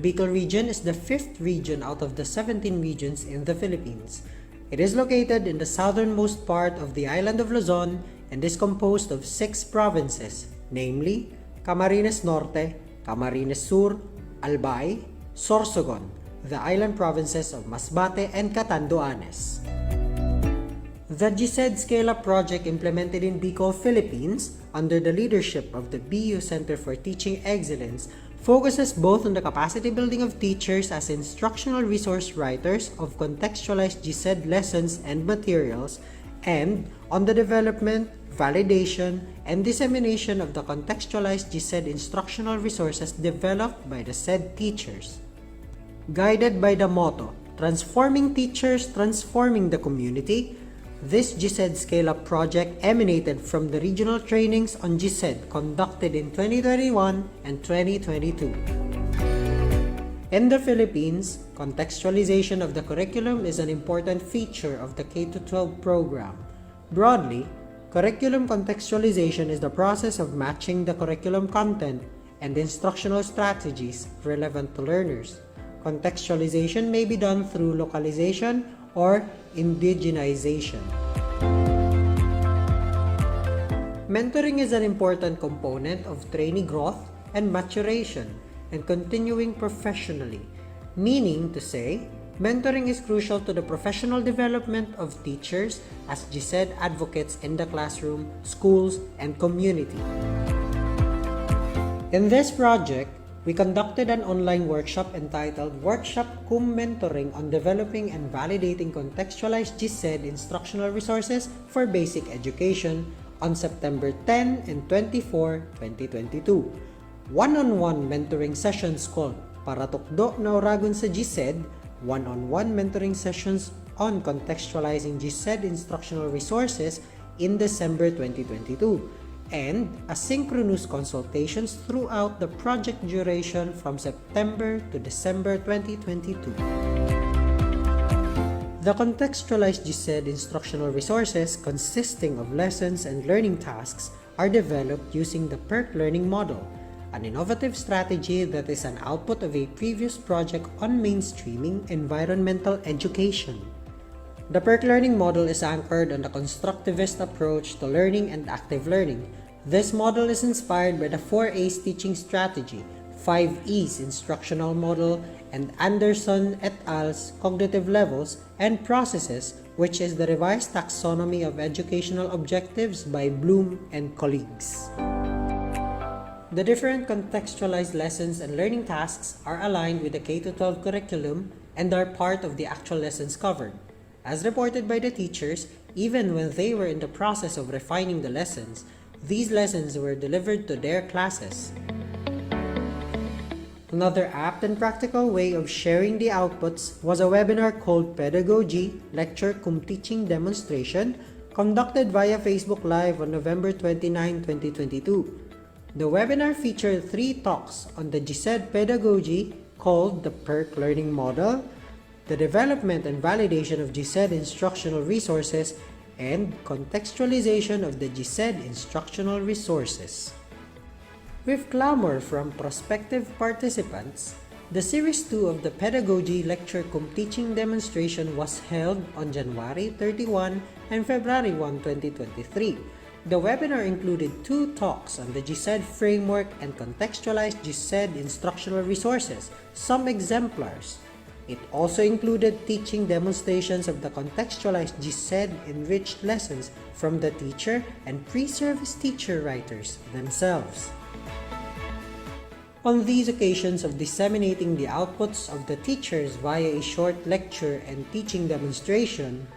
The Bicol region is the 5th region out of the 17 regions in the Philippines. It is located in the southernmost part of the island of Luzon and is composed of 6 provinces, namely Camarines Norte, Camarines Sur, Albay, Sorsogon, the island provinces of Masbate and Catanduanes. The GSED Scale-Up project implemented in Bicol, Philippines, under the leadership of the BU Center for Teaching Excellence, focuses both on the capacity building of teachers as instructional resource writers of contextualized GSED lessons and materials, and on the development, validation, and dissemination of the contextualized GSED instructional resources developed by the said teachers. Guided by the motto, "Transforming Teachers, Transforming the Community," this GSED Scale-Up project emanated from the regional trainings on GSED conducted in 2021 and 2022. In the Philippines, contextualization of the curriculum is an important feature of the K-12 program. Broadly, curriculum contextualization is the process of matching the curriculum content and instructional strategies relevant to learners. Contextualization may be done through localization or indigenization. Mentoring is an important component of trainee growth and maturation and continuing professionally, meaning to say, mentoring is crucial to the professional development of teachers as GSED advocates in the classroom, schools, and community. In this project, we conducted an online workshop entitled Workshop Cum Mentoring on Developing and Validating Contextualized GSED Instructional Resources for Basic Education on September 10 and 24, 2022. One-on-one mentoring sessions called Para Tukdo na Oragon sa GSED, one-on-one mentoring sessions on contextualizing GSED instructional resources in December 2022, and asynchronous consultations throughout the project duration from September to December 2022. The contextualized GSED instructional resources consisting of lessons and learning tasks are developed using the PERC learning model, an innovative strategy that is an output of a previous project on mainstreaming environmental education. The PERC learning model is anchored on the constructivist approach to learning and active learning. This model is inspired by the 4 A's teaching strategy, 5 E's instructional model, and Anderson et al.'s cognitive levels and processes, which is the revised taxonomy of educational objectives by Bloom and colleagues. The different contextualized lessons and learning tasks are aligned with the K-12 curriculum and are part of the actual lessons covered. As reported by the teachers, even when they were in the process of refining the lessons, these lessons were delivered to their classes. Another apt and practical way of sharing the outputs was a webinar called Pedagogy Lecture Cum Teaching Demonstration, conducted via Facebook Live on November 29, 2022. The webinar featured 3 talks on the GSED pedagogy called the PERC learning model, the development and validation of GSED instructional resources, and contextualization of the GSED instructional resources. With clamor from prospective participants, the Series 2 of the Pedagogy Lecture Cum Teaching Demonstration was held on January 31 and February 1, 2023. The webinar included 2 talks on the GSED framework and contextualized GSED instructional resources, some exemplars. It also included teaching demonstrations of the contextualized GSED enriched lessons from the teacher and pre-service teacher writers themselves. On these occasions of disseminating the outputs of the teachers via a short lecture and teaching demonstration,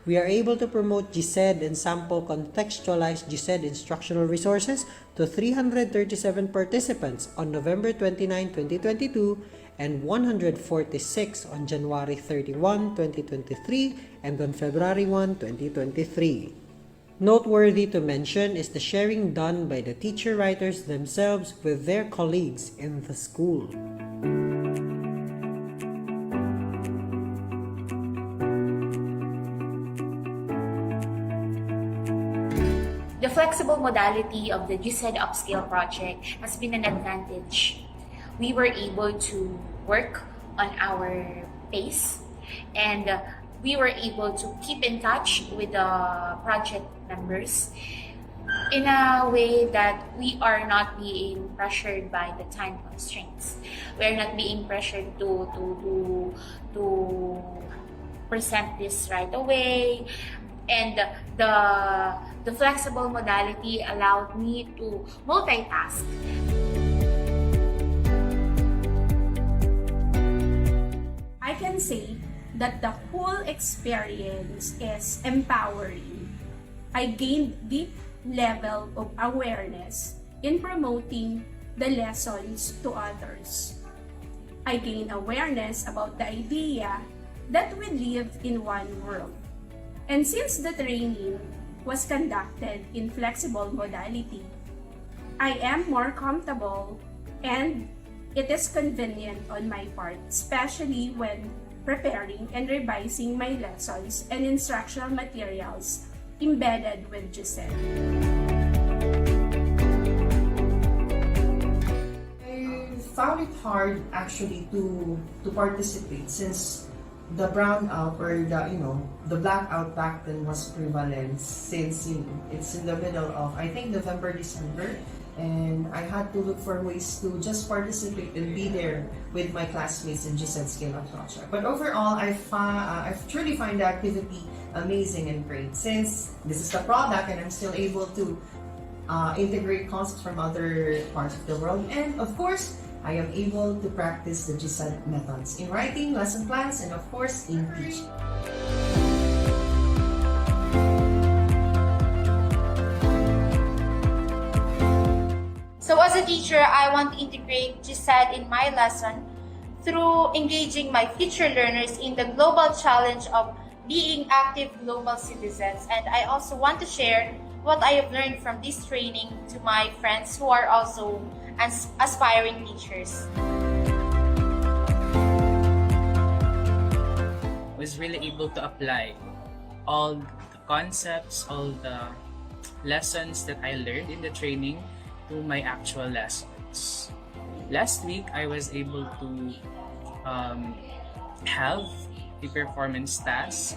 we are able to promote GSED and sample contextualized GSED instructional resources to 337 participants on November 29, 2022 and 146 on January 31, 2023 and on February 1, 2023. Noteworthy to mention is the sharing done by the teacher writers themselves with their colleagues in the school. The flexible modality of the GSED Upscale project has been an advantage. We were able to work on our pace, and we were able to keep in touch with the project members in a way that we are not being pressured by the time constraints. We are not being pressured to present this right away, and the flexible modality allowed me to multitask. I can say that the whole experience is empowering. I gained deep level of awareness in promoting the lessons to others. I gained awareness about the idea that we live in one world. And since the training was conducted in flexible modality, I am more comfortable and it is convenient on my part, especially when preparing and revising my lessons and instructional materials embedded with GSED. I found it hard actually to participate since the brownout or the blackout back then was prevalent since it's in the middle of I think November, December, and I had to look for ways to just participate and be there with my classmates in GSED Scale Up Project. But overall, I truly find the activity amazing and great since this is the product and I'm still able to integrate concepts from other parts of the world, and of course I am able to practice the GSED methods in writing, lesson plans, and of course in teaching. So as a teacher, I want to integrate GSED in my lesson through engaging my future learners in the global challenge of being active global citizens. And I also want to share what I have learned from this training to my friends who are also aspiring teachers. I was really able to apply all the concepts, all the lessons that I learned in the training to my actual lessons. Last week, I was able to have a performance task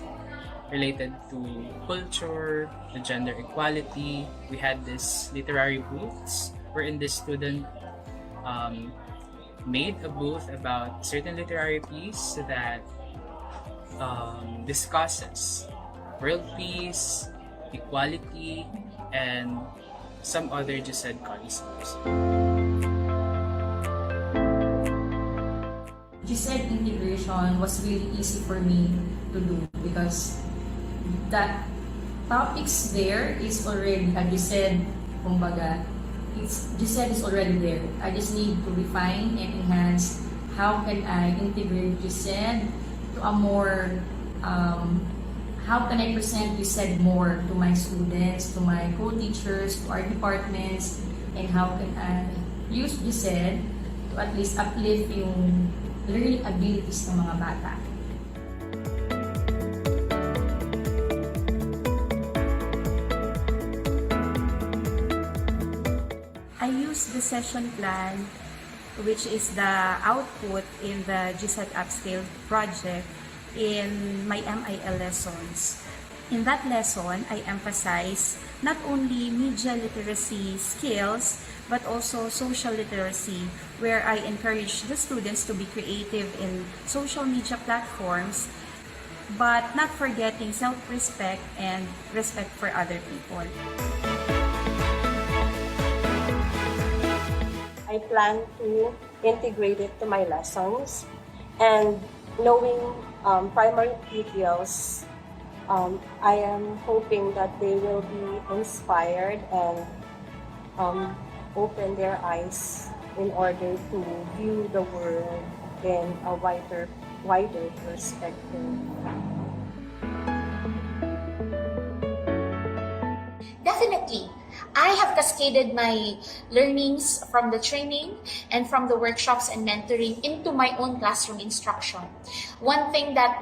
related to culture, the gender equality. We had this literary booths wherein the student made a booth about certain literary piece that discusses world peace, equality, and some other GSED concepts. GSED integration was really easy for me to do because that topics there is already, as you said, kumbaga, GSED is already there. I just need to refine and enhance how can I integrate GSED to a more, how can I present GSED more to my students, to my co-teachers, to our departments, and how can I use GSED to at least uplift yung learning abilities ng mga bata. I use the session plan, which is the output in the GSED Upscale project, in my MIL lessons. In that lesson, I emphasize not only media literacy skills, but also social literacy, where I encourage the students to be creative in social media platforms, but not forgetting self-respect and respect for other people. I plan to integrate it to my lessons, and knowing primary pupils, I am hoping that they will be inspired and open their eyes in order to view the world in a wider perspective. Definitely. I have cascaded my learnings from the training and from the workshops and mentoring into my own classroom instruction. One thing that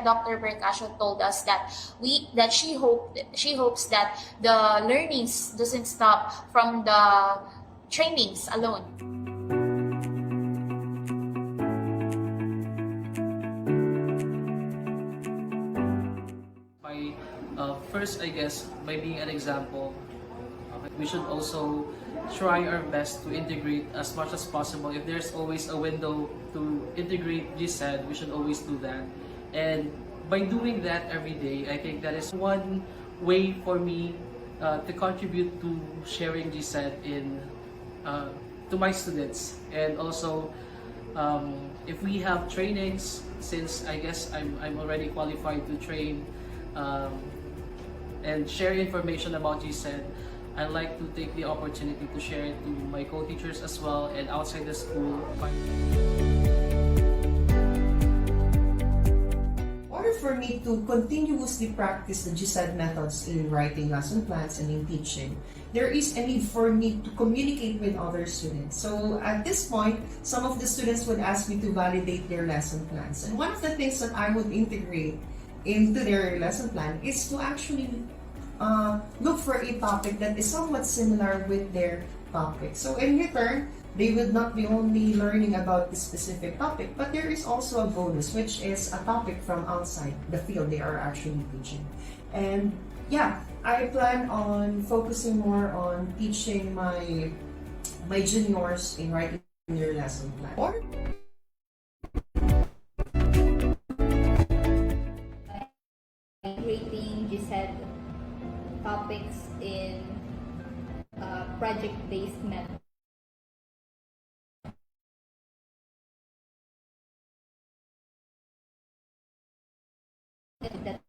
Dr. Bercasio told us that she hopes that the learnings doesn't stop from the trainings alone. first, I guess, by being an example, we should also try our best to integrate as much as possible. If there's always a window to integrate GSED, we should always do that. And by doing that every day, I think that is one way for me to contribute to sharing GSED to my students. And also, if we have trainings, since I guess I'm already qualified to train and share information about GSED, I'd like to take the opportunity to share it to my co-teachers as well and outside the school. In order for me to continuously practice the GSED methods in writing lesson plans and in teaching, there is a need for me to communicate with other students. So at this point, some of the students would ask me to validate their lesson plans. And one of the things that I would integrate into their lesson plan is to actually look for a topic that is somewhat similar with their topic. So in return, they would not be only learning about this specific topic, but there is also a bonus, which is a topic from outside the field they are actually teaching. And yeah, I plan on focusing more on teaching my juniors in writing their lesson plan. Integrating GSED topics in project-based method. That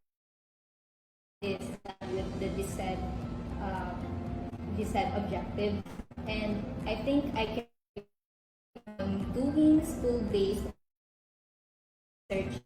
is with the GSED objective, and I think I can doing school-based research.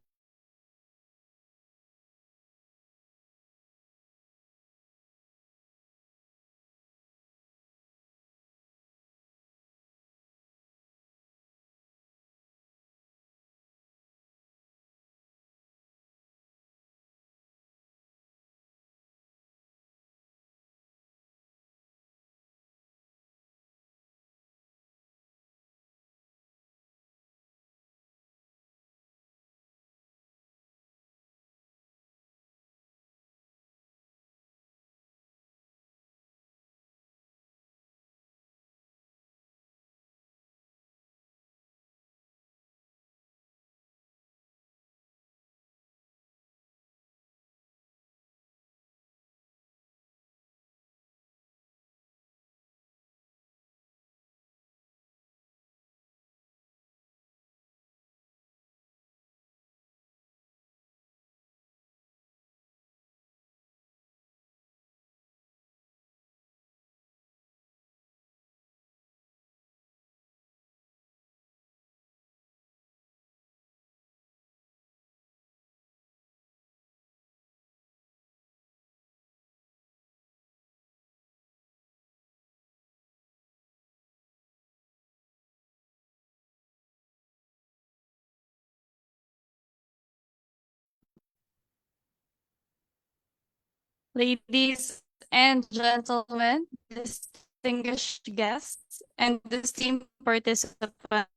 Ladies and gentlemen, distinguished guests, and esteemed participants,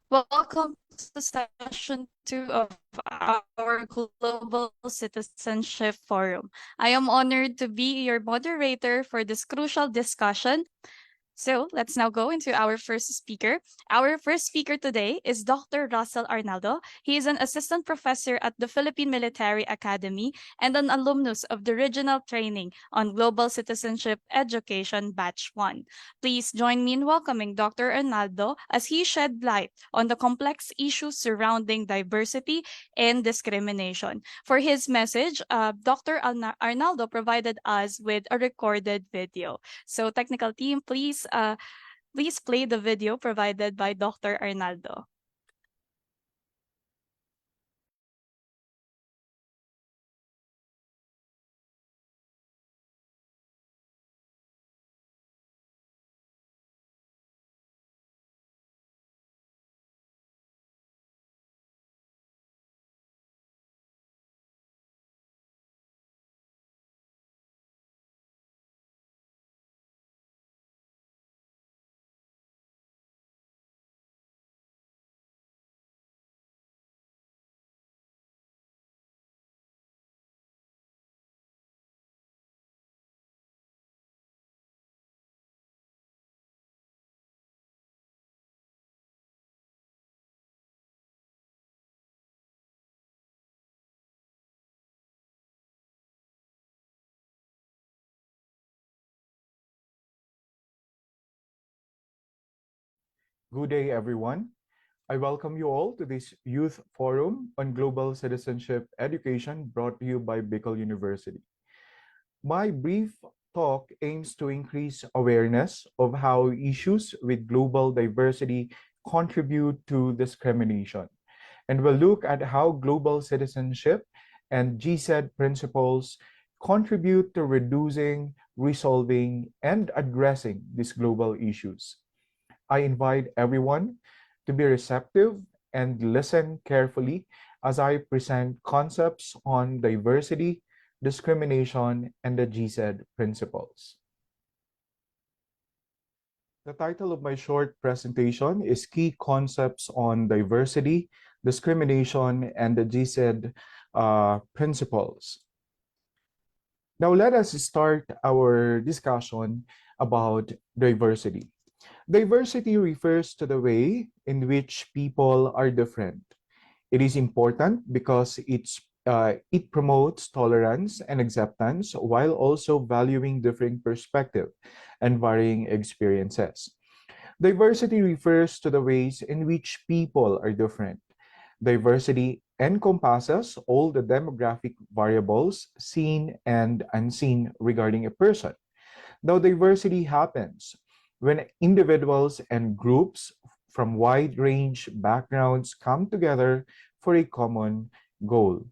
welcome to session 2 of our Global Citizenship Forum. I am honored to be your moderator for this crucial discussion. So let's now go into our first speaker. Our first speaker today is Dr. Russell Arnaldo. He is an assistant professor at the Philippine Military Academy and an alumnus of the Regional Training on Global Citizenship Education Batch 1. Please join me in welcoming Dr. Arnaldo as he shed light on the complex issues surrounding diversity and discrimination. For his message, Dr. Arnaldo provided us with a recorded video. So technical team, please play the video provided by Dr. Arnaldo. Good day, everyone. I welcome you all to this Youth Forum on Global Citizenship Education brought to you by Bicol University. My brief talk aims to increase awareness of how issues with global diversity contribute to discrimination. And we'll look at how global citizenship and GSED principles contribute to reducing, resolving, and addressing these global issues. I invite everyone to be receptive and listen carefully as I present concepts on diversity, discrimination, and the GSED principles. The title of my short presentation is Key Concepts on Diversity, Discrimination, and the GSED Principles. Now, let us start our discussion about diversity. Diversity refers to the way in which people are different. It is important because it promotes tolerance and acceptance while also valuing different perspectives and varying experiences. Diversity refers to the ways in which people are different. Diversity encompasses all the demographic variables seen and unseen regarding a person. Now, diversity happens when individuals and groups from wide range backgrounds come together for a common goal.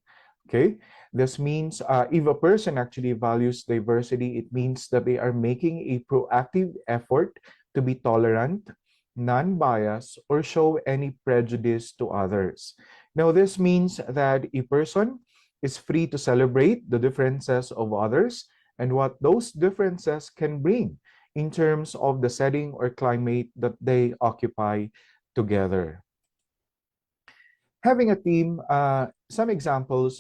Okay, this means if a person actually values diversity, it means that they are making a proactive effort to be tolerant, non-biased, or show any prejudice to others. Now, this means that a person is free to celebrate the differences of others and what those differences can bring in terms of the setting or climate that they occupy together. Having a team, some examples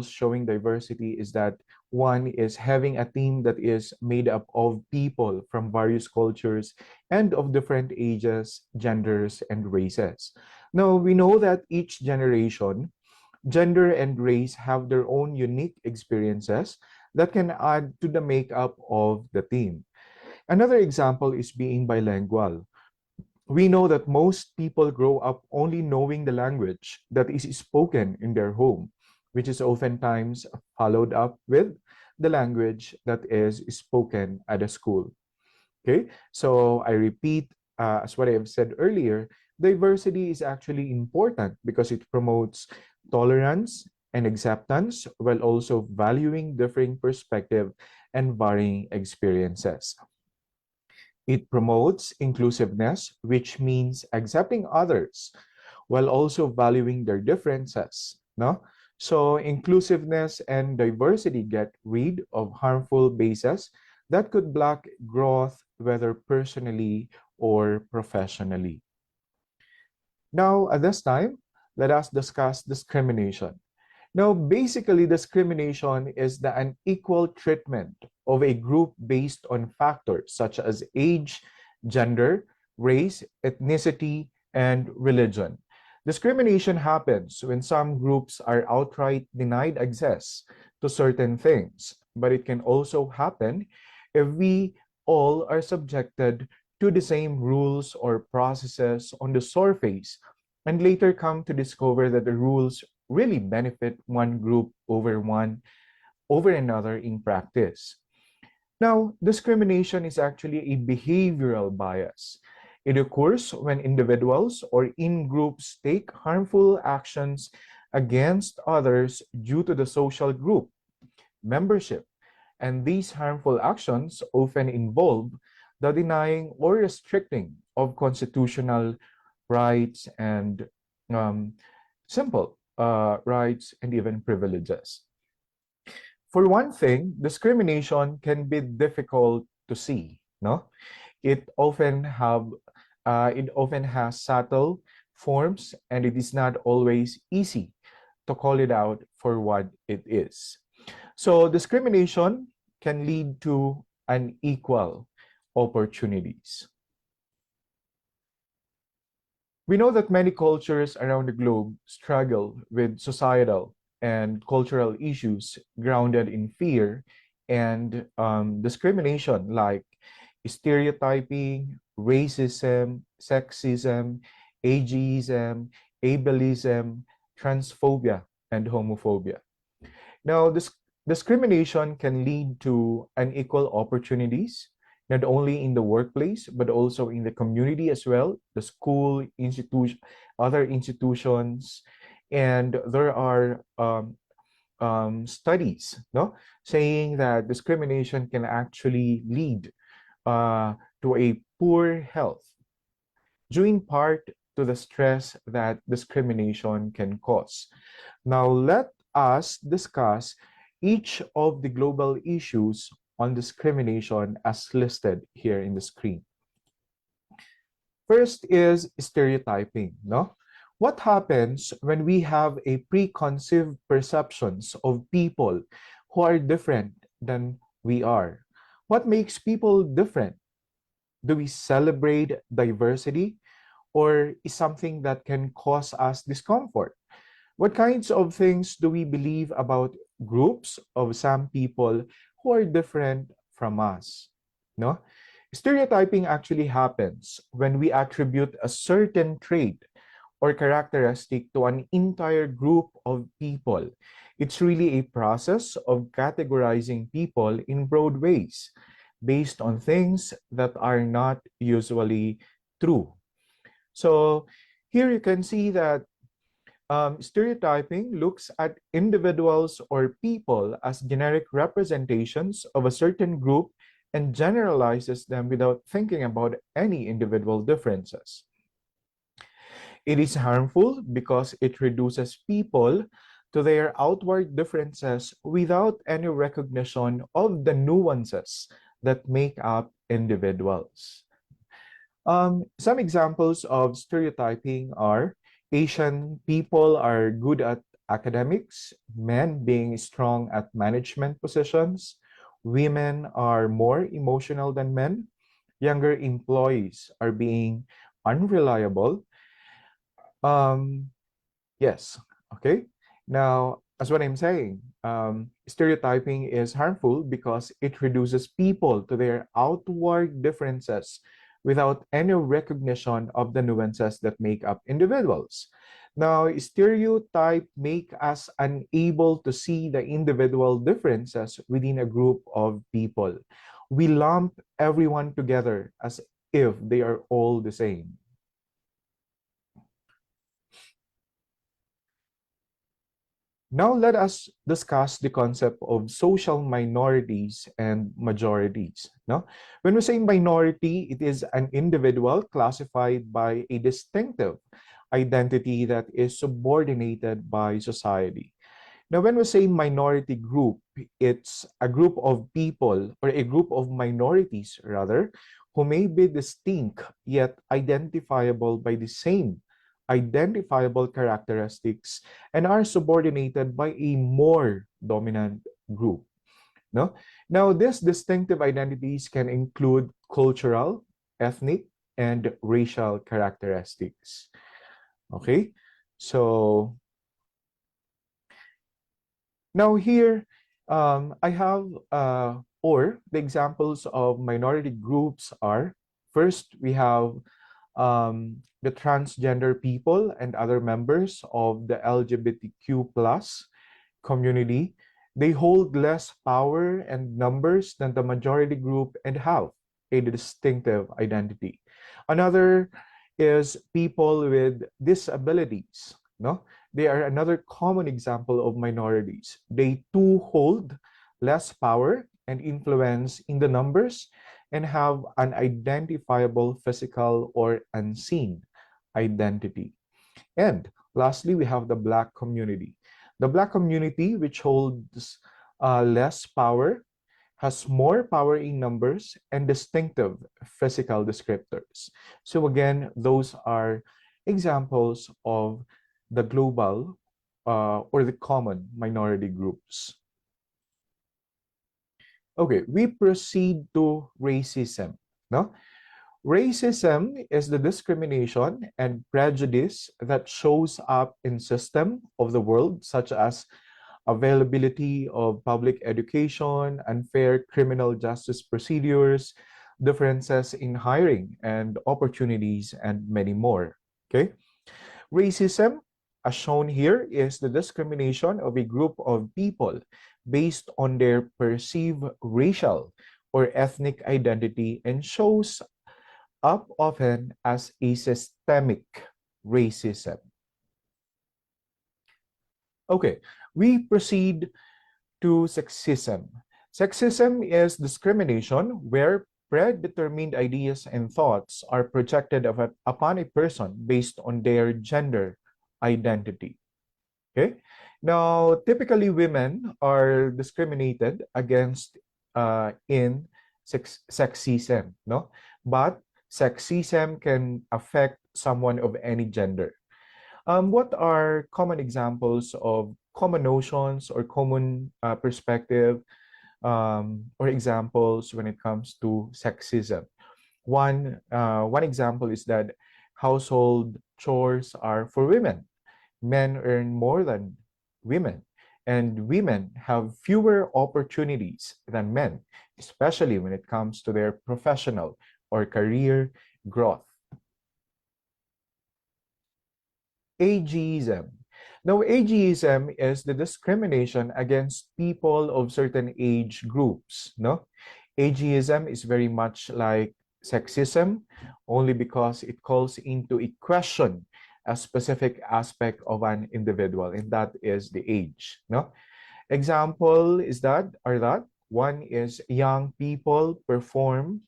showing diversity is that one is having a team that is made up of people from various cultures and of different ages, genders, and races. Now, we know that each generation, gender and race have their own unique experiences that can add to the makeup of the team. Another example is being bilingual. We know that most people grow up only knowing the language that is spoken in their home, which is oftentimes followed up with the language that is spoken at a school. Okay, so I repeat, as what I have said earlier, diversity is actually important because it promotes tolerance and acceptance while also valuing differing perspective and varying experiences. It promotes inclusiveness, which means accepting others while also valuing their differences. No? So inclusiveness and diversity get rid of harmful biases that could block growth, whether personally or professionally. Now, at this time, let us discuss discrimination. Now, basically, discrimination is the unequal treatment of a group based on factors such as age, gender, race, ethnicity, and religion. Discrimination happens when some groups are outright denied access to certain things, but it can also happen if we all are subjected to the same rules or processes on the surface and later come to discover that the rules really benefit one group over another in practice. Now, discrimination is actually a behavioral bias. It occurs when individuals or in groups take harmful actions against others due to the social group membership. And these harmful actions often involve the denying or restricting of constitutional rights and simple rights and even privileges. For one thing, discrimination can be difficult to see. No, it often has subtle forms, and it is not always easy to call it out for what it is. So discrimination can lead to unequal opportunities. We know that many cultures around the globe struggle with societal and cultural issues grounded in fear and discrimination, like stereotyping, racism, sexism, ageism, ableism, transphobia, and homophobia. Now, this discrimination can lead to unequal opportunities, not only in the workplace, but also in the community as well, the school, institution, other institutions. And there are studies, no, saying that discrimination can actually lead to a poor health, due in part to the stress that discrimination can cause. Now, let us discuss each of the global issues on discrimination as listed here in the screen. First is stereotyping, no? What happens when we have a preconceived perceptions of people who are different than we are? What makes people different? Do we celebrate diversity, or is something that can cause us discomfort? What kinds of things do we believe about groups of some people who are different from us? No? Stereotyping actually happens when we attribute a certain trait or characteristic to an entire group of people. It's really a process of categorizing people in broad ways based on things that are not usually true. So here you can see that stereotyping looks at individuals or people as generic representations of a certain group and generalizes them without thinking about any individual differences. It is harmful because it reduces people to their outward differences without any recognition of the nuances that make up individuals. Some examples of stereotyping are Asian people are good at academics, men being strong at management positions, women are more emotional than men, younger employees are being unreliable. Um, yes, okay. Now, as what I'm saying, stereotyping is harmful because it reduces people to their outward differences without any recognition of the nuances that make up individuals. Now, stereotype make us unable to see the individual differences within a group of people. We lump everyone together as if they are all the same. Now let us discuss the concept of social minorities and majorities. No? When we say minority, it is an individual classified by a distinctive identity that is subordinated by society. Now, when we say minority group, it's a group of people or a group of minorities, rather, who may be distinct yet identifiable by the same identifiable characteristics and are subordinated by a more dominant group. No? Now, these distinctive identities can include cultural, ethnic, and racial characteristics. Okay? So, now here, I have, or the examples of minority groups are, first, we have the transgender people and other members of the LGBTQ plus community. They hold less power and numbers than the majority group and have a distinctive identity. Another is people with disabilities. No? They are another common example of minorities. They too hold less power and influence in the numbers and have an identifiable physical or unseen identity. And lastly, we have the Black community. The Black community, which holds less power, has more power in numbers and distinctive physical descriptors. So again, those are examples of the global or the common minority groups. Okay, we proceed to racism. No? Racism is the discrimination and prejudice that shows up in system of the world, such as availability of public education, unfair criminal justice procedures, differences in hiring and opportunities, and many more. Okay? Racism, as shown here, is the discrimination of a group of people based on their perceived racial or ethnic identity and shows up often as a systemic racism. Okay, we proceed to sexism. Sexism is discrimination where predetermined ideas and thoughts are projected upon a person based on their gender identity. Okay. Now, typically women are discriminated against in sexism, no? But sexism can affect someone of any gender. What are common examples of common notions or common perspective or examples when it comes to sexism? One example is that household chores are for women. Men earn more than women, and women have fewer opportunities than men, especially when it comes to their professional or career growth. Ageism. Now, ageism is the discrimination against people of certain age groups. No, ageism is very much like sexism, only because it calls into a question a specific aspect of an individual, and that is the age. No, example is that one is young people perform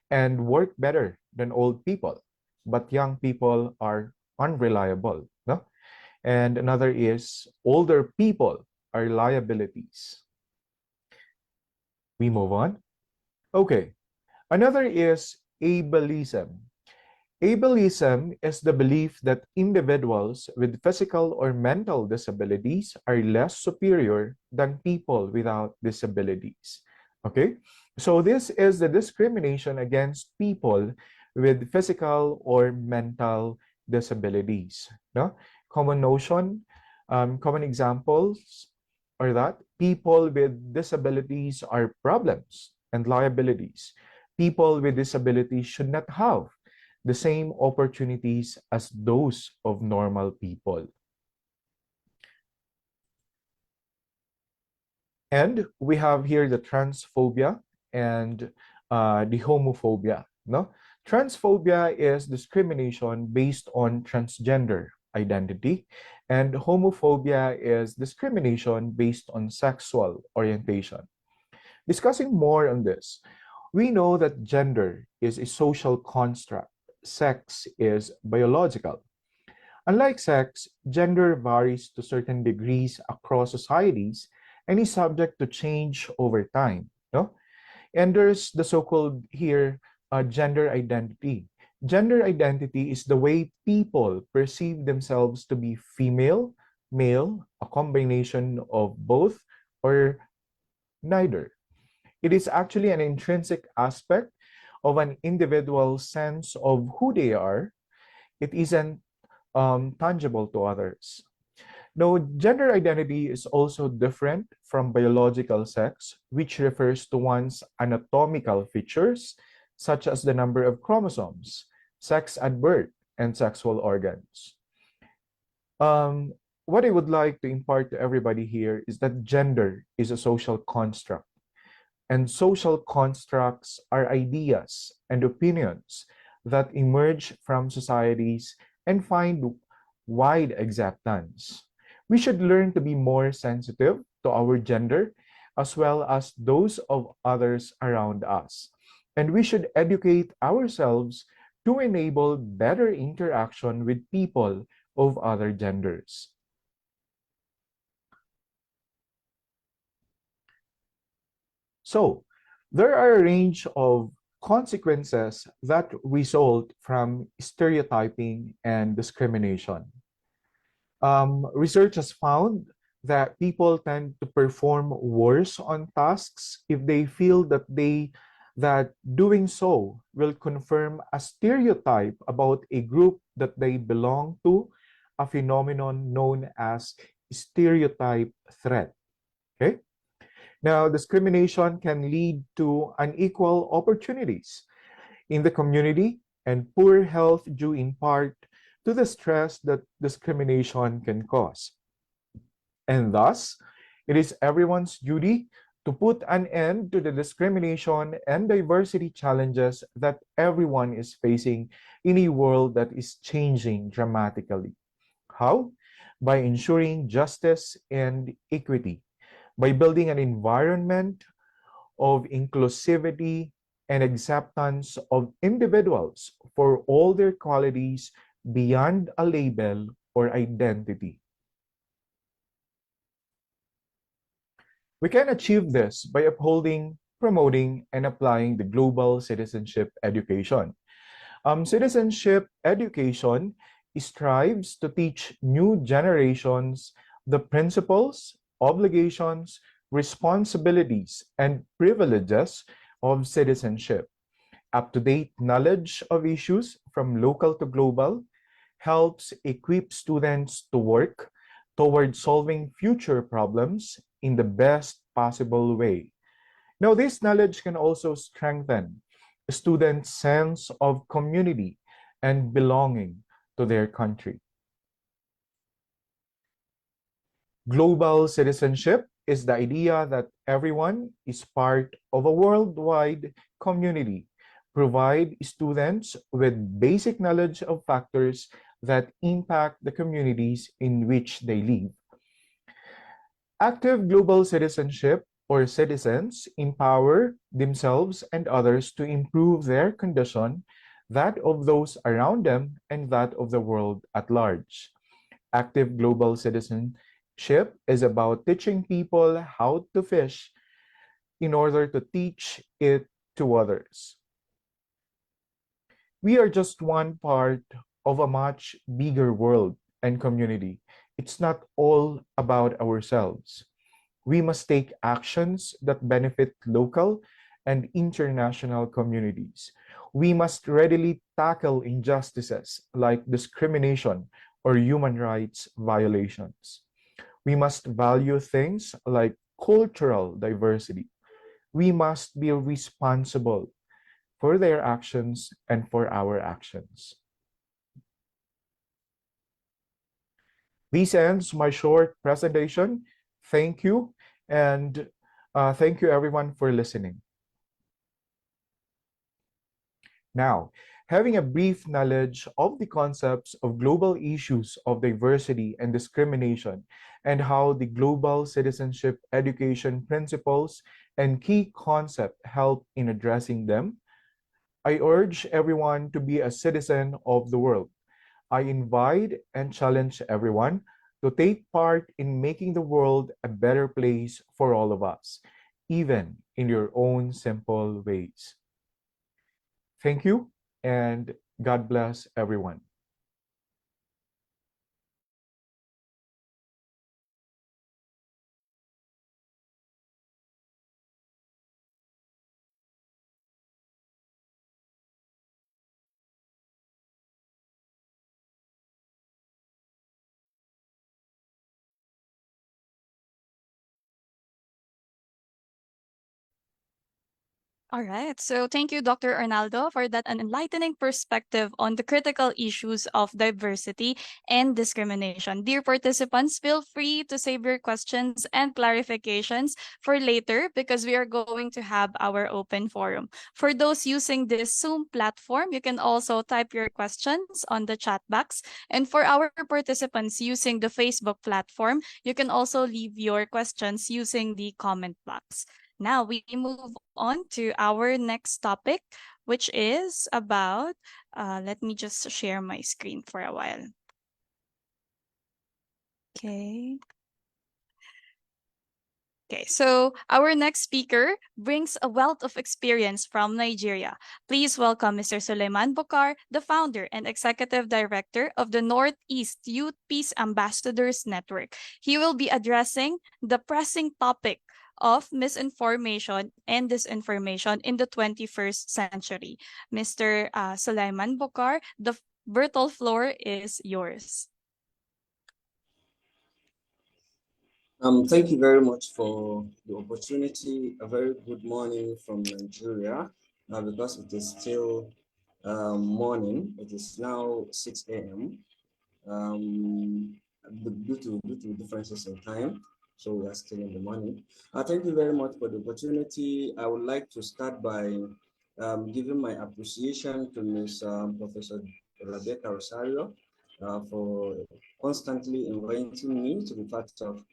and work better than old people, but young people are unreliable. No, and another is older people are liabilities. We move on. Okay, another is ableism. Ableism is the belief that individuals with physical or mental disabilities are less superior than people without disabilities. Okay, so this is the discrimination against people with physical or mental disabilities. No? Common notion, common examples are that people with disabilities are problems and liabilities. People with disabilities should not have the same opportunities as those of normal people. And we have here the transphobia and the homophobia. No? Transphobia is discrimination based on transgender identity, and homophobia is discrimination based on sexual orientation. Discussing more on this, we know that gender is a social construct. Sex is biological. Unlike sex, gender varies to certain degrees across societies and is subject to change over time. No? And there's the so-called here gender identity. Gender identity is the way people perceive themselves to be female, male, a combination of both, or neither. It is actually an intrinsic aspect of an individual's sense of who they are. It isn't tangible to others. Now, gender identity is also different from biological sex, which refers to one's anatomical features, such as the number of chromosomes, sex at birth, and sexual organs. What I would like to impart to everybody here is that gender is a social construct, and social constructs are ideas and opinions that emerge from societies and find wide acceptance. We should learn to be more sensitive to our gender as well as those of others around us. And we should educate ourselves to enable better interaction with people of other genders. So, there are a range of consequences that result from stereotyping and discrimination. Research has found that people tend to perform worse on tasks if they feel that doing so will confirm a stereotype about a group that they belong to, a phenomenon known as stereotype threat. Okay? Now, discrimination can lead to unequal opportunities. in the community, and poor health due in part to the stress that discrimination can cause. And thus, it is everyone's duty to put an end to the discrimination and diversity challenges that everyone is facing in a world that is changing dramatically. How? By ensuring justice and equity, by building an environment of inclusivity and acceptance of individuals for all their qualities beyond a label or identity. We can achieve this by upholding, promoting, and applying the global citizenship education. Citizenship education strives to teach new generations the principles, obligations, responsibilities, and privileges of citizenship. Up-to-date knowledge of issues from local to global helps equip students to work toward solving future problems in the best possible way. Now, this knowledge can also strengthen a student's sense of community and belonging to their country. Global citizenship is the idea that everyone is part of a worldwide community. Provide students with basic knowledge of factors that impact the communities in which they live. Active global citizenship or citizens empower themselves and others to improve their condition, that of those around them, and that of the world at large. Active global citizenship is about teaching people how to fish in order to teach it to others. We are just one part of a much bigger world and community. It's not all about ourselves. We must take actions that benefit local and international communities. We must readily tackle injustices like discrimination or human rights violations. We must value things like cultural diversity. We must be responsible for their actions and for our actions. This ends my short presentation. Thank you, and thank you everyone for listening. Now, having a brief knowledge of the concepts of global issues of diversity and discrimination and how the global citizenship education principles and key concepts help in addressing them, I urge everyone to be a citizen of the world. I invite and challenge everyone to take part in making the world a better place for all of us, even in your own simple ways. Thank you, and God bless everyone. All right. So thank you, Dr. Arnaldo, for that an enlightening perspective on the critical issues of diversity and discrimination. Dear participants, feel free to save your questions and clarifications for later because we are going to have our open forum. For those using this Zoom platform, you can also type your questions on the chat box. And for our participants using the Facebook platform, you can also leave your questions using the comment box. Now we move on to our next topic, which is about, let me just share my screen for a while. Okay. Okay, so our next speaker brings a wealth of experience from Nigeria. Please welcome Mr. Suleiman Bokar, the founder and executive director of the Northeast Youth Peace Ambassadors Network. He will be addressing the pressing topic of misinformation and disinformation in the 21st century. Mr. Suleiman Bokar, the virtual floor is yours. Thank you very much for the opportunity. A very good morning from Nigeria. because it is still morning. It is now 6 a.m. Due to differences in time, so we are still in the morning. Thank you very much for the opportunity. I would like to start by giving my appreciation to Ms. Professor Rebecca Rosario for constantly inviting me to be part of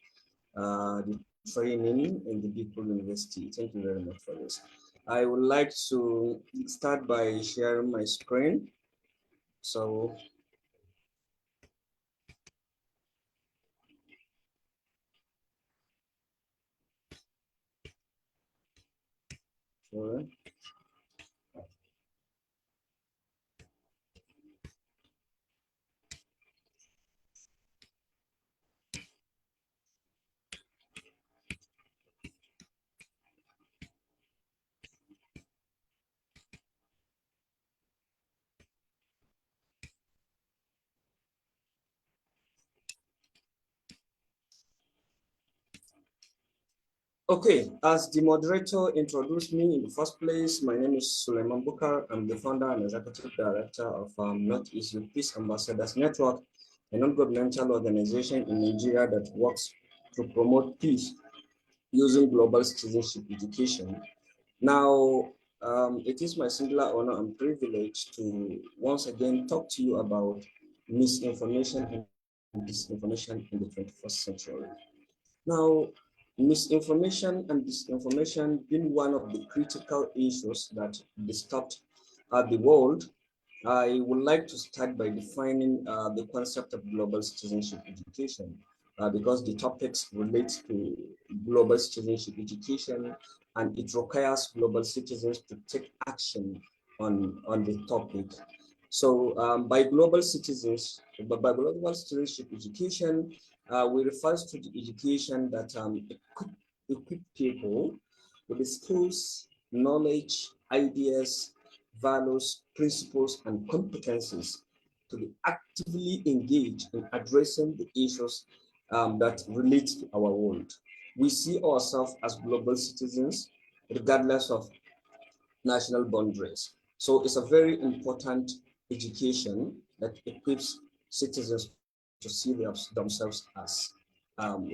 the training in the Big Bull University. Thank you very much for this. I would like to start by sharing my screen. So, sure. Okay, as the moderator introduced me in the first place, my name is Suleiman Bukar. I'm the founder and executive director of Northeast Youth Peace Ambassadors Network, a non-governmental organization in Nigeria that works to promote peace using global citizenship education. Now, it is my singular honor and privilege to once again talk to you about misinformation and disinformation in the 21st century. Now, misinformation and disinformation being one of the critical issues that disturbed the world, I would like to start by defining the concept of global citizenship education because the topics relate to global citizenship education and it requires global citizens to take action on the topic. So by global citizenship education, we refer to the education that equip people with the skills, knowledge, ideas, values, principles, and competencies to be actively engaged in addressing the issues that relate to our world. We see ourselves as global citizens, regardless of national boundaries. So it's a very important education that equips citizens to see themselves as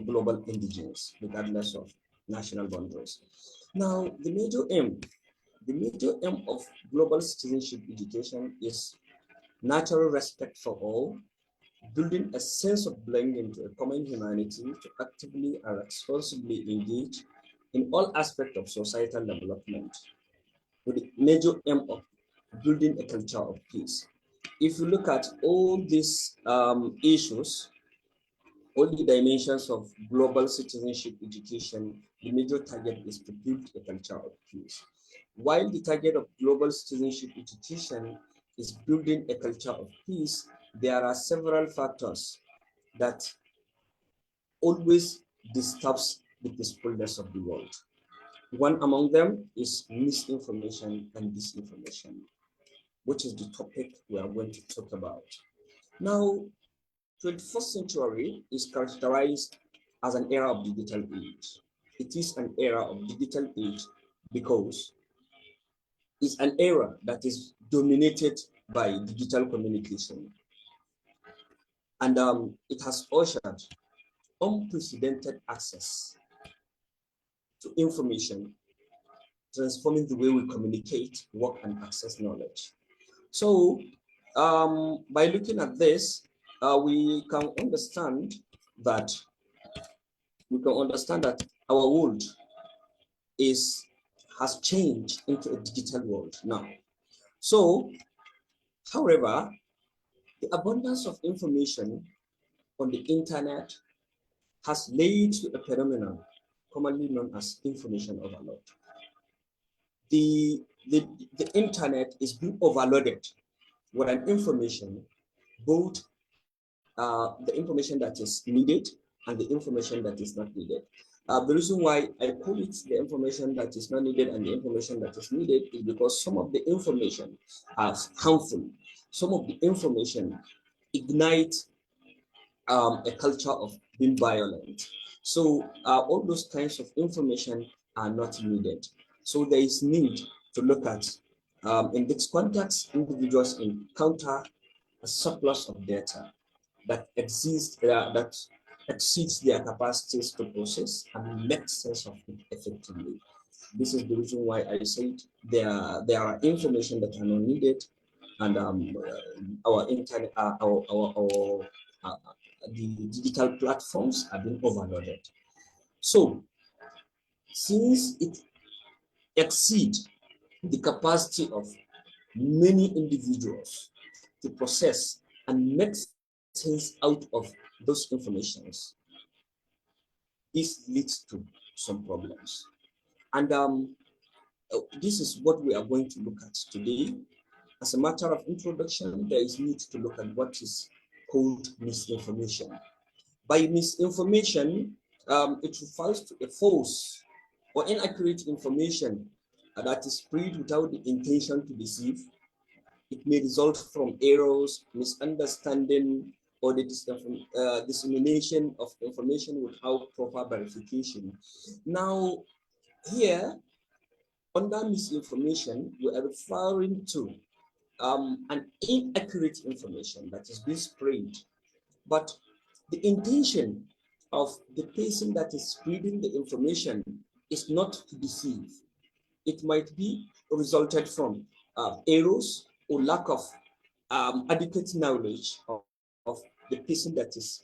global indigenous, regardless of national boundaries. Now, the major aim of global citizenship education is natural respect for all, building a sense of belonging to a common humanity to actively and responsibly engage in all aspects of societal development with the major aim of building a culture of peace. If you look at all these issues, all the dimensions of global citizenship education, the major target is to build a culture of peace. While the target of global citizenship education is building a culture of peace, there are several factors that always disturbs the peacefulness of the world. One among them is misinformation and disinformation, which is the topic we are going to talk about. Now, 21st century is characterized as an era of digital age. It is an era of digital age because it's an era that is dominated by digital communication. And it has ushered unprecedented access to information, transforming the way we communicate, work, and access knowledge. So, by looking at this, we can understand that our world is has changed into a digital world now. So, however, the abundance of information on the internet has led to a phenomenon commonly known as information overload. The, the, the internet is being overloaded with an information, both the information that is needed and the information that is not needed. The reason why I call it the information that is not needed and the information that is needed is because some of the information is harmful. Some of the information ignite a culture of being violent. So all those kinds of information are not needed. So there is need to look at In this context, individuals encounter a surplus of data that exceeds their capacities to process and make sense of it effectively. This is the reason why I said there are information that are not needed, and our internet, the digital platforms have been overloaded. So, since it exceeds the capacity of many individuals to process and make sense out of those informations, this leads to some problems. And this is what we are going to look at today. As a matter of introduction, there is need to look at what is called misinformation. By misinformation, it refers to a false or inaccurate information that is spread without the intention to deceive. It may result from errors, misunderstanding, or the dissemination of information without proper verification. Now, here, under misinformation, we are referring to an inaccurate information that is being spread, but the intention of the person that is spreading the information is not to deceive. It might be resulted from errors or lack of adequate knowledge of the person that is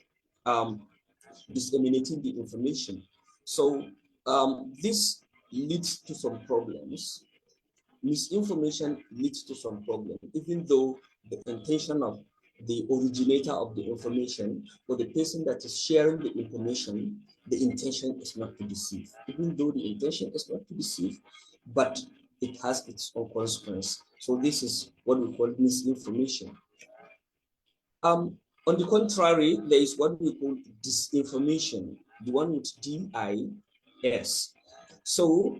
disseminating the information. So this leads to some problems. Misinformation leads to some problem, even though the intention of the originator of the information or the person that is sharing the information, the intention is not to deceive. Even though the intention is not to deceive, but it has its own consequence. So this is what we call misinformation. On the contrary, there is what we call disinformation, the one with DIS. So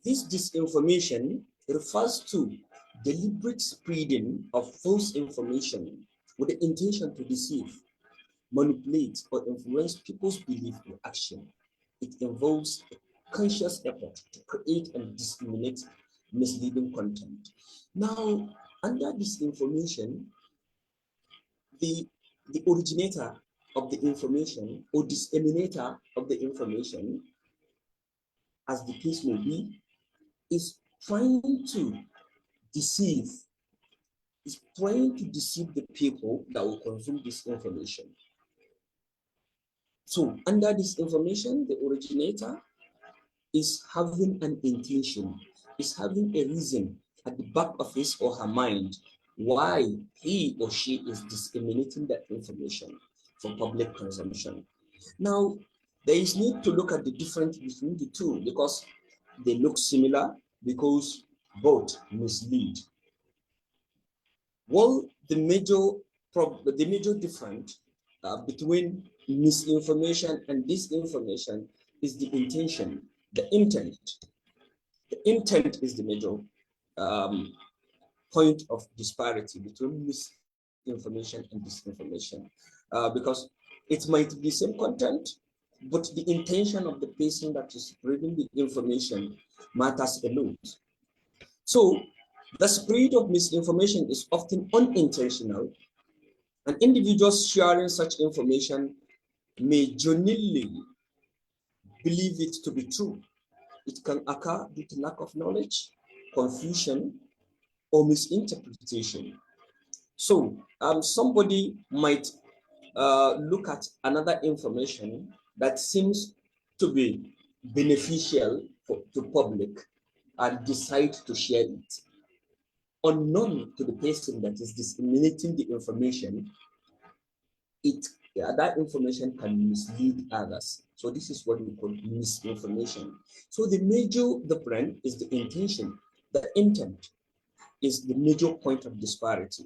this disinformation refers to deliberate spreading of false information with the intention to deceive, manipulate, or influence people's belief or action. It involves a conscious effort to create and disseminate misleading content. Now, under disinformation, the originator of the information or disseminator of the information, as the case may be, is trying to deceive, the people that will consume this information. So under this information, the originator is having an intention, is having a reason at the back of his or her mind why he or she is disseminating that information for public consumption. Now, there is need to look at the difference between the two because they look similar, because both mislead. Well, the major difference between misinformation and disinformation is the intention, the intent. The intent is the major point of disparity between misinformation and disinformation, because it might be same content, but the intention of the person that is spreading the information matters a lot. So the spread of misinformation is often unintentional, and individuals sharing such information may genuinely believe it to be true. It can occur due to lack of knowledge, confusion, or misinterpretation. So somebody might look at another information that seems to be beneficial to public and decide to share it. Unknown to the person that is disseminating the information, that information can mislead others. So this is what we call misinformation. So the major difference is the intention. The intent is the major point of disparity.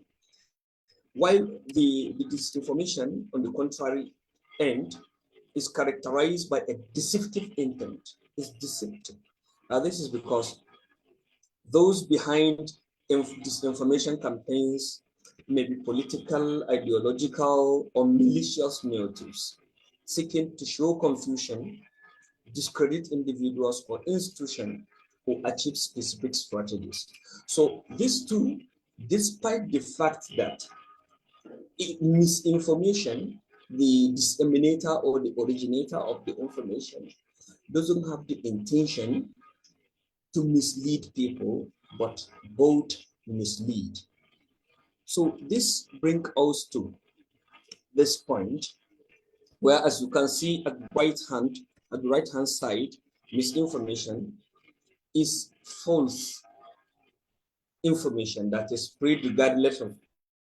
While the disinformation, on the contrary end, is characterized by a deceptive intent. It's deceptive. This is because those behind disinformation campaigns may be political, ideological, or malicious motives, seeking to show confusion, discredit individuals or institutions, or achieve specific strategies. So these two, despite the fact that misinformation, the disseminator or the originator of the information doesn't have the intention to mislead people, but both mislead. So this brings us to this point where, as you can see at the right hand side, misinformation is false information that is spread regardless of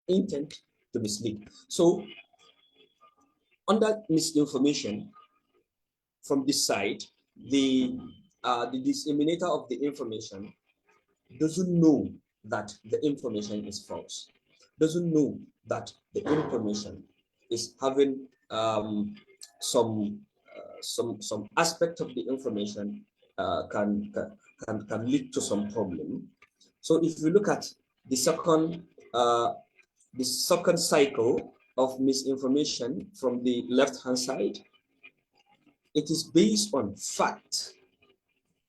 intent to mislead. So under misinformation, from this side, the disseminator of the information doesn't know that the information is false, doesn't know that the information is having some aspect of the information can lead to some problem. So if you look at the second cycle of misinformation from the left hand side, it is based on fact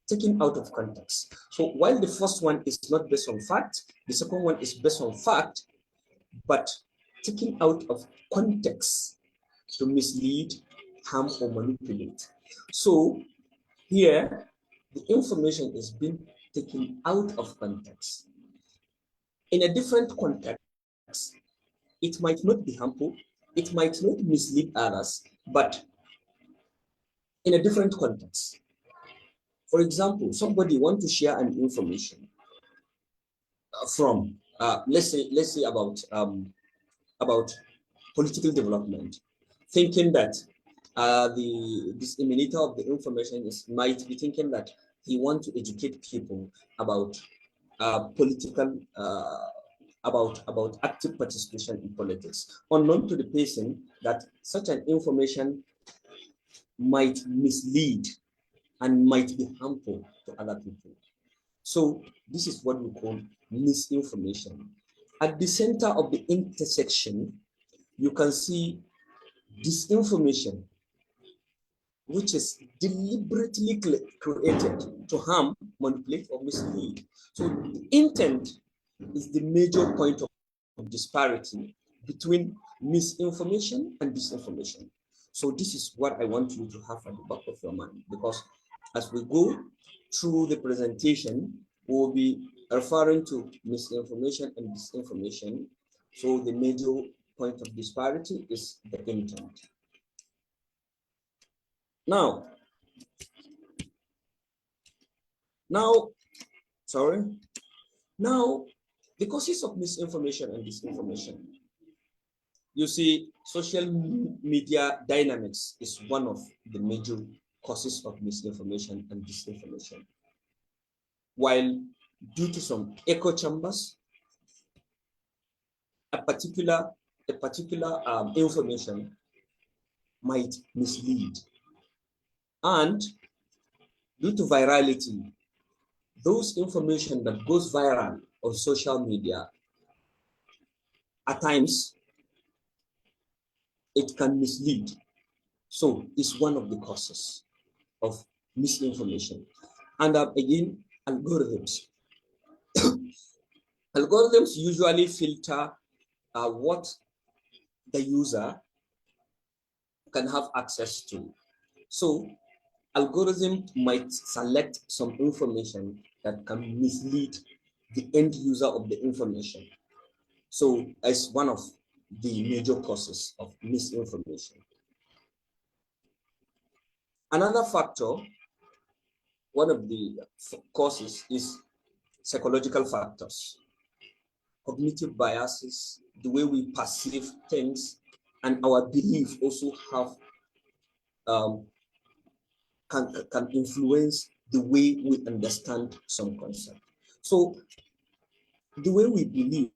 taken out of context. So while the first one is not based on fact, the second one is based on fact, but taken out of context to mislead, harm, or manipulate. So here, the information is being taken out of context. In a different context, it might not be harmful, it might not mislead others, but in a different context. For example, somebody wants to share an information from, let's say about political development, thinking that the disseminator of the information might be thinking that he wants to educate people about political about active participation in politics, unknown to the person that such an information might mislead and might be harmful to other people. So this is what we call misinformation. At the center of the intersection, you can see disinformation, which is deliberately created to harm, manipulate, or mislead. So the intent is the major point of disparity between misinformation and disinformation. So this is what I want you to have at the back of your mind, because as we go through the presentation, we'll be referring to misinformation and disinformation. So the major point of disparity is the intent. Now, the causes of misinformation and disinformation. You see, social media dynamics is one of the major causes of misinformation and disinformation. While due to some echo chambers, a particular information might mislead. And due to virality, those information that goes viral on social media, at times, it can mislead. So it's one of the causes of misinformation. And again, algorithms. Algorithms usually filter what the user can have access to. So algorithm might select some information that can mislead the end user of the information. So it's one of the major causes of misinformation. Another factor, one of the causes, is psychological factors, cognitive biases, the way we perceive things, and our belief also have can influence the way we understand some concept. So the way we believe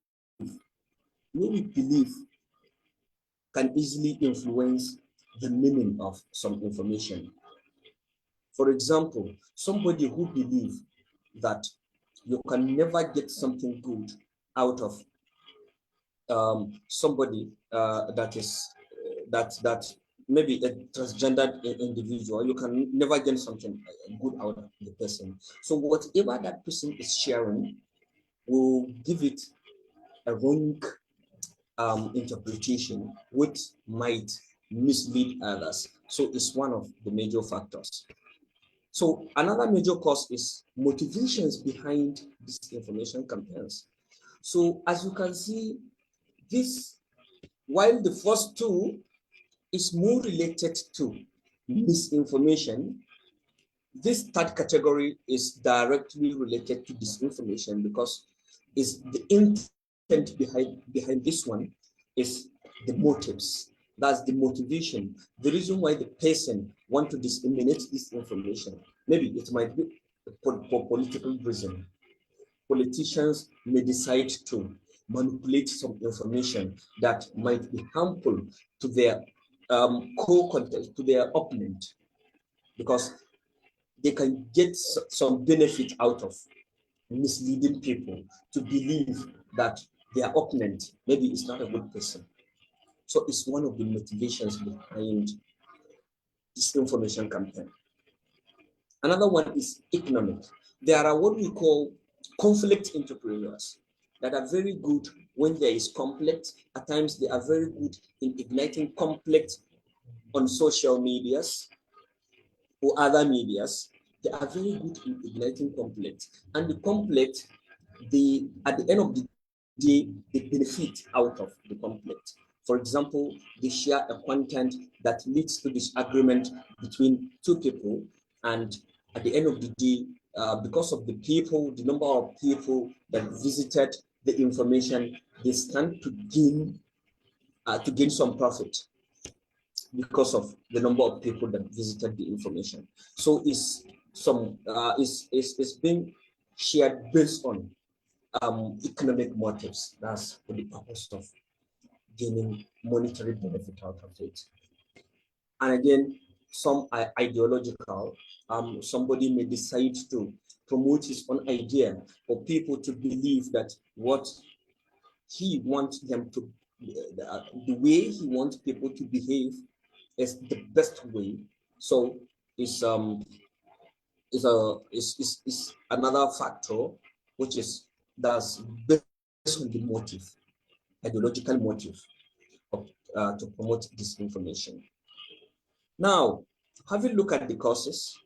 can easily influence the meaning of some information. For example, somebody who believes that you can never get something good out of somebody that maybe a transgendered individual, you can never get something good out of the person. So whatever that person is sharing will give it a wrong interpretation, which might mislead others. So it's one of the major factors. So another major cause is motivations behind disinformation campaigns. So as you can see, this, while the first two is more related to misinformation, this third category is directly related to disinformation because is the intent behind this one is the motives. That's the motivation, the reason why the person want to disseminate this information. Maybe it might be for political reason. Politicians may decide to manipulate some information that might be harmful to their co-contest, to their opponent, because they can get some benefit out of misleading people to believe that their opponent maybe is not a good person. So it's one of the motivations behind this information campaign. Another one is economic. There are what we call conflict entrepreneurs that are very good when there is conflict. At times they are very good in igniting conflict on social medias or other medias. They are very good in igniting conflict. And the conflict, at the end of the day, they benefit out of the conflict. For example, they share a content that leads to disagreement between two people, and at the end of the day, because of the people, the number of people that visited the information, they stand to gain some profit because of the number of people that visited the information. So it's being shared based on economic motives. That's for the purpose of gaining monetary benefit out of it. And again, some are ideological. Somebody may decide to promote his own idea for people to believe that what he wants them to, the way he wants people to behave is the best way. So it's another factor, which is that's based on the motive, ideological motive of, to promote this information. Now, having looked at the causes,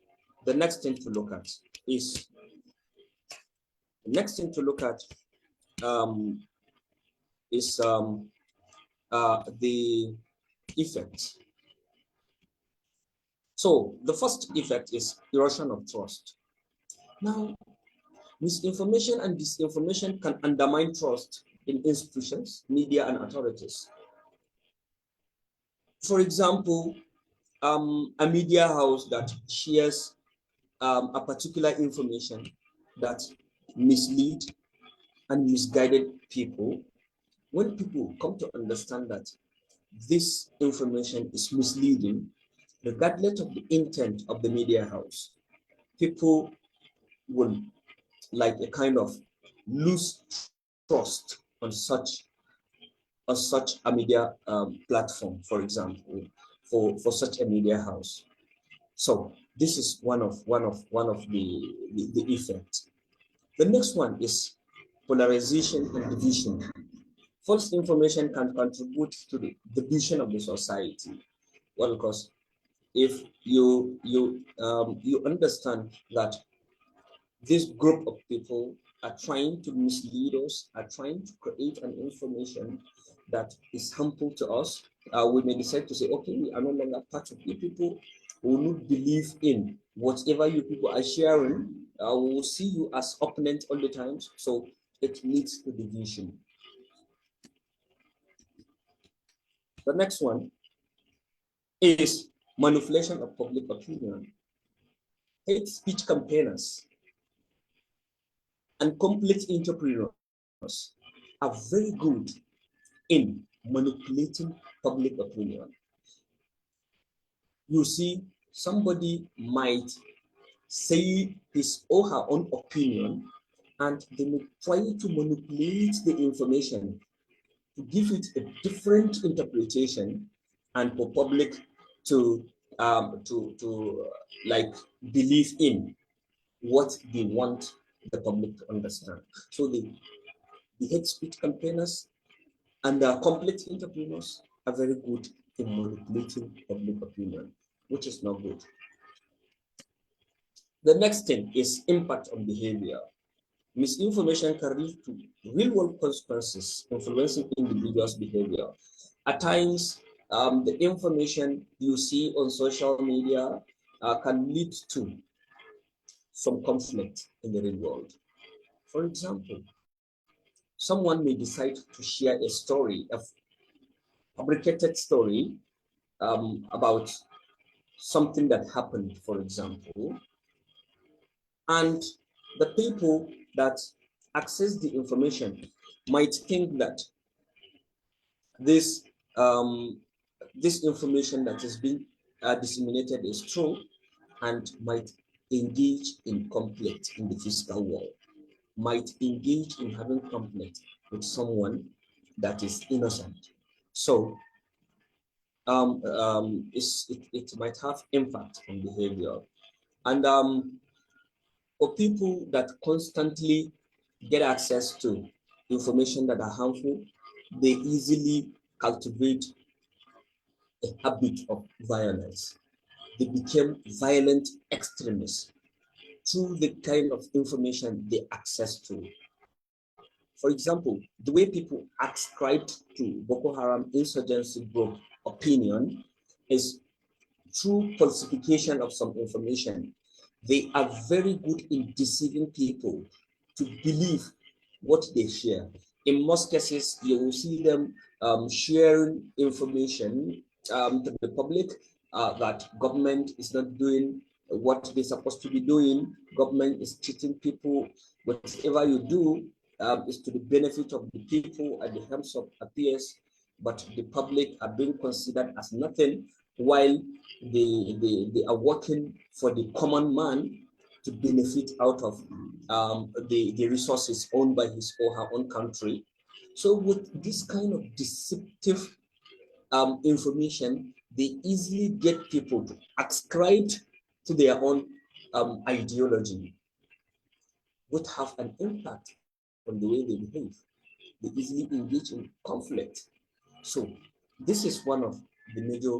the next thing to look at is the effect. So the first effect is erosion of trust. Now, misinformation and disinformation can undermine trust in institutions, media, and authorities. For example, a media house that shares a particular information that mislead and misguided people, when people come to understand that this information is misleading, regardless of the intent of the media house, people will like a kind of lose trust on such a media platform, for example, for such a media house. So this is one of the effects. The next one is polarization and division. False information can contribute to the division of the society. Well, because if you understand that this group of people are trying to mislead us, are trying to create an information that is harmful to us, we may decide to say, okay, we are no longer part of you people. We will not believe in whatever you people are sharing. We will see you as opponent all the time. So it leads to division. The next one is manipulation of public opinion. Hate speech campaigners and complete entrepreneurs are very good in manipulating public opinion. You see, somebody might say his or her own opinion, and they may try to manipulate the information to give it a different interpretation and for public to like believe in what they want the public to understand. So the hate speech campaigners and the complete entrepreneurs are very good in manipulating public opinion, which is not good. The next thing is impact on behavior. Misinformation can lead to real-world consequences, influencing individuals' behavior. At times, the information you see on social media can lead to some conflict in the real world. For example, someone may decide to share a story, a fabricated story about something that happened, for example, and the people that access the information might think that this this information that is being disseminated is true and might engage in conflict in the physical world, might engage in having conflict with someone that is innocent. So it might have impact on behavior. And for people that constantly get access to information that are harmful, they easily cultivate a habit of violence. They became violent extremists through the kind of information they access to. For example, the way people ascribed to Boko Haram insurgency group opinion is through falsification of some information. They are very good in deceiving people to believe what they share. In most cases, you will see them sharing information to the public that government is not doing what they're supposed to be doing. Government is cheating people. Whatever you do is to the benefit of the people at the helms of affairs, but the public are being considered as nothing while they are working for the common man to benefit out of the resources owned by his or her own country. So with this kind of deceptive information, they easily get people to ascribe to their own ideology, would have an impact on the way they behave. They easily engage in conflict. So this is one of the major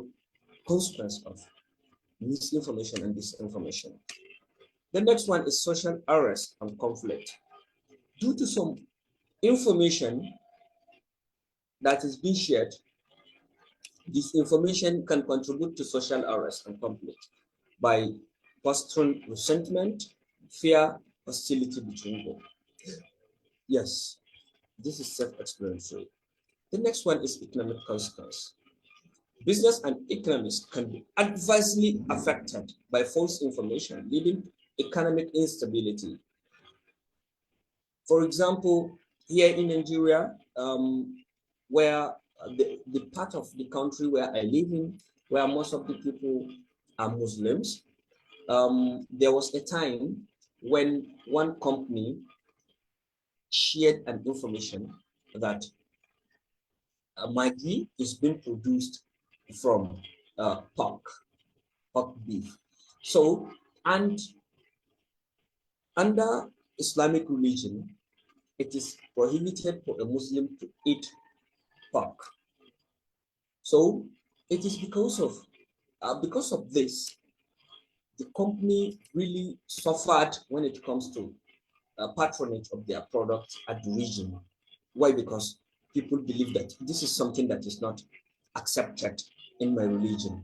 consequences of misinformation and disinformation. The next one is social unrest and conflict. Due to some information that is being shared, this information can contribute to social unrest and conflict by fostering resentment, fear, hostility between them. Yes, this is self-explanatory. The next one is economic consequence. Business and economies can be adversely affected by false information, leading to economic instability. For example, here in Nigeria, where the part of the country where I live in, where most of the people are Muslims, there was a time when one company shared an information that Maggi is being produced from pork beef. So, and under Islamic religion, it is prohibited for a Muslim to eat pork. So it is because of this, the company really suffered when it comes to patronage of their product at the region. Why? Because people believe that this is something that is not accepted in my religion,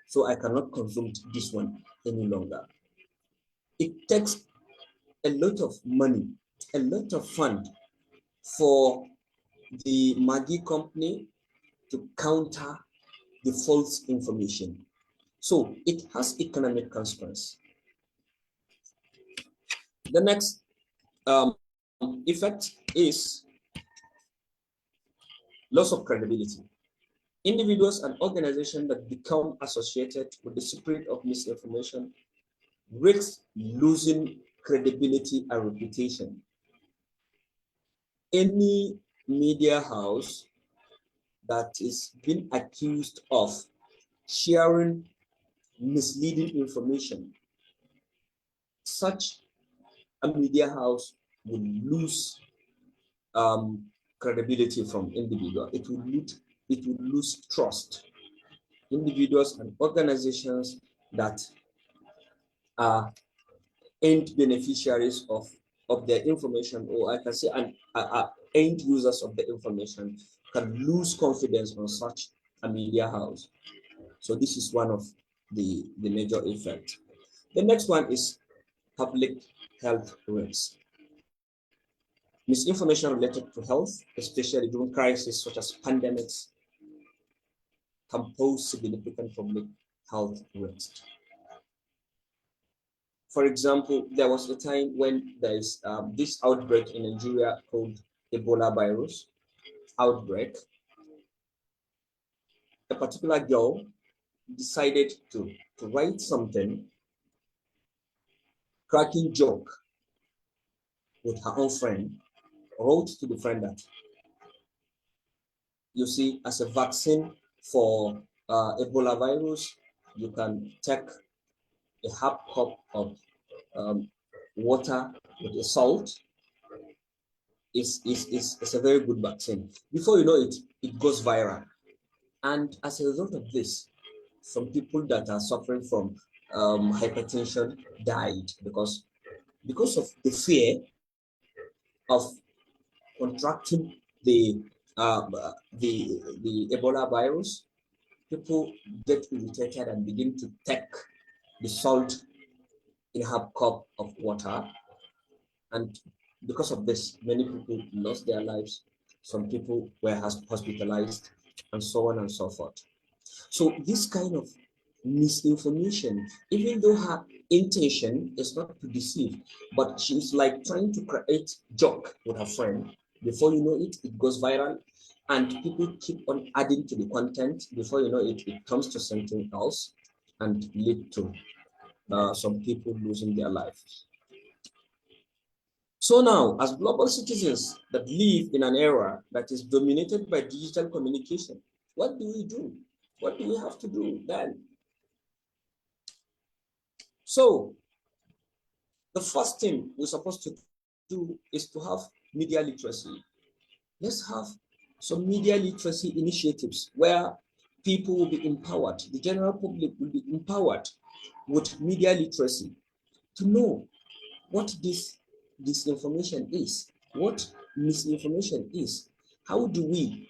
so I cannot consume this one any longer. It takes a lot of money, a lot of fund for the Maggi company to counter the false information. So it has economic consequence. The next effect is loss of credibility. Individuals and organizations that become associated with the spread of misinformation risk losing credibility and reputation. Any media house that is being accused of sharing misleading information, such a media house will lose credibility from individuals. It will lose trust. Individuals and organizations that are end beneficiaries of their information, or I can say end users of the information, can lose confidence on such a media house. So this is one of the major effects. The next one is public health risks. Misinformation related to health, especially during crises such as pandemics, can pose significant public health risks. For example, there was a time when there is this outbreak in Nigeria called Ebola virus outbreak. A particular girl decided to write something, cracking joke with her own friend, wrote to the friend that, you see, as a vaccine for Ebola virus, you can take a half cup of water with a salt. It's a very good vaccine. Before you know it, it goes viral. And as a result of this, some people that are suffering from hypertension died because of the fear of contracting the Ebola virus. People get irritated and begin to take the salt in a half cup of water, and because of this, many people lost their lives. Some people were hospitalized, and so on and so forth. So this kind of misinformation, even though her intention is not to deceive, but she's like trying to create joke with her friend. Before you know it, it goes viral, and people keep on adding to the content. Before you know it, it comes to something else and lead to some people losing their lives. So now, as global citizens that live in an era that is dominated by digital communication, what do we do? What do we have to do then? So, the first thing we're supposed to do is to have media literacy. Let's have some media literacy initiatives where people will be empowered, the general public will be empowered with media literacy to know what this disinformation is, what misinformation is. How do we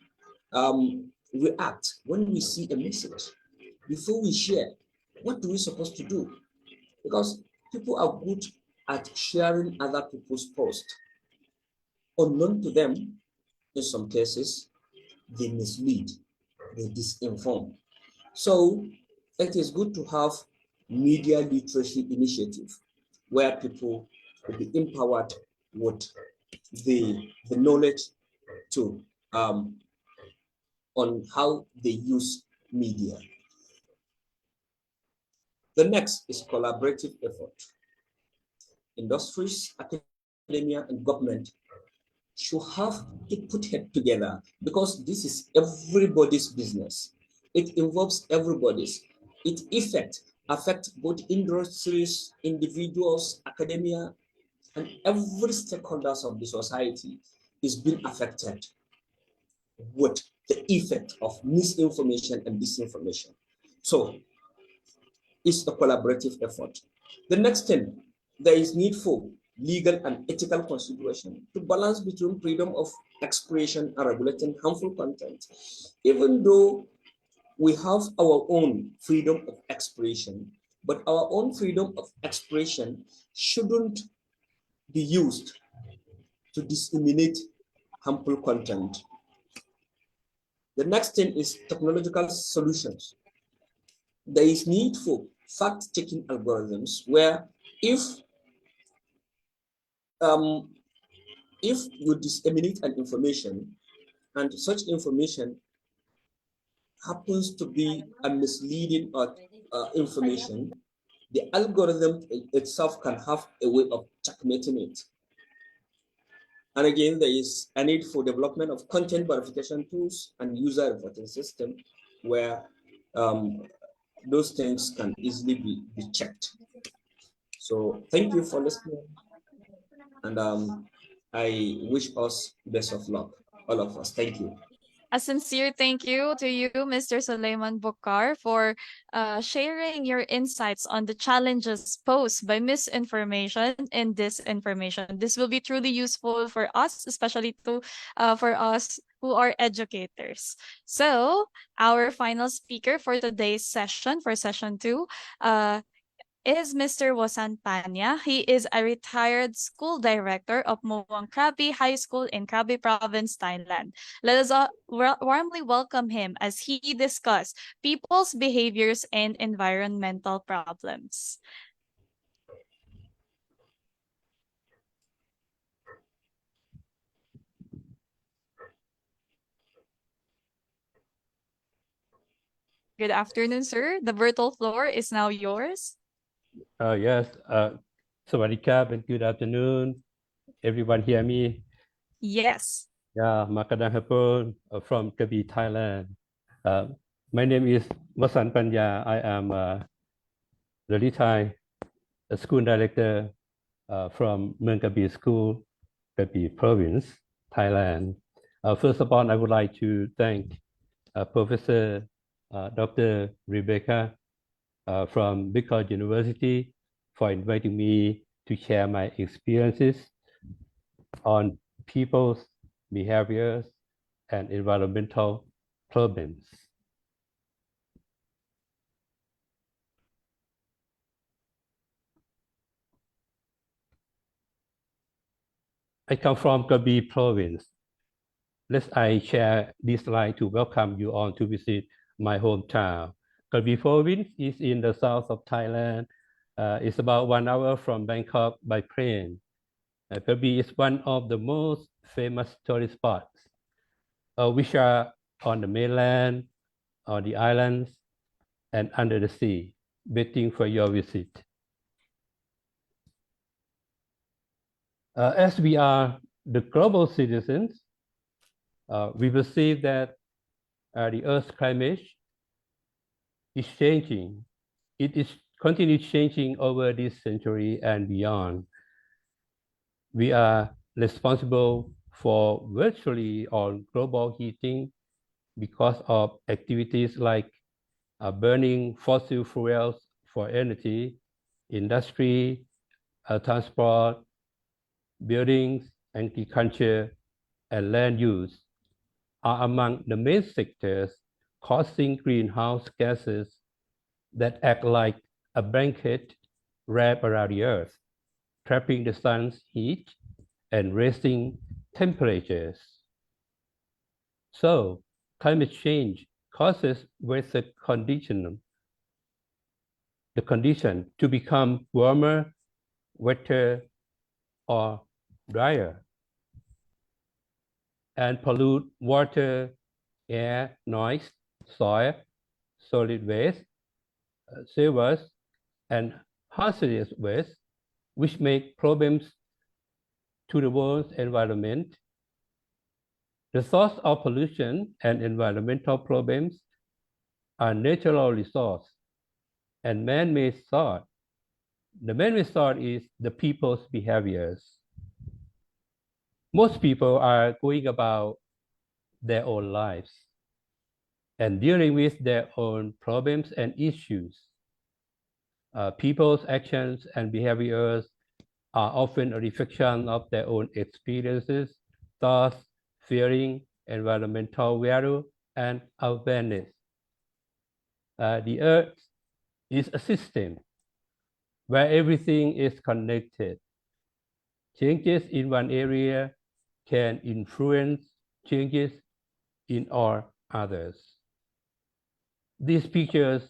react when we see a message? Before we share, what do we supposed to do? Because people are good at sharing other people's posts. Unknown to them, in some cases, they mislead, they disinform. So it is good to have media literacy initiative where people will be empowered with the knowledge to on how they use media. The next is collaborative effort. Industries, academia, and government should have to put head together because this is everybody's business. It involves everybody's. It affects both industries, individuals, academia, and every stakeholders of the society is being affected with the effect of misinformation and disinformation. So it's a collaborative effort. The next thing, there is need for legal and ethical consideration to balance between freedom of expression and regulating harmful content. Even though we have our own freedom of expression, but our own freedom of expression shouldn't be used to disseminate harmful content. The next thing is technological solutions. There is need for fact-checking algorithms where if you disseminate an information and such information happens to be a misleading or information, the algorithm itself can have a way of checkmating it. And again, there is a need for development of content verification tools and user reporting system where those things can easily be checked. So thank you for listening, and I wish us best of luck, all of us. Thank you. A sincere thank you to you, Mr. Suleiman Bukar, for sharing your insights on the challenges posed by misinformation and disinformation. This will be truly useful for us, especially for us who are educators. So, our final speaker for today's session, for session two, uh, is Mr. Wasan Panya. He is a retired school director of Muang Krabi High School in Krabi Province, Thailand. Let us warmly welcome him as he discuss people's behaviors and environmental problems. Good afternoon, sir. The virtual floor is now yours. Yes, Sawadee and good afternoon. Everyone hear me? Yes. Yeah, Makadang Hapon from Krabi, Thailand. My name is Wasan Panya. I am the retired school director from Muang Krabi School, Krabi Province, Thailand. First of all, I would like to thank Professor Dr. Rebecca from Bicol University for inviting me to share my experiences on people's behaviors and environmental problems. I come from Krabi Province. I share this slide to welcome you all to visit my hometown. Krabi Province is in the south of Thailand. It's about 1 hour from Bangkok by plane. Krabi is one of the most famous tourist spots, which are on the mainland, on the islands, and under the sea, waiting for your visit. As we are the global citizens, we perceive that the Earth's climate is changing. It is continuing changing over this century and beyond. We are responsible for virtually all global heating because of activities like burning fossil fuels for energy, industry, transport, buildings, agriculture, and land use are among the main sectors causing greenhouse gases that act like a blanket wrapped around the Earth, trapping the sun's heat and raising temperatures. So, climate change causes weather the condition to become warmer, wetter, or drier, and pollute water, air, noise, soil, solid waste, sewers, and hazardous waste, which make problems to the world's environment. The source of pollution and environmental problems are natural resource and man-made source. The man-made source is the people's behaviors. Most people are going about their own lives and dealing with their own problems and issues. People's actions and behaviors are often a reflection of their own experiences, thoughts, feeling, environmental value, and awareness. The Earth is a system where everything is connected. Changes in one area can influence changes in all others. These pictures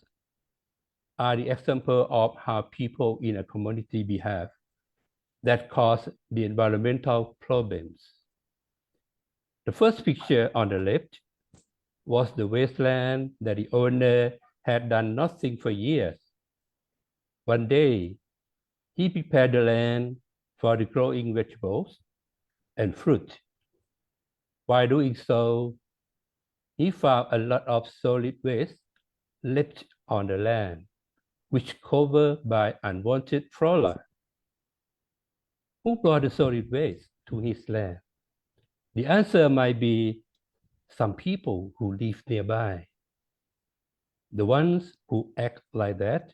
are the example of how people in a community behave that cause the environmental problems. The first picture on the left was the wasteland that the owner had done nothing for years. One day, he prepared the land for the growing vegetables and fruit. While doing so, he found a lot of solid waste left on the land, which covered by unwanted flora. Who brought the solid waste to his land? The answer might be some people who live nearby. The ones who act like that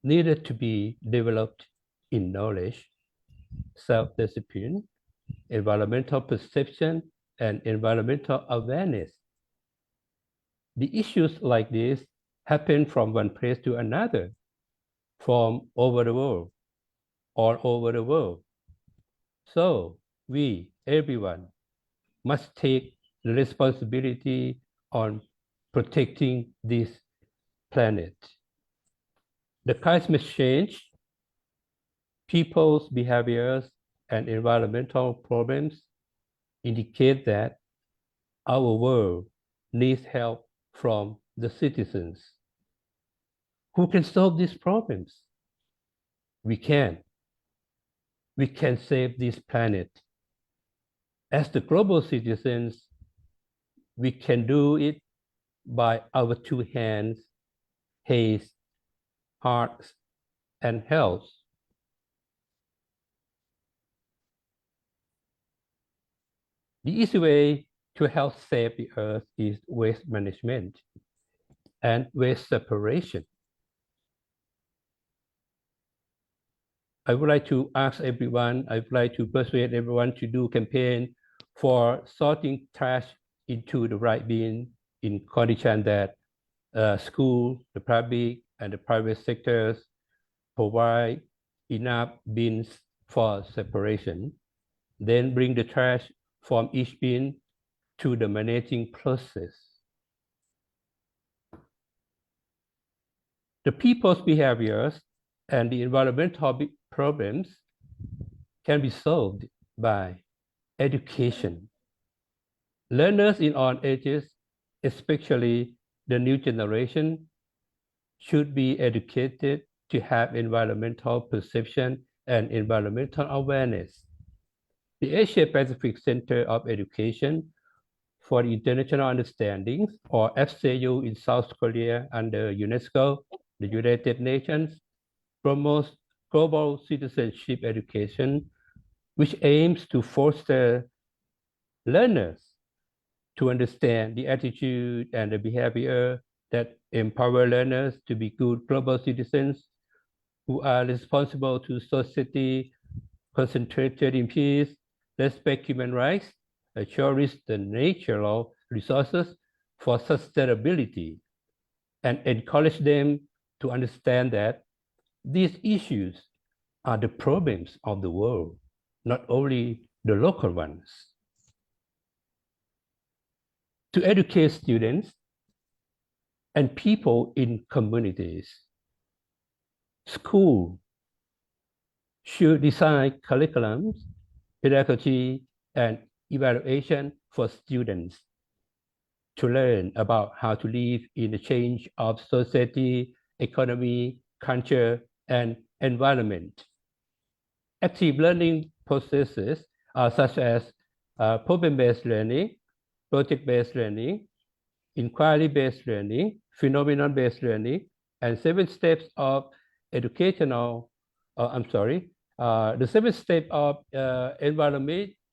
needed to be developed in knowledge, self-discipline, environmental perception, and environmental awareness. The issues like this happen from one place to another, from over the world, all over the world. So we, everyone, must take the responsibility on protecting this planet. The climate change, people's behaviors, and environmental problems indicate that our world needs help from the citizens. Who can solve these problems? We can. We can save this planet. As the global citizens, we can do it by our two hands, heads, hearts, and health. The easy way to help save the earth is waste management and waste separation. I would like to ask everyone, I would like to persuade everyone to do campaign for sorting trash into the right bin in condition that school, the public, and the private sectors provide enough bins for separation. Then bring the trash from each bin to the managing process. The people's behaviors and the environmental problems can be solved by education. Learners in all ages, especially the new generation, should be educated to have environmental perception and environmental awareness. The Asia Pacific Center of Education for International Understanding, or FCU in South Korea under UNESCO, the United Nations, promotes global citizenship education, which aims to foster learners to understand the attitude and the behavior that empower learners to be good global citizens who are responsible to society, concentrated in peace, respect human rights, cherish the natural resources for sustainability, and encourage them to understand that these issues are the problems of the world, not only the local ones. To educate students and people in communities, school should design curriculums, pedagogy, and evaluation for students to learn about how to live in the change of society, economy, culture, and environment. Active learning processes such as problem-based learning, project-based learning, inquiry-based learning, phenomenon-based learning, and 7 steps of the 7 steps of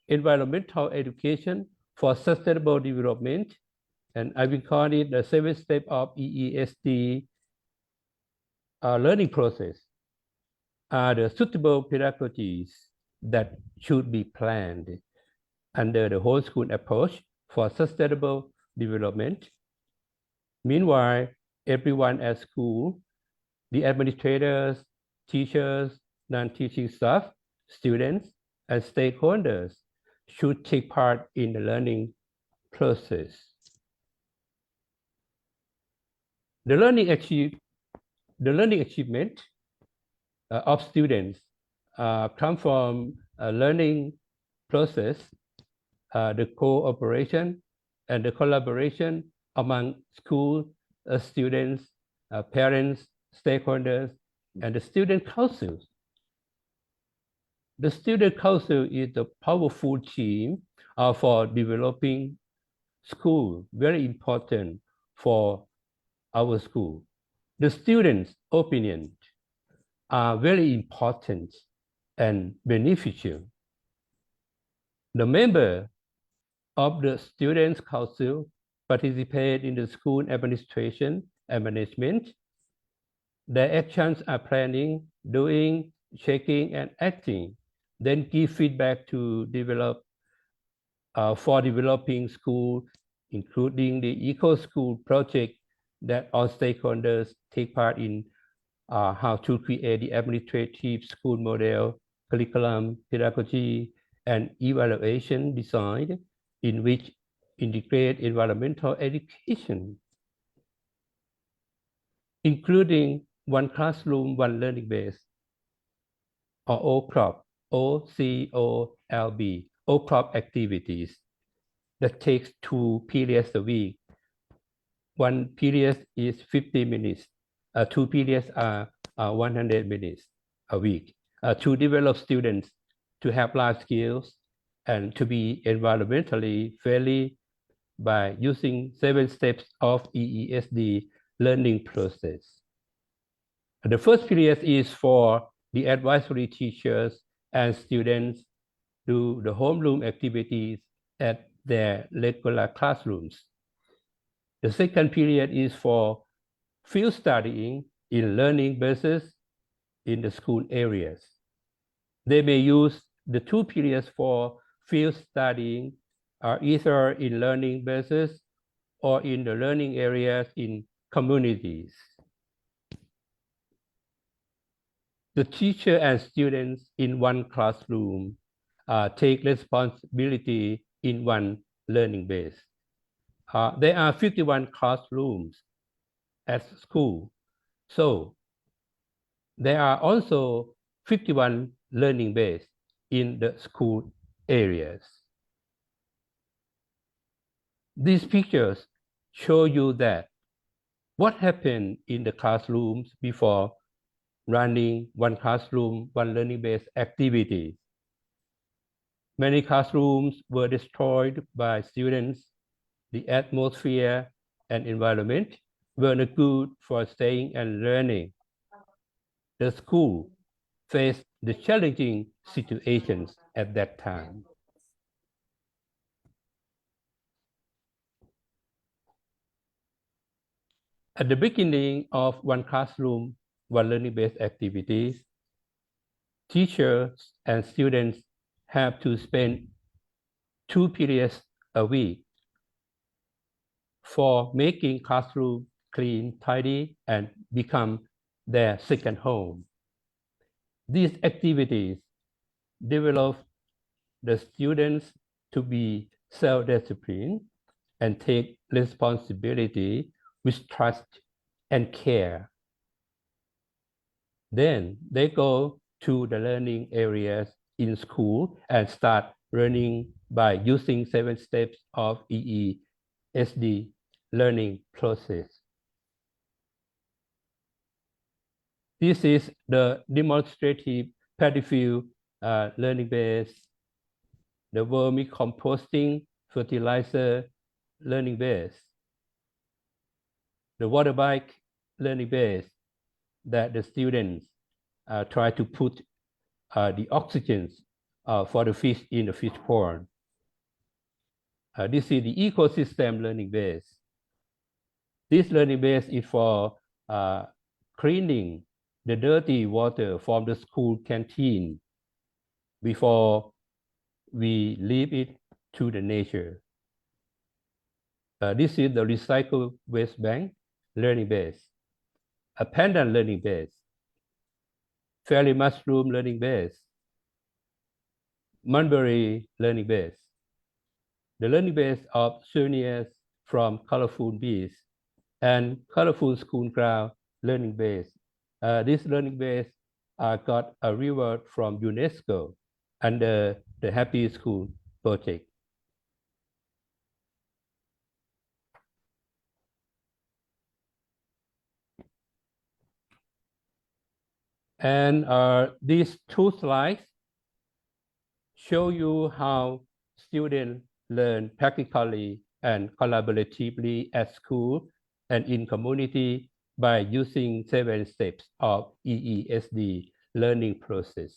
environmental education for sustainable development, and I will call it the 7 steps of EESD learning process, are the suitable pedagogies that should be planned under the whole school approach for sustainable development. Meanwhile, everyone at school, the administrators, teachers, non-teaching staff, students, and stakeholders should take part in the learning process. The learning achievement of students come from a learning process, the cooperation and the collaboration among school, students, parents, stakeholders, and the student councils. The student council is the powerful team for developing school, very important for our school. The students' opinions are very important and beneficial. The member of the Students' Council participate in the school administration and management. Their actions are planning, doing, checking, and acting, then give feedback to for developing school, including the eco-school project that all stakeholders take part in, how to create the administrative school model, curriculum, pedagogy, and evaluation design in which integrate environmental education, including one classroom, one learning base, or OCROP, OCOLB, OCROP activities that takes 2 periods a week. One period is 50 minutes. 2 periods are 100 minutes a week to develop students to have life skills and to be environmentally friendly by using 7 steps of EESD learning process. The first period is for the advisory teachers and students do the homeroom activities at their regular classrooms. The second period is for field studying in learning bases in the school areas. They may use the 2 periods for field studying either in learning bases or in the learning areas in communities. The teacher and students in one classroom take responsibility in one learning base. There are 51 classrooms at school, so there are also 51 learning bases in the school areas. These pictures show you that what happened in the classrooms before running one classroom, one learning base activity. Many classrooms were destroyed by students. The atmosphere and environment were not good for staying and learning. The school faced the challenging situations at that time. At the beginning of one classroom, one learning based activities, teachers and students have to spend 2 periods a week for making classroom clean, tidy, and become their second home. These activities develop the students to be self-disciplined and take responsibility with trust and care. Then they go to the learning areas in school and start learning by using 7 steps of EESD learning process. This is the demonstrative Paddyfield learning base, the vermicomposting fertilizer learning base, the water bike learning base that the students try to put the oxygen for the fish in the fish pond. This is the ecosystem learning base. This learning base is for cleaning the dirty water from the school canteen before we leave it to the nature. This is the recycled waste bank learning base, a pandan learning base, fairy mushroom learning base, mulberry learning base, the learning base of souvenirs from colorful bees, and colorful school ground learning base. This learning base got a reward from UNESCO under the Happy School project. And these 2 slides show you how students learn practically and collaboratively at school and in community by using 7 steps of EESD learning process.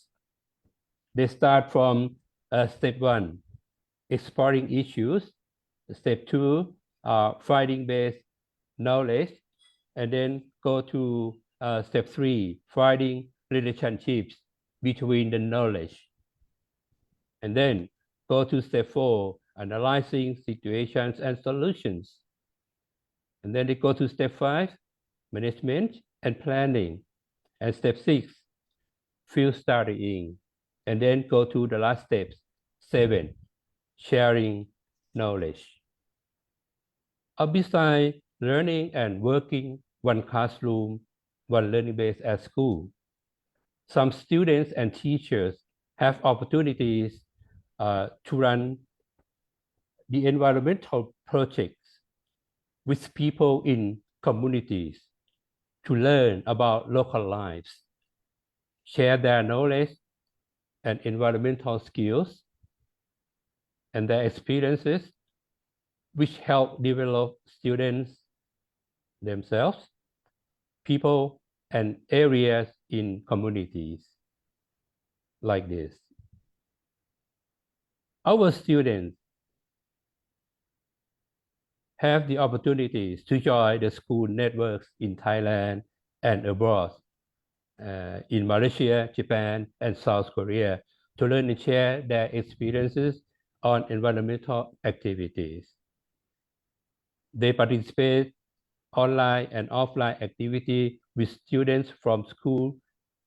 They start from step 1, exploring issues. Step 2, finding based knowledge, and then go to step 3, finding relationships between the knowledge. And then go to step 4, analyzing situations and solutions. And then they go to step 5, management and planning. And step 6, field studying. And then go to the last step, 7, sharing knowledge. Besides learning and working one classroom, one learning base at school, some students and teachers have opportunities to run the environmental projects with people in communities to learn about local lives, share their knowledge and environmental skills and their experiences, which help develop students themselves, people, and areas in communities like this. Our students have the opportunities to join the school networks in Thailand and abroad, in Malaysia, Japan, and South Korea, to learn and share their experiences on environmental activities. They participate online and offline activity with students from school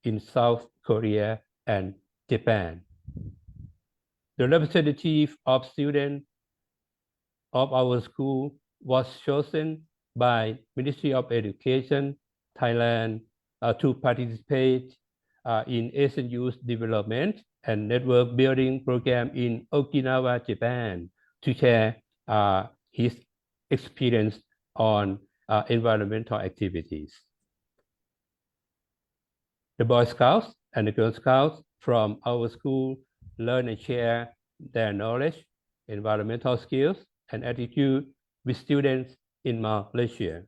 in South Korea and Japan. The representative of students of our school was chosen by Ministry of Education Thailand to participate in Asian Youth Development and Network Building Program in Okinawa, Japan, to share his experience on environmental activities. The Boy Scouts and the Girl Scouts from our school learn and share their knowledge, environmental skills, and attitude with students in Malaysia.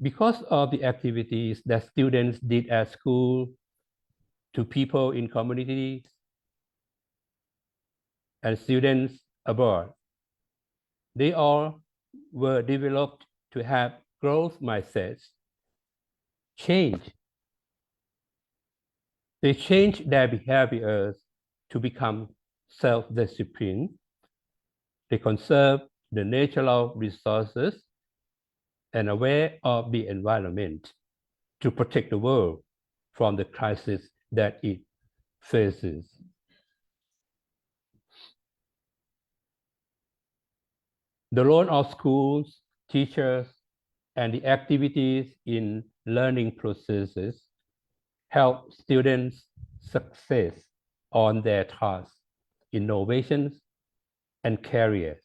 Because of the activities that students did at school to people in communities and students abroad, they all were developed to have growth mindsets, change. They changed their behaviors to become self-disciplined. They conserve the natural resources and aware of the environment to protect the world from the crisis that it faces. The role of schools, teachers, and the activities in learning processes help students success on their tasks, innovations, and careers.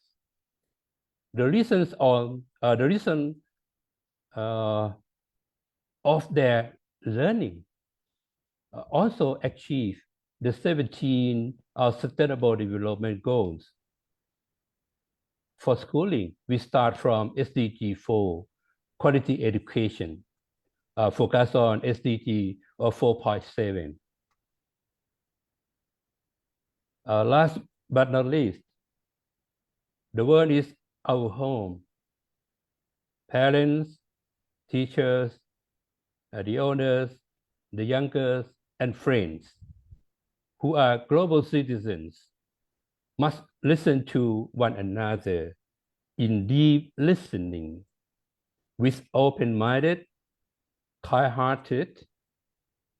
The reasons of their learning also achieve the 17 Sustainable Development Goals. For schooling, we start from SDG 4, quality education, focus on SDG 4.7. Last but not least, the world is our home. Parents, teachers, the owners, the youngers, and friends who are global citizens must listen to one another in deep listening with open-minded, kind-hearted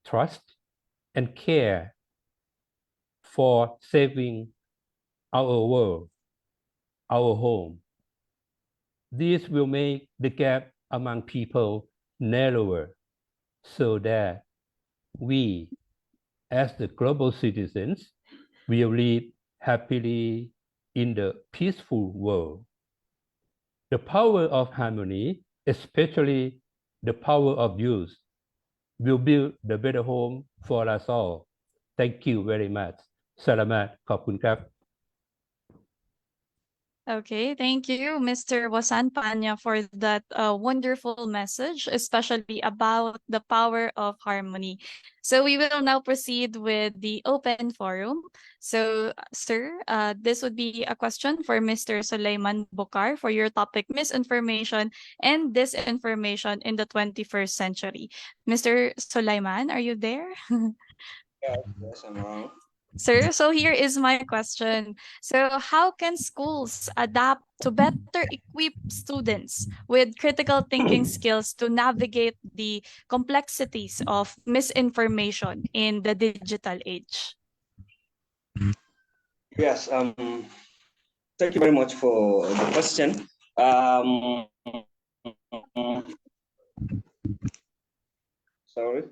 trust and care for saving our world, our home. This will make the gap among people narrower so that we, as the global citizens, will live happily in the peaceful world. The power of harmony, especially the power of youth, will build the better home for us all. Thank you very much. Salamat. ขอบคุณครับ Okay, thank you, Mr. Wasan Panya, for that wonderful message, especially about the power of harmony. So we will now proceed with the open forum. So, sir, this would be a question for Mr. Sulaiman Bokar for your topic, misinformation and disinformation in the 21st century. Mr. Sulaiman, are you there? Yes, I'm wrong. Sir, so here is my question. So, how can schools adapt to better equip students with critical thinking skills to navigate the complexities of misinformation in the digital age? Yes, thank you very much for the question. Um, sorry.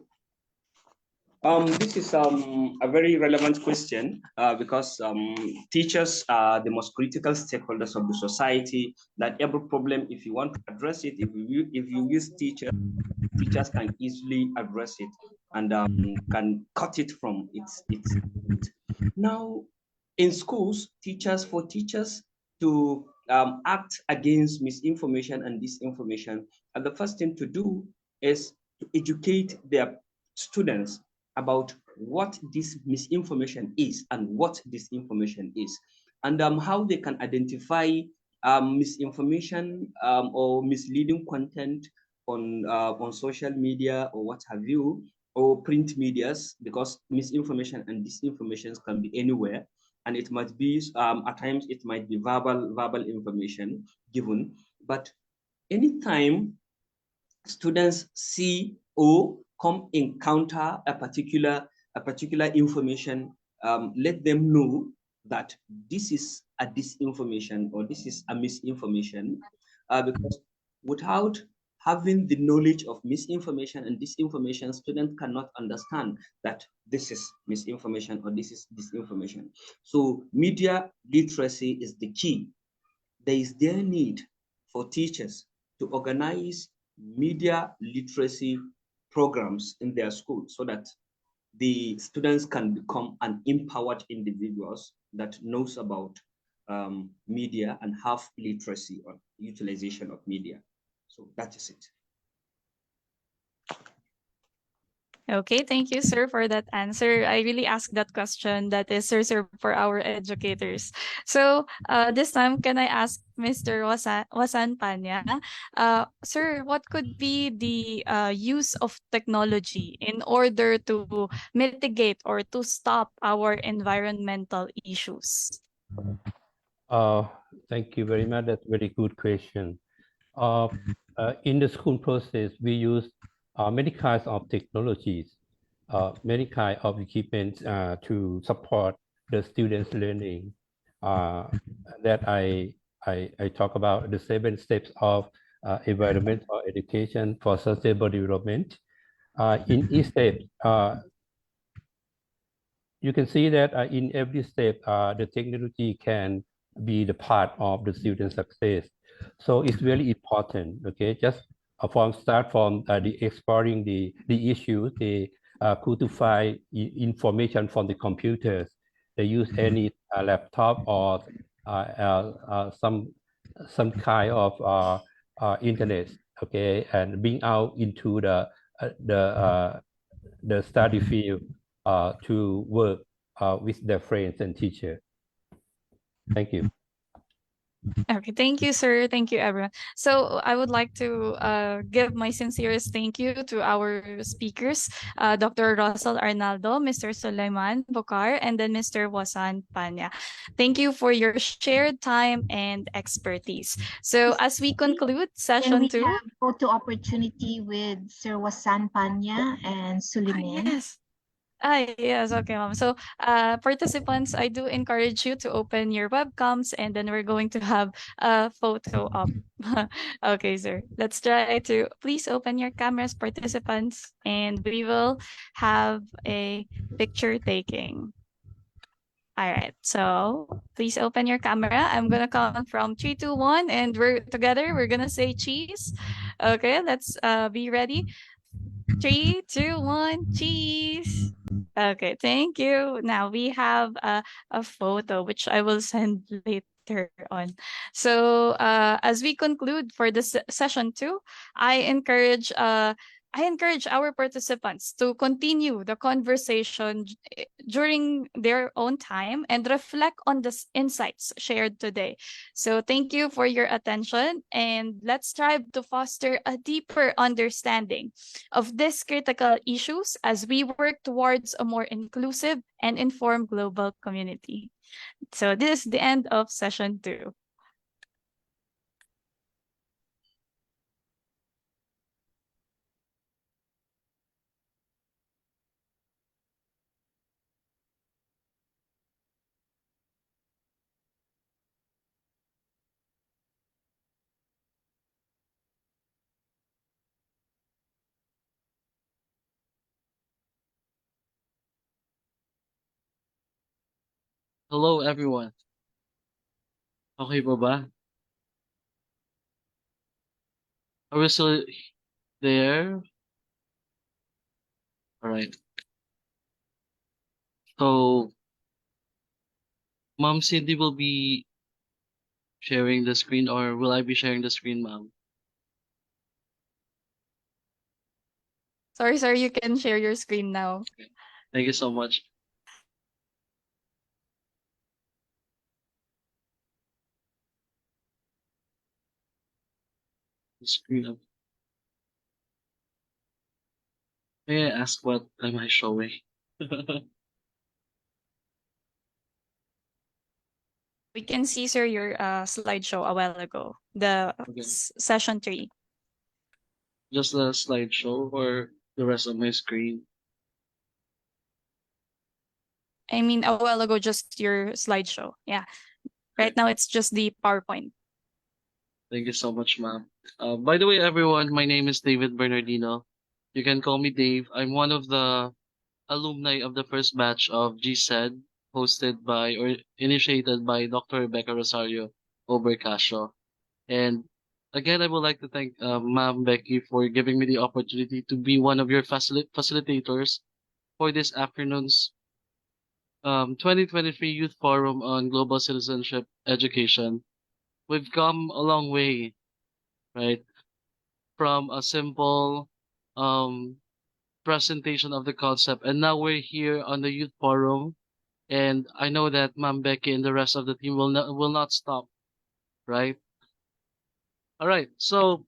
This is a very relevant question because teachers are the most critical stakeholders of the society. That every problem, if you want to address it, if you use teachers can easily address it and can cut it from its. Now, in schools, for teachers to act against misinformation and disinformation, and the first thing to do is to educate their students about what this misinformation is and what disinformation is, and how they can identify misinformation or misleading content on social media or what have you, or print medias, because misinformation and disinformation can be anywhere, and it might be at times it might be verbal information given, but anytime students see or come encounter a particular information, let them know that this is a disinformation or this is a misinformation, because without having the knowledge of misinformation and disinformation, students cannot understand that this is misinformation or this is disinformation. So media literacy is the key. There is their need for teachers to organize media literacy programs in their school so that the students can become an empowered individuals that knows about media and have literacy on utilization of media. So that is it. Okay, thank you, sir, for that answer. I really asked that question that is reserved for our educators. So, this time, can I ask Mr. Wasan Panya, sir, what could be the use of technology in order to mitigate or to stop our environmental issues? Uh, Thank you very much. That's a very good question. In the school process, we use many kinds of technologies, many kinds of equipment to support the students' learning. That I talk about the 7 steps of environmental education for sustainable development. In each step, you can see that in every step, the technology can be the part of the student success. So it's really important, okay? Just from the exploring the issues, they codify information from the computers. They use any laptop or some kind of internet, okay, and bring out into the study field to work with their friends and teachers. Thank you. Okay, thank you, sir. Thank you, everyone. So I would like to give my sincerest thank you to our speakers, Dr. Russell Arnaldo, Mr. Sulaiman Bokar, and then Mr. Wasan Panya. Thank you for your shared time and expertise. So as we conclude Can session we 2, have photo opportunity with Sir Wasan Panya and Suleiman? yes. Yes, okay, ma'am. So, participants, I do encourage you to open your webcams and then we're going to have a photo up. Okay, sir. Let's try to please open your cameras, participants, and we will have a picture taking. All right, so please open your camera. I'm gonna count from 3, 2, 1, and we're gonna say cheese. Okay, let's be ready. 3, 2, 1, cheese. Okay, thank you. Now we have a photo which I will send later. later on. So as we conclude for this session two, I encourage uh, I encourage our participants to continue the conversation during their own time and reflect on the insights shared today. So thank you for your attention, and let's strive to foster a deeper understanding of these critical issues as we work towards a more inclusive and informed global community. So this is the end of session two. Hello, everyone. Okay po ba? Are we still there? All right. So, Mom Cindy will be sharing the screen, or will I be sharing the screen, Mom? Sorry, sir, you can share your screen now. Thank you so much. The screen up. May I ask what am I showing? We can see, sir, your slideshow a while ago, the Okay. session three. Just a slideshow or the rest of my screen? I mean, a while ago, just your slideshow. Yeah. Right now, it's just the PowerPoint. Thank you so much, ma'am. By the way, everyone, my name is David Bernardino. You can call me Dave. I'm one of the alumni of the first batch of GSED, hosted by or initiated by Dr. Rebecca Rosario Obercasio. And again, I would like to thank Ma'am Becky for giving me the opportunity to be one of your facilitators for this afternoon's 2023 Youth Forum on Global Citizenship Education. We've come a long way, right? From a simple um, presentation of the concept, and now we're here on the Youth Forum. And I know that Ma'am Becky and the rest of the team will not stop, right? All right. So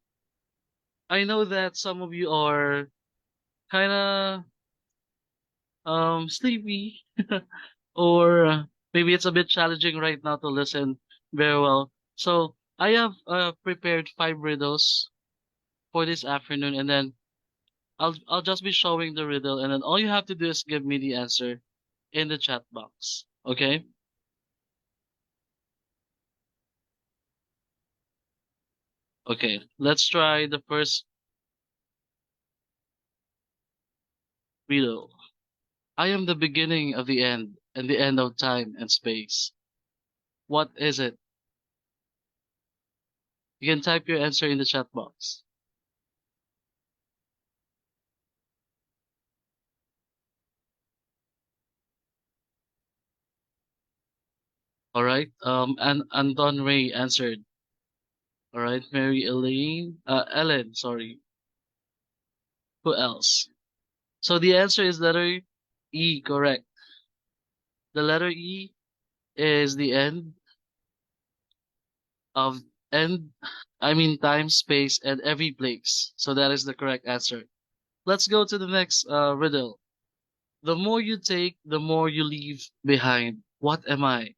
I know that some of you are kind of sleepy, or maybe it's a bit challenging right now to listen very well. So I have prepared 5 riddles for this afternoon, and then I'll just be showing the riddle, and then all you have to do is give me the answer in the chat box. Okay? Okay. Let's try the first riddle. I am the beginning of the end and the end of time and space. What is it? You can type your answer in the chat box. All right. And Anton Ray answered. All right. Mary Elaine, Ellen, sorry. Who else? So the answer is letter E, correct. The letter E is the end of end, I mean time, space, and every place. So that is the correct answer. Let's go to the next riddle. The more you take, the more you leave behind. What am I?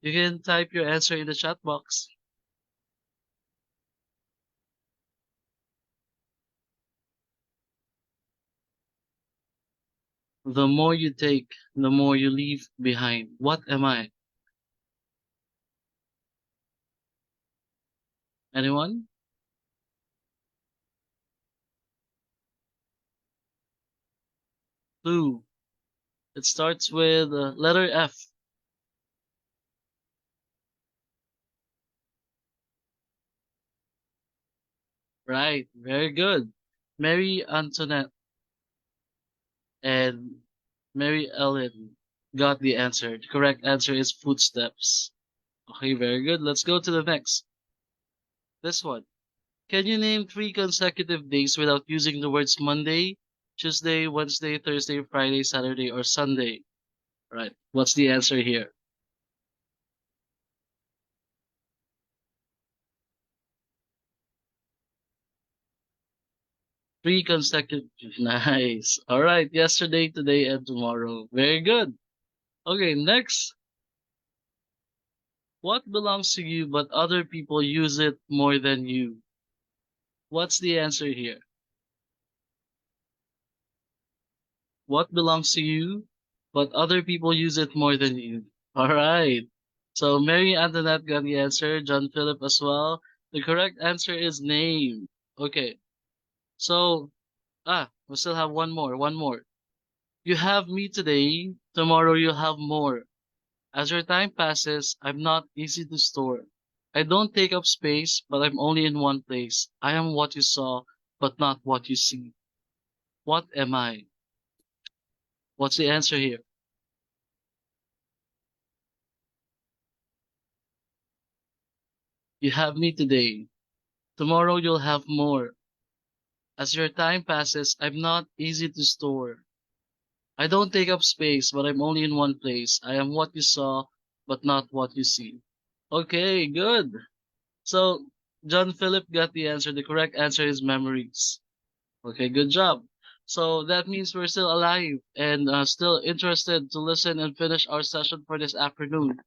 You can type your answer in the chat box. The more you take, the more you leave behind. What am I? Anyone? Clue. It starts with letter F. Right. Very good. Mary Antoinette. And Mary Ellen got the answer. The correct answer is footsteps. Okay, very good. Let's go to the next. This one. Can you name 3 consecutive days without using the words Monday, Tuesday, Wednesday, Thursday, Friday, Saturday, or Sunday? Right. What's the answer here? Three consecutive. Nice. All right. Yesterday, today, and tomorrow. Very good. Okay, next. What belongs to you but other people use it more than you? What's the answer here? What belongs to you but other people use it more than you? All right. So Mary Antoinette got the answer, John Philip as well. The correct answer is name. Okay. So, we still have one more. You have me today, tomorrow you'll have more. As your time passes, I'm not easy to store. I don't take up space, but I'm only in one place. I am what you saw, but not what you see. What am I? What's the answer here? You have me today. Tomorrow you'll have more. As your time passes, I'm not easy to store. I don't take up space, but I'm only in one place. I am what you saw, but not what you see. Okay, good. So, John Philip got the answer. The correct answer is memories. Okay, good job. So that means we're still alive and still interested to listen and finish our session for this afternoon.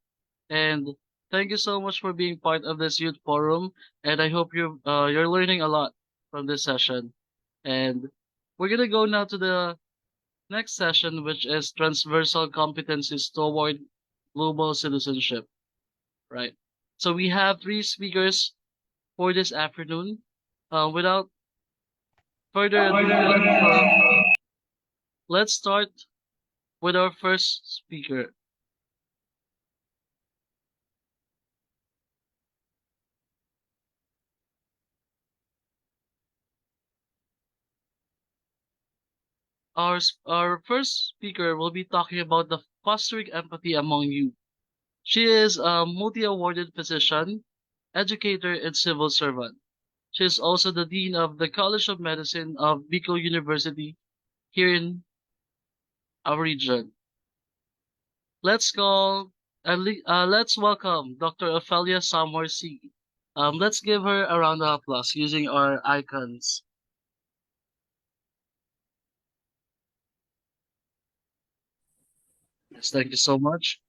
And thank you so much for being part of this youth forum. And I hope you're learning a lot from this session. And we're gonna go now to the next session, which is transversal competencies toward global citizenship. Right. So we have 3 speakers for this afternoon. Without further ado, let's start with our first speaker. Our first speaker will be talking about the fostering empathy among youth. She is a multi-awarded physician, educator, and civil servant. She is also the dean of the College of Medicine of Bicol University here in our region. Let's let's welcome Dr. Ophelia Samor C. Let's give her a round of applause using our icons. Yes, thank you so much.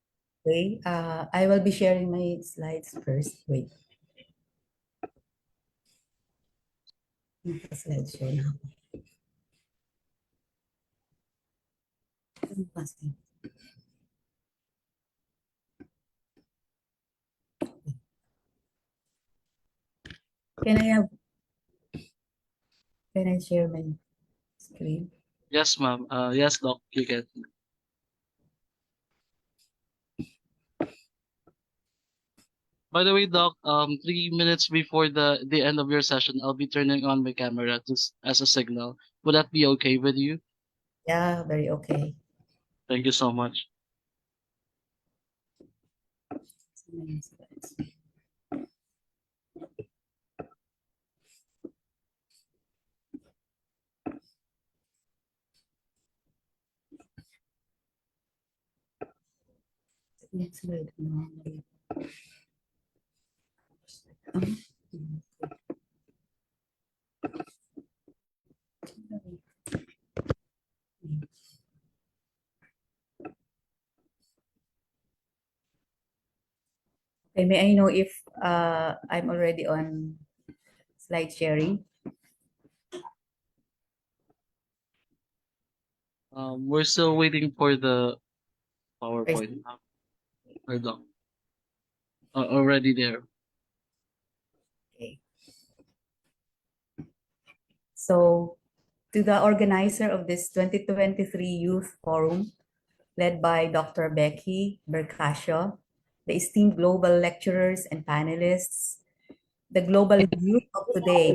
Okay, I will be sharing my slides first. Wait. Slideshow now. Can I have? Can I share my screen? Yes, ma'am. Yes, doc, you can. By the way, doc, 3 minutes before the end of your session, I'll be turning on my camera as a signal. Would that be okay with you? Yeah, very okay. Thank you so much. Next slide. Okay, may I know if I'm already on slide sharing? We're still waiting for the PowerPoint. Doc. Already there. Okay. So, to the organizer of this 2023 Youth Forum, led by Dr. Becky Bercasio, the esteemed global lecturers and panelists, the global youth of today.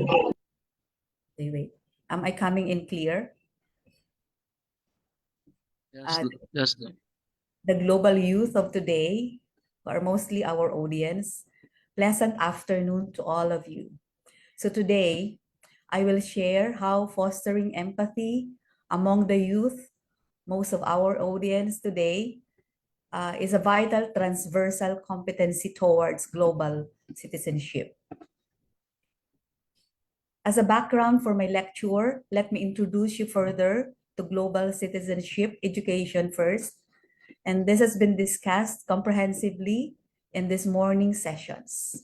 Wait, am I coming in clear? Yes, uh, yes, the global youth of today, who are mostly our audience. Pleasant afternoon to all of you. So today, I will share how fostering empathy among the youth, most of our audience today, is a vital transversal competency towards global citizenship. As a background for my lecture, let me introduce you further to global citizenship education first. And this has been discussed comprehensively in this morning's sessions.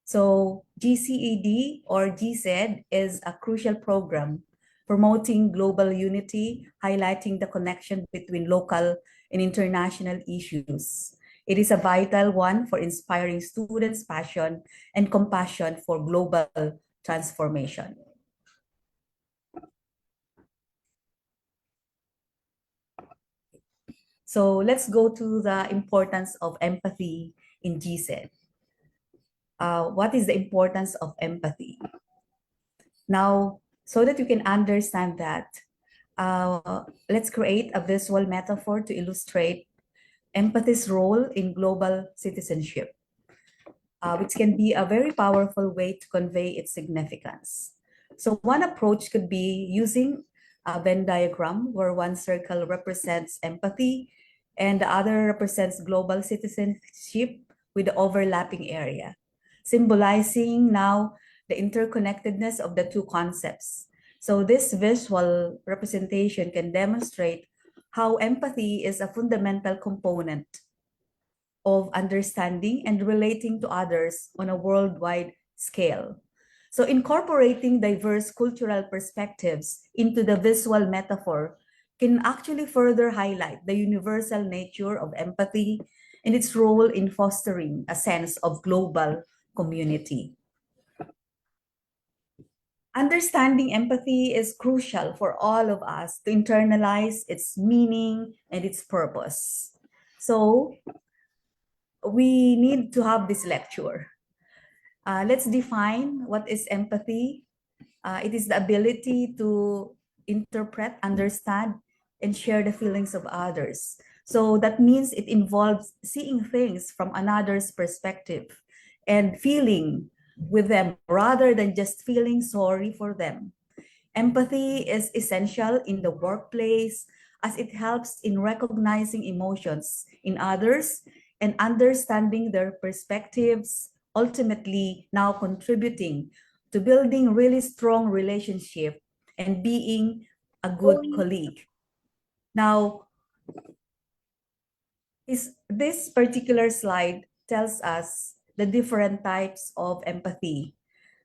So GCED or GCED is a crucial program promoting global unity, highlighting the connection between local and international issues. It is a vital one for inspiring students' passion and compassion for global transformation. So let's go to the importance of empathy in GCED. What is the importance of empathy? Now, so that you can understand that, let's create a visual metaphor to illustrate empathy's role in global citizenship, which can be a very powerful way to convey its significance. So one approach could be using a Venn diagram where one circle represents empathy and the other represents global citizenship with the overlapping area, symbolizing now the interconnectedness of the two concepts. So this visual representation can demonstrate how empathy is a fundamental component of understanding and relating to others on a worldwide scale. So incorporating diverse cultural perspectives into the visual metaphor can actually further highlight the universal nature of empathy and its role in fostering a sense of global community. Understanding empathy is crucial for all of us to internalize its meaning and its purpose. So we need to have this lecture. Let's define what is empathy. It is the ability to interpret, understand, and share the feelings of others. So that means it involves seeing things from another's perspective and feeling with them rather than just feeling sorry for them. Empathy is essential in the workplace as it helps in recognizing emotions in others and understanding their perspectives, ultimately now contributing to building really strong relationship and being a good colleague. Now, this particular slide tells us the different types of empathy.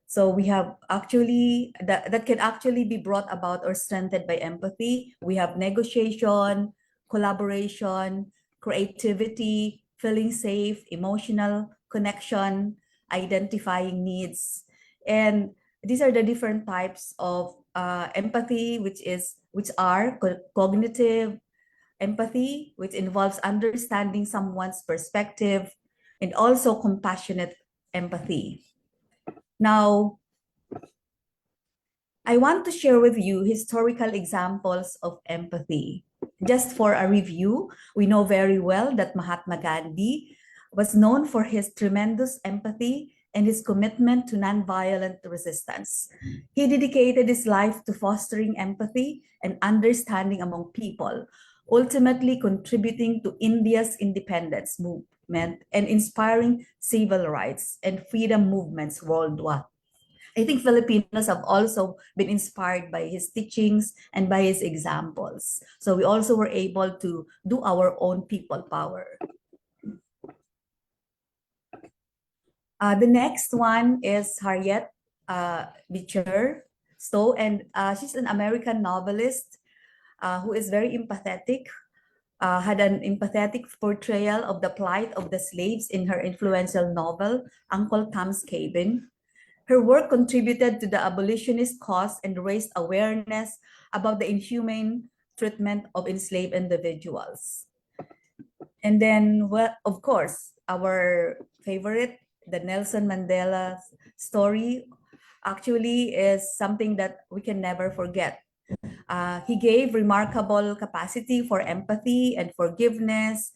So we have actually, that can actually be brought about or strengthened by empathy. We have negotiation, collaboration, creativity, feeling safe, emotional connection, identifying needs. And these are the different types of empathy, which are cognitive empathy, which involves understanding someone's perspective, and also compassionate empathy. Now, I want to share with you historical examples of empathy. Just for a review, we know very well that Mahatma Gandhi was known for his tremendous empathy and his commitment to nonviolent resistance. He dedicated his life to fostering empathy and understanding among people, ultimately contributing to India's independence movement and inspiring civil rights and freedom movements worldwide. I think Filipinos have also been inspired by his teachings and by his examples. So we also were able to do our own people power. The next one is Harriet Beecher Stowe, and she's an American novelist who is very empathetic, had an empathetic portrayal of the plight of the slaves in her influential novel, Uncle Tom's Cabin. Her work contributed to the abolitionist cause and raised awareness about the inhumane treatment of enslaved individuals. And then, well, of course, our favorite, the Nelson Mandela story, actually is something that we can never forget. He gave remarkable capacity for empathy and forgiveness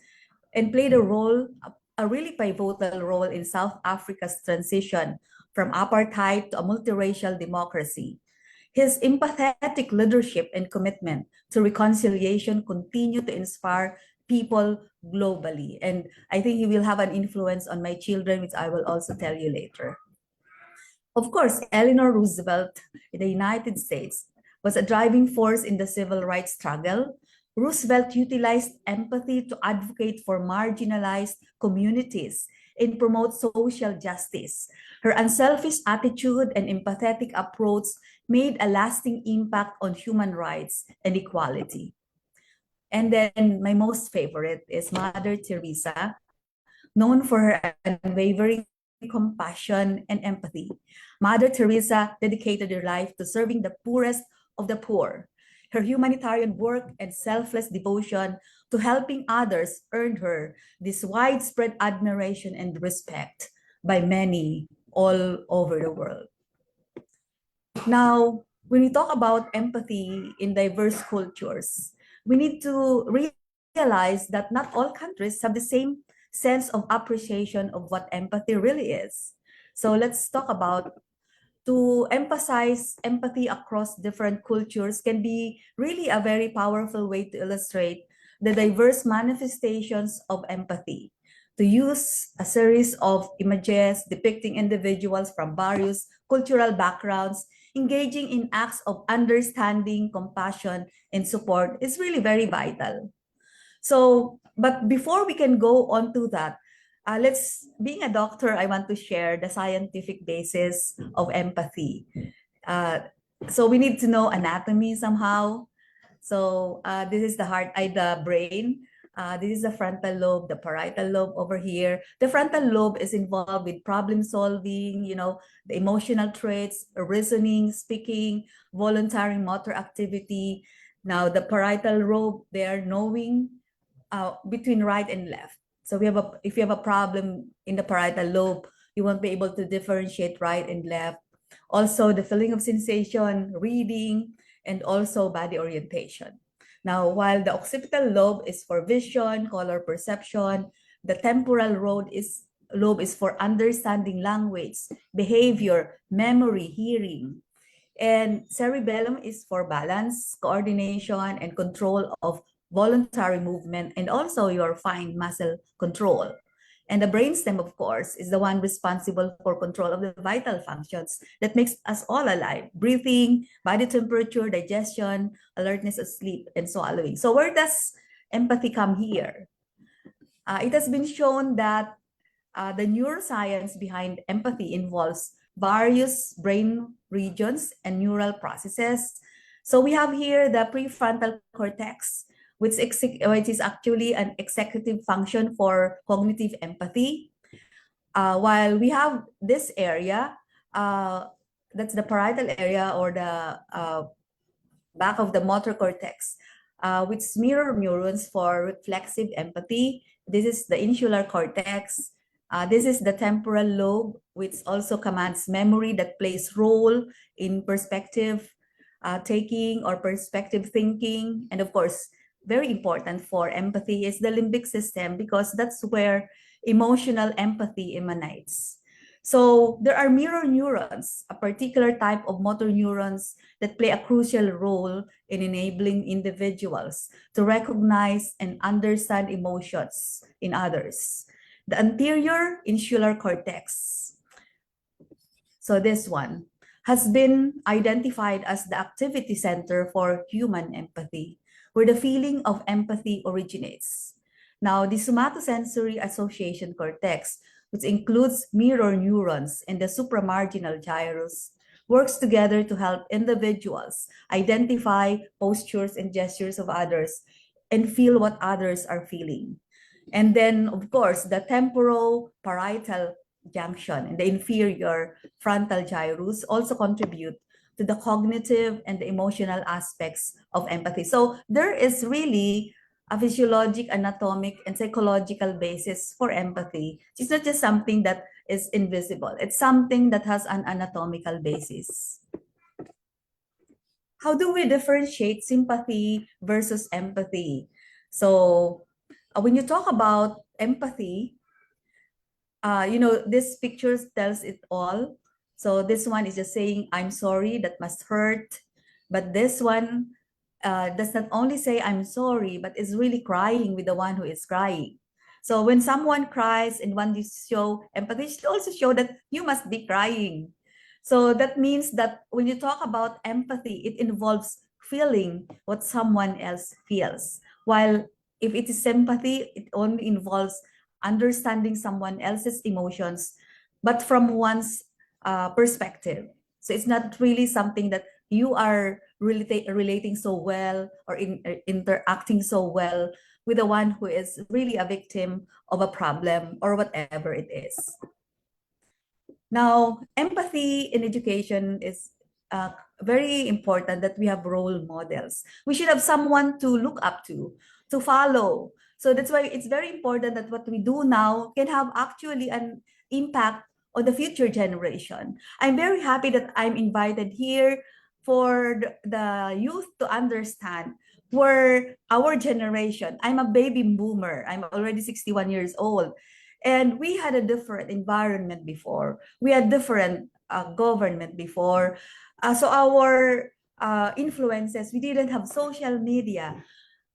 and played a really pivotal role in South Africa's transition from apartheid to a multiracial democracy. His empathetic leadership and commitment to reconciliation continue to inspire people globally. And I think he will have an influence on my children, which I will also tell you later. Of course, Eleanor Roosevelt in the United States was a driving force in the civil rights struggle. Roosevelt utilized empathy to advocate for marginalized communities and promote social justice. Her unselfish attitude and empathetic approach made a lasting impact on human rights and equality. And then my most favorite is Mother Teresa, known for her unwavering compassion and empathy. Mother Teresa dedicated her life to serving the poorest of the poor. Her humanitarian work and selfless devotion to helping others earned her this widespread admiration and respect by many all over the world. Now, when we talk about empathy in diverse cultures, we need to realize that not all countries have the same sense of appreciation of what empathy really is. So let's talk about to emphasize empathy across different cultures can be really a very powerful way to illustrate the diverse manifestations of empathy. To use a series of images depicting individuals from various cultural backgrounds engaging in acts of understanding, compassion, and support is really very vital. So, but before we can go on to that, being a doctor, I want to share the scientific basis of empathy. So we need to know anatomy somehow. So this is the the brain. This is the frontal lobe, the parietal lobe over here. The frontal lobe is involved with problem solving, the emotional traits, reasoning, speaking, voluntary motor activity. Now the parietal lobe, they are knowing between right and left. So if you have a problem in the parietal lobe, you won't be able to differentiate right and left. Also, the feeling of sensation, reading, and also body orientation. Now, while the occipital lobe is for vision, color perception, the temporal lobe is for understanding language, behavior, memory, hearing. And cerebellum is for balance, coordination, and control of voluntary movement, and also your fine muscle control. And the brainstem, of course, is the one responsible for control of the vital functions that makes us all alive: breathing, body temperature, digestion, alertness of sleep, and swallowing. So where does empathy come here? It has been shown that the neuroscience behind empathy involves various brain regions and neural processes. So we have here the prefrontal cortex, which is actually an executive function for cognitive empathy. While we have this area, that's the parietal area, or the back of the motor cortex, which mirror neurons for reflexive empathy. This is the insular cortex. This is the temporal lobe, which also commands memory that plays role in perspective taking or perspective thinking. And of course, very important for empathy is the limbic system, because that's where emotional empathy emanates. So there are mirror neurons, a particular type of motor neurons that play a crucial role in enabling individuals to recognize and understand emotions in others. The anterior insular cortex, so this one, has been identified as the activity center for human empathy, where the feeling of empathy originates. Now, the somatosensory association cortex, which includes mirror neurons and the supramarginal gyrus, works together to help individuals identify postures and gestures of others and feel what others are feeling. And then, of course, the temporoparietal junction and the inferior frontal gyrus also contribute to the cognitive and the emotional aspects of empathy. So there is really a physiologic, anatomic, and psychological basis for empathy. It's not just something that is invisible. It's something that has an anatomical basis. how do we differentiate sympathy versus empathy? So when you talk about empathy, this picture tells it all. So this one is just saying, I'm sorry, that must hurt. But this one does not only say, I'm sorry, but is really crying with the one who is crying. So when someone cries and one you show empathy, you should also show that you must be crying. So that means that when you talk about empathy, it involves feeling what someone else feels. While if it is sympathy, it only involves understanding someone else's emotions, but from one's perspective. So it's not really something that you are relating so well or interacting so well with the one who is really a victim of a problem or whatever it is. Now, empathy in education is very important that we have role models. We should have someone to look up to follow. So that's why it's very important that what we do now can have actually an impact on the future generation. I'm very happy that I'm invited here for the youth to understand where our generation, I'm a baby boomer, I'm already 61 years old. And we had a different environment before. We had different government before. So our influences, we didn't have social media.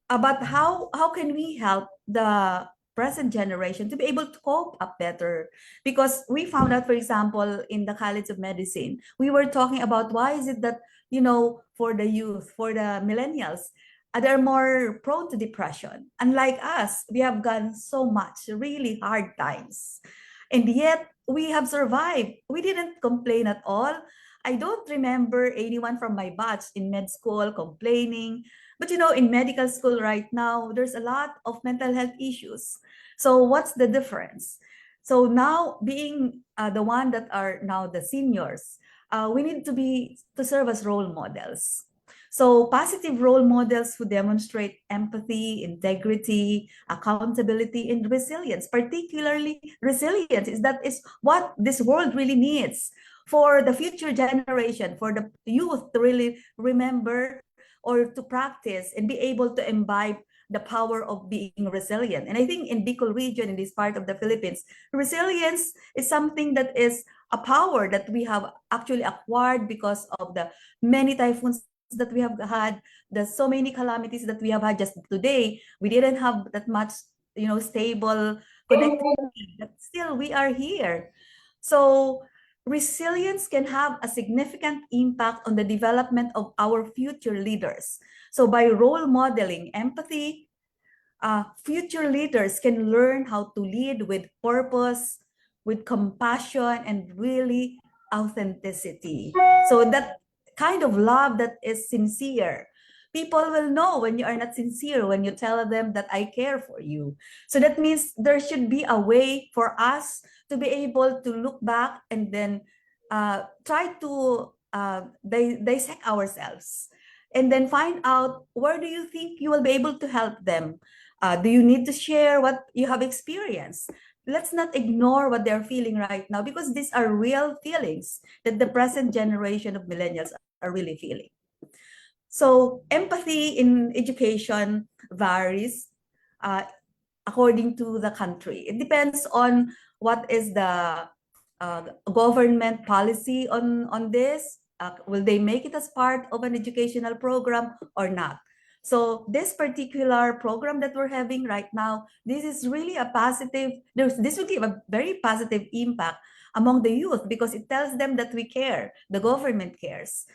But how can we help the present generation to be able to cope up better? Because we found out, for example, in the College of Medicine, we were talking about why is it that, for the youth, for the millennials, they're more prone to depression. Unlike us, we have gone so much, really hard times. And yet, we have survived. We didn't complain at all. I don't remember anyone from my batch in med school complaining. But in medical school right now, there's a lot of mental health issues. So what's the difference? So now being the one that are now the seniors, we need to serve as role models. So positive role models who demonstrate empathy, integrity, accountability, and resilience. Particularly resilience is what this world really needs for the future generation, for the youth to really remember or to practice and be able to imbibe the power of being resilient. And I think in Bicol region, in this part of the Philippines, resilience is something that is a power that we have actually acquired because of the many typhoons that we have had, the so many calamities that we have had just today. We didn't have that much, stable connectivity, but still we are here. So resilience can have a significant impact on the development of our future leaders. So by role modeling empathy, future leaders can learn how to lead with purpose, with compassion, and really authenticity. So that kind of love that is sincere. People will know when you are not sincere, when you tell them that I care for you. So that means there should be a way for us to be able to look back and then try to dissect ourselves and then find out where do you think you will be able to help them. Do you need to share what you have experienced? Let's not ignore what they're feeling right now because these are real feelings that the present generation of millennials are really feeling. So empathy in education varies according to the country. It depends on what is the government policy on this. Will they make it as part of an educational program or not? So this particular program that we're having right now, this is really a positive, this will give a very positive impact among the youth because it tells them that we care, the government cares,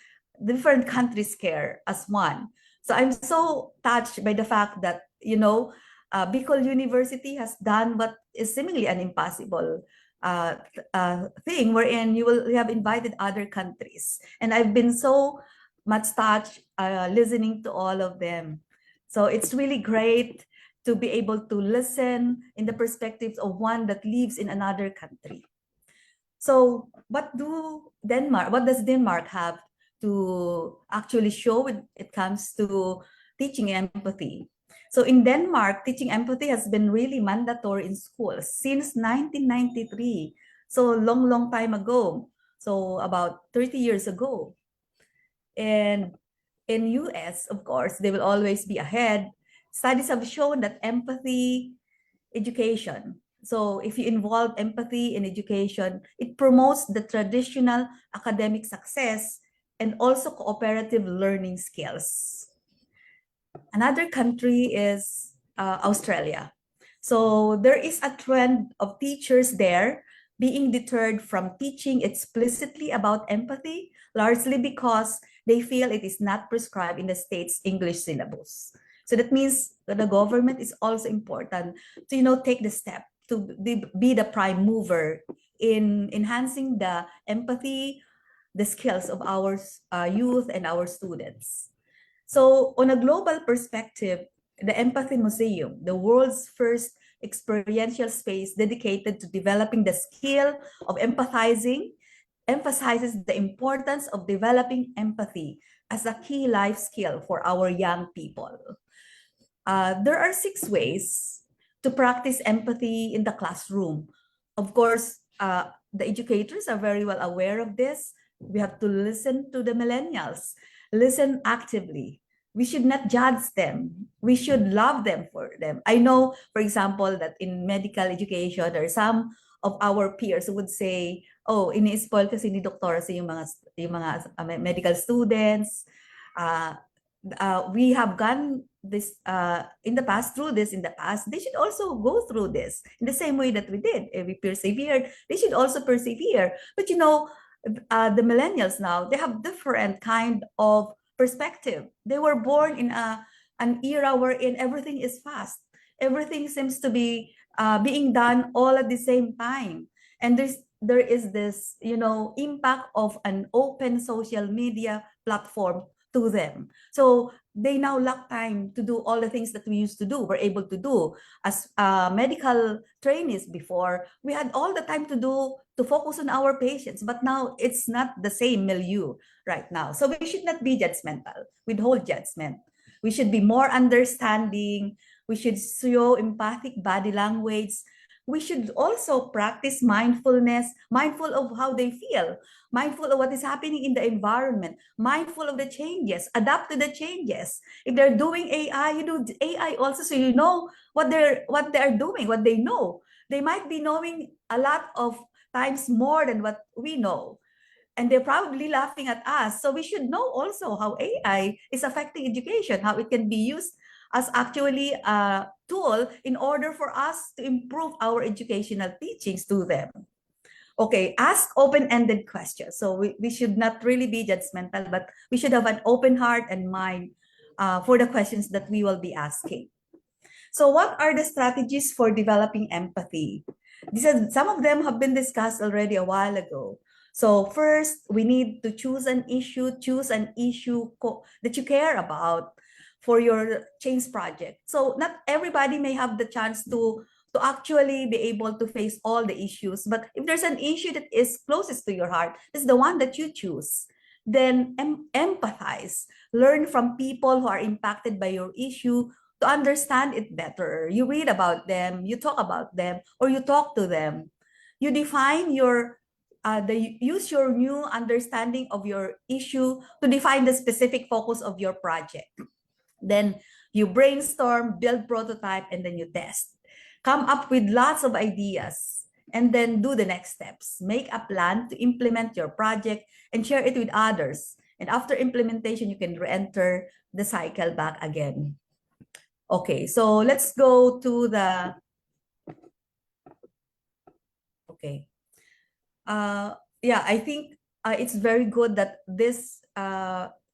different countries care as one. So I'm so touched by the fact that, Bicol University has done what is seemingly an impossible thing wherein you have invited other countries. And I've been so much touched listening to all of them. So it's really great to be able to listen in the perspectives of one that lives in another country. So what does Denmark have to actually show when it comes to teaching empathy? So in Denmark, teaching empathy has been really mandatory in schools since 1993. So long time ago. So about 30 years ago. And in US, of course, they will always be ahead. Studies have shown that empathy education. So if you involve empathy in education, it promotes the traditional academic success and also cooperative learning skills. Another country is Australia. So there is a trend of teachers there being deterred from teaching explicitly about empathy, largely because they feel it is not prescribed in the state's English syllabus. So that means that the government is also important to, take the step to be the prime mover in enhancing the empathy, the skills of our youth and our students. So on a global perspective, the Empathy Museum, the world's first experiential space dedicated to developing the skill of empathizing, emphasizes the importance of developing empathy as a key life skill for our young people. There are 6 ways to practice empathy in the classroom. Of course, the educators are very well aware of this. We have to listen to the millennials, listen actively. We should not judge them. We should love them for them. I know, for example, that in medical education, there are some of our peers who would say, oh, ini-spoil kasi ni doktora sa yung mga medical students. We have gone this in the past, through this in the past. They should also go through this in the same way that we did. If we persevered, they should also persevere. But the millennials now, they have different kind of perspective. They were born in an era wherein everything is fast. Everything seems to be being done all at the same time. And there is this, impact of an open social media platform to them. So they now lack time to do all the things that we used to do, we're able to do. As medical trainees before, we had all the time to focus on our patients, but now it's not the same milieu right now. So we should not be judgmental, withhold judgment. We should be more understanding. We should show empathic body language. We should also practice mindfulness, mindful of how they feel, mindful of what is happening in the environment, mindful of the changes, adapt to the changes. If they're doing AI, you do AI also, so you know what they're doing, what they know. They might be knowing a lot of times more than what we know. And they're probably laughing at us. So we should know also how AI is affecting education, how it can be used as actually a tool in order for us to improve our educational teachings to them. Okay, ask open-ended questions. So we should not really be judgmental, but we should have an open heart and mind for the questions that we will be asking. So what are the strategies for developing empathy? Some of them have been discussed already a while ago. So first, we need to choose an issue that you care about for your change project. So not everybody may have the chance to actually be able to face all the issues. But if there's an issue that is closest to your heart, it's the one that you choose. Then empathize. Learn from people who are impacted by your issue to understand it better. You read about them, you talk about them, or you talk to them. You define use your new understanding of your issue to define the specific focus of your project. Then you brainstorm, build prototype, and then you test. Come up with lots of ideas, and then do the next steps. Make a plan to implement your project and share it with others. And after implementation, you can re-enter the cycle back again. Okay, so let's go to the, okay. Yeah, I think it's very good that this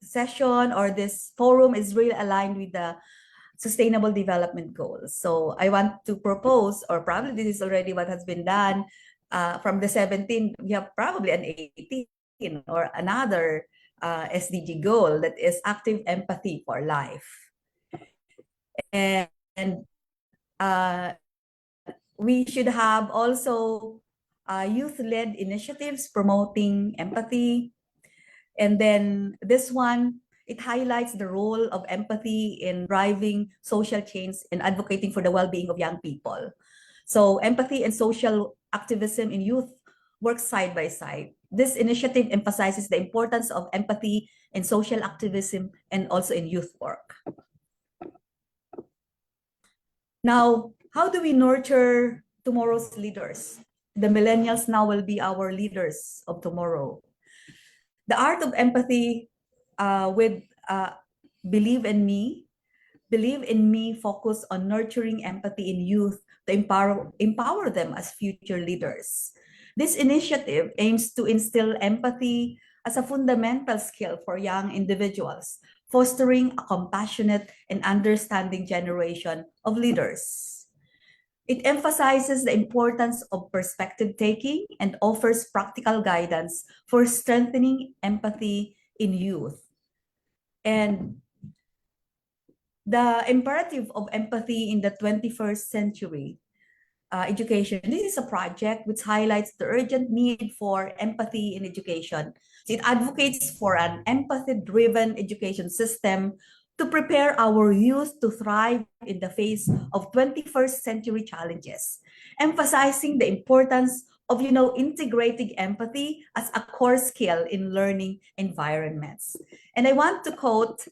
session or this forum is really aligned with the Sustainable Development Goals. So I want to propose, or probably this is already what has been done, from the 17, we have probably an 18 or another SDG goal, that is active empathy for life. And we should have also youth-led initiatives promoting empathy. And then this one, it highlights the role of empathy in driving social change and advocating for the well-being of young people. So empathy and social activism in youth work side by side. This initiative emphasizes the importance of empathy in social activism and also in youth work. Now, how do we nurture tomorrow's leaders? The millennials now will be our leaders of tomorrow. The art of empathy with Believe in Me focus on nurturing empathy in youth to empower them as future leaders. This initiative aims to instill empathy as a fundamental skill for young individuals, fostering a compassionate and understanding generation of leaders. It emphasizes the importance of perspective taking and offers practical guidance for strengthening empathy in youth. And the imperative of empathy in the 21st century education. This is a project which highlights the urgent need for empathy in education. It advocates for an empathy-driven education system to prepare our youth to thrive in the face of 21st century challenges, emphasizing the importance of integrating empathy as a core skill in learning environments. And I want to quote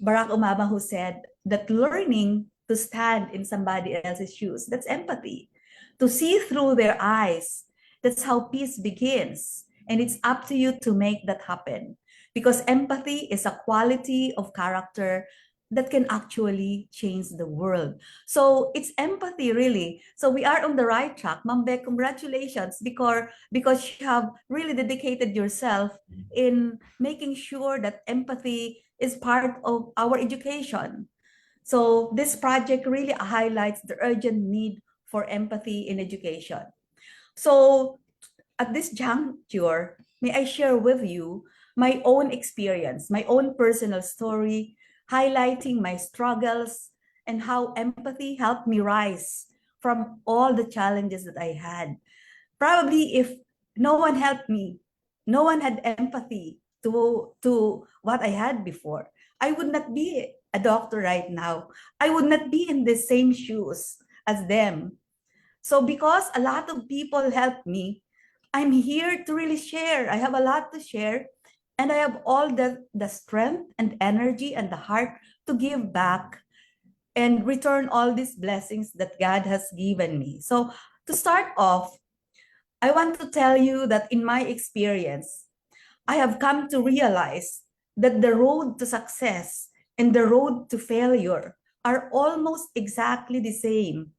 Barack Obama, who said that learning to stand in somebody else's shoes, that's empathy. To see through their eyes, that's how peace begins. And it's up to you to make that happen. Because empathy is a quality of character that can actually change the world. So it's empathy, really. So we are on the right track. Ma'am Beck, congratulations, because you have really dedicated yourself in making sure that empathy is part of our education. So this project really highlights the urgent need for empathy in education. So at this juncture, may I share with you my own experience, my own personal story, highlighting my struggles and how empathy helped me rise from all the challenges that I had. Probably if no one helped me, no one had empathy to what I had before, I would not be a doctor right now. I would not be in the same shoes as them. So because a lot of people helped me, I'm here to really share. I have a lot to share, and I have all the strength and energy and the heart to give back and return all these blessings that God has given me. So to start off, I want to tell you that in my experience, I have come to realize that the road to success and the road to failure are almost exactly the same.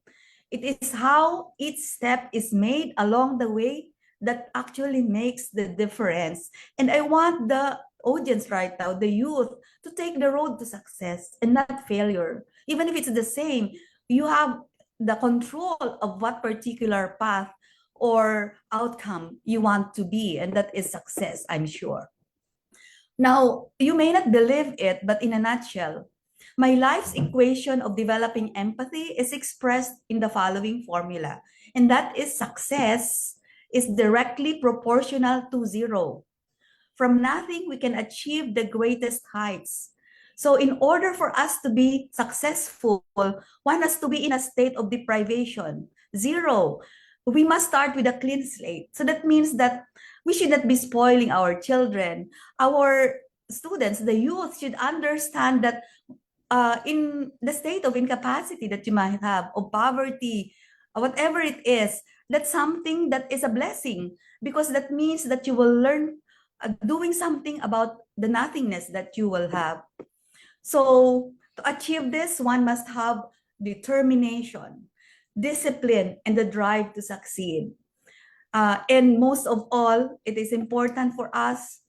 It is how each step is made along the way that actually makes the difference. And I want the audience right now, the youth, to take the road to success and not failure. Even if it's the same, you have the control of what particular path or outcome you want to be, and that is success, I'm sure. Now, you may not believe it, but in a nutshell, my life's equation of developing empathy is expressed in the following formula, and that is success is directly proportional to zero. From nothing, we can achieve the greatest heights. So in order for us to be successful, one has to be in a state of deprivation, zero. We must start with a clean slate. So that means that we should not be spoiling our children. Our students, the youth, should understand that in the state of incapacity that you might have, of poverty, whatever it is, that's something that is a blessing, because that means that you will learn doing something about the nothingness that you will have. So to achieve this, one must have determination, discipline, and the drive to succeed. And most of all, it is important for us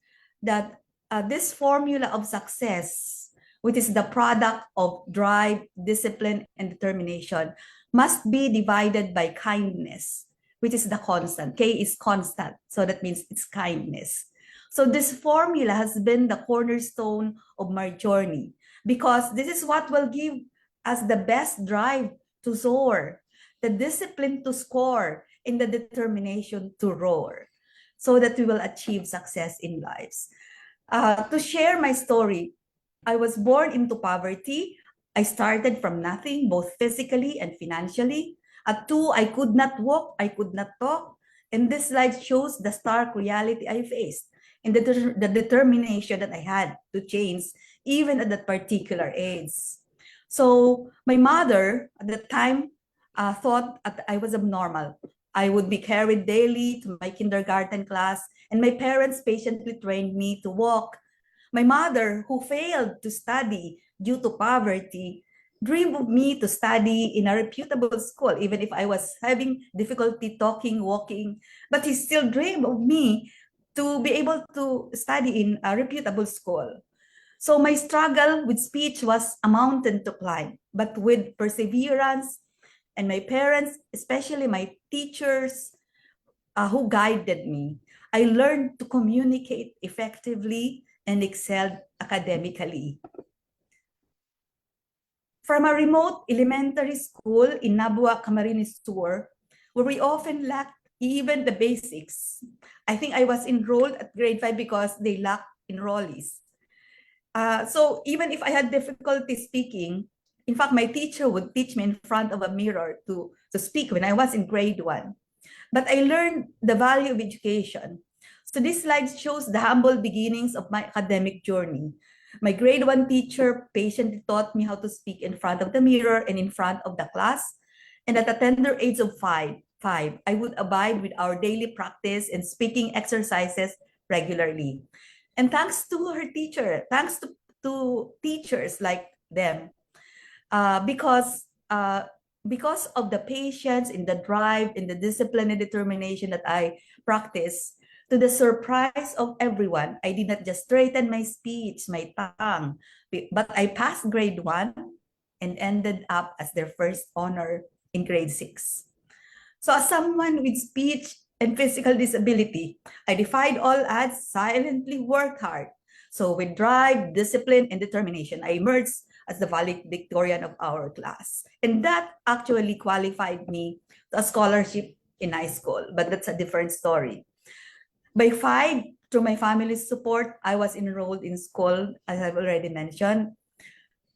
that this formula of success, which is the product of drive, discipline, and determination, must be divided by kindness, which is the constant. K is constant, so that means it's kindness. So this formula has been the cornerstone of my journey, because this is what will give us the best drive to soar, the discipline to score, and the determination to roar, so that we will achieve success in lives. To share my story, I was born into poverty. I started from nothing, both physically and financially. At 2, I could not walk, I could not talk. And this slide shows the stark reality I faced and the determination that I had to change even at that particular age. So my mother at the time thought that I was abnormal. I would be carried daily to my kindergarten class, and my parents patiently trained me to walk. My mother, who failed to study due to poverty, dreamed of me to study in a reputable school, even if I was having difficulty talking, walking, but he still dreamed of me to be able to study in a reputable school. So my struggle with speech was a mountain to climb, but with perseverance and my parents, especially my teachers who guided me, I learned to communicate effectively and excelled academically. From a remote elementary school in Nabua, Camarines Sur, where we often lacked even the basics. I think I was enrolled at grade 5 because they lacked enrollees. So even if I had difficulty speaking, in fact, my teacher would teach me in front of a mirror to speak when I was in grade 1. But I learned the value of education. So this slide shows the humble beginnings of my academic journey. My grade 1 teacher patiently taught me how to speak in front of the mirror and in front of the class. And at the tender age of five, I would abide with our daily practice and speaking exercises regularly. And thanks to her teacher, thanks to teachers like them, because of the patience and the drive and the discipline and determination that I practice, to the surprise of everyone, I did not just straighten my speech, my tongue, but I passed grade 1 and ended up as their first honor in grade 6. So as someone with speech and physical disability, I defied all odds, silently worked hard. So with drive, discipline, and determination, I emerged as the valedictorian of our class. And that actually qualified me to a scholarship in high school, but that's a different story. By 5, through my family's support, I was enrolled in school, as I've already mentioned.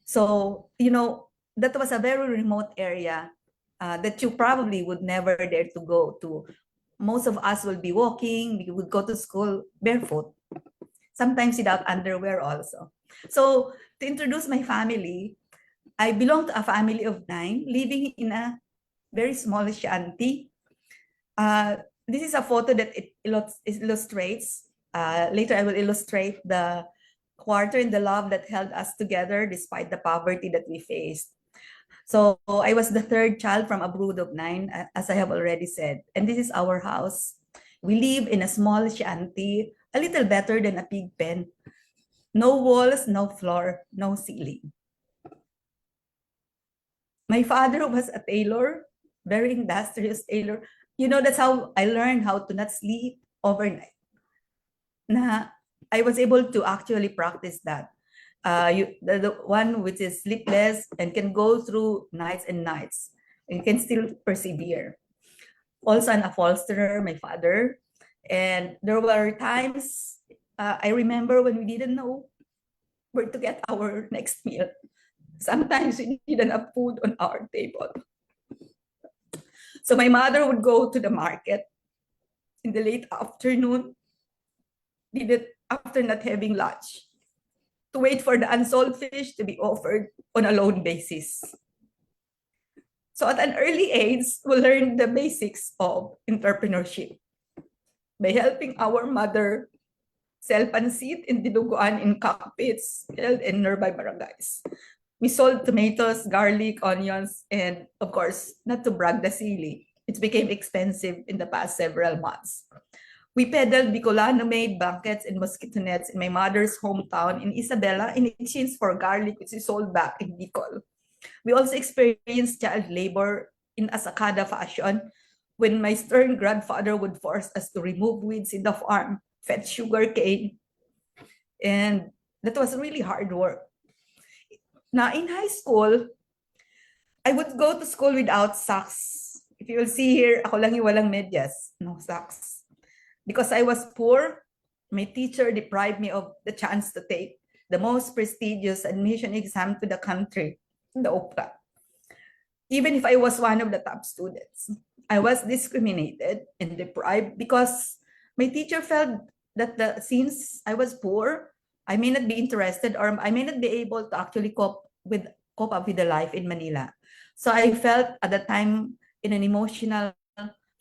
So, that was a very remote area that you probably would never dare to go to. Most of us will be walking, we would go to school barefoot, sometimes without underwear also. So to introduce my family, I belong to a family of 9 living in a very small shanty. This is a photo that it illustrates. Later I will illustrate the quarter and the love that held us together despite the poverty that we faced. So I was the 3rd child from a brood of 9, as I have already said. And this is our house. We live in a small shanty, a little better than a pig pen. No walls, no floor, no ceiling. My father was a tailor, very industrious tailor. That's how I learned how to not sleep overnight. I was able to actually practice that. The one which is sleepless and can go through nights and nights and can still persevere. Also an upholsterer, my father. And there were times, I remember when we didn't know where to get our next meal. Sometimes we didn't have food on our table. So my mother would go to the market in the late afternoon, did it after not having lunch, to wait for the unsold fish to be offered on a loan basis. So at an early age, we learned the basics of entrepreneurship by helping our mother sell pansit in dinuguan in cockpits held in nearby barangays. We sold tomatoes, garlic, onions, and of course, not to brag the sili, it became expensive in the past several months. We peddled Bicolano-made blankets and mosquito nets in my mother's hometown in Isabela in exchange for garlic, which is sold back in Bicol. We also experienced child labor in a sakada fashion when my stern grandfather would force us to remove weeds in the farm, fetch sugar cane, and that was really hard work. Now, in high school, I would go to school without socks. If you will see here, ako lang yung walang medyas, no socks. Because I was poor, my teacher deprived me of the chance to take the most prestigious admission exam to the country, the OPCA. even if I was one of the top students. I was discriminated and deprived because my teacher felt that since I was poor, I may not be interested or I may not be able to actually cope up with the life in Manila. So I felt at the time in an emotional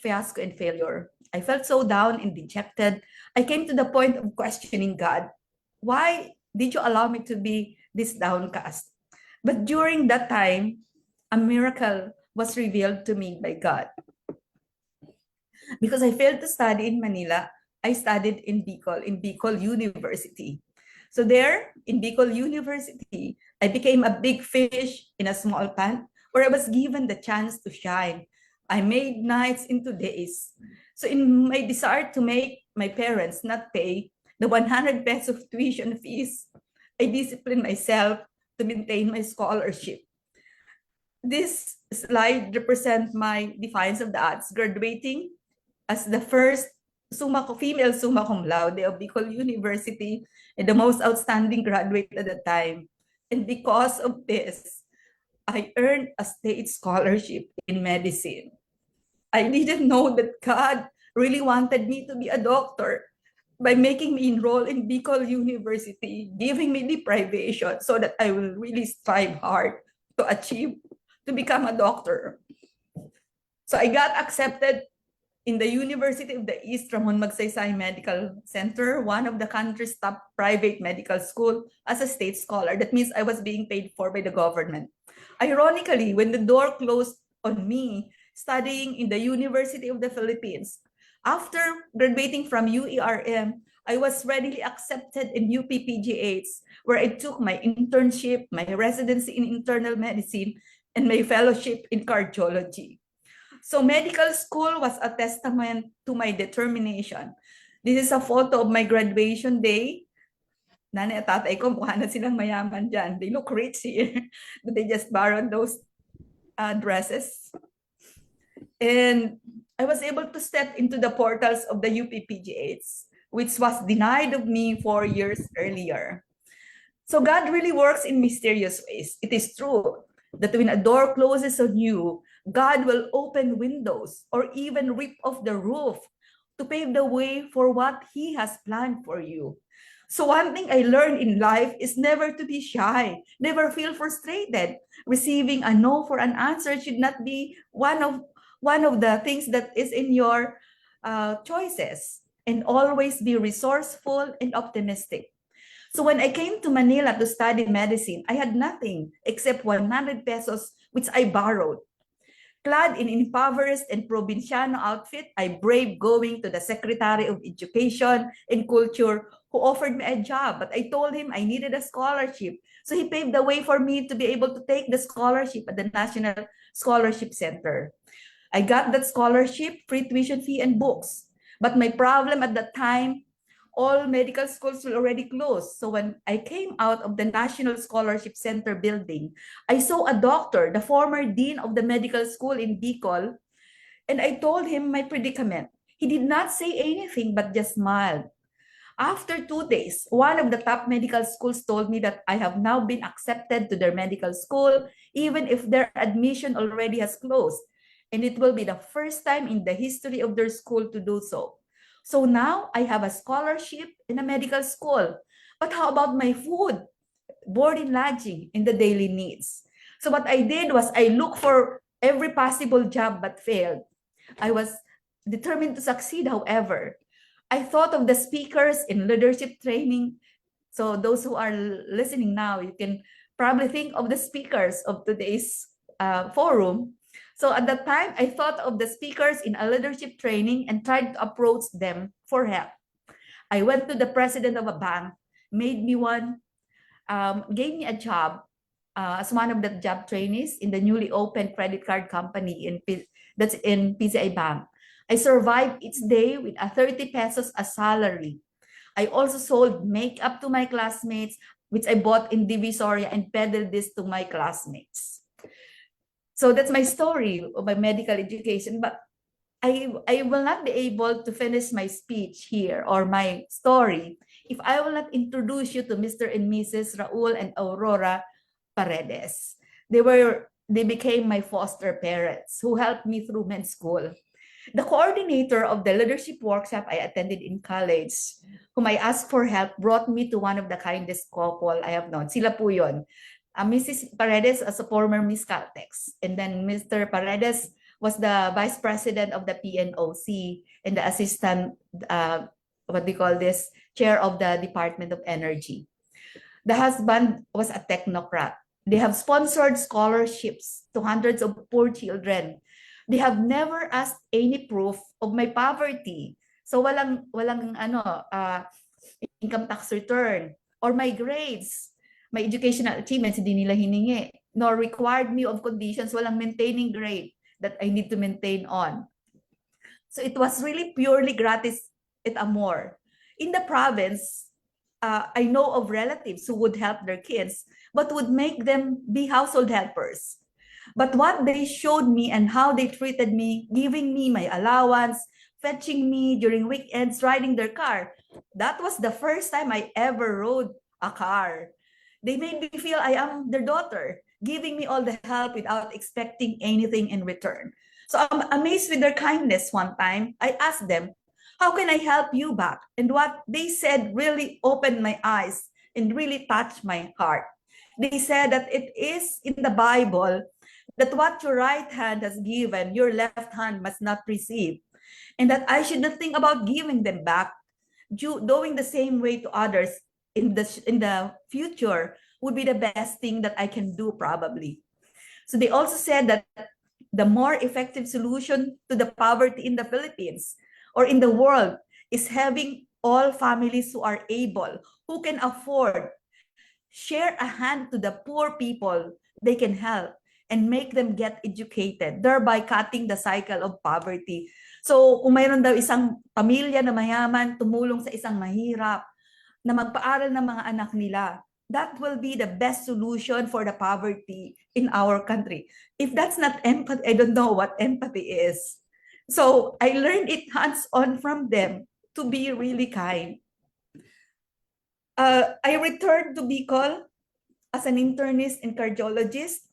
fiasco and failure. I felt so down and dejected. I came to the point of questioning God. Why did you allow me to be this downcast? But during that time, a miracle was revealed to me by God. Because I failed to study in Manila, I studied in Bicol University. So there, in Bicol University, I became a big fish in a small pond where I was given the chance to shine. I made nights into days. So in my desire to make my parents not pay the 100 pesos tuition fees, I disciplined myself to maintain my scholarship. This slide represents my defiance of the odds, graduating as the first female summa cum laude of Bicol University and the most outstanding graduate at the time. And because of this, I earned a state scholarship in medicine. I didn't know that God really wanted me to be a doctor by making me enroll in Bicol University, giving me deprivation so that I will really strive hard to achieve to become a doctor. So I got accepted in the University of the East Ramon Magsaysay Medical Center, one of the country's top private medical school, as a state scholar. That means I was being paid for by the government. Ironically, when the door closed on me studying in the University of the Philippines, after graduating from UERM, I was readily accepted in UPPGH, where I took my internship, my residency in internal medicine, and my fellowship in cardiology. So medical school was a testament to my determination. This is a photo of my graduation day. Nanay at tatay ko, mukha na silang mayaman dyan. They look rich here, but they just borrowed those dresses. And I was able to step into the portals of the UPPGH, which was denied of me 4 years earlier. So God really works in mysterious ways. It is true that when a door closes on you, God will open windows or even rip off the roof to pave the way for what He has planned for you. So one thing I learned in life is never to be shy, never feel frustrated. Receiving a no for an answer should not be one of the things that is in your choices, and always be resourceful and optimistic. So when I came to Manila to study medicine, I had nothing except 100 pesos, which I borrowed. Clad in impoverished and provinciano outfit, I braved going to the Secretary of Education and Culture, who offered me a job, but I told him I needed a scholarship. So he paved the way for me to be able to take the scholarship at the National Scholarship Center. I got that scholarship, free tuition fee, and books. But my problem at that time, all medical schools were already closed. So when I came out of the National Scholarship Center building, I saw a doctor, the former dean of the medical school in Bicol, and I told him my predicament. He did not say anything but just smiled. After 2 days, one of the top medical schools told me that I have now been accepted to their medical school, even if their admission already has closed. And it will be the first time in the history of their school to do so. So now I have a scholarship in a medical school. But how about my food, board and lodging, and the daily needs? So what I did was I looked for every possible job but failed. I was determined to succeed, however. I thought of the speakers in leadership training. So those who are listening now, you can probably think of the speakers of today's forum. So at that time, I thought of the speakers in a leadership training and tried to approach them for help. I went to the president of a bank, made me one, gave me a job as one of the job trainees in the newly opened credit card company that's in PCI Bank. I survived each day with a 30 pesos a salary. I also sold makeup to my classmates, which I bought in Divisoria and peddled this to my classmates. So that's my story of my medical education. But I will not be able to finish my speech here or my story if I will not introduce you to Mr. and Mrs. Raul and Aurora Paredes. They were they became my foster parents who helped me through men's school. The coordinator of the leadership workshop I attended in college, whom I asked for help, brought me to one of the kindest couple I have known. Sila po yun. Mrs. Paredes as a former Miss Caltex. And then Mr. Paredes was the vice president of the PNOC and the assistant, what they call this, chair of the Department of Energy. The husband was a technocrat. They have sponsored scholarships to hundreds of poor children. They have never asked any proof of my poverty. So walang income tax return or my grades, my educational achievements, hindi nila hiningi, nor required me of conditions, walang maintaining grade that I need to maintain on. So it was really purely gratis et amor. In the province, I know of relatives who would help their kids, but would make them be household helpers. But what they showed me and how they treated me, giving me my allowance, fetching me during weekends, riding their car, that was the first time I ever rode a car. They made me feel I am their daughter, giving me all the help without expecting anything in return. So I'm amazed with their kindness. One time, I asked them, how can I help you back? And what they said really opened my eyes and really touched my heart. They said that it is in the Bible that what your right hand has given, your left hand must not receive. And that I should not think about giving them back. Doing the same way to others in the future would be the best thing that I can do probably. So they also said that the more effective solution to the poverty in the Philippines or in the world is having all families who are able, who can afford, share a hand to the poor people they can help and make them get educated, thereby cutting the cycle of poverty. So kung mayroon daw isang pamilya na mayaman, tumulong sa isang mahirap na magpaaral ng mga anak nila, that will be the best solution for the poverty in our country. If that's not empathy, I don't know what empathy is. So I learned it hands-on from them to be really kind. I returned to Bicol as an internist and cardiologist,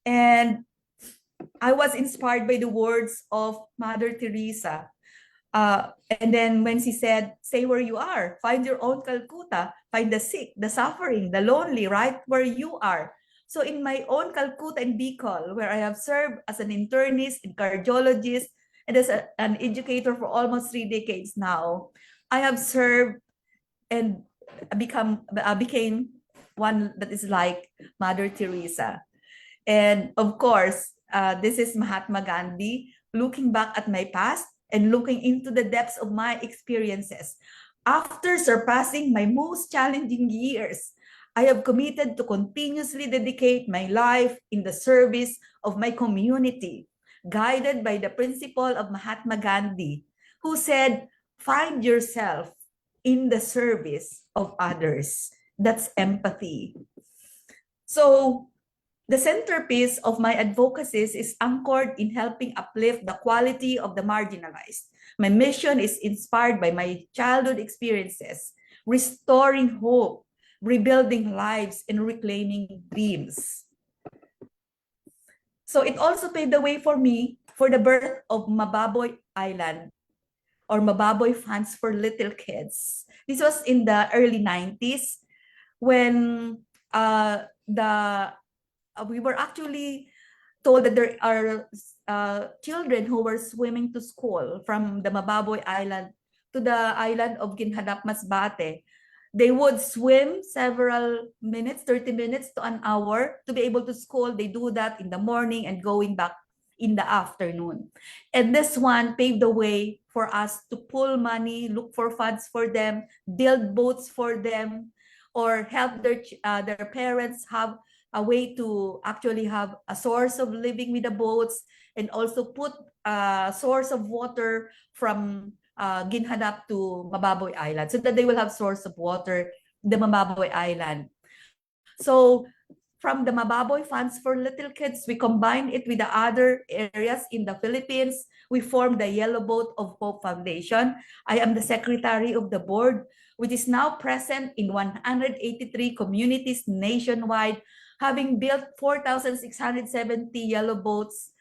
and I was inspired by the words of Mother Teresa. And then when she said, say where you are, find your own Calcutta, find the sick, the suffering, the lonely, right where you are. So in my own Calcutta and Bicol, where I have served as an internist and cardiologist and as an educator for almost 3 decades now, I have served and became one that is like Mother Teresa. And of course, this is Mahatma Gandhi, looking back at my past and looking into the depths of my experiences. After surpassing my most challenging years, I have committed to continuously dedicate my life in the service of my community, guided by the principle of Mahatma Gandhi, who said, find yourself in the service of others. That's empathy. So the centerpiece of my advocacies is anchored in helping uplift the quality of the marginalized. My mission is inspired by my childhood experiences, restoring hope, rebuilding lives, and reclaiming dreams. So it also paved the way for me for the birth of Mababoy Island, or Mababoy Funds for Little Kids. This was in the early 90s when we were actually told that there are children who were swimming to school from the Mababoy Island to the island of Ginhadap, Masbate. They would swim several minutes, 30 minutes to an hour to be able to school. They do that in the morning and going back in the afternoon. And this one paved the way for us to pull money, look for funds for them, build boats for them, or help their parents have a way to actually have a source of living with the boats, and also put a source of water from Ginhadap to Mababoy Island so that they will have source of water in the Mababoy Island. So from the Mababoy Funds for Little Kids, we combined it with the other areas in the Philippines. We formed the Yellow Boat of Hope Foundation. I am the secretary of the board, which is now present in 183 communities nationwide, having built 4,670 yellow boats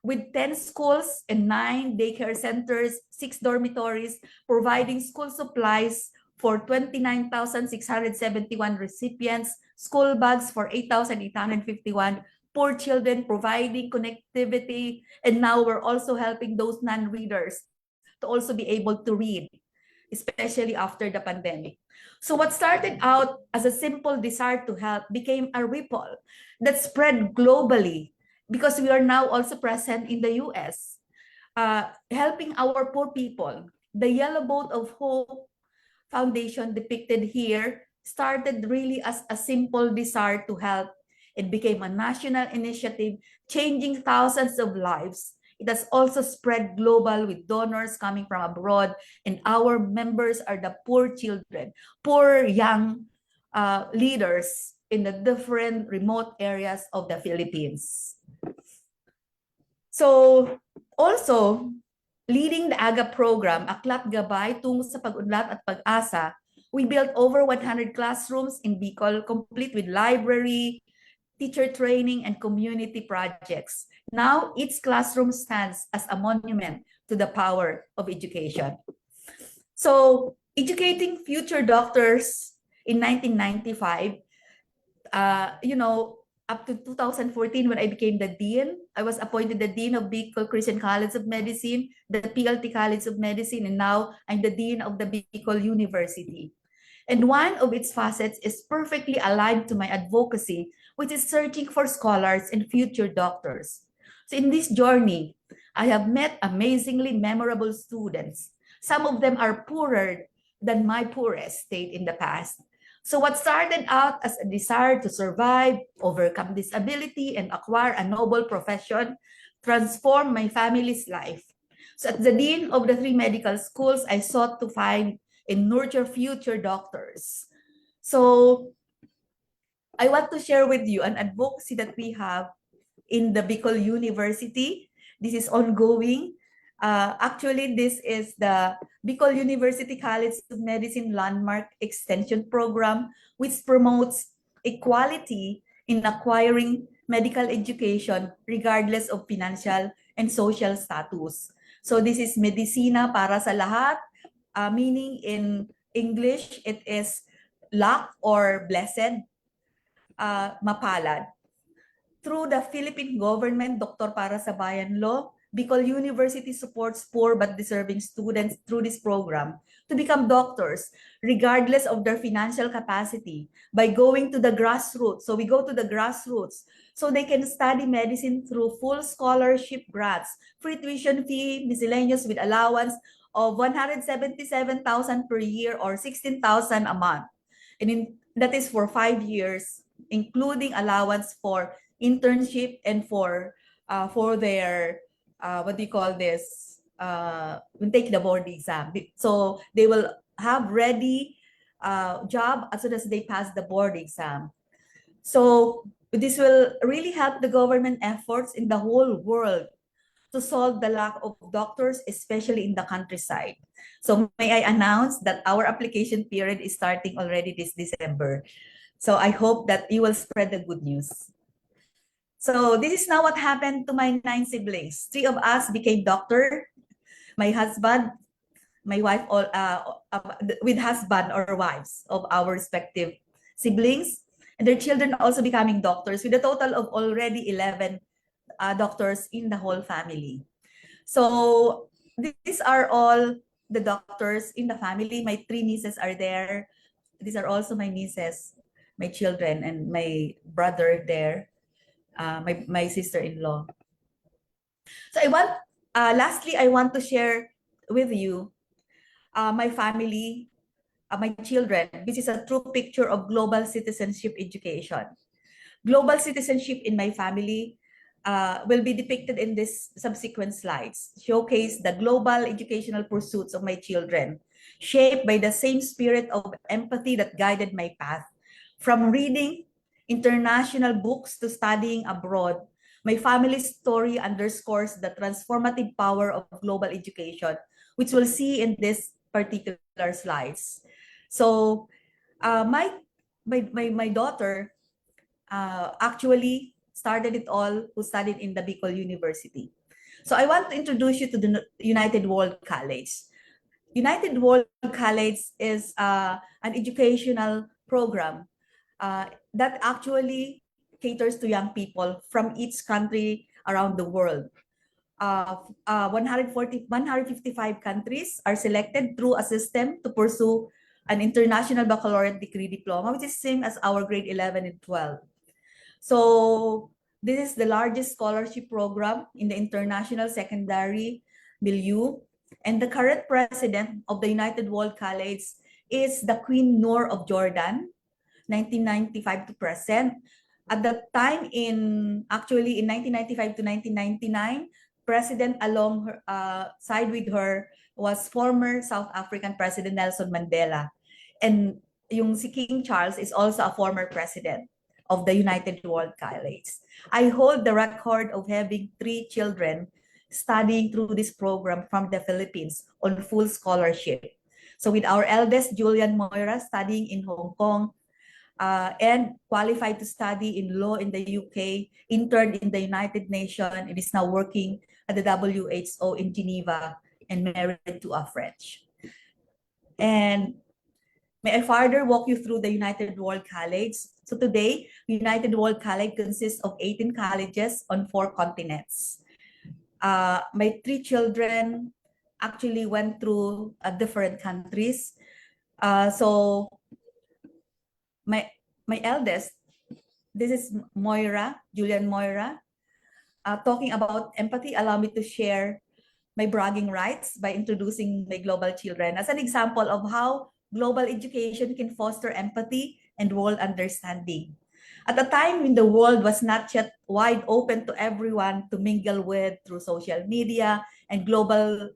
with 10 schools and 9 daycare centers, 6 dormitories, providing school supplies for 29,671 recipients, school bags for 8,851 poor children, providing connectivity, and now we're also helping those non-readers to also be able to read, especially after the pandemic. So what started out as a simple desire to help became a ripple that spread globally because we are now also present in the US, helping our poor people. The Yellow Boat of Hope Foundation depicted here started really as a simple desire to help. It became a national initiative, changing thousands of lives. It has also spread global with donors coming from abroad, and our members are the poor children, poor young leaders in the different remote areas of the Philippines. So, also, leading the AGA program, Aklat Gabay tungo sa pag-unlad at pag-asa, we built over 100 classrooms in Bicol, complete with library, teacher training, and community projects. Now, each classroom stands as a monument to the power of education. So, educating future doctors in 1995, up to 2014 when I became the dean, I was appointed the dean of Bicol Christian College of Medicine, the PLT College of Medicine, and now I'm the dean of the Bicol University. And one of its facets is perfectly aligned to my advocacy, which is searching for scholars and future doctors. So in this journey, I have met amazingly memorable students. Some of them are poorer than my poorest state in the past. So what started out as a desire to survive, overcome disability, and acquire a noble profession transformed my family's life. So as the dean of the 3 medical schools, I sought to find and nurture future doctors. So I want to share with you an advocacy that we have in the Bicol University. This is ongoing. Actually, this is the Bicol University College of Medicine Landmark Extension Program, which promotes equality in acquiring medical education regardless of financial and social status. So this is Medisina para sa lahat, meaning in English, it is luck or blessed, mapalad. Through the Philippine government, Doktor para sa Bayan Law, Bicol University supports poor but deserving students through this program to become doctors, regardless of their financial capacity, by going to the grassroots. So we go to the grassroots so they can study medicine through full scholarship grants, free tuition fee, miscellaneous with allowance of 177,000 per year or 16,000 a month. And that is for 5 years, including allowance for internship and for their what do you call this, when take the board exam. So they will have ready job as soon as they pass the board exam. So this will really help the government efforts in the whole world to solve the lack of doctors, especially in the countryside. So may I announce that our application period is starting already this December. So I hope that you will spread the good news. So this is now what happened to my 9 siblings. 3 of us became doctor. My husband, my wife, all with husband or wives of our respective siblings, and their children also becoming doctors, with a total of already 11 doctors in the whole family. So these are all the doctors in the family. My 3 nieces are there. These are also my nieces, my children, and my brother there. My sister-in-law. So lastly, I want to share with you my family, my children. This is a true picture of global citizenship education. Global citizenship in my family will be depicted in this subsequent slides, showcase the global educational pursuits of my children, shaped by the same spirit of empathy that guided my path. From reading international books to studying abroad, my family's story underscores the transformative power of global education, which we'll see in this particular slides. So my daughter actually started it all, who studied in the Bicol University. So I want to introduce you to the United World College. United World College is an educational program that actually caters to young people from each country around the world. 155 countries are selected through a system to pursue an international baccalaureate degree diploma, which is same as our grade 11 and 12. So this is the largest scholarship program in the international secondary milieu. And the current president of the United World College is the Queen Noor of Jordan, 1995 to present. At that time, actually in 1995 to 1999, president along her, side with her was former South African President Nelson Mandela. And yung si King Charles is also a former president of the United World College. I hold the record of having 3 children studying through this program from the Philippines on full scholarship. So with our eldest, Julian Moira, studying in Hong Kong, and qualified to study in law in the UK, interned in the United Nations, and is now working at the WHO in Geneva and married to a French. And may I further walk you through the United World College. So today, United World College consists of 18 colleges on 4 continents. My 3 children actually went through different countries. So my eldest, this is Moira, Julian Moira, talking about empathy. Allow me to share my bragging rights by introducing my global children as an example of how global education can foster empathy and world understanding. At a time when the world was not yet wide open to everyone to mingle with through social media and global,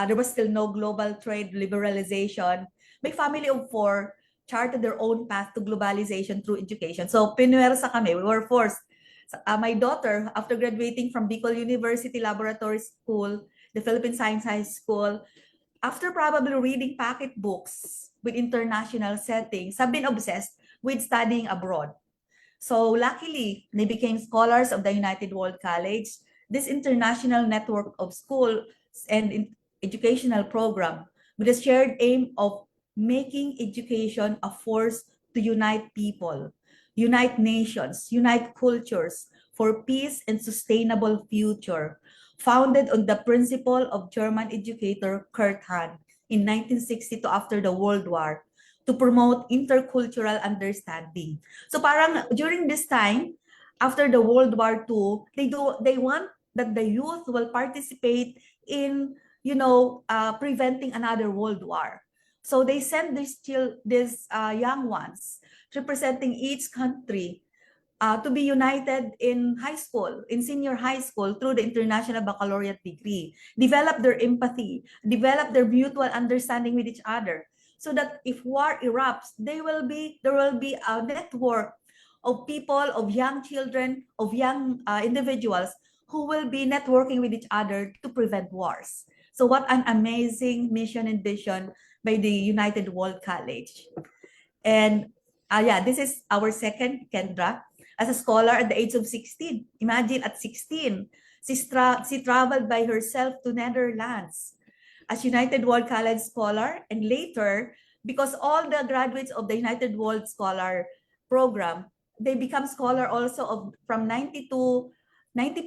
there was still no global trade liberalization, my family of 4 charted their own path to globalization through education. So pinuwersa kami, we were forced. My daughter, after graduating from Bicol University Laboratory School, the Philippine Science High School, after probably reading pocket books with international settings, have been obsessed with studying abroad. So luckily, they became scholars of the United World College. This international network of schools and educational program with a shared aim of making education a force to unite people, unite nations, unite cultures for peace and sustainable future, founded on the principle of German educator Kurt Hahn in 1962 after the World War to promote intercultural understanding. So parang during this time, after the World War II, they want that the youth will participate in, preventing another world war. So they send these young ones representing each country to be united in high school, in senior high school through the International Baccalaureate degree, develop their empathy, develop their mutual understanding with each other, so that if war erupts, there will be a network of people, of young children, of young individuals who will be networking with each other to prevent wars. So what an amazing mission and vision by the United World College. And this is our second, Kendra. As a scholar at the age of 16, imagine at 16, she traveled by herself to Netherlands as United World College scholar, and later, because all the graduates of the United World Scholar program, they become scholar also from 90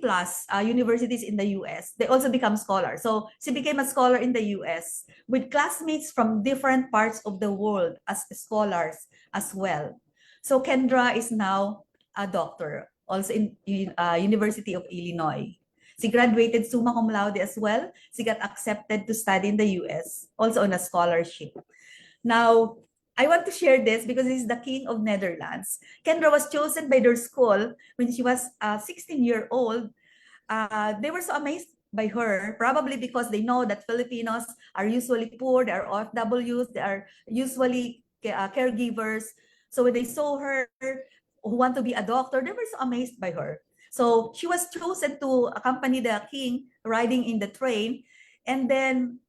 plus universities in the US. They also become scholars. So she became a scholar in the US with classmates from different parts of the world as scholars as well. So Kendra is now a doctor, also in University of Illinois. She graduated summa cum laude as well. She got accepted to study in the US, also on a scholarship. Now, I want to share this because he's the king of Netherlands. Kendra was chosen by their school when she was 16-year-old. They were so amazed by her, probably because they know that Filipinos are usually poor, they are OFWs, they are usually caregivers. So when they saw her who want to be a doctor, they were so amazed by her. So she was chosen to accompany the king riding in the train. And then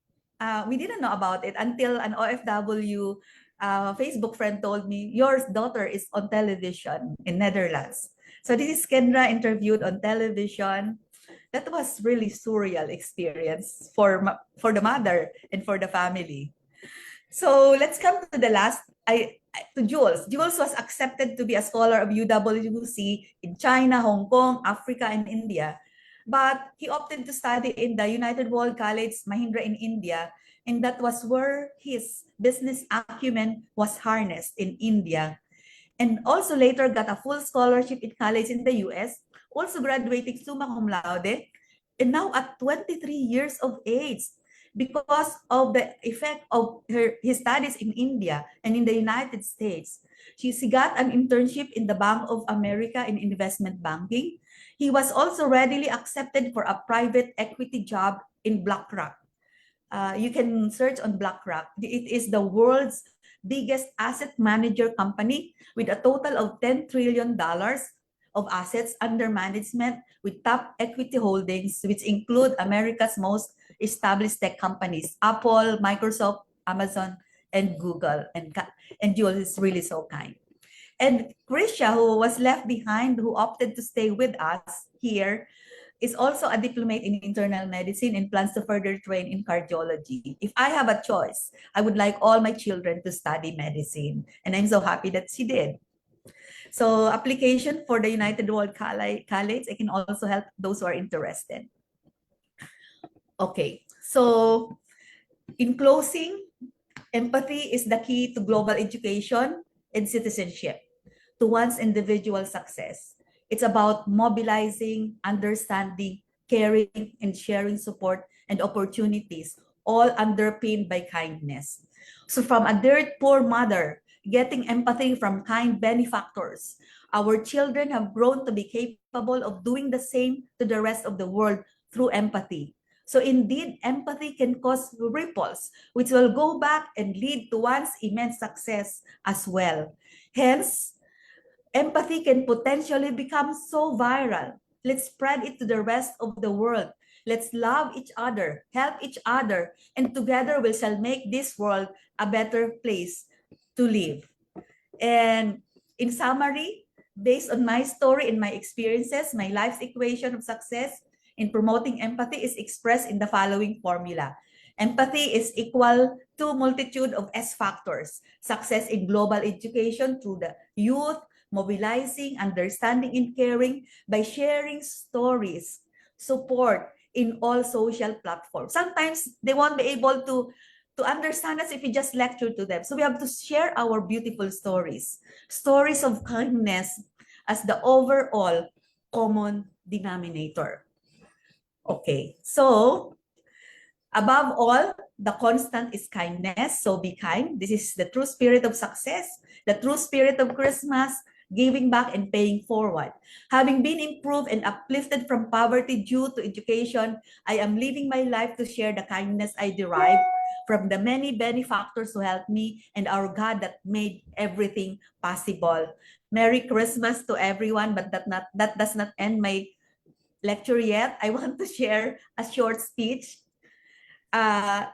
we didn't know about it until an OFW Facebook friend told me, your daughter is on television in Netherlands. So this is Kendra interviewed on television. That was really surreal experience for the mother and for the family. So let's come to the last, to Jules. Jules was accepted to be a scholar of UWC in China, Hong Kong, Africa, and India. But he opted to study in the United World College, Mahindra in India, and that was where his business acumen was harnessed in India. And also later got a full scholarship in college in the US, also graduating summa cum laude, and now at 23 years of age, because of the effect of his studies in India and in the United States. She got an internship in the Bank of America in investment banking. He was also readily accepted for a private equity job in BlackRock. You can search on BlackRock. It is the world's biggest asset manager company with a total of $10 trillion of assets under management, with top equity holdings, which include America's most established tech companies, Apple, Microsoft, Amazon, and Google. And Jules is really so kind. And Krisha, who was left behind, who opted to stay with us here, is also a diplomate in internal medicine and plans to further train in cardiology. If I have a choice, I would like all my children to study medicine. And I'm so happy that she did. So application for the United World College, I can also help those who are interested. Okay, so in closing, empathy is the key to global education and citizenship, to one's individual success. It's about mobilizing, understanding, caring, and sharing support and opportunities, all underpinned by kindness. So from a dirt poor mother, getting empathy from kind benefactors, our children have grown to be capable of doing the same to the rest of the world through empathy. So indeed, empathy can cause ripples, which will go back and lead to one's immense success as well. Hence, empathy can potentially become so viral. Let's spread it to the rest of the world. Let's love each other, help each other, and together we shall make this world a better place to live. And in summary, based on my story and my experiences, my life's equation of success in promoting empathy is expressed in the following formula. Empathy is equal to multitude of S factors. Success in global education through the youth, mobilizing, understanding, and caring by sharing stories, support in all social platforms. Sometimes they won't be able to understand us if we just lecture to them. So we have to share our beautiful stories, stories of kindness as the overall common denominator. Okay, so above all, the constant is kindness. So be kind. This is the true spirit of success, the true spirit of Christmas, giving back and paying forward. Having been improved and uplifted from poverty due to education, I am living my life to share the kindness I derive from the many benefactors who helped me and our God that made everything possible. Merry Christmas to everyone, but that does not end my lecture yet. I want to share a short speech.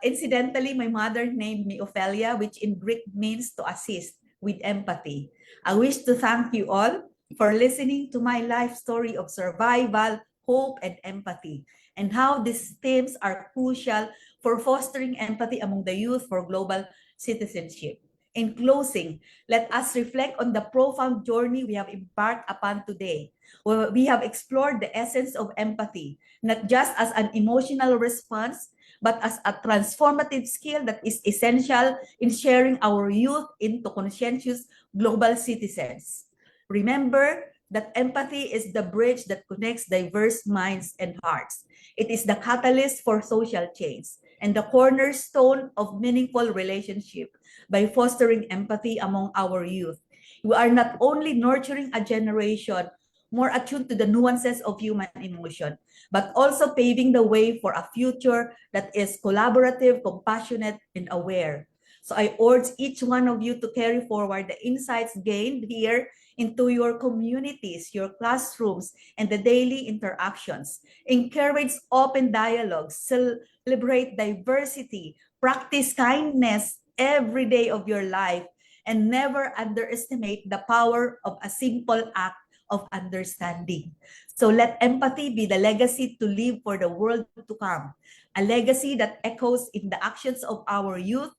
Incidentally, my mother named me Ophelia, which in Greek means to assist with empathy. I wish to thank you all for listening to my life story of survival, hope, and empathy, and how these themes are crucial for fostering empathy among the youth for global citizenship. In closing, let us reflect on the profound journey we have embarked upon today, where we have explored the essence of empathy, not just as an emotional response, but as a transformative skill that is essential in sharing our youth into conscientious global citizens. Remember that empathy is the bridge that connects diverse minds and hearts. It is the catalyst for social change and the cornerstone of meaningful relationship. By fostering empathy among our youth, we are not only nurturing a generation more attuned to the nuances of human emotion, but also paving the way for a future that is collaborative, compassionate, and aware. So I urge each one of you to carry forward the insights gained here into your communities, your classrooms, and the daily interactions. Encourage open dialogues, celebrate diversity, practice kindness every day of your life, and never underestimate the power of a simple act of understanding. So let empathy be the legacy to leave for the world to come, a legacy that echoes in the actions of our youth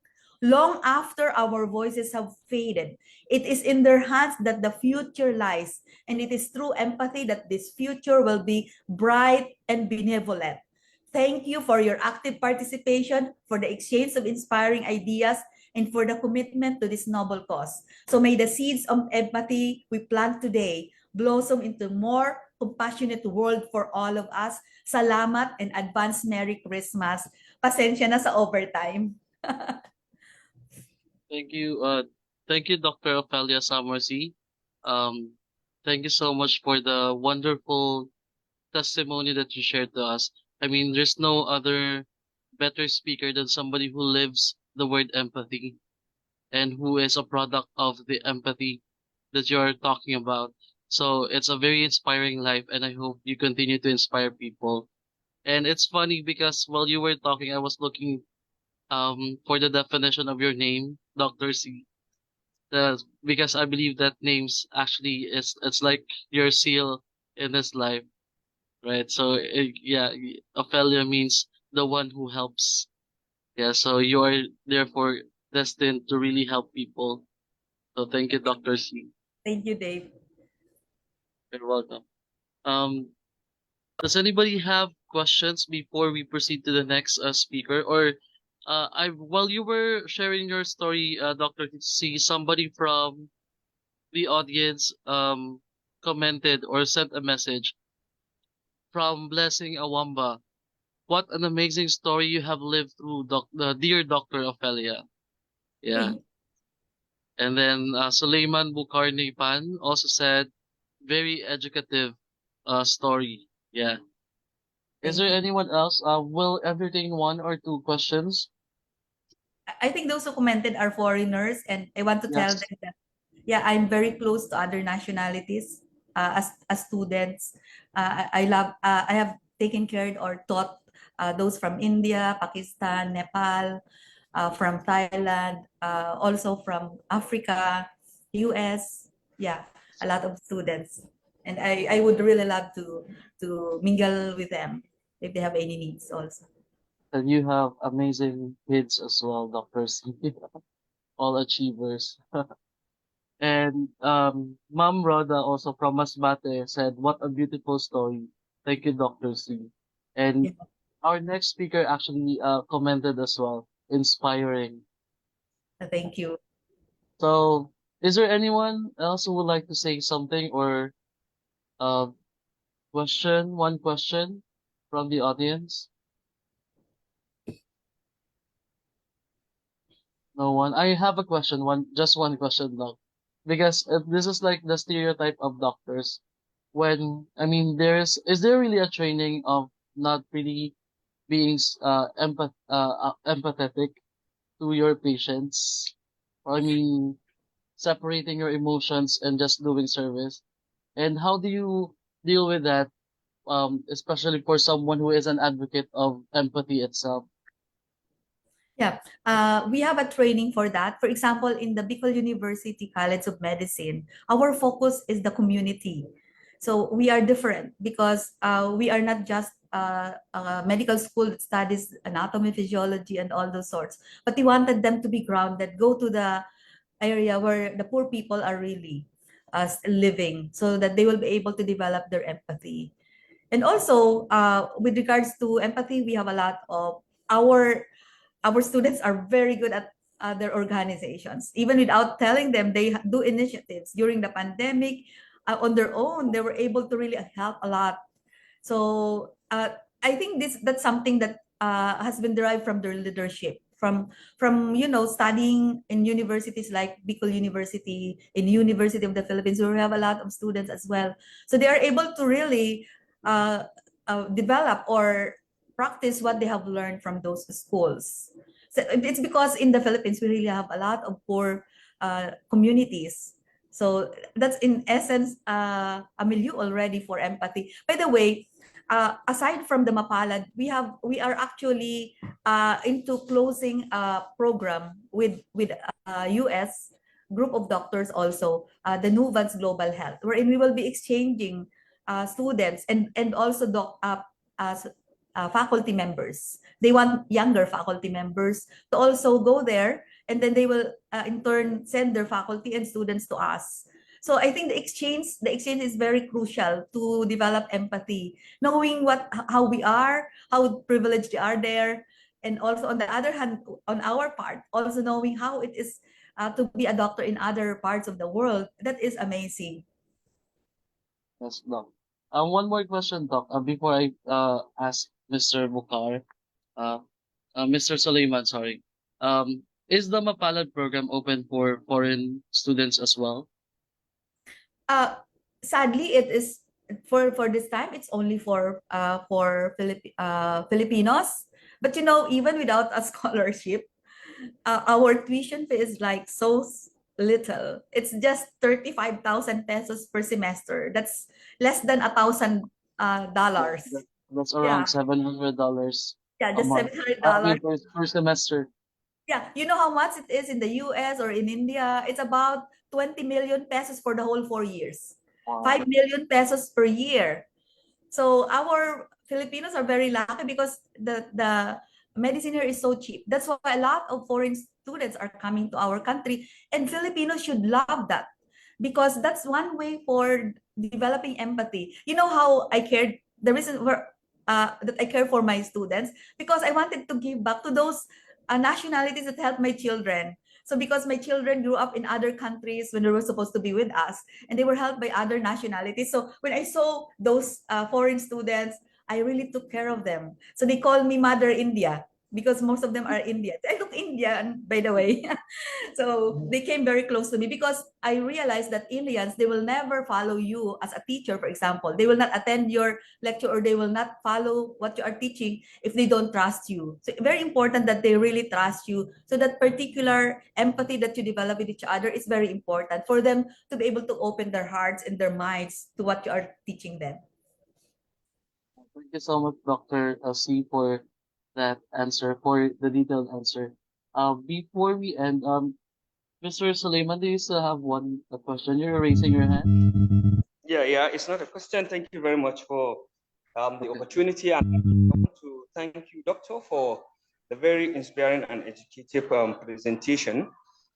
long after our voices have faded. It is in their hands that the future lies, and it is through empathy that this future will be bright and benevolent. Thank you for your active participation, for the exchange of inspiring ideas, and for the commitment to this noble cause. So may the seeds of empathy we plant today blossom into more compassionate world for all of us. Salamat and advance Merry Christmas. Pasensya na sa overtime. Thank you. Thank you, Dr. Ophelia Samorsy. Um, Thank you so much for the wonderful testimony that you shared to us. I mean, there's no other better speaker than somebody who lives the word empathy and who is a product of the empathy that you're talking about. So it's a very inspiring life, and I hope you continue to inspire people. And it's funny because while you were talking, I was looking for the definition of your name, Dr. C. Because I believe that names actually is it's like your seal in this life, right? So yeah, Ophelia means the one who helps. Yeah, so you are therefore destined to really help people. So thank you, Dr. C. Thank you, Dave. You're welcome. Um, does anybody have questions before we proceed to the next speaker? Or I while you were sharing your story, Dr. C, somebody from the audience commented or sent a message from Blessing Awamba. What an amazing story you have lived through, dear Dr. Ophelia. Yeah. And then Suleiman Bukarnipan also said, very educative story. Yeah. Is there anyone else? Will entertain one or two questions? I think those who commented are foreigners, and I want to tell Yes. them that, yeah, I'm very close to other nationalities as students. I have taken care or taught those from India, Pakistan, Nepal, from Thailand, also from Africa, US. Yeah, a lot of students. And I would really love to mingle with them if they have any needs also. And you have amazing kids as well, Dr. C. All achievers. And Mom Rhoda also from Masbate said, what a beautiful story. Thank you, Dr. C. And our next speaker actually commented as well, inspiring. Thank you. So, is there anyone else who would like to say something or uh, one question from the audience? No one. I have a question, just one question though, because this is like the stereotype of doctors. When I mean, is there really a training of not really being empathetic to your patients? Or I mean, separating your emotions and just doing service. And how do you deal with that, especially for someone who is an advocate of empathy itself? Yeah, we have a training for that. For example, in the Bicol University College of Medicine, our focus is the community. So we are different because we are not just a medical school that studies anatomy, physiology, and all those sorts. But we wanted them to be grounded, go to the area where the poor people are really living, so that they will be able to develop their empathy. And also, with regards to empathy, we have a lot of our students are very good at their organizations. Even without telling them, they do initiatives during the pandemic on their own. They were able to really help a lot. So I think that's something that has been derived from their leadership, from studying in universities like Bicol University, in University of the Philippines, where we have a lot of students as well. So they are able to really develop or practice what they have learned from those schools. So it's because in the Philippines we really have a lot of poor communities. So that's in essence a milieu already for empathy. By the way, aside from the Mapalad, we are actually into closing a program with US group of doctors also, the Nuvans Global Health, wherein we will be exchanging students and also faculty members. They want younger faculty members to also go there, and then they will in turn send their faculty and students to us. So I think the exchange is very crucial to develop empathy, knowing how we are, how privileged they are there, and also on the other hand, on our part, also knowing how it is to be a doctor in other parts of the world. That is amazing. Yes, Doc. One more question, Doc. Before I ask Mr. Bukar, uh, Mr. Suleiman, sorry. Is the Mapalad program open for foreign students as well? Uh, Sadly, it is for this time. It's only for Filipinos. But even without a scholarship, our tuition fee is like little. It's just 35,000 pesos per semester. That's less than $1,000. That's Yeah, around $700 yeah, a just month. I $700. mean, per semester. Yeah, you know how much it is in the US or in India? It's about 20 million pesos for the whole 4 years. Wow. 5 million pesos per year. So our Filipinos are very lucky because the medicine here is so cheap. That's why a lot of foreign students are coming to our country, and Filipinos should love that because that's one way for developing empathy. You know how I cared. The reason that I care for my students because I wanted to give back to those nationalities that help my children. So because my children grew up in other countries when they were supposed to be with us, and they were helped by other nationalities. So when I saw those foreign students, I really took care of them. So they call me Mother India because most of them are Indians. I look Indian, by the way. So they came very close to me because I realized that Indians, they will never follow you as a teacher, for example. They will not attend your lecture or they will not follow what you are teaching if they don't trust you. So very important that they really trust you. So that particular empathy that you develop with each other is very important for them to be able to open their hearts and their minds to what you are teaching them. Thank you so much, Dr. C, for that answer, for the detailed answer. Before we end, Mr. Suleiman, do you still have a question? You're raising your hand. Yeah, it's not a question. Thank you very much for the opportunity. And I want to thank you, Doctor, for the very inspiring and educative presentation.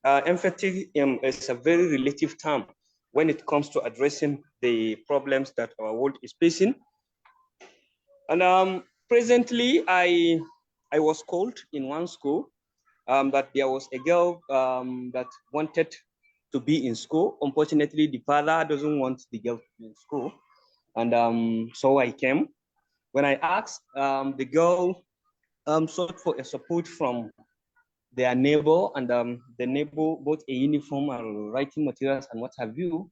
Empathy is a very relative term when it comes to addressing the problems that our world is facing. And presently, I was called in one school that there was a girl that wanted to be in school. Unfortunately, the father doesn't want the girl to be in school. And so I came. When I asked, the girl sought for a support from their neighbor, and the neighbor bought a uniform and writing materials and what have you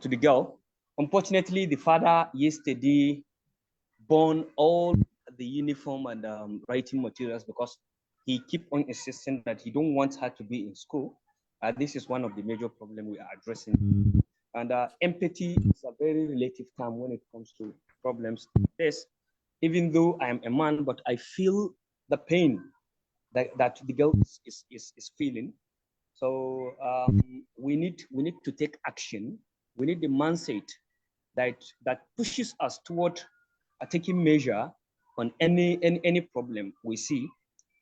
to the girl. Unfortunately, the father yesterday burned all the uniform and writing materials because he keep on insisting that he don't want her to be in school. This is one of the major problems we are addressing. And empathy is a very relative term when it comes to problems like this. Even though I am a man, but I feel the pain that the girl is feeling. So we need to take action. We need the mindset that pushes us toward taking measure on any problem we see.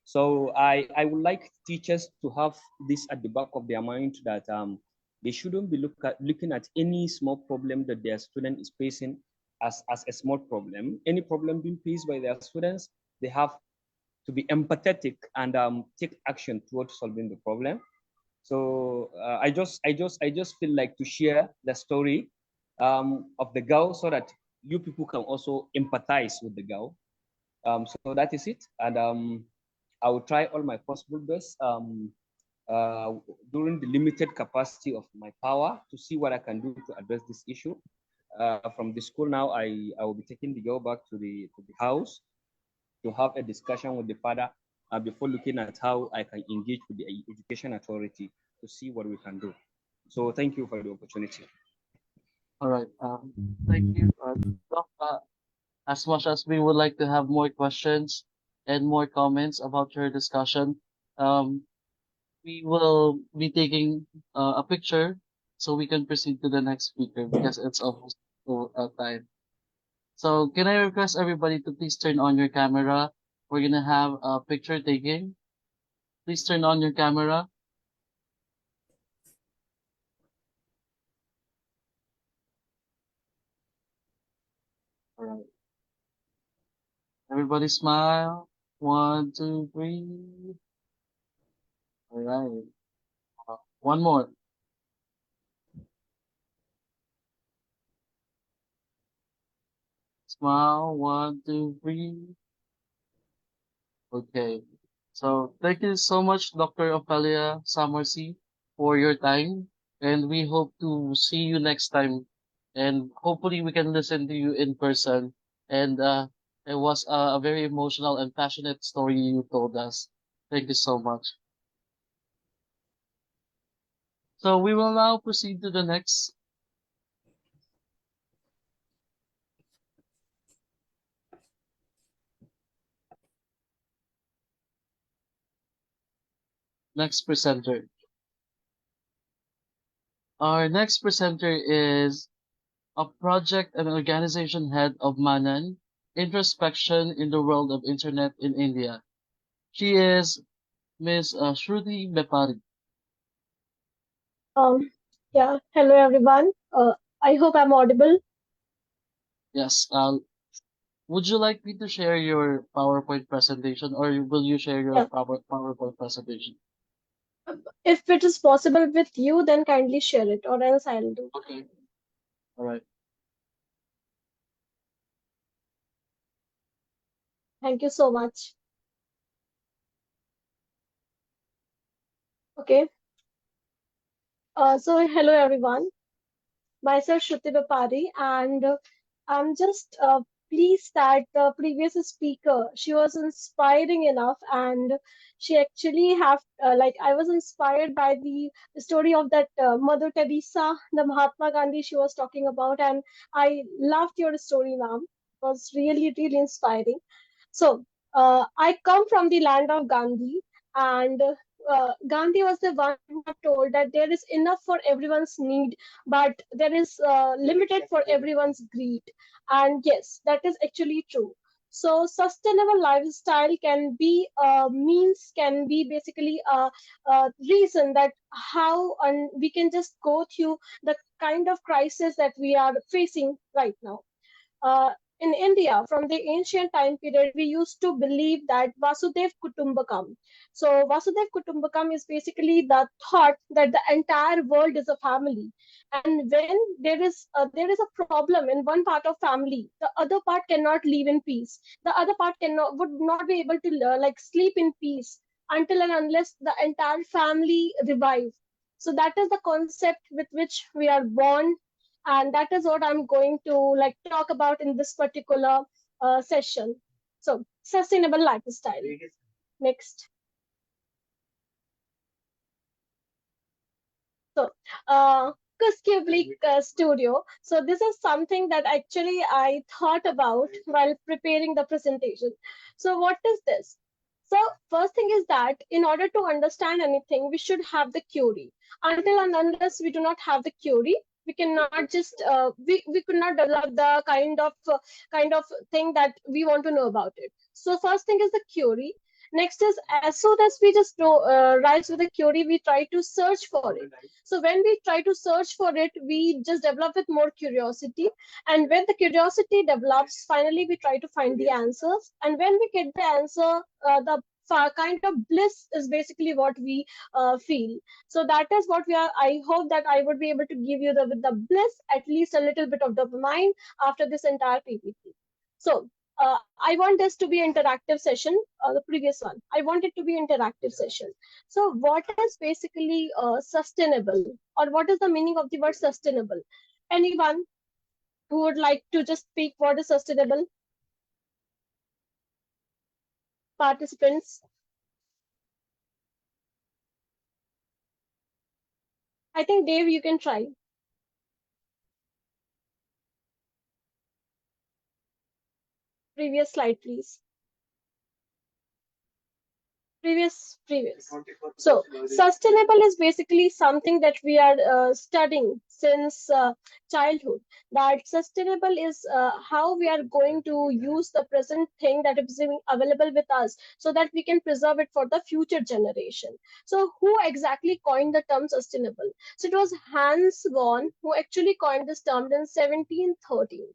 So I would like teachers to have this at the back of their mind that they shouldn't be looking at any small problem that their student is facing as a small problem. Any problem being faced by their students, they have to be empathetic and take action towards solving the problem. So I just feel like to share the story of the girl so that you people can also empathize with the girl. So that is it, and I will try all my possible best uh, during the limited capacity of my power to see what I can do to address this issue. From the school now, I will be taking the girl back to the house to have a discussion with the father before looking at how I can engage with the education authority to see what we can do. So thank you for the opportunity. All right. Thank you, Doc. As much as we would like to have more questions and more comments about your discussion, um, we will be taking a picture so we can proceed to the next speaker because it's almost time. So can I request everybody to please turn on your camera? We're gonna have a picture taking. Please turn on your camera. All right. Everybody smile. 1, 2, 3. All right. One more. Smile. 1, 2, 3. Okay. So thank you so much, Dr. Ophelia Samorsy, for your time. And we hope to see you next time. And hopefully we can listen to you in person. And it was a very emotional and passionate story you told us. Thank you so much. So we will now proceed to the next presenter. Our next presenter is a project and organization head of Manan, Introspection in the World of Internet in India. She is Ms. Shruti Bepari. Hello everyone. I hope I'm audible. Yes. Would you like me to share your PowerPoint presentation, or will you share your Yeah. PowerPoint presentation? If it is possible with you, then kindly share it, or else I'll do. Okay. All right. Thank you so much. Okay. So hello everyone. Myself Shruti Bapari, and I'm just pleased that the previous speaker, she was inspiring enough, and she actually have I was inspired by the story of that Mother Teresa, the Mahatma Gandhi she was talking about, and I loved your story, ma'am. It was really really inspiring. So I come from the land of Gandhi, and Gandhi was the one who told that there is enough for everyone's need, but there is limited for everyone's greed. And yes, that is actually true. So sustainable lifestyle can be means, can be basically a reason that how and we can just go through the kind of crisis that we are facing right now. In India, from the ancient time period, we used to believe that Vasudev Kutumbakam. So Vasudev Kutumbakam is basically the thought that the entire world is a family, and when there is a problem in one part of family, the other part cannot live in peace. The other part cannot would not be able to sleep in peace until and unless the entire family revives. So that is the concept with which we are born, and that is what I'm going to talk about in this particular session. So sustainable lifestyle. Next. So Kuskiblik Studio. So this is something that actually I thought about while preparing the presentation. So what is this? So first thing is that in order to understand anything, we should have the theory. Until and unless we do not have the theory, we cannot just we could not develop the kind of thing that we want to know about it. So first thing is the theory. Next is, as soon as we just know, rise with the query, we try to search for it. So when we try to search for it, we just develop with more curiosity. And when the curiosity develops, finally we try to find the answers. And when we get the answer, the kind of bliss is basically what we feel. So that is what we are. I hope that I would be able to give you with the bliss, at least a little bit of dopamine after this entire PPT. So I want this to be an interactive session. The previous one, I want it to be interactive session. So what is basically sustainable, or what is the meaning of the word sustainable? Anyone who would like to just speak what is sustainable? Participants. I think Dave, you can try. Previous slide, please. Previous. previous. So sustainable is basically something that we are studying since childhood. That sustainable is how we are going to use the present thing that is available with us so that we can preserve it for the future generation. So who exactly coined the term sustainable? So it was Hans Vaughan who actually coined this term in 1713.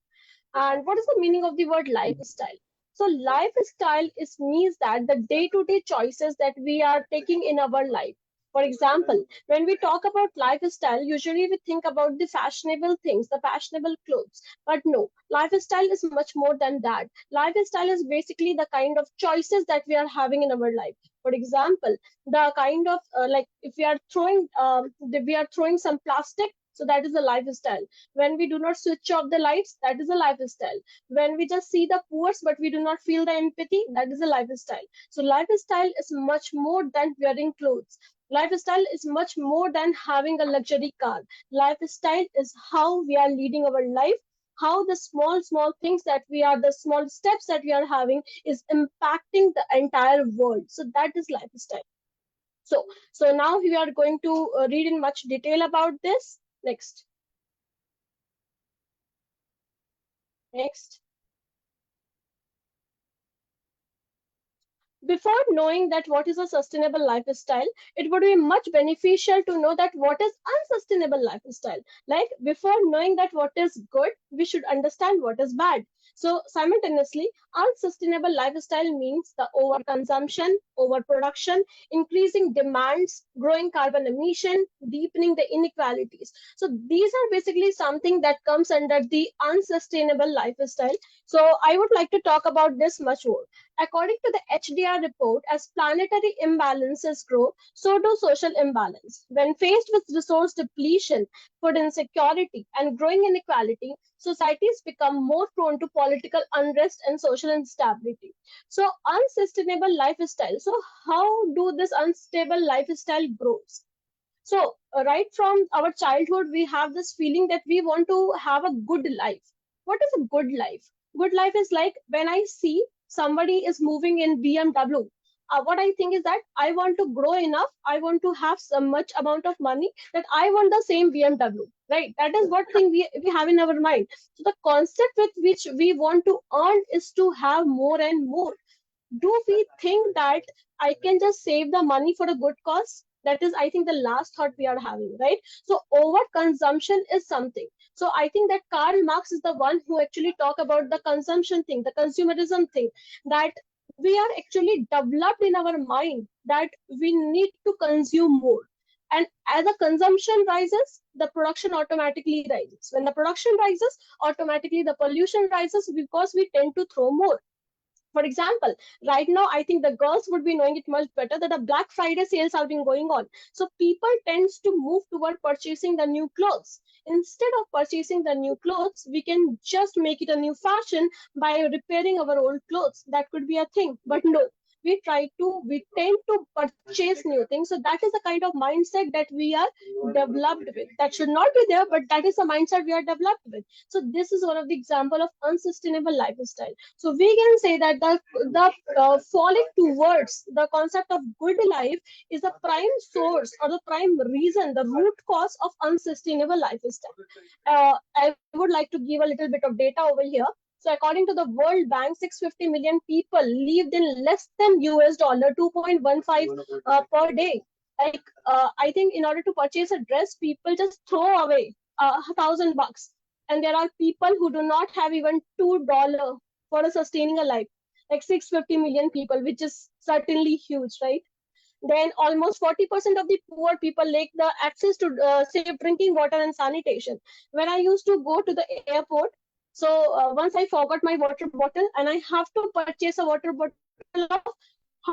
And what is the meaning of the word lifestyle? So lifestyle is means that the day-to-day choices that we are taking in our life. For example, when we talk about lifestyle, usually we think about the fashionable things, the fashionable clothes. But no, lifestyle is much more than that. Lifestyle is basically the kind of choices that we are having in our life. For example, the kind of like if we are throwing some plastic, so that is a lifestyle. When we do not switch off the lights, that is a lifestyle. When we just see the poor but we do not feel the empathy, that is a lifestyle. So lifestyle is much more than wearing clothes. Lifestyle is much more than having a luxury car. Lifestyle is how we are leading our life, how the small things that we are, the small steps that we are having is impacting the entire world. So that is lifestyle. So now we are going to read in much detail about this. Next. Next. Before knowing that what is a sustainable lifestyle, it would be much beneficial to know that what is unsustainable lifestyle. Like before knowing that what is good, we should understand what is bad. So simultaneously, unsustainable lifestyle means the overconsumption, overproduction, increasing demands, growing carbon emission, deepening the inequalities. So these are basically something that comes under the unsustainable lifestyle. So I would like to talk about this much more. According to the HDR report, as planetary imbalances grow, so do social imbalance. When faced with resource depletion, food insecurity, and growing inequality, societies become more prone to political unrest and social instability. So, unsustainable lifestyle. So, how do this unstable lifestyle grows? So, right from our childhood, we have this feeling that we want to have a good life. What is a good life? Good life is like when I see somebody is moving in BMW. What I think is that I want to grow enough. I want to have so much amount of money that I want the same BMW. Right? That is what thing we have in our mind. So the concept with which we want to earn is to have more and more. Do we think that I can just save the money for a good cause? That is, I think, the last thought we are having, right? So overconsumption is something. So I think that Karl Marx is the one who actually talk about the consumption thing, the consumerism thing, that we are actually developed in our mind that we need to consume more. And as the consumption rises, the production automatically rises. When the production rises, automatically the pollution rises because we tend to throw more. For example, right now, I think the girls would be knowing it much better that the Black Friday sales have been going on. So people tends to move toward purchasing the new clothes. Instead of purchasing the new clothes, we can just make it a new fashion by repairing our old clothes. That could be a thing. But no, we tend to purchase new things. So that is the kind of mindset that we are developed with. That should not be there, but that is the mindset we are developed with. So this is one of the example of unsustainable lifestyle. So we can say that the falling towards the concept of good life is the prime source or the prime reason, the root cause of unsustainable lifestyle. I would like to give a little bit of data over here. So according to the World Bank, 650 million people lived in less than US dollar 2.15 per day. Like I think in order to purchase a dress, people just throw away $1,000, and there are people who do not have even $2 for sustaining a life, like 650 million people, which is certainly huge, right? Then almost 40% of the poor people lack the access to safe drinking water and sanitation. When I used to go to the airport, so once I forgot my water bottle and I have to purchase a water bottle of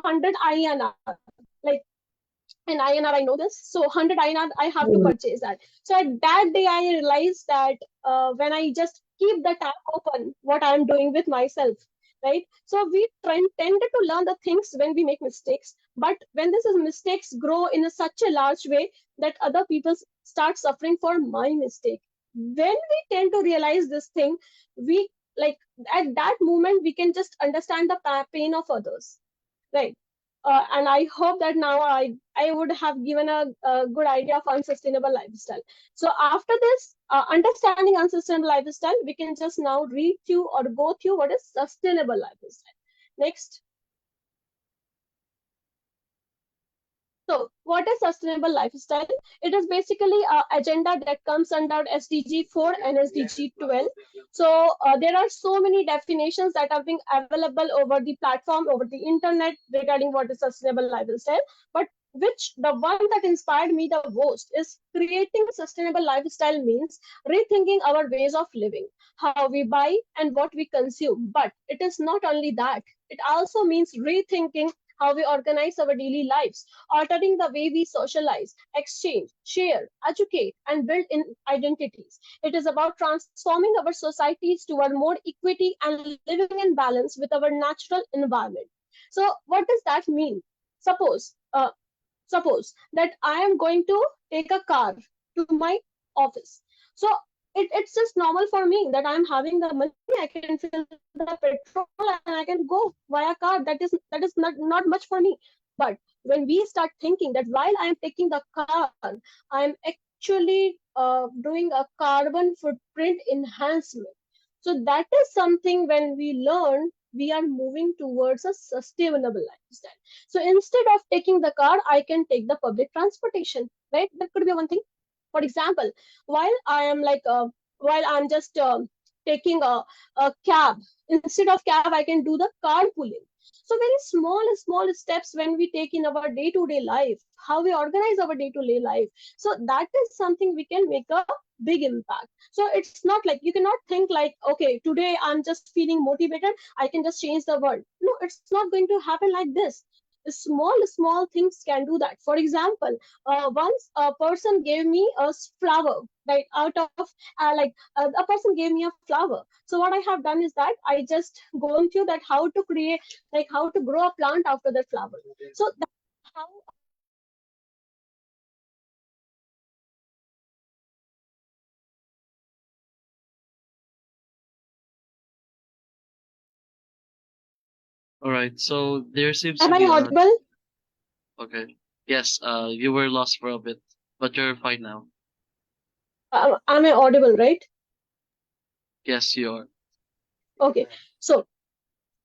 100 INR. Like in INR, I know this. So 100 INR, I have to purchase that. So at that day, I realized that when I just keep the tap open, what I'm doing with myself, right? So we tended to learn the things when we make mistakes. But when this is mistakes grow in such a large way that other people start suffering for my mistake. When we tend to realize this thing, we like at that moment, we can just understand the pain of others, right? and I hope that now I would have given a good idea of unsustainable lifestyle. So after this, understanding unsustainable lifestyle, we can just now read through or go through what is sustainable lifestyle. Next. So, what is sustainable lifestyle? It is basically an agenda that comes under SDG 4 and SDG 12. So, there are so many definitions that are being available over the platform, over the internet regarding what is sustainable lifestyle. But which the one that inspired me the most is creating sustainable lifestyle means rethinking our ways of living, how we buy and what we consume. But it is not only that, it also means rethinking how we organize our daily lives, altering the way we socialize, exchange, share, educate, and build in identities. It is about transforming our societies toward more equity and living in balance with our natural environment. So, what does that mean? Suppose, suppose that I am going to take a car to my office. So it's just normal for me that I'm having the money, I can fill the petrol and I can go via car. That is not much for me. But when we start thinking that while I am taking the car, I'm actually doing a carbon footprint enhancement. So that is something when we learn, we are moving towards a sustainable lifestyle. So instead of taking the car, I can take the public transportation, right? That could be one thing. For example, while I am while I'm just taking a cab, instead of cab, I can do the carpooling. So very small steps when we take in our day-to-day life, how we organize our day-to-day life. So that is something we can make a big impact. So it's not like you cannot think like, okay, today I'm just feeling motivated, I can just change the world. No, it's not going to happen like this. Small things can do that. For example, once a person gave me a flower, right, out of a person gave me a flower. So what I have done is that I just gone through that how to create, like how to grow a plant after that flower. So that's how. All right. So there seems to Am I be a audible? okay. Yes. You were lost for a bit, but you're fine now. Am I audible, right? Yes, you are. Okay. So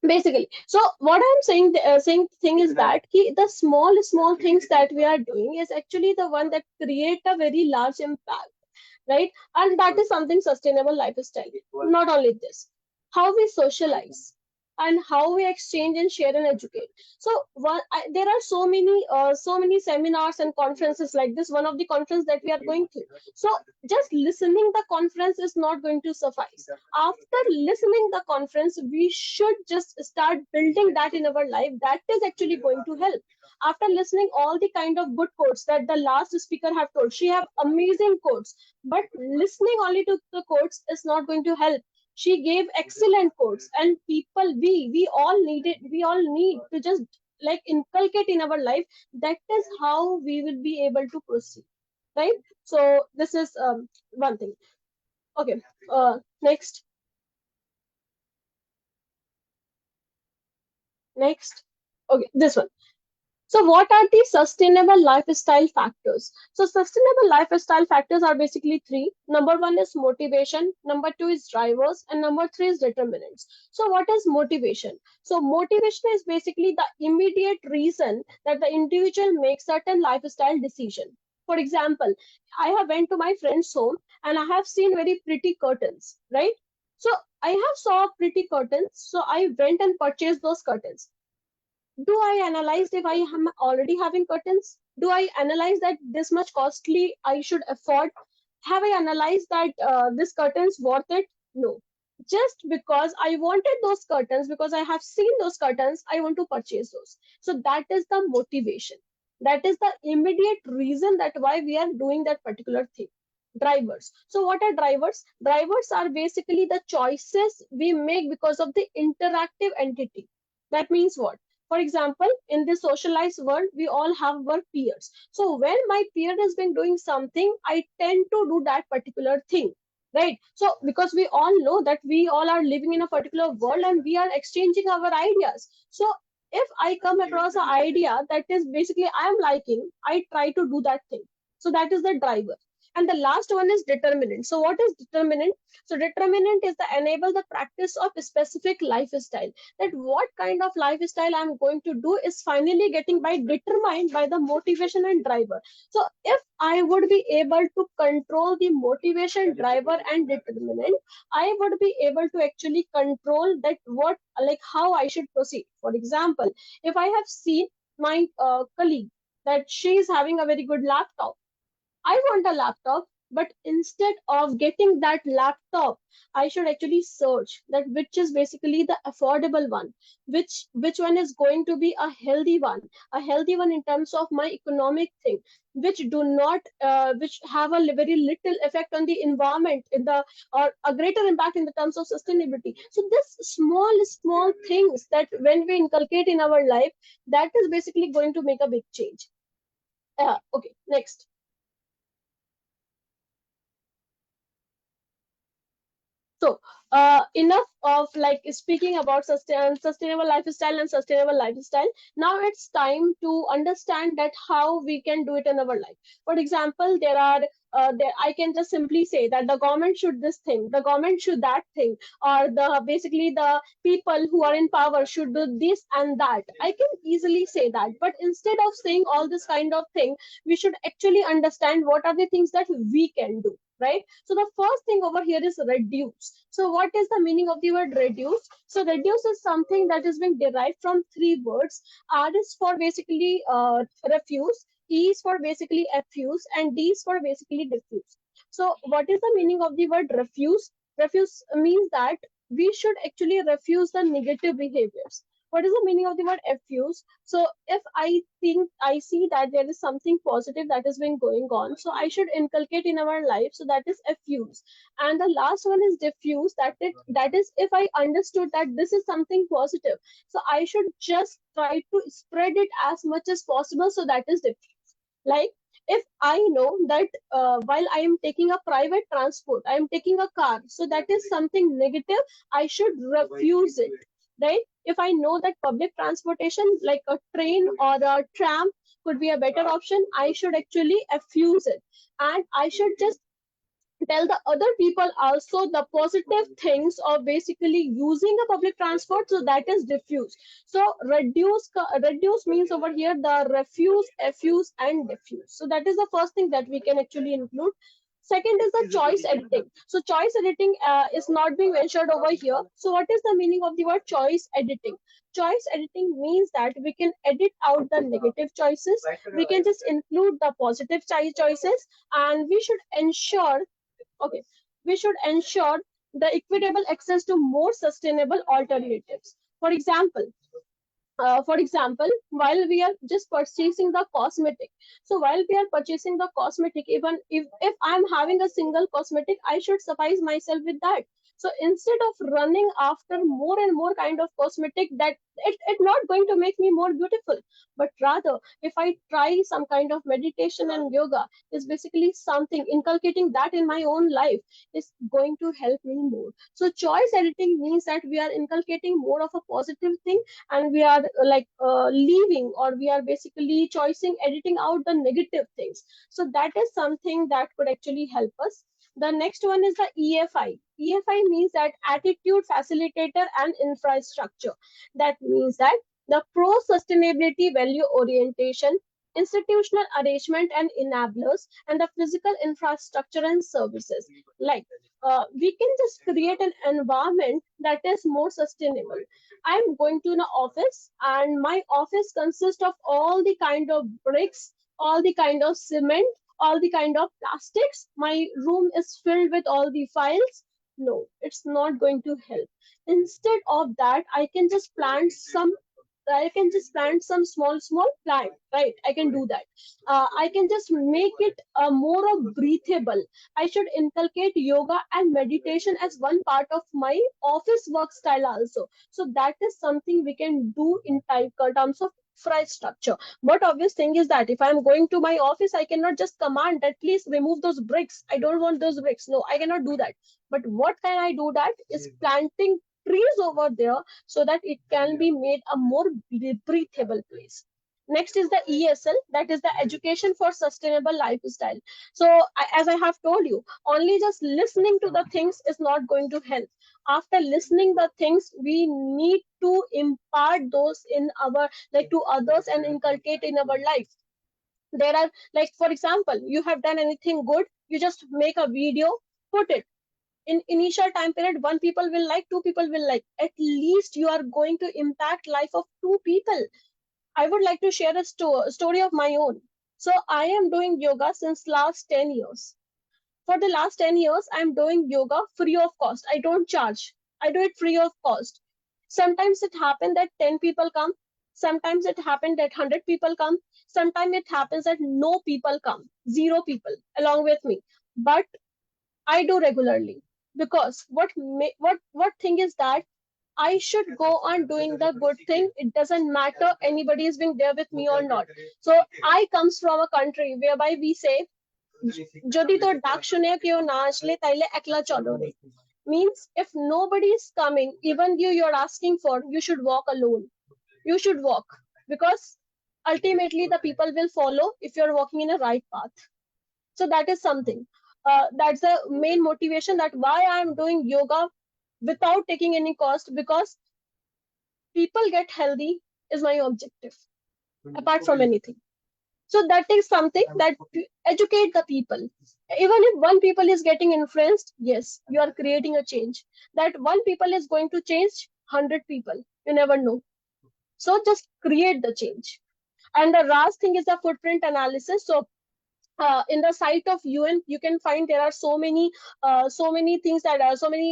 basically, so what I'm saying, saying thing is that the small things that we are doing is actually the one that create a very large impact, right? And that is something sustainable lifestyle. Not only this, how we socialize and how we exchange and share and educate. So there are so many seminars and conferences like this. One of the conference that we are going to. So just listening the conference is not going to suffice. After listening the conference, we should just start building that in our life. That is actually going to help. After listening all the kind of good quotes that the last speaker have told, she have amazing quotes, but listening only to the quotes is not going to help. She gave excellent quotes, and people, we all need it. We all need to just like inculcate in our life. That is how we will be able to proceed, right? So this is one thing. Okay. Next. Next. Okay, this one. So what are the sustainable lifestyle factors? So sustainable lifestyle factors are basically three. Number one is motivation, number two is drivers, and number three is determinants. So what is motivation? So motivation is basically the immediate reason that the individual makes certain lifestyle decision. For example, I have went to my friend's home and I have seen very pretty curtains, right? So I have saw pretty curtains, so I went and purchased those curtains. Do I analyze if I am already having curtains? Do I analyze that this much costly I should afford? Have I analyzed that this curtains worth it? No. Just because I wanted those curtains, because I have seen those curtains, I want to purchase those. So that is the motivation. That is the immediate reason that why we are doing that particular thing. Drivers. So what are drivers? Drivers are basically the choices we make because of the interactive entity. That means what? For example, in this socialized world, we all have our peers. So when my peer has been doing something, I tend to do that particular thing, right? So because we all know that we all are living in a particular world and we are exchanging our ideas. So if I come across an idea that is basically I am liking, I try to do that thing. So that is the driver. And the last one is determinant. So what is determinant? So determinant is the enable the practice of a specific lifestyle. That what kind of lifestyle I'm going to do is finally getting by determined by the motivation and driver. So if I would be able to control the motivation, driver, and determinant, I would be able to actually control that what like how I should proceed. For example, if I have seen my colleague that she is having a very good laptop, I want a laptop, but instead of getting that laptop, I should actually search that which is basically the affordable one, which one is going to be a healthy one in terms of my economic thing, which do not which have a very little effect on the environment in the or a greater impact in the terms of sustainability. So this small things that when we inculcate in our life, that is basically going to make a big change. Okay, next. So, enough of like speaking about sustainable lifestyle and sustainable lifestyle. Now it's time to understand that how we can do it in our life. For example, there I can just simply say that the government should this thing, the government should that thing, or the basically the people who are in power should do this and that. I can easily say that, but instead of saying all this kind of thing, we should actually understand what are the things that we can do, right? So the first thing over here is reduce. So what is the meaning of the word reduce? So reduce is something that is being derived from three words. R is for basically refuse, E is for basically effuse, and D is for basically diffuse. So what is the meaning of the word refuse? Refuse means that we should actually refuse the negative behaviors. What is the meaning of the word effuse? So if I think I see that there is something positive that has been going on, so I should inculcate in our life. So that is effuse. And the last one is diffuse. That is if I understood that this is something positive, so I should just try to spread it as much as possible. So that is diffuse. Like if I know that while I am taking a private transport, I am taking a car, so that is something negative, I should refuse it, right? If I know that public transportation like a train or a tram could be a better option, I should actually effuse it. And I should just tell the other people also the positive things of basically using a public transport. So that is diffuse. So reduce means over here the refuse, effuse, and diffuse. So that is the first thing that we can actually include. Second is the choice editing. So choice editing is not being mentioned over here. So what is the meaning of the word choice editing? Choice editing means that we can edit out the negative choices, we can just include the positive choices, and we should ensure, okay, we should ensure the equitable access to more sustainable alternatives. For example, while we are just purchasing the cosmetic, so while we are purchasing the cosmetic, even if I'm having a single cosmetic, I should suffice myself with that. So instead of running after more and more kind of cosmetic, that it not going to make me more beautiful, but rather if I try some kind of meditation and yoga, is basically something inculcating that in my own life is going to help me more. So choice editing means that we are inculcating more of a positive thing, and we are leaving, or we are basically choosing editing out the negative things. So that is something that could actually help us. The next one is the EFI. EFI means that attitude, facilitator, and infrastructure. That means that the pro sustainability value orientation, institutional arrangement and enablers, and the physical infrastructure and services. Like we can just create an environment that is more sustainable. I'm going to an office, and my office consists of all the kind of bricks, all the kind of cement, all the kind of plastics. My room is filled with all the files. No, it's not going to help. Instead of that, I can just plant some small plant, right? I can do that. I can just make it more of breathable. I should inculcate yoga and meditation as one part of my office work style also. So that is something we can do in terms of infrastructure. But obvious thing is that if I'm going to my office, I cannot just command that please remove those bricks. I don't want those bricks. No, I cannot do that. But what can I do that is planting trees over there so that it can be made a more breathable place. Next is the ESL, that is the Education for Sustainable Lifestyle. So, as I have told you, only just listening to the things is not going to help. After listening the things, we need to impart those in our, like, to others and inculcate in our life. There are, like, for example, you have done anything good, you just make a video, put it. In initial time period, one people will like, two people will like. At least you are going to impact life of two people. I would like to share a story of my own. So I am doing yoga since last 10 years. For the last 10 years, I'm doing yoga free of cost. I don't charge. I do it free of cost. Sometimes it happens that 10 people come. Sometimes it happens that 100 people come. Sometimes it happens that no people come, zero people along with me. But I do regularly, because what thing is that I should go on doing the good thing. It doesn't matter anybody is being there with me or not. So I comes from a country whereby we say, যদি তোর ডাক শুনে কেউ না আসলে তাইলে একলা চলো রে. Means if nobody is coming, even you're asking for, you should walk alone. You should walk, because ultimately the people will follow if you're walking in a right path. So that is something. That's the main motivation, that why I'm doing yoga without taking any cost, because people get healthy is my objective, apart from anything. So that is something that educate the people. Even if one people is getting influenced, yes, you are creating a change. That one people is going to change 100 people. You never know. So just create the change. And the last thing is the footprint analysis. So in the site of UN, you can find there are so many things that are so many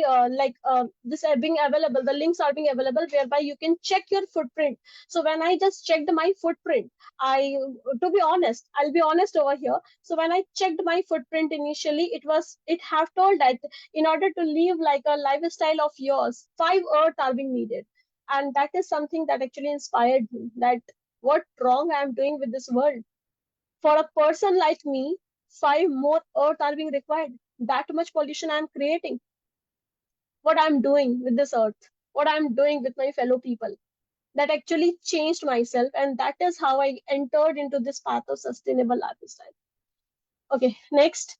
this are being available. The links are being available whereby you can check your footprint. So when I just checked my footprint, to be honest, I'll be honest over here. So when I checked my footprint initially, it have told that in order to live like a lifestyle of yours, 5 earth are being needed, and that is something that actually inspired me. That what wrong I am doing with this world. For a person like me, 5 more earth are being required. That much pollution I'm creating. What I'm doing with this earth, what I'm doing with my fellow people, that actually changed myself, and that is how I entered into this path of sustainable lifestyle. Okay, next.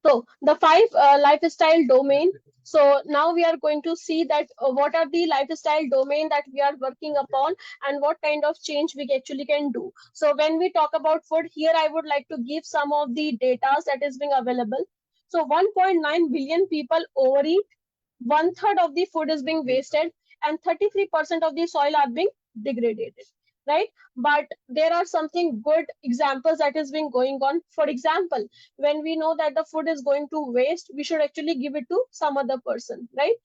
So the 5 lifestyle domain. So now we are going to see that what are the lifestyle domain that we are working upon, and what kind of change we actually can do. So when we talk about food, here I would like to give some of the data that is being available. So 1.9 billion people overeat, 1/3 of the food is being wasted, and 33% of the soil are being degraded, right? But there are something good examples that is being going on. For example, when we know that the food is going to waste, we should actually give it to some other person, right?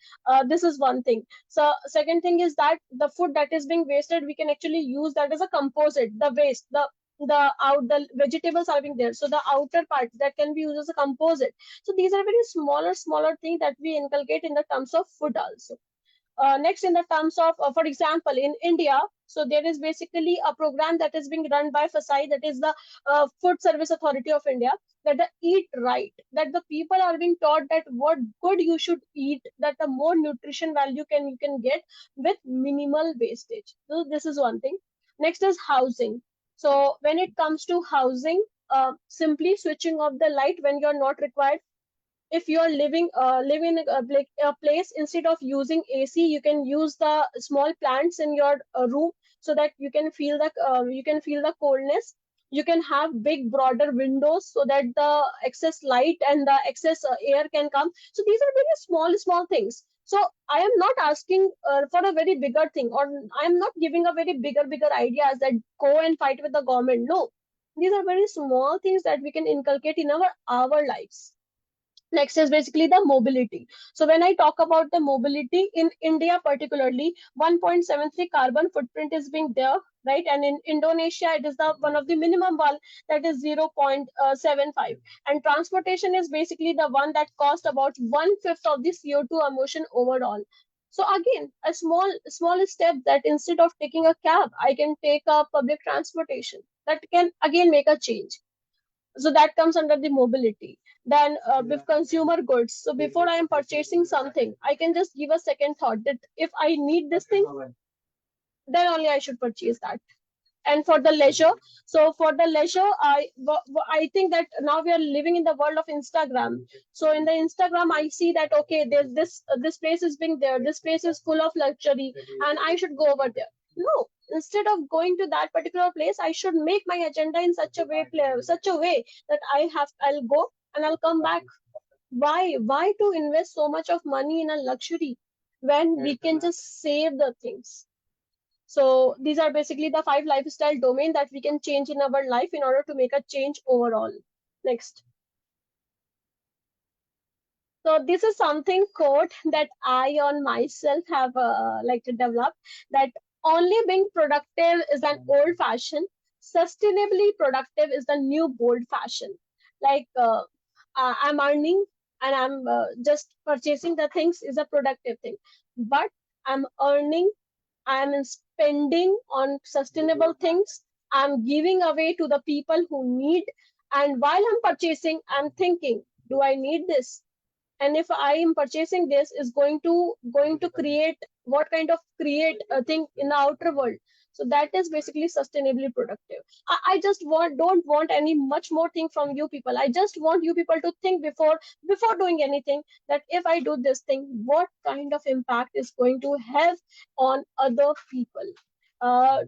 This is one thing. So second thing is that the food that is being wasted, we can actually use that as a composite. The waste, the vegetables are being there, so the outer part that can be used as a composite. So these are very smaller things that we inculcate in the terms of food also. Next, in the terms of, for example, in India, so there is basically a program that is being run by FSI, that is the Food Service Authority of India, that the eat right, that the people are being taught that what good you should eat, that the more nutrition value you can get with minimal wastage. So this is one thing. Next is housing. So when it comes to housing, simply switching off the light when you're not required. If you are living in like a place, instead of using AC, you can use the small plants in your room, so that you can feel the coldness. You can have big broader windows so that the excess light and the excess air can come. So these are very small things. So I am not asking for a very bigger thing, or I am not giving a very bigger ideas that go and fight with the government. No, these are very small things that we can inculcate in our lives. Next is basically the mobility. So when I talk about the mobility in India, particularly 1.73 carbon footprint is being there, right? And in Indonesia, it is the one of the minimum one, that is 0.75. And transportation is basically the one that cost about 1/5 of the CO2 emission overall. So again, a small step, that instead of taking a cab, I can take a public transportation. That can again make a change. So that comes under the mobility. than with consumer goods. So before I am purchasing something, I can just give a second thought that if I need this thing, then only I should purchase that. And for the leisure, so for the leisure, I think that now we are living in the world of Instagram. So in the Instagram, I see that okay, there's this place is being there, this place is full of luxury, and I should go over there. No, instead of going to that particular place, I should make my agenda in such a way that I'll go and I'll come back. Why to invest so much of money in a luxury when we can just save the things? So these are basically the 5 lifestyle domain that we can change in our life in order to make a change overall. Next. So this is something quote that I on myself have developed, that only being productive is an old fashion. Sustainably productive is the new bold fashion. I'm earning and I'm just purchasing the things is a productive thing, but I'm earning, I'm spending on sustainable things, I'm giving away to the people who need, and while I'm purchasing, I'm thinking, do I need this? And if I am purchasing this, is going to create what kind of create a thing in the outer world. So that is basically sustainably productive. I just don't want any much more thing from you people. I just want you people to think before doing anything, that if I do this thing, what kind of impact is going to have on other people. To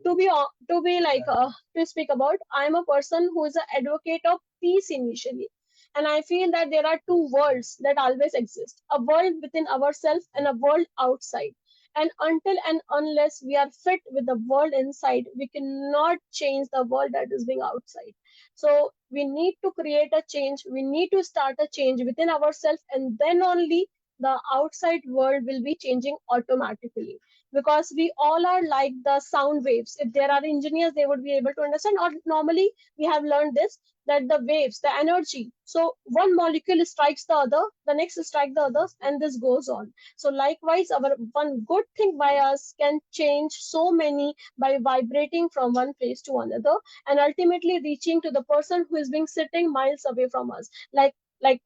speak about, I am a person who is an advocate of peace initially, and I feel that there are two worlds that always exist, a world within ourselves and a world outside. And until and unless we are fit with the world inside, we cannot change the world that is being outside. So we need to create a change. We need to start a change within ourselves, and then only the outside world will be changing automatically. Because we all are like the sound waves. If there are engineers, they would be able to understand. Or normally, we have learned this, that the waves, the energy. So one molecule strikes the other, the next strike the others, and this goes on. So likewise, our one good thing by us can change so many by vibrating from one place to another, and ultimately reaching to the person who is being sitting miles away from us, like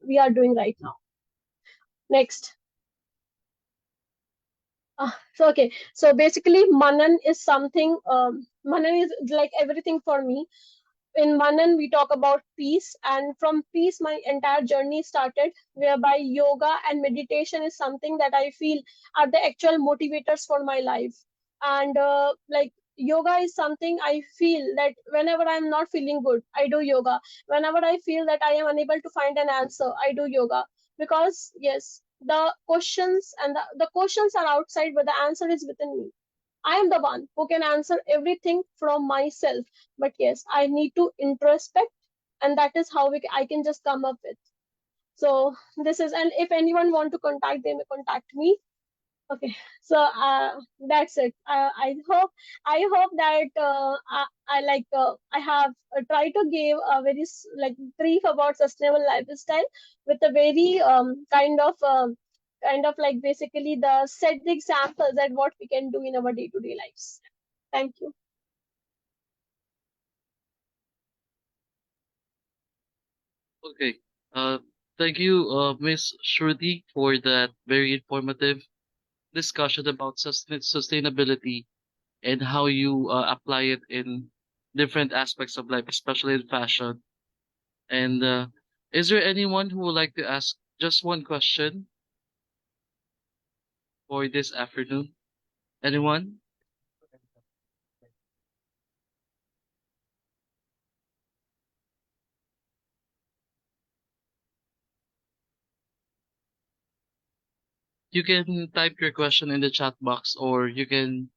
we are doing right now. Next. So basically, Manan is something. Manan is like everything for me. In Manan, we talk about peace, and from peace, my entire journey started, whereby yoga and meditation is something that I feel are the actual motivators for my life. And yoga is something I feel that whenever I'm not feeling good, I do yoga. Whenever I feel that I am unable to find an answer, I do yoga. Because yes, the questions and the questions are outside, but the answer is within me. I am the one who can answer everything from myself. But yes, I need to introspect, and that is how I can just come up with. So this is, and if anyone want to contact, they may contact me. Okay, so that's it. I hope that I have tried to give a very brief about sustainable lifestyle with a very kind of like basically the set the examples that what we can do in our day-to-day lives. Thank you. Okay. Thank you, Miss Shruti, for that very informative discussion about sustainability and how you apply it in different aspects of life, especially in fashion. And is there anyone who would like to ask just one question for this afternoon? Anyone? You can type your question in the chat box, or you can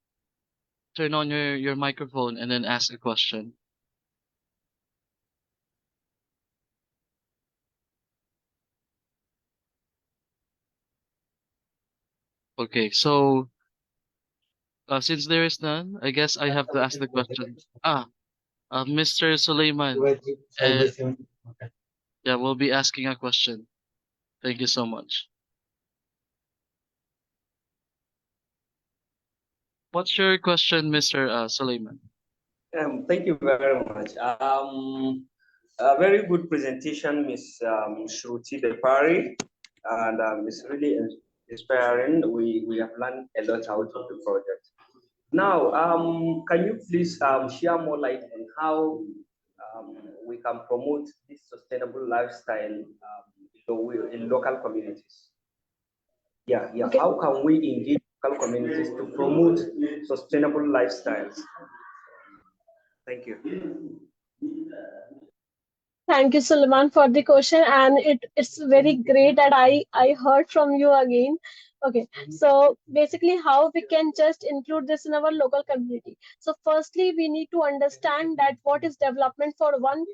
turn on your microphone and then ask a question. Okay, so since there is none, I guess I have to ask the question. Mr. Suleiman, uh, yeah, we'll be asking a question. Thank you so much. What's your question, Mr. Suleiman? Thank you very much. A very good presentation, Ms. Shruti Depari, and it's really inspiring. We have learned a lot out of the project. Now, can you please share more light on how we can promote this sustainable lifestyle in local communities? Yeah. Okay. How can we engage local communities to promote sustainable lifestyles? Thank you. Thank you, Suleiman, for the question, and it's very great that I heard from you again. Okay, so basically, how we can just include this in our local community. So, firstly, we need to understand that what is development for one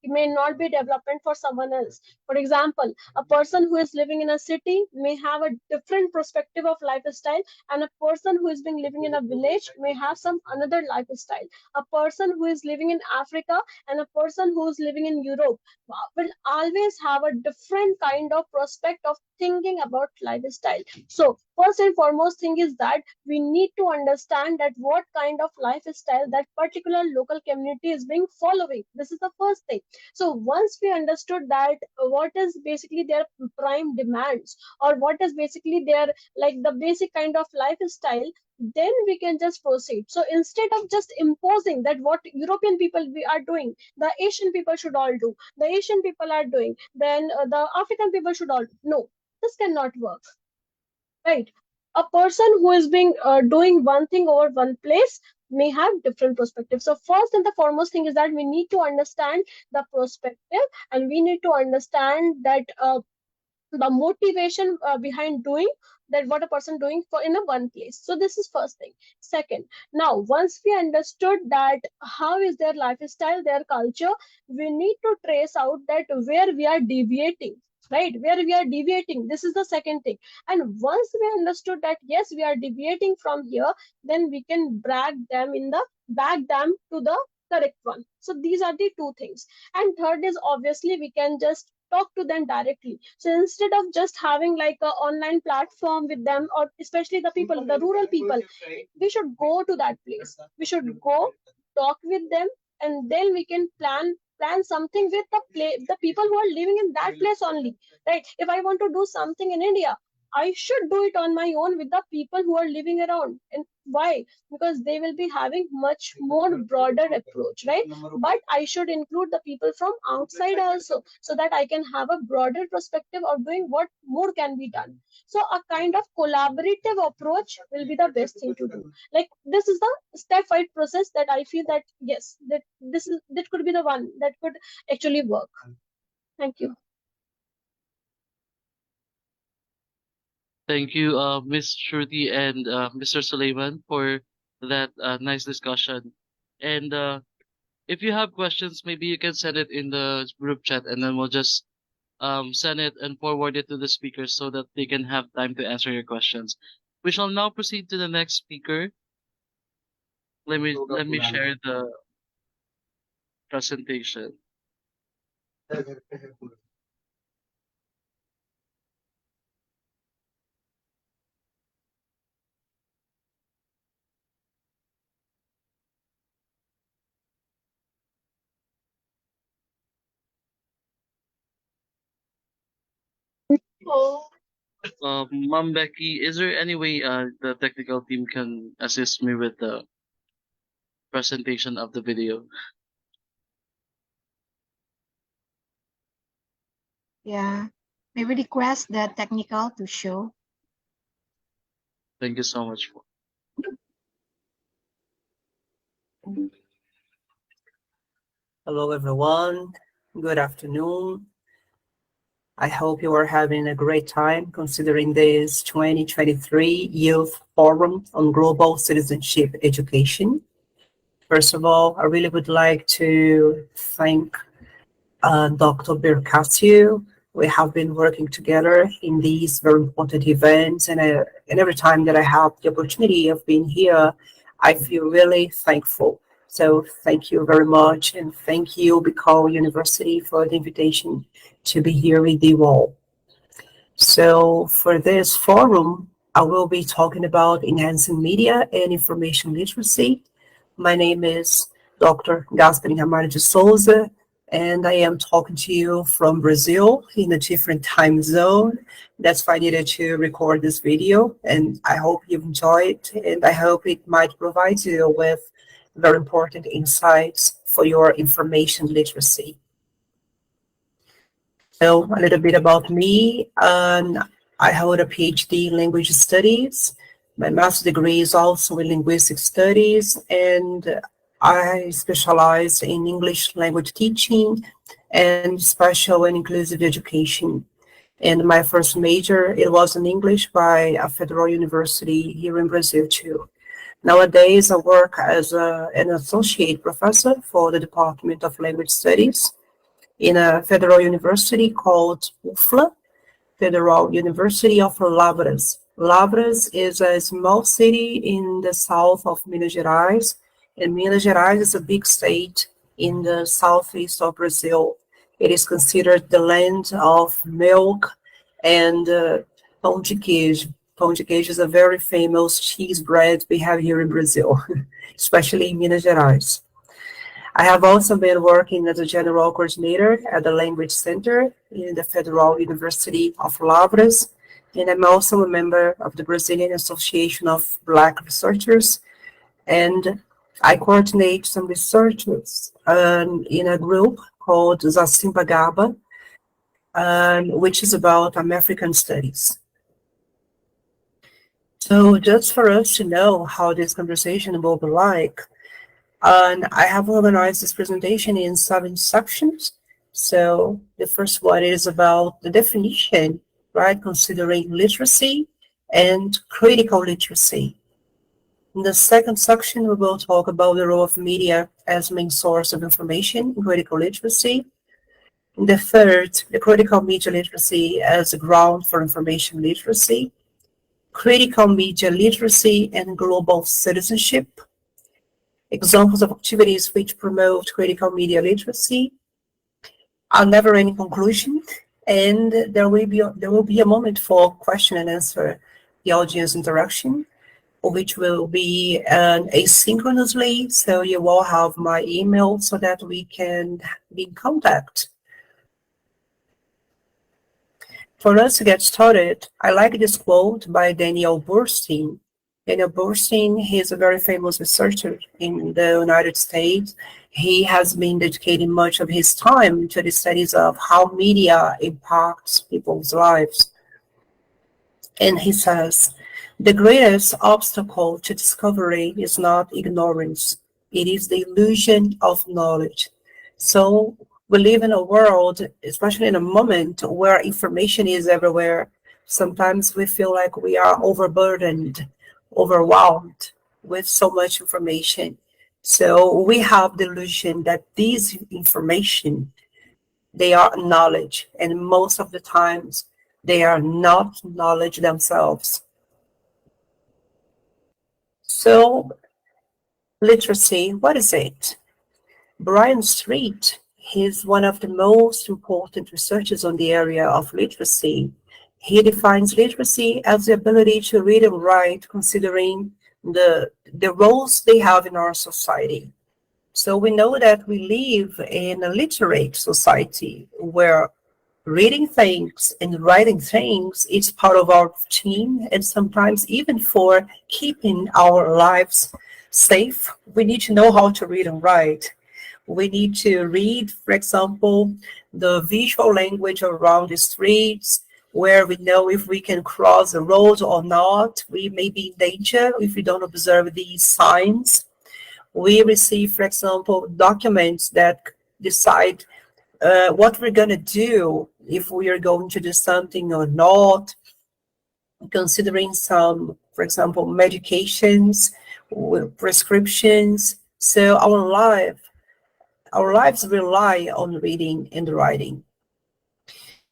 may not be development for someone else. For example, a person who is living in a city may have a different perspective of lifestyle, and a person who is being living in a village may have some another lifestyle. A person who is living in Africa and a person who's living in Europe will always have a different kind of prospect of thinking about lifestyle. So first and foremost thing is that we need to understand that what kind of lifestyle that particular local community is being following. This is the first thing. So once we understood that what is basically their prime demands, or what is basically their like the basic kind of lifestyle, then we can just proceed. So instead of just imposing that what European people we are doing, the Asian people should all do, the Asian people are doing, then the African people should all do. No, this cannot work, right? A person who is being doing one thing over one place may have different perspectives. So first and the foremost thing is that we need to understand the perspective, and we need to understand that the motivation behind doing that what a person doing for in a one place. So this is first thing. Second, now once we understood that how is their lifestyle, their culture, we need to trace out that where we are deviating, right? Where we are deviating, this is the second thing. And once we understood that yes, we are deviating from here, then we can back them to the correct one. So these are the two things. And third is obviously we can just talk to them directly. So instead of just having like a online platform with them, or especially the people, the rural people, we should go to that place. We should go talk with them, and then we can plan something with the people who are living in that place only, right? If I want to do something in India, I should do it on my own with the people who are living around. And why? Because they will be having much more broader approach, right? But I should include the people from outside also, so that I can have a broader perspective of doing what more can be done. So a kind of collaborative approach will be the best thing to do. Like this is the step-wise process that I feel that yes, that could be the one that could actually work. Thank you. Thank you, Ms. Shruti and Mr. Suleiman, for that nice discussion. And if you have questions, maybe you can send it in the group chat, and then we'll just send it and forward it to the speakers so that they can have time to answer your questions. We shall now proceed to the next speaker. Let me share the presentation. Oh. Ma'am Becky, is there any way the technical team can assist me with the presentation of the video? Yeah. May we request the technical to show? Thank you so much. Hello, everyone. Good afternoon. I hope you are having a great time considering this 2023 Youth Forum on Global Citizenship Education. First of all, I really would like to thank Dr. Bercasio. We have been working together in these very important events, and every time that I have the opportunity of being here, I feel really thankful. So thank you very much, and thank you, Bicol University, for the invitation to be here with you all. So for this forum, I will be talking about enhancing media and information literacy. My name is Dr. Gasparin Ramalho de Souza, and I am talking to you from Brazil in a different time zone. That's why I needed to record this video, and I hope you enjoy it, and I hope it might provide you with very important insights for your information literacy. So a little bit about me. I hold a PhD in language studies. My master's degree is also in linguistic studies, and I specialize in English language teaching and special and inclusive education. And my first major, it was in English by a federal university here in Brazil too. Nowadays, I work as an associate professor for the Department of Language Studies in a federal university called UFLA, Federal University of Lavras. Lavras is a small city in the south of Minas Gerais, and Minas Gerais is a big state in the southeast of Brazil. It is considered the land of milk and pão de queijo. Pão de queijo is a very famous cheese bread we have here in Brazil, especially in Minas Gerais. I have also been working as a general coordinator at the Language Center in the Federal University of Lavras, and I'm also a member of the Brazilian Association of Black Researchers, and I coordinate some researchers in a group called Zacimbagaba, which is about African studies. So just for us to know how this conversation will be like, and I have organized this presentation in 7 sections. So the first one is about the definition, right, considering literacy and critical literacy. In the second section, we will talk about the role of media as main source of information in critical literacy. In the third, the critical media literacy as a ground for information literacy, critical media literacy and global citizenship, examples of activities which promote critical media literacy, a never-ending conclusion, and there will be a moment for question and answer, the audience interaction, which will be asynchronously, so you all have my email so that we can be in contact. For us to get started, I like this quote by Daniel Bernstein. Daniel Bernstein, he is a very famous researcher in the United States. He has been dedicating much of his time to the studies of how media impacts people's lives. And he says, the greatest obstacle to discovery is not ignorance. It is the illusion of knowledge. So we live in a world, especially in a moment where information is everywhere. Sometimes we feel like we are overburdened, overwhelmed with so much information. So we have the illusion that these information, they are knowledge, and most of the times they are not knowledge themselves. So literacy, what is it? Brian Street, he's one of the most important researchers on the area of literacy. He defines literacy as the ability to read and write, considering the roles they have in our society. So we know that we live in a literate society where reading things and writing things is part of our routine, and sometimes even for keeping our lives safe, we need to know how to read and write. We need to read, for example, the visual language around the streets, where we know if we can cross the road or not. We may be in danger if we don't observe these signs. We receive, for example, documents that decide what we're going to do, if we are going to do something or not, considering some, for example, medications, prescriptions. So our lives rely on reading and writing.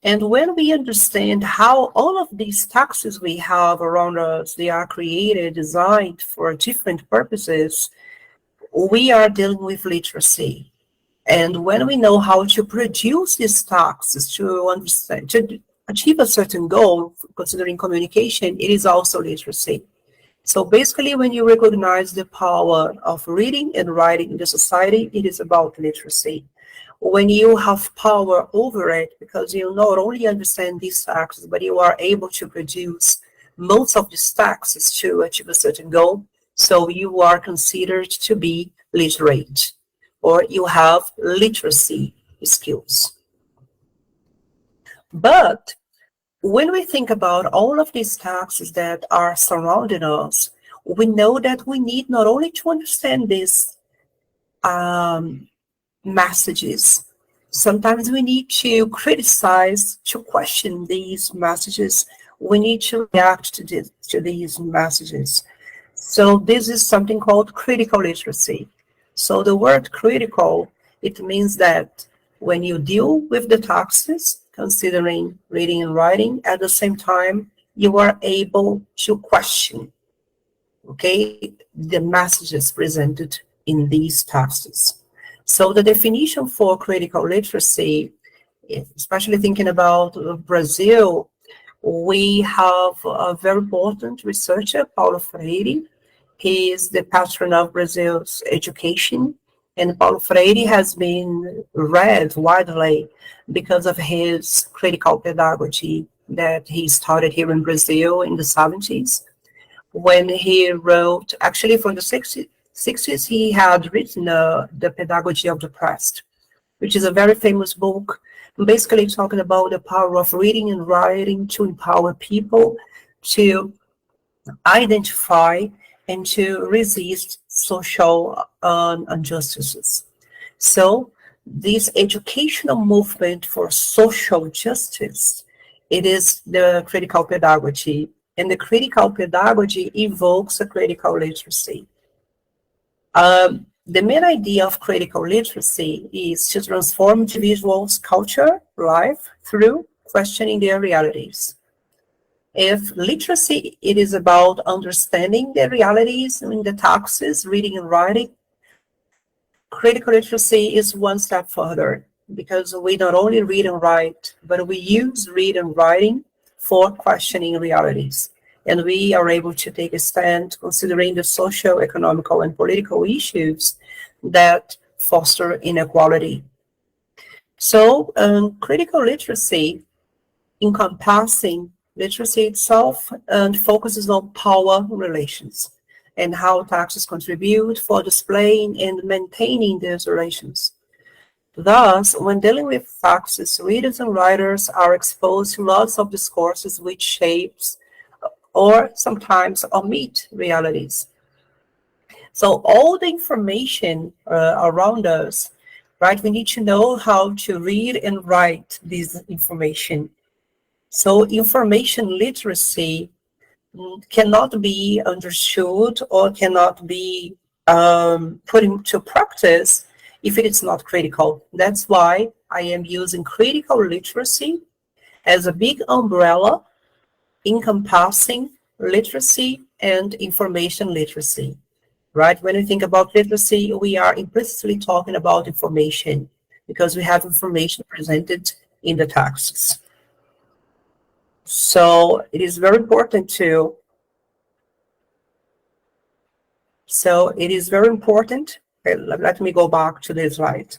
And when we understand how all of these taxes we have around us, they are created, designed for different purposes, we are dealing with literacy. And when we know how to produce these taxes to understand, to achieve a certain goal, considering communication, it is also literacy. So basically, when you recognize the power of reading and writing in the society, it is about literacy. when you have power over it, because you not only understand these taxes, but you are able to produce most of these taxes to achieve a certain goal, so you are considered to be literate, or you have literacy skills. But when we think about all of these taxes that are surrounding us, we know that we need not only to understand these messages, sometimes we need to criticize, to question these messages. We need to react to these messages. So this is something called critical literacy. So the word critical, it means that when you deal with the taxes, considering reading and writing, at the same time, you are able to question, okay, the messages presented in these taxes. So the definition for critical literacy, especially thinking about Brazil, we have a very important researcher, Paulo Freire. He is the patron of Brazil's education, and Paulo Freire has been read widely because of his critical pedagogy that he started here in Brazil in the 70s, when he wrote, actually from the 60s, he had written The Pedagogy of the Oppressed, which is a very famous book, basically talking about the power of reading and writing to empower people to identify and to resist social injustices. So this educational movement for social justice, it is the critical pedagogy, and the critical pedagogy evokes a critical literacy. The main idea of critical literacy is to transform individuals' culture, life, through questioning their realities. If literacy, it is about understanding the realities in the taxes, reading and writing, critical literacy is one step further, because we not only read and write, but we use read and writing for questioning realities. And we are able to take a stand considering the social, economical, and political issues that foster inequality. So critical literacy, encompassing literacy itself, and focuses on power relations and how taxes contribute for displaying and maintaining these relations. Thus, when dealing with taxes, readers and writers are exposed to lots of discourses which shapes or sometimes omit realities. So all the information around us, right, we need to know how to read and write this information. So information literacy cannot be understood or cannot be put into practice if it is not critical. That's why I am using critical literacy as a big umbrella encompassing literacy and information literacy, right? When we think about literacy, we are implicitly talking about information because we have information presented in the texts. So it is very important to, let me go back to this slide.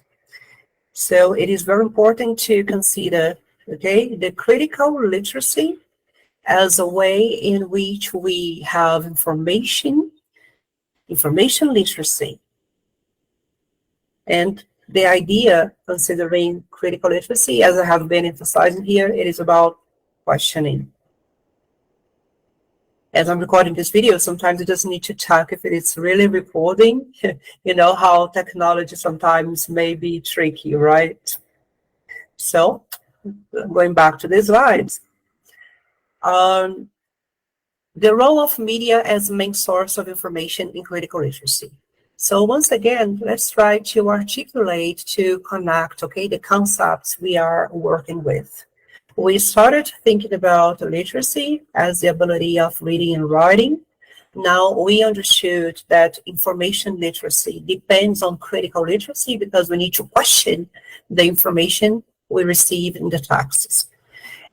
So it is very important to consider, okay, the critical literacy as a way in which we have information literacy. And the idea, considering critical literacy, as I have been emphasizing here, it is about questioning. As I'm recording this video, sometimes it doesn't need to check if it is really recording. You know how technology sometimes may be tricky, right? So, going back to the slides. The role of media as main source of information in critical literacy. So once again, let's try to articulate, to connect, okay, the concepts we are working with. We started thinking about literacy as the ability of reading and writing. Now we understood that information literacy depends on critical literacy because we need to question the information we receive in the texts.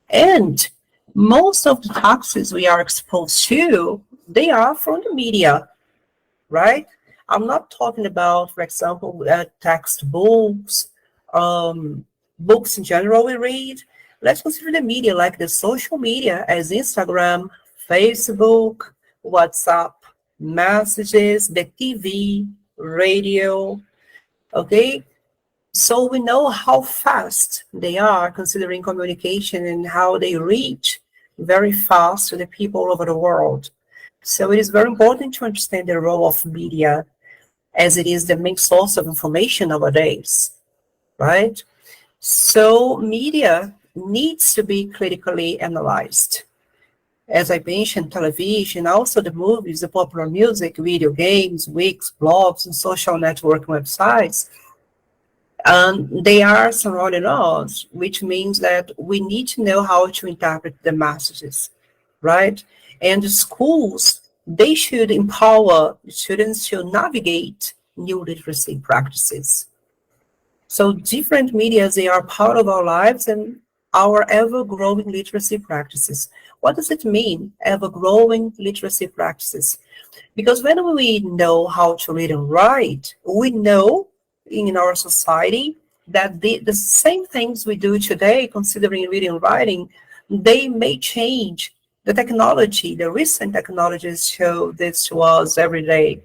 And most of the taxes we are exposed to, they are from the media, right? I'm not talking about, for example, textbooks, books in general we read, let's consider the media like the social media as Instagram, Facebook, WhatsApp, messages, the TV, radio, okay? So we know how fast they are considering communication and how they reach very fast to the people all over the world. So it is very important to understand the role of media as it is the main source of information nowadays, right? So media needs to be critically analyzed. As I mentioned, television, also the movies, the popular music, video games, wikis, blogs, and social network websites, they are surrounding us, which means that we need to know how to interpret the messages, right? And the schools, they should empower students to navigate new literacy practices. So different medias, they are part of our lives and our ever-growing literacy practices. What does it mean, ever-growing literacy practices? Because when we know how to read and write, we know in our society that the same things we do today, considering reading and writing, they may change. The technology, the recent technologies show this to us every day.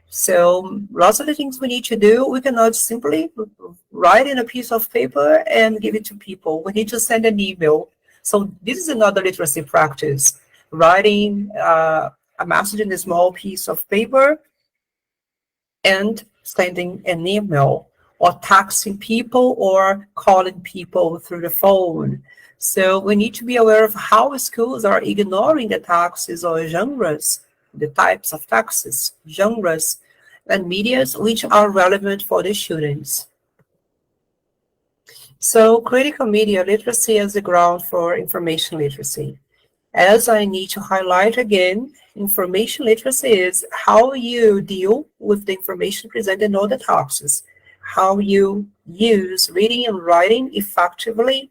So lots of the things we need to do, we cannot simply write in a piece of paper and give it to people. We need to send an email. So this is another literacy practice, writing a message in a small piece of paper and sending an email, or texting people or calling people through the phone. So we need to be aware of how schools are ignoring the taxes or genres, the types of taxes, genres, and medias which are relevant for the students. So critical media literacy is the ground for information literacy. As I need to highlight again, information literacy is how you deal with the information presented in all the taxes, how you use reading and writing effectively,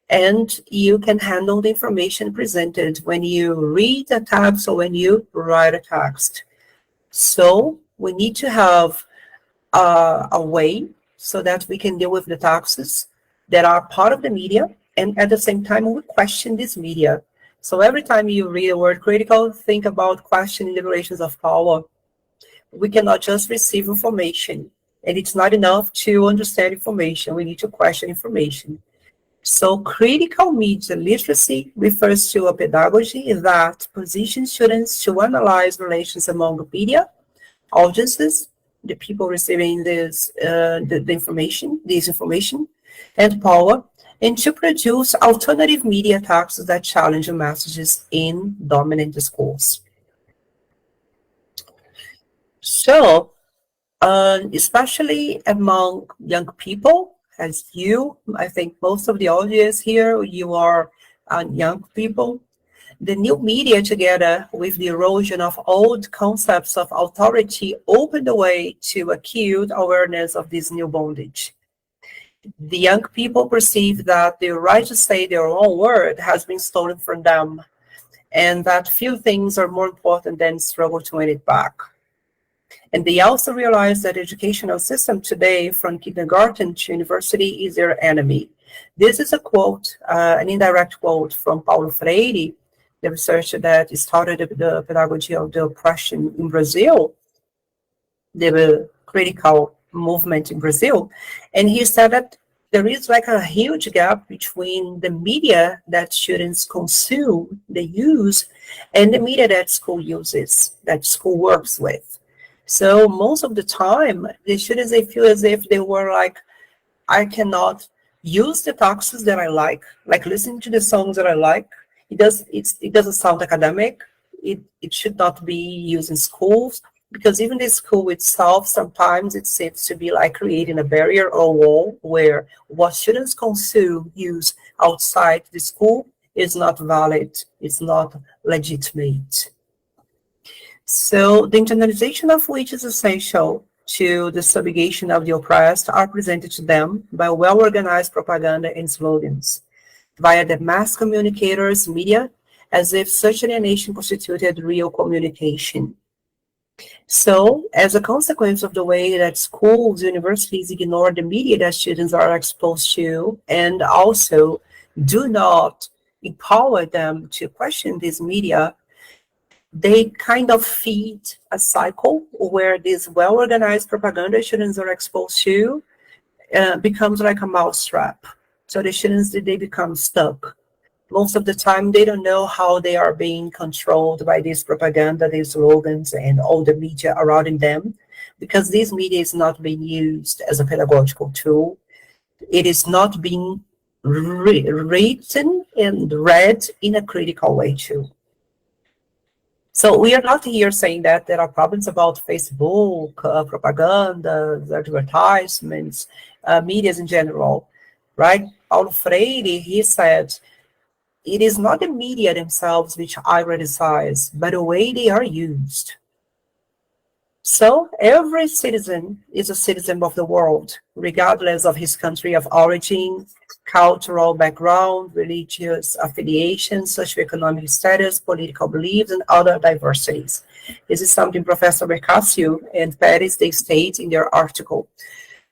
and you can handle the information presented when you read a text or when you write a text. So we need to have a way so that we can deal with the taxes that are part of the media, and at the same time we question this media. So every time you read the word critical, think about questioning the relations of power. We cannot just receive information, and it's not enough to understand information. We need to question information. So critical media literacy refers to a pedagogy that positions students to analyze relations among media, audiences, the people receiving the information, and power, and to produce alternative media texts that challenge the messages in dominant discourse. So, especially among young people, as you, I think most of the audience here, you are young people, the new media, together with the erosion of old concepts of authority, opened the way to acute awareness of this new bondage. The young people perceive that the right to say their own word has been stolen from them, and that few things are more important than struggle to win it back. And they also realize that the educational system today, from kindergarten to university, is their enemy. This is a quote, an indirect quote from Paulo Freire, the researcher that started the pedagogy of the oppression in Brazil, the critical movement in Brazil. And he said that there is like a huge gap between the media that students consume, they use, and the media that school uses, that school works with. So most of the time, the students, they feel as if they were like, I cannot use the texts that I like listening to the songs that I like. It doesn't sound academic. It should not be used in schools, because even the school itself, sometimes it seems to be like creating a barrier or wall where what students consume, use outside the school is not valid, it's not legitimate. So the internalization of which is essential to the subjugation of the oppressed are presented to them by well-organized propaganda and slogans via the mass communicators, media, as if such alienation constituted real communication. So, as a consequence of the way that schools, universities ignore the media that students are exposed to, and also do not empower them to question this media, they kind of feed a cycle where this well-organized propaganda students are exposed to becomes like a mousetrap. So the students, they become stuck. Most of the time, they don't know how they are being controlled by this propaganda, these slogans, and all the media around them, because this media is not being used as a pedagogical tool. It is not being written and read in a critical way, too. So we are not here saying that there are problems about Facebook, propaganda, advertisements, medias in general, right? Paulo Freire, he said, it is not the media themselves which I criticize, but the way they are used. So every citizen is a citizen of the world, regardless of his country of origin, cultural background, religious affiliation, socioeconomic status, political beliefs, and other diversities. This is something Professor Mercasio and Paris, they state in their article.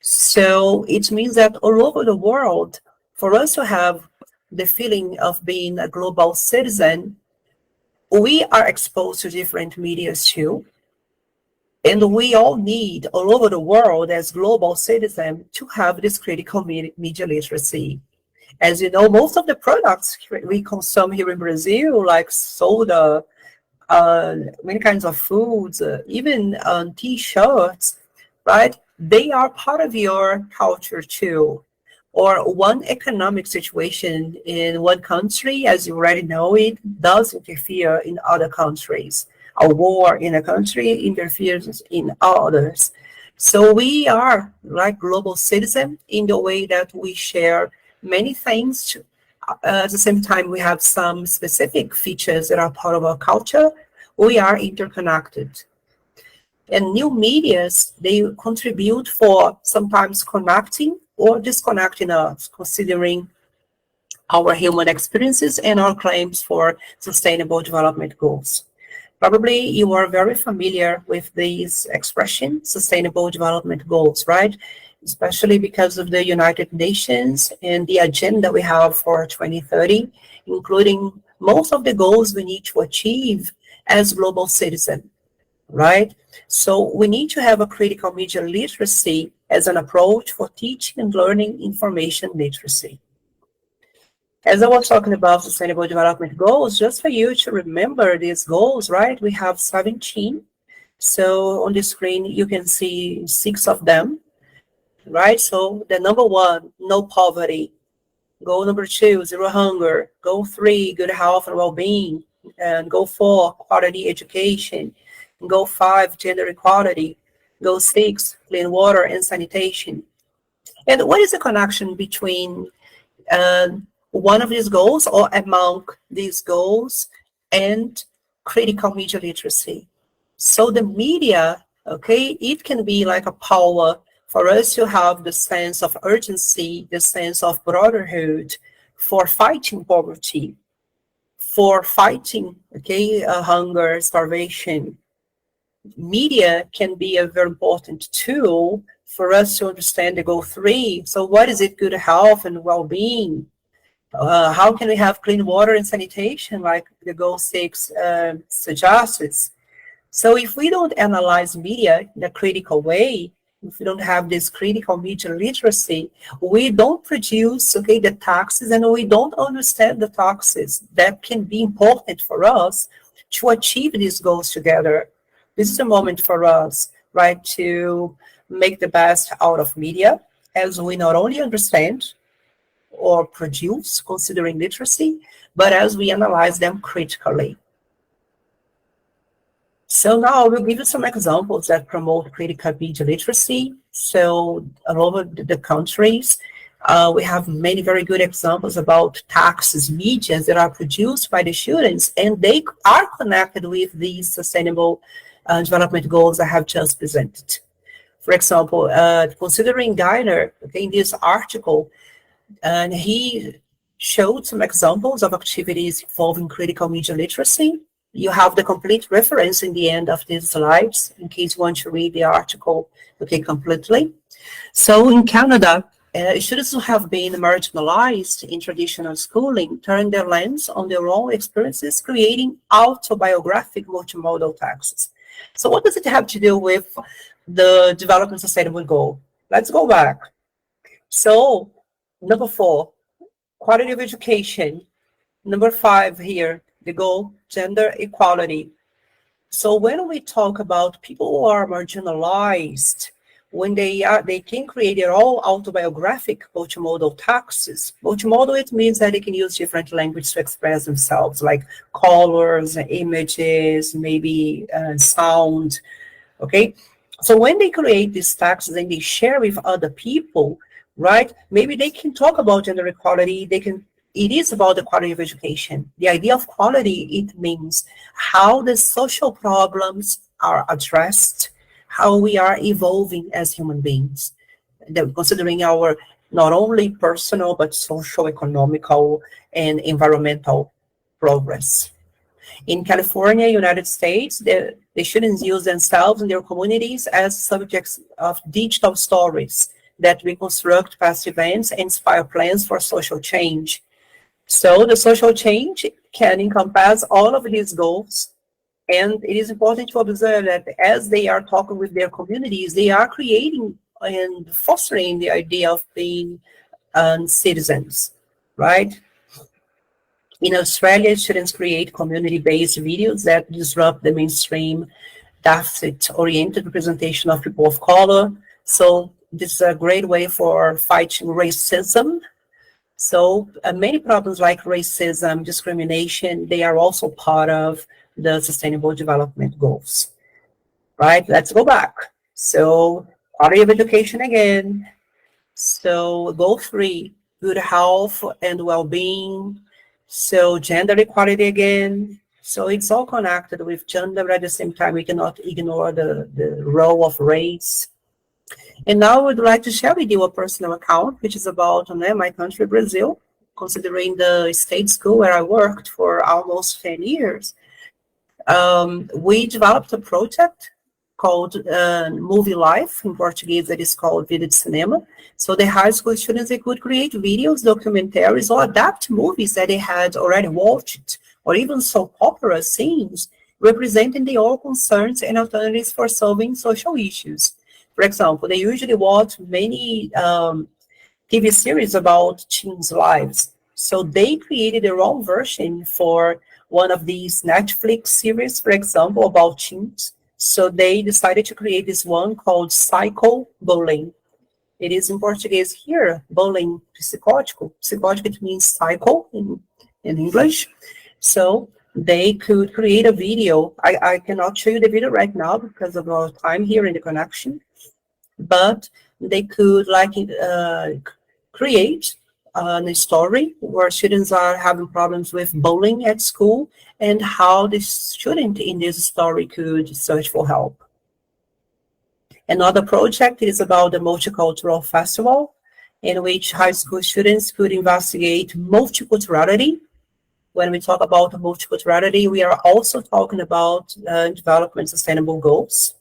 So it means that all over the world, for us to have the feeling of being a global citizen, we are exposed to different media too. And we all need, all over the world, as global citizens, to have this critical media literacy. As you know, most of the products we consume here in Brazil, like soda, many kinds of foods, even T-shirts, right? They are part of your culture too. Or one economic situation in one country, as you already know it, does interfere in other countries. A war in a country interferes in others. So we are like global citizens in the way that we share many things. At the same time, we have some specific features that are part of our culture. We are interconnected. And new medias, they contribute for sometimes connecting or disconnecting us, considering our human experiences and our claims for sustainable development goals. Probably you are very familiar with these expression, sustainable development goals, right? Especially because of the United Nations and the agenda we have for 2030, including most of the goals we need to achieve as global citizens, right? So we need to have a critical media literacy as an approach for teaching and learning information literacy. As I was talking about sustainable development goals, just for you to remember these goals, right? We have 17. So on the screen, you can see 6 of them, right? So the number 1, no poverty. Goal number 2, zero hunger. Goal 3, good health and well-being. And goal 4, quality education. Goal 5, gender equality. Goal 6, clean water and sanitation. And what is the connection between one of these goals or among these goals and critical media literacy? So the media, okay, it can be like a power for us to have the sense of urgency, the sense of brotherhood for fighting poverty, for fighting, okay, hunger, starvation. Media can be a very important tool for us to understand the goal 3. So what is it? Good health and well-being. How can we have clean water and sanitation like the goal 6 suggests? So if we don't analyze media in a critical way, if we don't have this critical media literacy, we don't produce, okay, the taxes, and we don't understand the taxes that can be important for us to achieve these goals together. This is a moment for us, right, to make the best out of media, as we not only understand or produce, considering literacy, but as we analyze them critically. So now I will give you some examples that promote critical media literacy. So all over the countries, we have many very good examples about taxes, medias that are produced by the students, and they are connected with these sustainable development goals I have just presented. For example, considering Geiner, okay, in this article, and he showed some examples of activities involving critical media literacy. You have the complete reference in the end of these slides in case you want to read the article, okay, completely. So in Canada, students who have been marginalized in traditional schooling turn their lens on their own experiences, creating autobiographic multimodal texts. So what does it have to do with the development sustainable goal? Let's go back. So number 4, quality of education. Number 5 here, the goal, gender equality. So when we talk about people who are marginalized, when they can create their own autobiographic multimodal texts. Multimodal, it means that they can use different language to express themselves, like colors, images, maybe sound, okay? So when they create these texts and they share with other people, right, maybe they can talk about gender equality, it is about the quality of education. The idea of quality, it means how the social problems are addressed, how we are evolving as human beings, considering our not only personal, but social, economical, and environmental progress. In California, United States, the students use themselves and their communities as subjects of digital stories that reconstruct past events and inspire plans for social change. So the social change can encompass all of these goals. And it is important to observe that as they are talking with their communities, they are creating and fostering the idea of being citizens, right? In Australia, students create community-based videos that disrupt the mainstream deficit-oriented representation of people of color. So this is a great way for fighting racism. So many problems like racism, discrimination, they are also part of the Sustainable Development Goals, right? Let's go back. So quality of education again. So goal 3, good health and well-being. So gender equality again. So it's all connected with gender, but at the same time, we cannot ignore the role of race. And now I would like to share with you a personal account, which is about my country, Brazil, considering the state school where I worked for almost 10 years. We developed a project called Movie Life. In Portuguese, it is called Vida de Cinema. So the high school students, they could create videos, documentaries, or adapt movies that they had already watched, or even soap opera scenes, representing their own concerns and alternatives for solving social issues. For example, they usually watch many TV series about teens' lives. So they created their own version for one of these Netflix series, for example, about teens. So they decided to create this one called Psycho Bullying. It is in Portuguese here, bullying psicótico. Psicótico, it means psycho in English. So they could create a video. I cannot show you the video right now because of our time here in the connection, but they could create a story where students are having problems with bullying at school and how the student in this story could search for help. Another project is about the Multicultural Festival, in which high school students could investigate multiculturality. When we talk about multiculturality, we are also talking about development sustainable goals.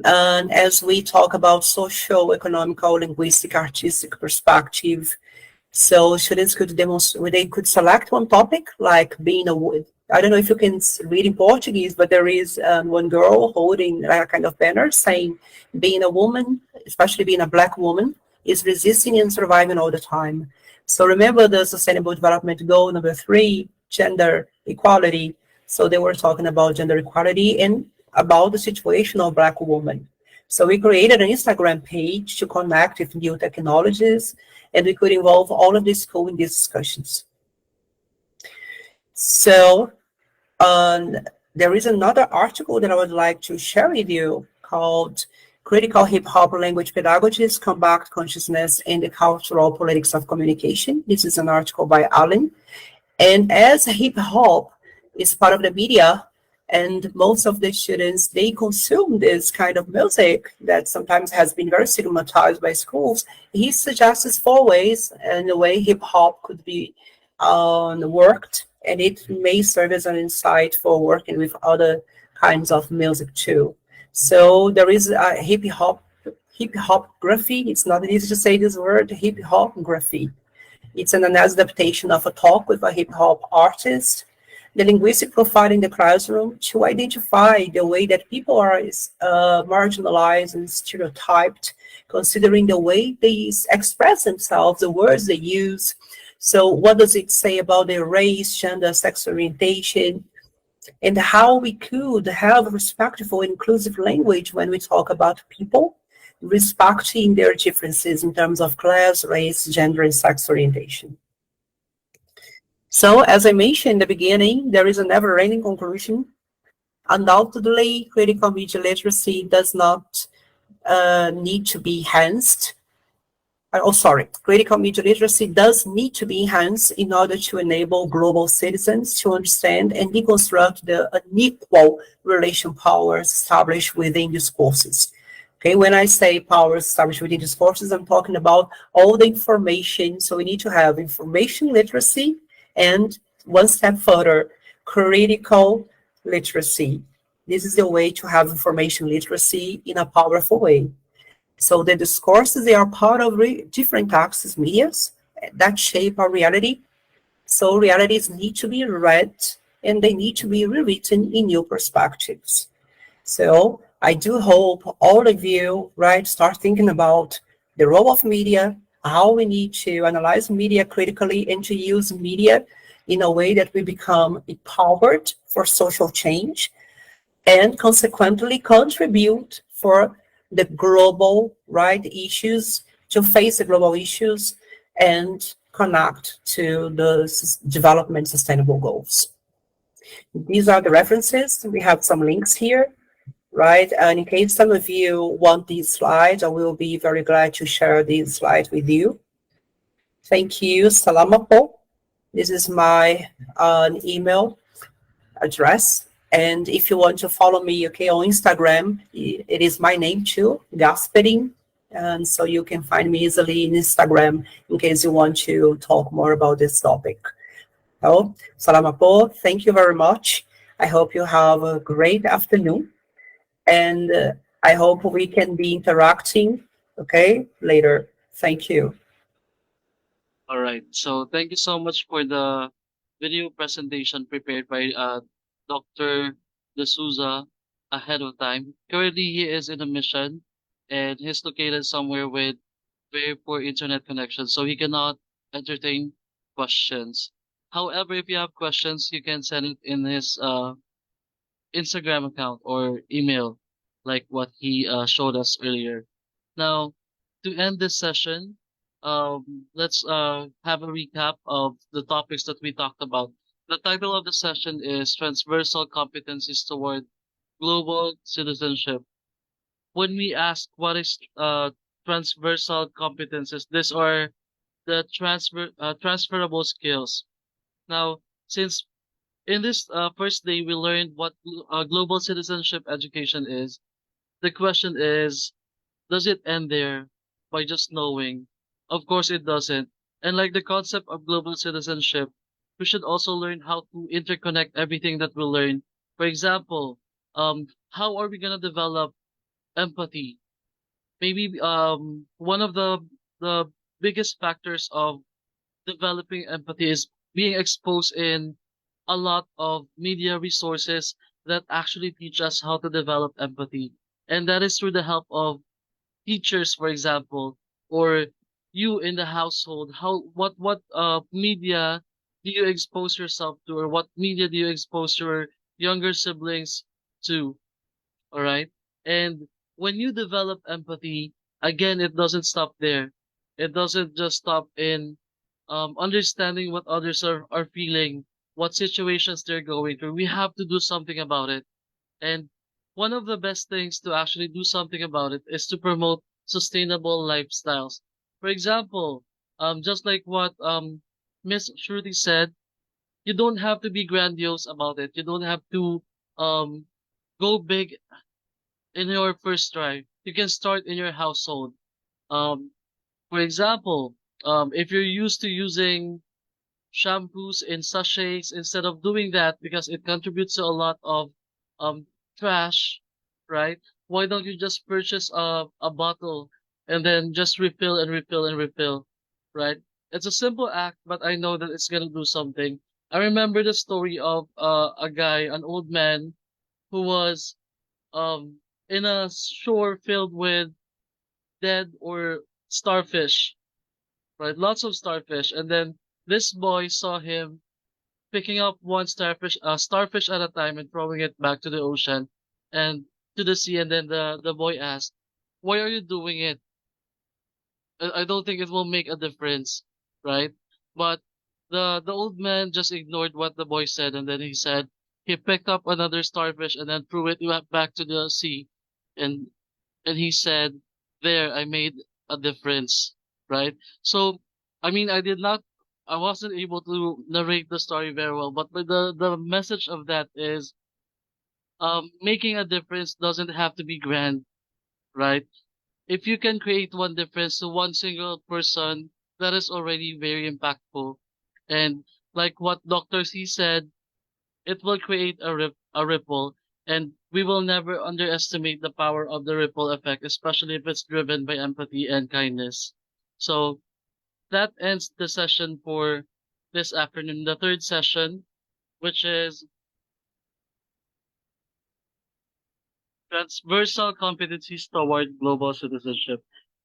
And as we talk about social, economical, linguistic, artistic perspective, so students could demonstrate, they could select one topic, like being a, I don't know if you can read in Portuguese, but there is one girl holding a kind of banner saying, being a woman, especially being a Black woman, is resisting and surviving all the time. So remember the Sustainable Development Goal number 3, gender equality. So they were talking about gender equality and about the situation of Black women. So we created an Instagram page to connect with new technologies, and we could involve all of the school in these discussions. So there is another article that I would like to share with you called Critical Hip Hop Language Pedagogies, Combat Consciousness and the Cultural Politics of Communication. This is an article by Allen. And as hip hop is part of the media, and most of the students, they consume this kind of music that sometimes has been very stigmatized by schools. He suggests 4 ways in the way hip hop could be worked and it may serve as an insight for working with other kinds of music too. So there is a hip hop graphy. It's not easy to say this word, hip hop graphy. It's an adaptation of a talk with a hip hop artist. The linguistic profile in the classroom to identify the way that people are marginalized and stereotyped, considering the way they express themselves, the words they use. So, what does it say about their race, gender, sex orientation, and how we could have respectful, inclusive language when we talk about people, respecting their differences in terms of class, race, gender, and sex orientation. So, as I mentioned in the beginning, there is a never-ending conclusion. Undoubtedly, critical media literacy does not need to be enhanced. Critical media literacy does need to be enhanced in order to enable global citizens to understand and deconstruct the unequal relation powers established within discourses. Okay, when I say powers established within discourses, I'm talking about all the information. So we need to have information literacy and one step further, critical literacy. This is the way to have information literacy in a powerful way. So the discourses, they are part of different access medias that shape our reality. So realities need to be read and they need to be rewritten in new perspectives. So I do hope all of you, right, start thinking about the role of media, how we need to analyze media critically and to use media in a way that we become empowered for social change and consequently contribute for the global right issues, to face the global issues and connect to the development sustainable goals. These are the references. We have some links here, right? And in case some of you want these slides, I will be very glad to share these slides with you. Thank you. Salamapo. This is my email address. And if you want to follow me, okay, on Instagram, it is my name too, Gasperin. And so you can find me easily in Instagram in case you want to talk more about this topic. So, Salamapo, thank you very much. I hope you have a great afternoon. And I hope we can be interacting, okay, later. Thank you. All right. So thank you so much for the video presentation prepared by Dr. D'Souza ahead of time. Currently, he is in a mission and he's located somewhere with very poor internet connection, so he cannot entertain questions. However, if you have questions, you can send it in his Instagram account or email, like what he showed us earlier. Now, to end this session, let's have a recap of the topics that we talked about. The title of the session is Transversal Competencies Toward Global Citizenship. When we ask what is transversal competencies, these are the transferable skills. Now, since in this first day we learned what global citizenship education is, the question is, does it end there by just knowing? Of course it doesn't. And like the concept of global citizenship, we should also learn how to interconnect everything that we learn. For example, how are we gonna develop empathy? Maybe one of the biggest factors of developing empathy is being exposed in a lot of media resources that actually teach us how to develop empathy. And that is through the help of teachers, for example, or you in the household. What media do you expose yourself to, or what media do you expose your younger siblings to? All right. And when you develop empathy, again, it doesn't stop there. It doesn't just stop in understanding what others are feeling, what situations they're going through. We have to do something about it. And one of the best things to actually do something about it is to promote sustainable lifestyles. For example, just like what Miss Shruti said, you don't have to be grandiose about it. You don't have to um, go big in your first try. You can start in your household. Um, for example, if you're used to using shampoos in sachets instead of doing that because it contributes to a lot of um trash, right? Why don't you just purchase a bottle and then just refill and refill and refill, right? It's a simple act, but I know that it's gonna do something. I remember the story of a guy, an old man, who was um in a shore filled with dead or starfish, right? Lots of starfish, and then this boy saw him picking up one starfish at a time and throwing it back to the ocean and to the sea. And then the boy asked, "Why are you doing it? I don't think it will make a difference, right?" But the old man just ignored what the boy said, and then he said he picked up another starfish and then threw it back to the sea, and he said, "There, I made a difference," right? So, I mean, I wasn't able to narrate the story very well, but the message of that is, making a difference doesn't have to be grand, right? If you can create one difference to one single person, that is already very impactful. And like what Dr. C said, it will create a ripple, and we will never underestimate the power of the ripple effect, especially if it's driven by empathy and kindness. So that ends the session for this afternoon, the third session, which is transversal competencies toward global citizenship.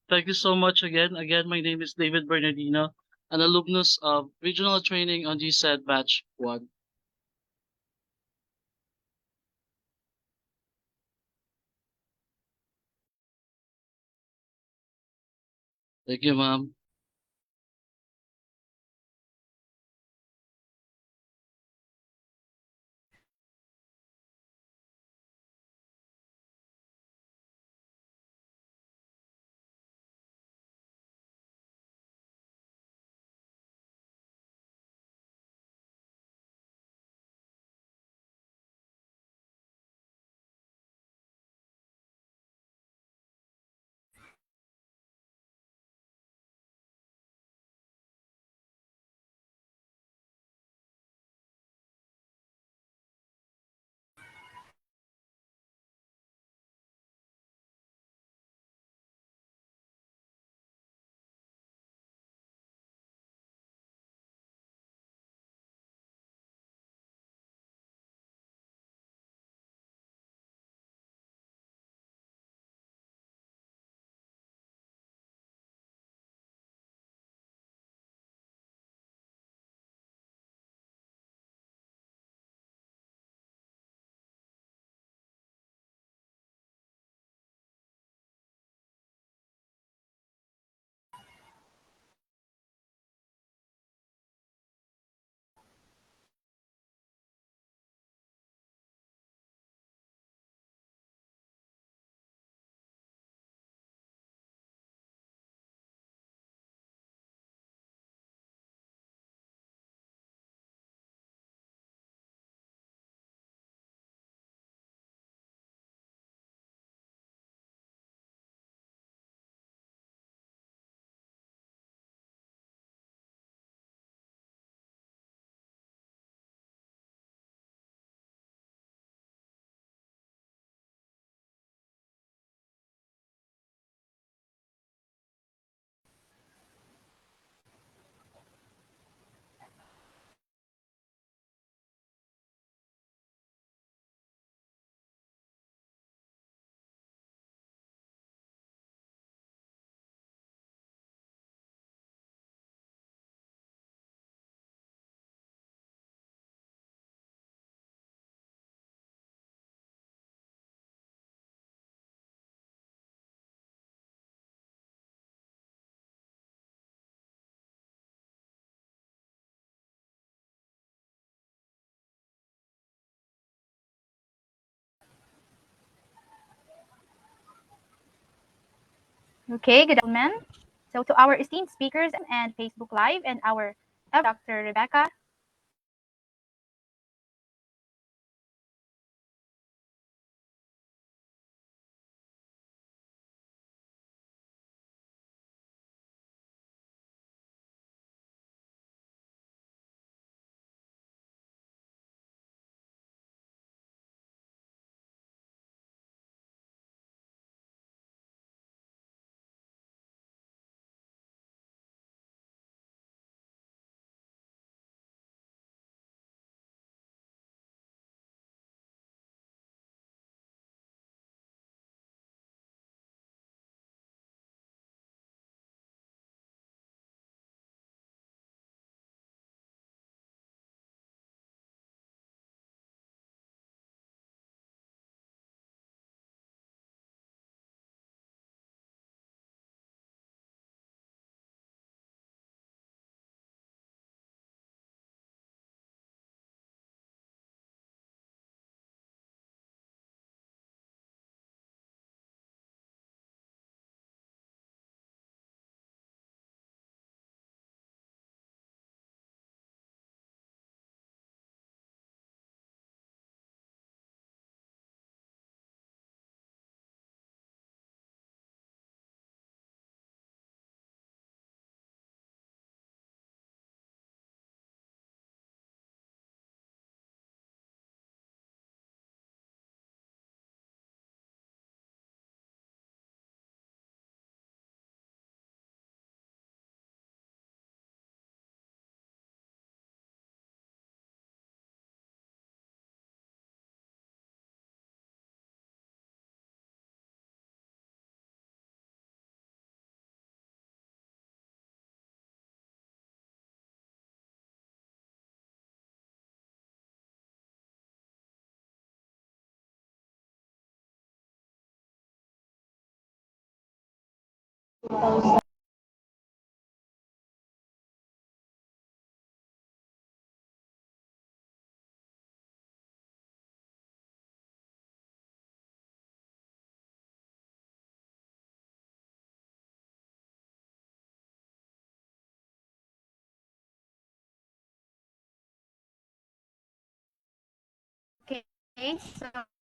Thank you so much again. Again, my name is David Bernardino, an alumnus of regional training on GSET Batch 1. Thank you, ma'am. Okay, good afternoon. So to our esteemed speakers and Facebook Live and our Dr. Rebecca, Okay,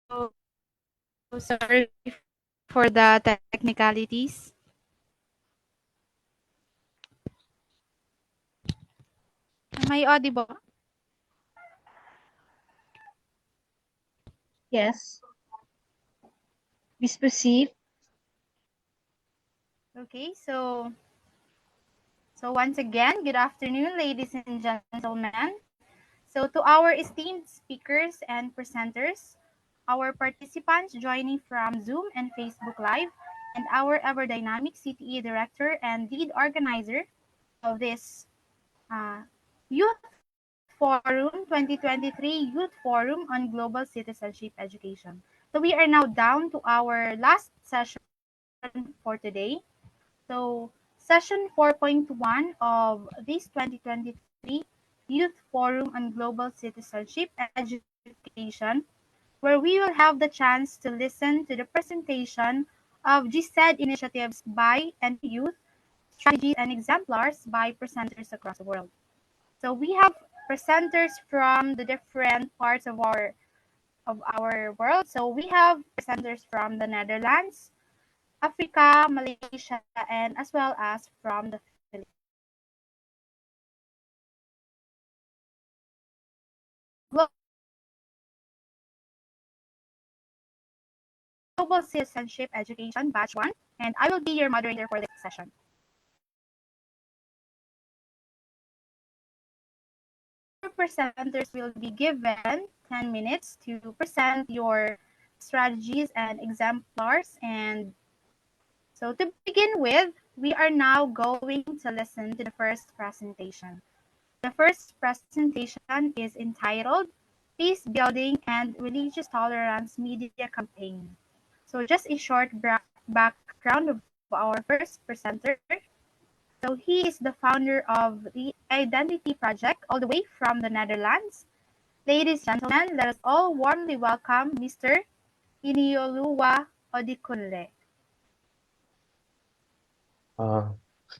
so sorry for the technicalities. Am I audible? Yes. Please proceed. Okay, so once again, good afternoon, ladies and gentlemen. So to our esteemed speakers and presenters, our participants joining from Zoom and Facebook Live, and our ever dynamic CTE director and lead organizer of this Youth Forum 2023 Youth Forum on Global Citizenship Education. So we are now down to our last session for today. So session 4.1 of this 2023 Youth Forum on Global Citizenship Education, where we will have the chance to listen to the presentation of GSED initiatives by and youth, strategies and exemplars by presenters across the world. So we have presenters from the different parts of our world. So we have presenters from the Netherlands, Africa, Malaysia, and as well as from the Philippines. Global Citizenship Education Batch 1, and I will be your moderator for this session. Our presenters will be given 10 minutes to present your strategies and exemplars. And so to begin with, we are now going to listen to the first presentation. The first presentation is entitled Peace Building and Religious Tolerance Media Campaign. So just a short background of our first presenter. So he is the founder of the Identity Project all the way from the Netherlands. Ladies and gentlemen, let us all warmly welcome Mr. Inioluwa Odikunle. Uh,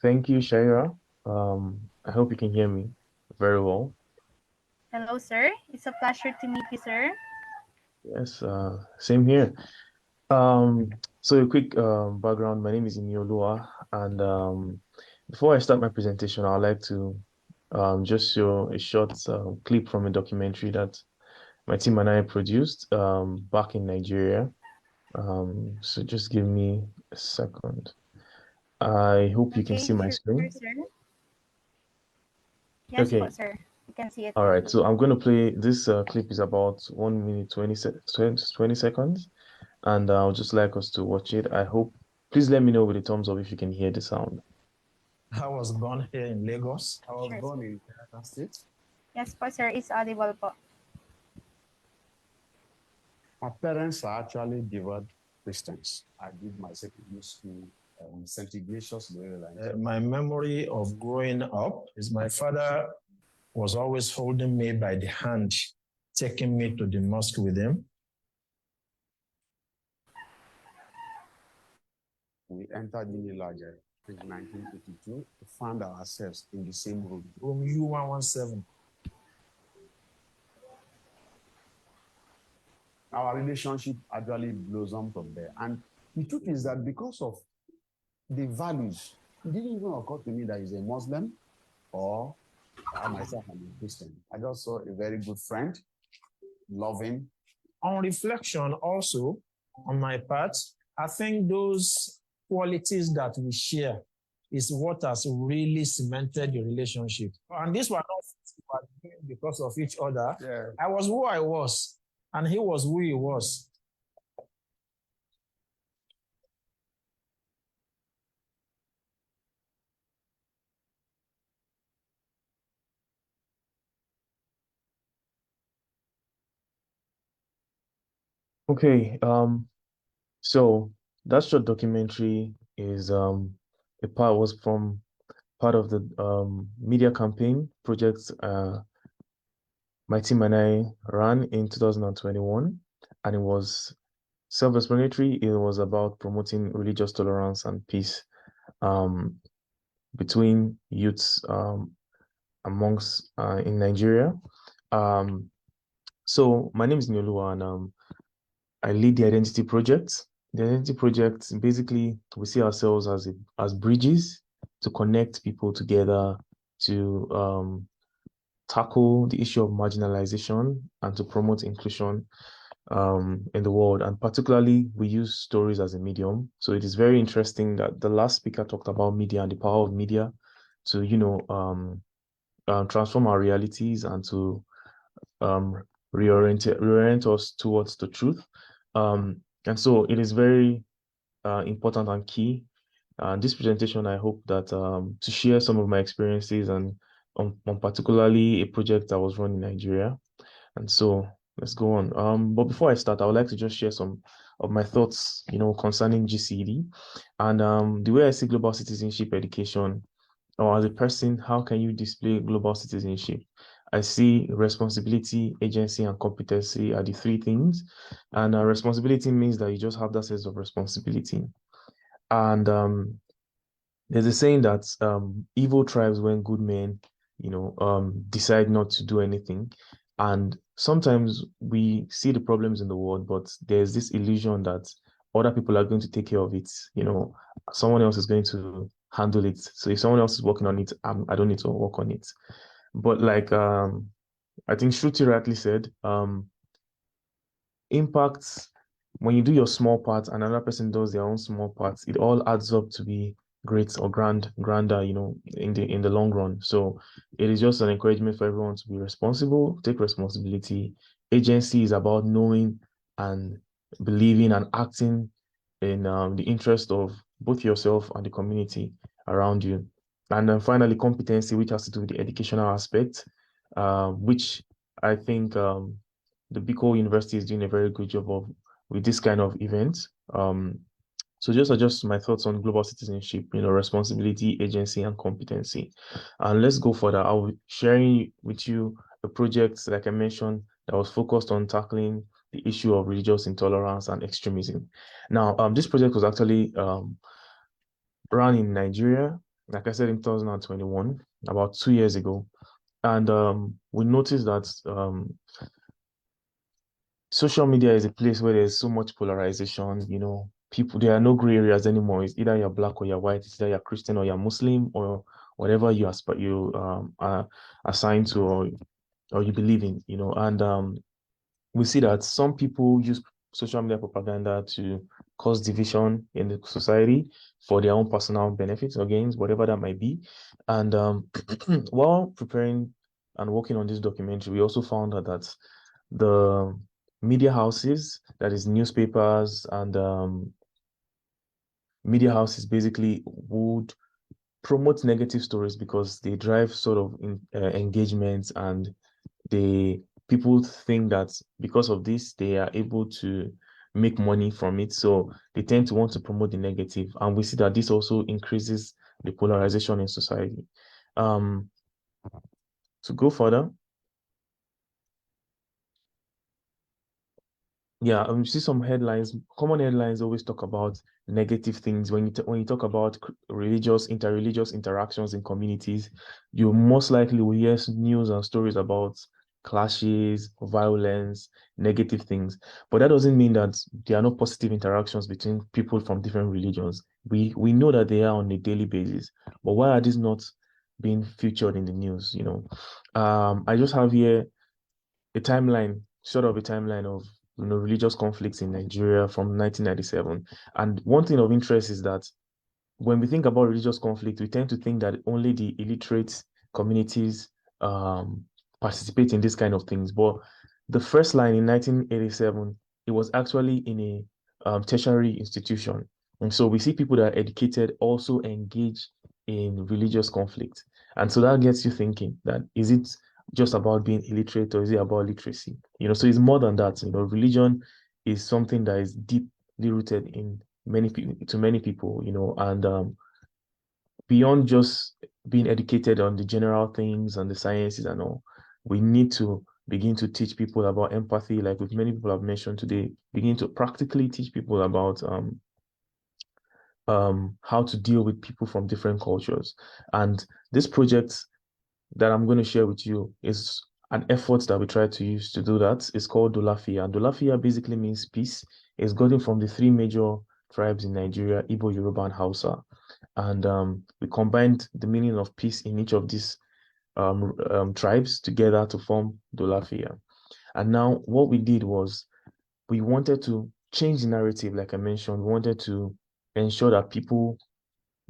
Thank you, Shaira. I hope you can hear me very well. Hello, sir. It's a pleasure to meet you, sir. Yes, same here. So a quick background. My name is Iniolua, and before I start my presentation, I'd like to just show a short clip from a documentary that my team and I produced back in Nigeria. So just give me a second. I hope you can see my Sure, screen. sir. Yes, Okay. po, sir. You can see it. All right. So I'm going to play this clip is about 1 minute 20 seconds, and I'll just like us to watch it. I hope. Please let me know with a thumbs up if you can hear the sound. I was born here in Lagos. I was Sure. born in Delta State. Yes po, sir. It's audible po. My parents are actually devout Christians. I did my secondary school St. Ignatius Loyola. My memory of growing up is my father was always holding me by the hand, taking me to the mosque with him. We entered Unilager in 1982 to find ourselves in the same room U117. Our relationship actually blossomed from there. And the truth is that because of the values, it didn't even occur to me that he's a Muslim or I myself am a Christian. I just saw a very good friend, loving. On reflection, also, on my part, I think those qualities that we share is what has really cemented the relationship. And this was not because of each other. Yeah. I was who I was, and he was who he was. Okay. So that short documentary is a part was from part of the media campaign project my team and I ran in 2021, and it was self-explanatory. It was about promoting religious tolerance and peace um, between youths amongst in Nigeria. Um, so my name is Nyolua, and I lead the Identity Project. The Identity Project, basically, we see ourselves as bridges to connect people together to tackle the issue of marginalization and to promote inclusion in the world. And particularly, we use stories as a medium. So it is very interesting that the last speaker talked about media and the power of media to, transform our realities and to um, reorient us towards the truth. And so it is very important and key. This presentation, I hope that to share some of my experiences and on particularly a project that was run in Nigeria. And so let's go on. But before I start, I would like to just share some of my thoughts, concerning GCD and the way I see global citizenship education, or as a person, how can you display global citizenship? I see responsibility, agency, and competency are the three things. And responsibility means that you just have that sense of responsibility. And there's a saying that evil thrives when good men, decide not to do anything. And sometimes we see the problems in the world, but there's this illusion that other people are going to take care of it. Someone else is going to handle it. So if someone else is working on it, I don't need to work on it. But like I think Shruti rightly said, impacts when you do your small part and another person does their own small parts, it all adds up to be great or grander, in the long run. So it is just an encouragement for everyone to be responsible, take responsibility. Agency is about knowing and believing and acting in the interest of both yourself and the community around you. And then finally, competency, which has to do with the educational aspect, which I think the Biko University is doing a very good job of with this kind of events. So just my thoughts on global citizenship, responsibility, agency, and competency. And let's go further. I'll be sharing with you a project, like I mentioned, that was focused on tackling the issue of religious intolerance and extremism. Now, this project was actually run in Nigeria, like I said, in 2021, about 2 years ago. And we noticed that social media is a place where there's so much polarization, people, there are no gray areas anymore. It's either you're black or you're white, it's either you're Christian or you're Muslim or whatever you are assigned to or you believe in, and we see that some people use social media propaganda to cause division in the society for their own personal benefits or gains, whatever that might be. And while preparing and working on this documentary, we also found out that the media houses, that is newspapers and media houses, basically would promote negative stories because they drive sort of engagement, and people think that because of this they are able to make money from it, so they tend to want to promote the negative, and we see that this also increases the polarization in society. To go further, yeah, you see some headlines. Common headlines always talk about negative things. When you talk about interreligious interactions in communities, you most likely will hear news and stories about clashes, violence, negative things. But that doesn't mean that there are no positive interactions between people from different religions. We know that they are on a daily basis. But why are these not being featured in the news? I just have here a timeline, sort of a timeline of religious conflicts in Nigeria from 1997. And one thing of interest is that when we think about religious conflict, we tend to think that only the illiterate communities um, participate in this kind of things. But the first line in 1987, it was actually in a tertiary institution. And so we see people that are educated also engage in religious conflict. And so that gets you thinking that is it just about being illiterate or is it about literacy? So it's more than that. Religion is something that is deeply rooted in many people, and beyond just being educated on the general things and the sciences and all, we need to begin to teach people about empathy, like with many people have mentioned today, begin to practically teach people about how to deal with people from different cultures. And this project that I'm going to share with you is an effort that we try to use to do that. It's called Dolafia. And Dolafia basically means peace. It's gotten from the three major tribes in Nigeria, Igbo, Yoruba, and Hausa. And we combined the meaning of peace in each of these tribes together to form Dolafia. And now what we did was we wanted to change the narrative, like I mentioned. We wanted to ensure that people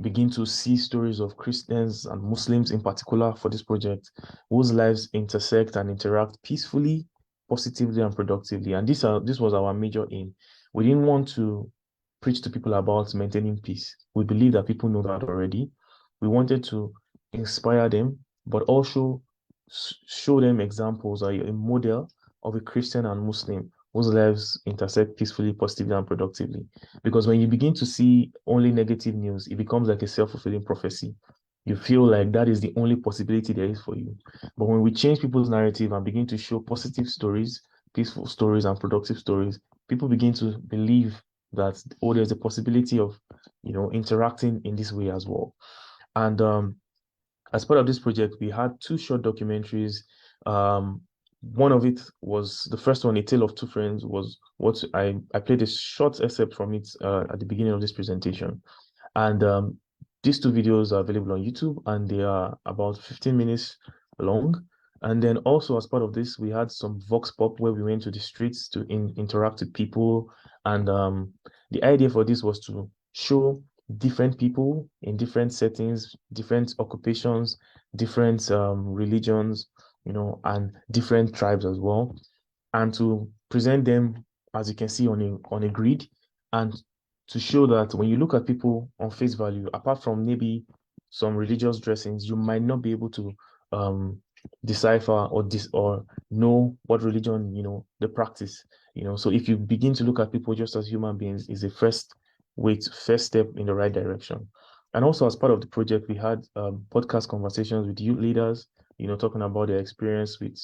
begin to see stories of Christians and Muslims in particular for this project, whose lives intersect and interact peacefully, positively, and productively. And this was our major aim. We didn't want to preach to people about maintaining peace. We believe that people know that already. We wanted to inspire them, but also show them examples or a model of a Christian and Muslim whose lives intersect peacefully, positively, and productively. Because when you begin to see only negative news, it becomes like a self-fulfilling prophecy. You feel like that is the only possibility there is for you. But when we change people's narrative and begin to show positive stories, peaceful stories, and productive stories, people begin to believe that, oh, there's a possibility of, interacting in this way as well. And as part of this project, we had two short documentaries. One of it was the first one, A Tale of Two Friends, was what I played a short excerpt from it at the beginning of this presentation. And these two videos are available on YouTube and they are about 15 minutes long. And then also as part of this, we had some Vox Pop where we went to the streets to interact with people. And the idea for this was to show different people in different settings, different occupations, different religions, and different tribes as well, and to present them, as you can see on a grid, and to show that when you look at people on face value, apart from maybe some religious dressings, you might not be able to decipher or know what religion they practice. So if you begin to look at people just as human beings, is the first step in the right direction. And also as part of the project, we had podcast conversations with youth leaders, talking about their experience with,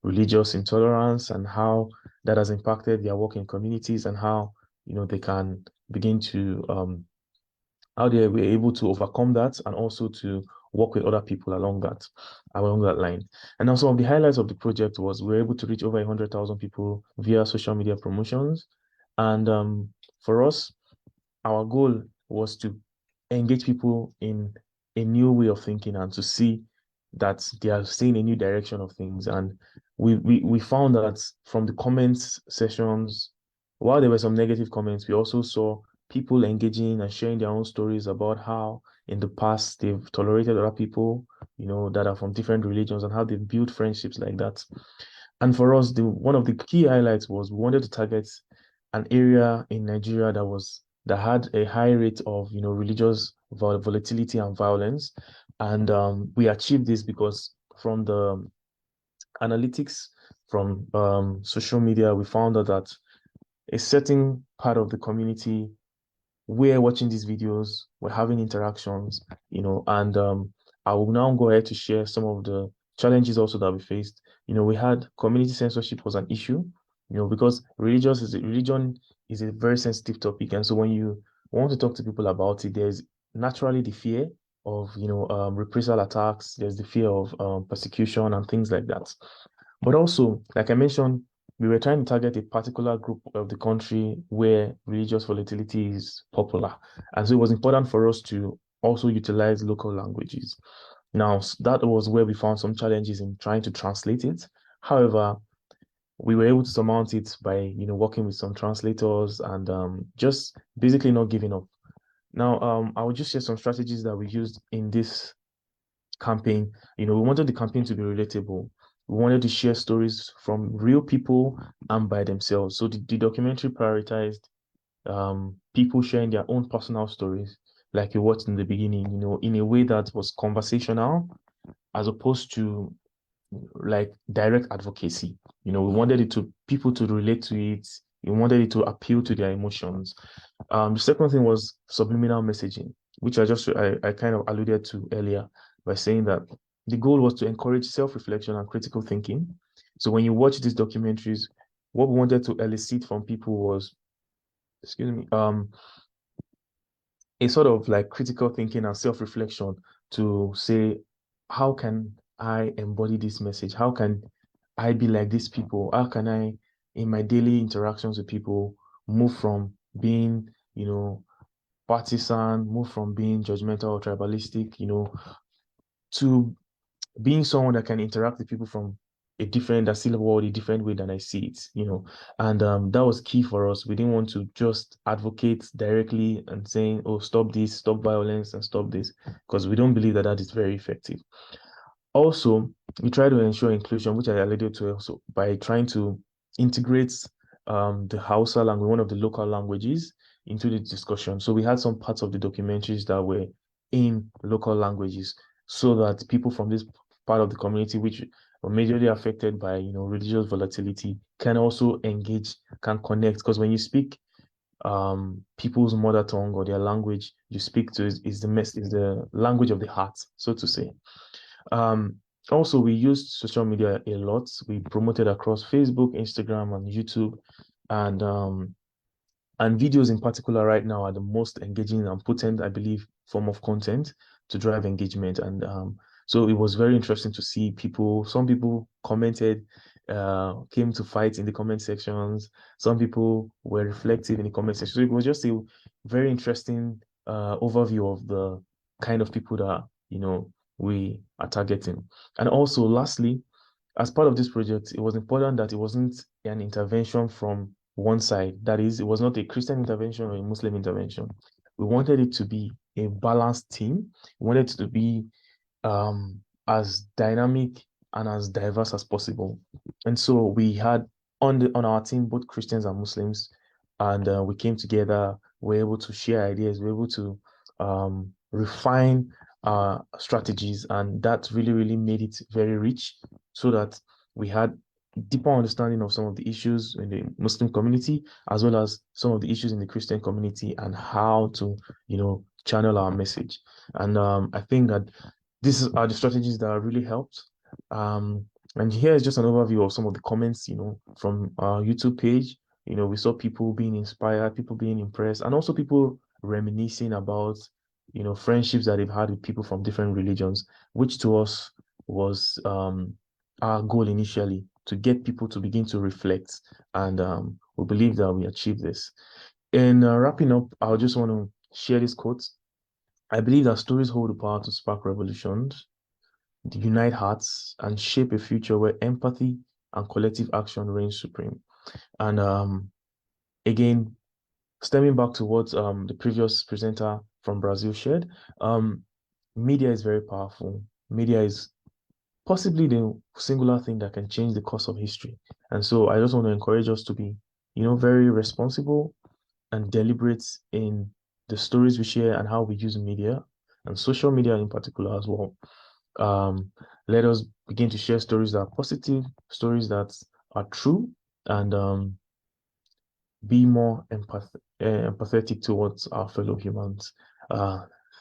religious intolerance and how that has impacted their work in communities and how, they can begin to, how they were able to overcome that and also to work with other people along that line. And now some of the highlights of the project was we were able to reach over 100,000 people via social media promotions. And for us, our goal was to engage people in a new way of thinking and to see that they are seeing a new direction of things. And we found that from the comments sessions, while there were some negative comments, we also saw people engaging and sharing their own stories about how in the past they've tolerated other people, that are from different religions and how they've built friendships like that. And for us, one of the key highlights was we wanted to target an area in Nigeria that had a high rate of religious volatility and violence. And we achieved this because from the analytics from social media, we found out that a certain part of the community we're watching these videos, we're having interactions, and I will now go ahead to share some of the challenges also that we faced. We had community censorship was an issue, because religion is a very sensitive topic. And so when you want to talk to people about it, there's naturally the fear of, reprisal attacks, there's the fear of persecution and things like that. But also, like I mentioned, we were trying to target a particular group of the country where religious volatility is popular. And so it was important for us to also utilize local languages. Now, that was where we found some challenges in trying to translate it. However, we were able to surmount it by, working with some translators and just basically not giving up. Now, I will just share some strategies that we used in this campaign. We wanted the campaign to be relatable. We wanted to share stories from real people and by themselves. So the documentary prioritized people sharing their own personal stories, like you watched in the beginning, in a way that was conversational as opposed to like direct advocacy. We wanted people to relate to it. We wanted it to appeal to their emotions. The second thing was subliminal messaging. which I kind of alluded to earlier by saying that the goal was to encourage self-reflection and critical thinking. So when you watch these documentaries, what we wanted to elicit from people was, excuse me, a sort of like critical thinking and self-reflection to say, how can I embody this message? How can I be like these people? How can I, in my daily interactions with people, move from being, partisan, move from being judgmental or tribalistic, to being someone that can interact with people from that still world a different way than I see it. And that was key for us. We didn't want to just advocate directly and saying, oh, stop this, stop violence, and stop this, because we don't believe that that is very effective. Also, we try to ensure inclusion, which I alluded to also, by trying to integrate the Hausa language, one of the local languages, into the discussion. So we had some parts of the documentaries that were in local languages, so that people from this part of the community, which were majorly affected by religious volatility, can also engage, can connect. Because when you speak people's mother tongue or their language, you speak to is the language of the heart, so to say. Also, we used social media a lot. We promoted across Facebook, Instagram, and YouTube, and videos in particular right now are the most engaging and potent, I believe, form of content to drive engagement. And so it was very interesting to see people. Some people commented, came to fight in the comment sections. Some people were reflective in the comment section. So it was just a very interesting overview of the kind of people that we are targeting. And also, lastly, as part of this project, it was important that it wasn't an intervention from one side. That is, it was not a Christian intervention or a Muslim intervention. We wanted it to be a balanced team. We wanted it to be as dynamic and as diverse as possible. And so we had on our team both Christians and Muslims, and we came together. We were able to share ideas. We were able to refine strategies, and that really, really made it very rich, so that we had deeper understanding of some of the issues in the Muslim community, as well as some of the issues in the Christian community, and how to, channel our message. And I think that these are the strategies that really helped. And here is just an overview of some of the comments, from our YouTube page. We saw people being inspired, people being impressed, and also people reminiscing about, friendships that they've had with people from different religions, which to us was our goal initially, to get people to begin to reflect. And we believe that we achieved this. In wrapping up, I just want to share this quote. I believe that stories hold the power to spark revolutions, unite hearts, and shape a future where empathy and collective action reign supreme. And again, stemming back to what the previous presenter from Brazil shared, media is very powerful. Media is possibly the singular thing that can change the course of history. And so I just want to encourage us to be, very responsible and deliberate in the stories we share and how we use media, and social media in particular as well. Let us begin to share stories that are positive, stories that are true, and be more empathetic towards our fellow humans.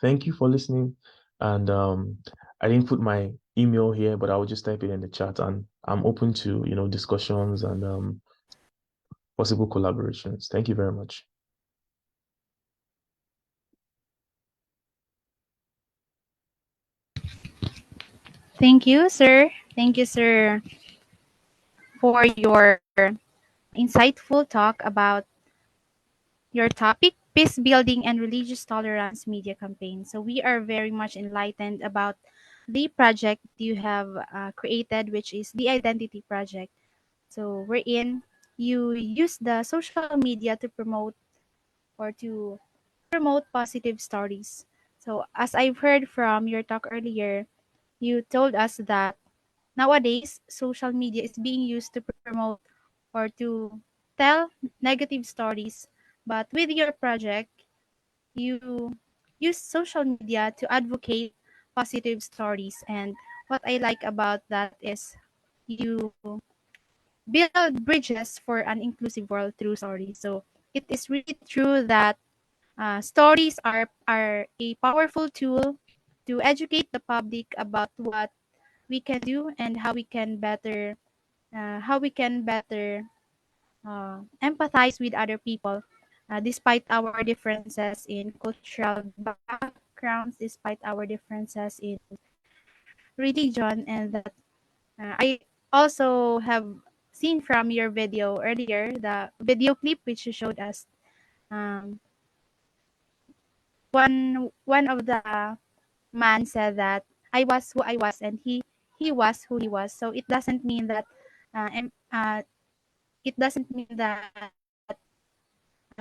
Thank you for listening. And I didn't put my email here, but I will just type it in the chat, and I'm open to discussions and possible collaborations. Thank you very much. Thank you, sir. Thank you, sir, for your insightful talk about your topic, peace building and religious tolerance media campaign. So we are very much enlightened about the project you have created, which is the Identity Project. So wherein you use the social media to promote positive stories. So as I've heard from your talk earlier, you told us that nowadays social media is being used to promote or to tell negative stories. But with your project, you use social media to advocate positive stories. And what I like about that is you build bridges for an inclusive world through stories. So it is really true that Stories are a powerful tool to educate the public about what we can do and how we can better empathize with other people, despite our differences in cultural backgrounds, despite our differences in religion, and that I also have seen from your video earlier, the video clip which you showed us. Um, one of the man said that I was who I was and he was who he was. So it doesn't mean that it doesn't mean that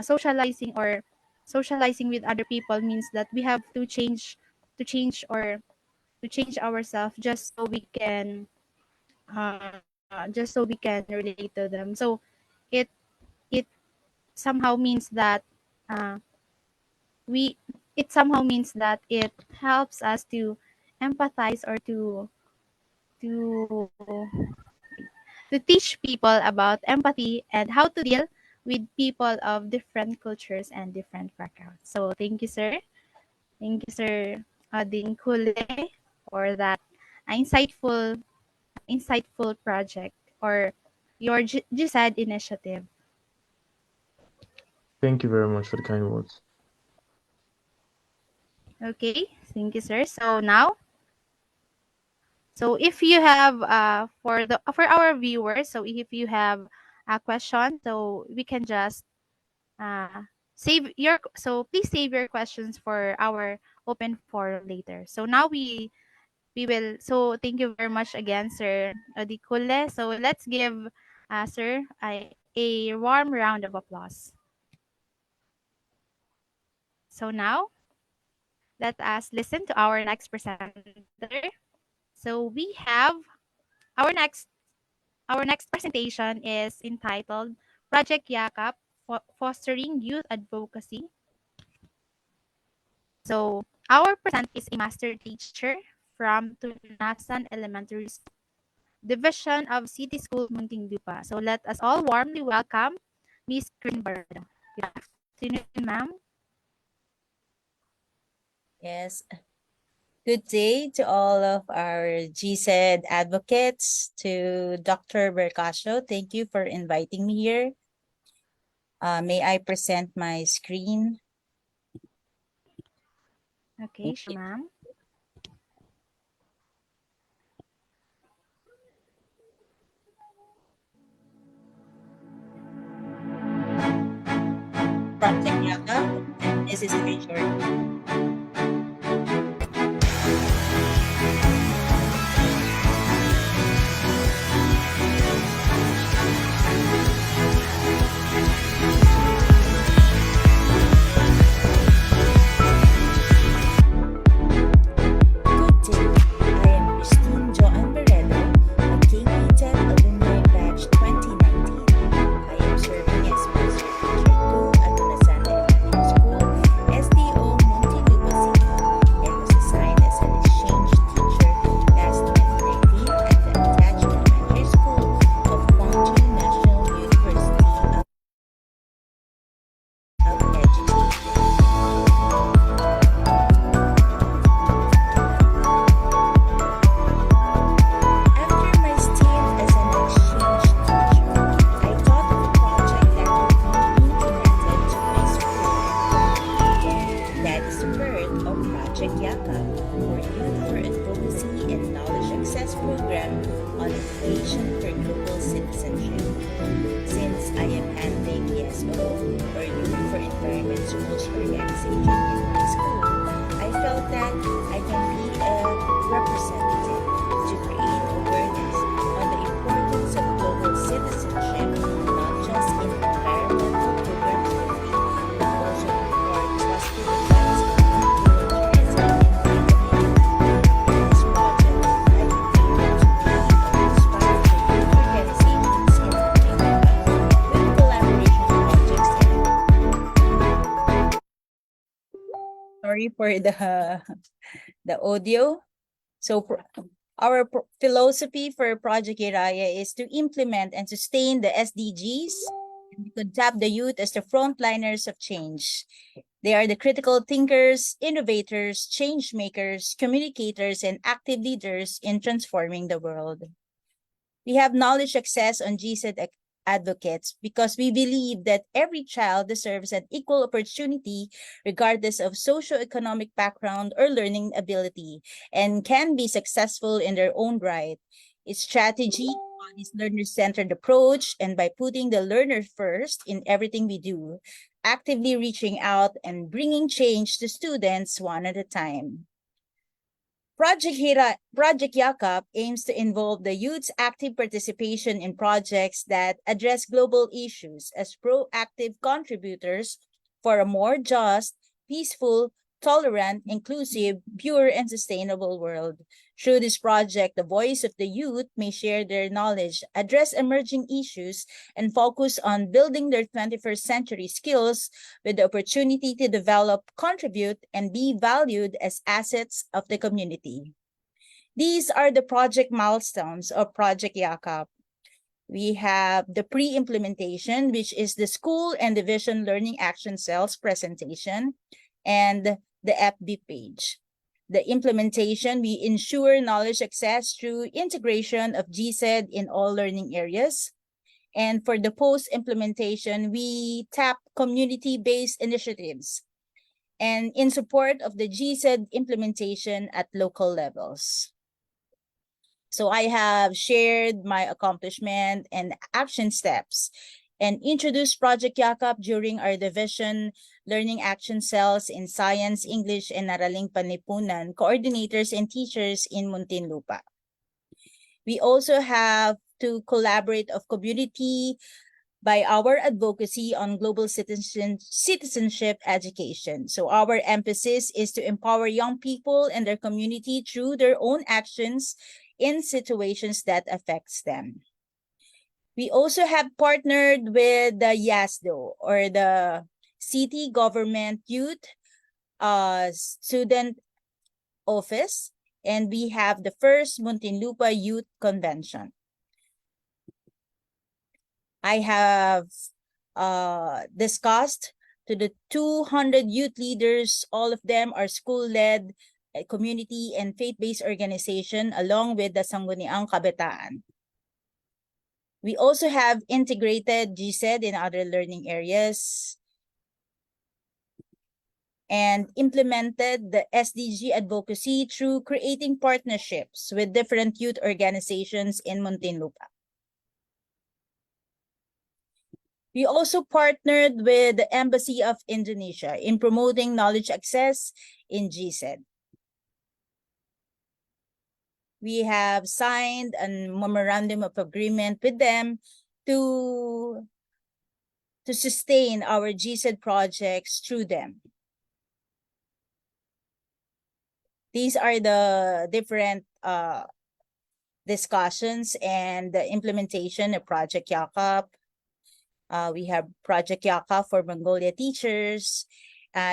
socializing with other people means that we have to change or to change ourselves just so we can relate to them. So it it somehow means that uh, we it somehow means that it helps us to empathize or to to teach people about empathy and how to deal with people of different cultures and different backgrounds. So thank you, sir. Thank you, Sir Ading Kule, for that insightful project or your GSAD initiative. Thank you very much for the kind words. Okay, thank you, sir. So now, so if you have for our viewers, so if you have a question, so we can just please save your questions for our open forum later. So now we will so thank you very much again, Sir Odikule. So let's give sir a warm round of applause. So now let us listen to our next presenter. So we have our next presentation is entitled Project Yakap, Fostering Youth Advocacy. So our presenter is a master teacher from Tunasan Elementary School, Division of City School, Muntinlupa. So let us all warmly welcome Miss Greenberg. Good afternoon, ma'am. Yes. Good day to all of our GSED advocates, to Dr. Bercasio. Thank you for inviting me here. May I present my screen? Okay, sure, ma'am. Project Yakap, and this is my journey. Sorry for the audio. So our philosophy for Project Iraya is to implement and sustain the SDGs We could tap the youth as the frontliners of change. They are the critical thinkers, innovators, change makers, communicators, and active leaders in transforming the world. We have knowledge access on GSED advocates because we believe that every child deserves an equal opportunity regardless of socioeconomic background or learning ability and can be successful in their own right. Its strategy is learner-centered approach, and by putting the learner first in everything we do, actively reaching out and bringing change to students one at a time. Project Yakap aims to involve the youth's active participation in projects that address global issues as proactive contributors for a more just, peaceful, tolerant, inclusive, pure, and sustainable world. Through this project, the voice of the youth may share their knowledge, address emerging issues, and focus on building their 21st century skills with the opportunity to develop, contribute, and be valued as assets of the community. These are the project milestones of Project Yakap. We have the pre-implementation, which is the school and division learning action cells presentation, and the FB page. The implementation, we ensure knowledge access through integration of GSED in all learning areas. And for the post-implementation, we tap community-based initiatives and in support of the GSED implementation at local levels. So I have shared my accomplishment and action steps and introduced Project Yakap during our division learning action cells in Science, English, and Araling Panlipunan, coordinators and teachers in Muntinlupa. We also have to collaborate of community by our advocacy on global citizenship education. So our emphasis is to empower young people and their community through their own actions in situations that affects them. We also have partnered with the YASDO, or the City Government Youth Student Office, and we have the first Muntinlupa Youth Convention. I have discussed to the 200 youth leaders. All of them are school-led, community and faith-based organization, along with the Sangguniang Kabataan. We also have integrated GSED in other learning areas and implemented the SDG advocacy through creating partnerships with different youth organizations in Muntinlupa. We also partnered with the Embassy of Indonesia in promoting knowledge access in GSED. We have signed a memorandum of agreement with them to sustain our GSED projects through them. These are the different discussions and the implementation of Project Yakap. We have Project Yakap for Mongolia teachers.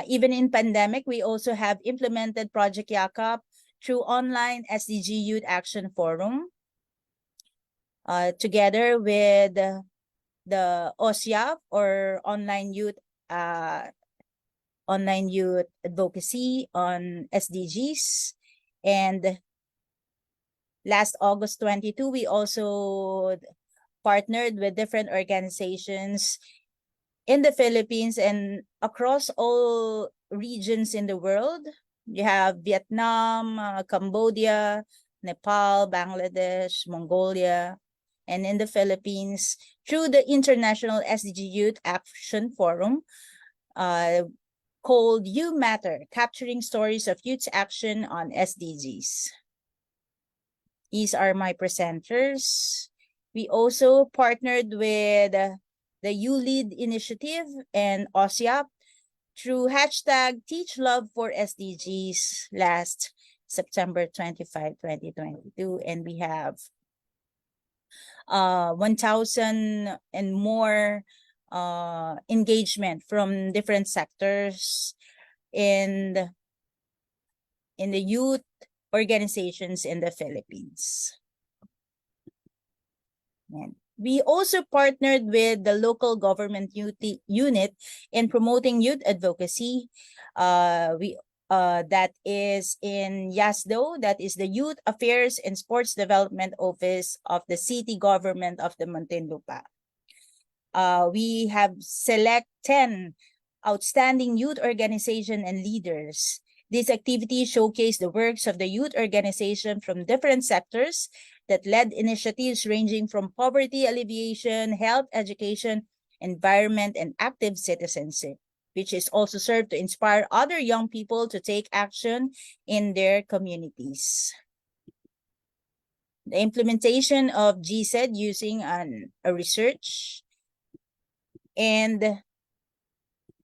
Even in pandemic, we also have implemented Project Yakap through online SDG Youth Action Forum, together with the OSYAP, or Online Youth Advocacy on SDGs. And last August 22, we also partnered with different organizations in the Philippines and across all regions in the world. You have Vietnam, Cambodia, Nepal, Bangladesh, Mongolia, and in the Philippines through the International SDG Youth Action Forum, called You Matter, Capturing Stories of Youth Action on SDGs. These are my presenters. We also partnered with the You Lead Initiative and OSYAP through hashtag Teach Love for SDGs last September 25, 2022. And we have 1,000 and more engagement from different sectors in the youth organizations in the Philippines. And We also partnered with the local government unit in promoting youth advocacy. That is in YASDO, that is the Youth Affairs and Sports Development Office of the City Government of the Muntinlupa. We have select 10 outstanding youth organization and leaders. These activities showcase the works of the youth organization from different sectors that led initiatives ranging from poverty alleviation, health, education, environment, and active citizenship, which is also served to inspire other young people to take action in their communities. The implementation of GSED using a research, and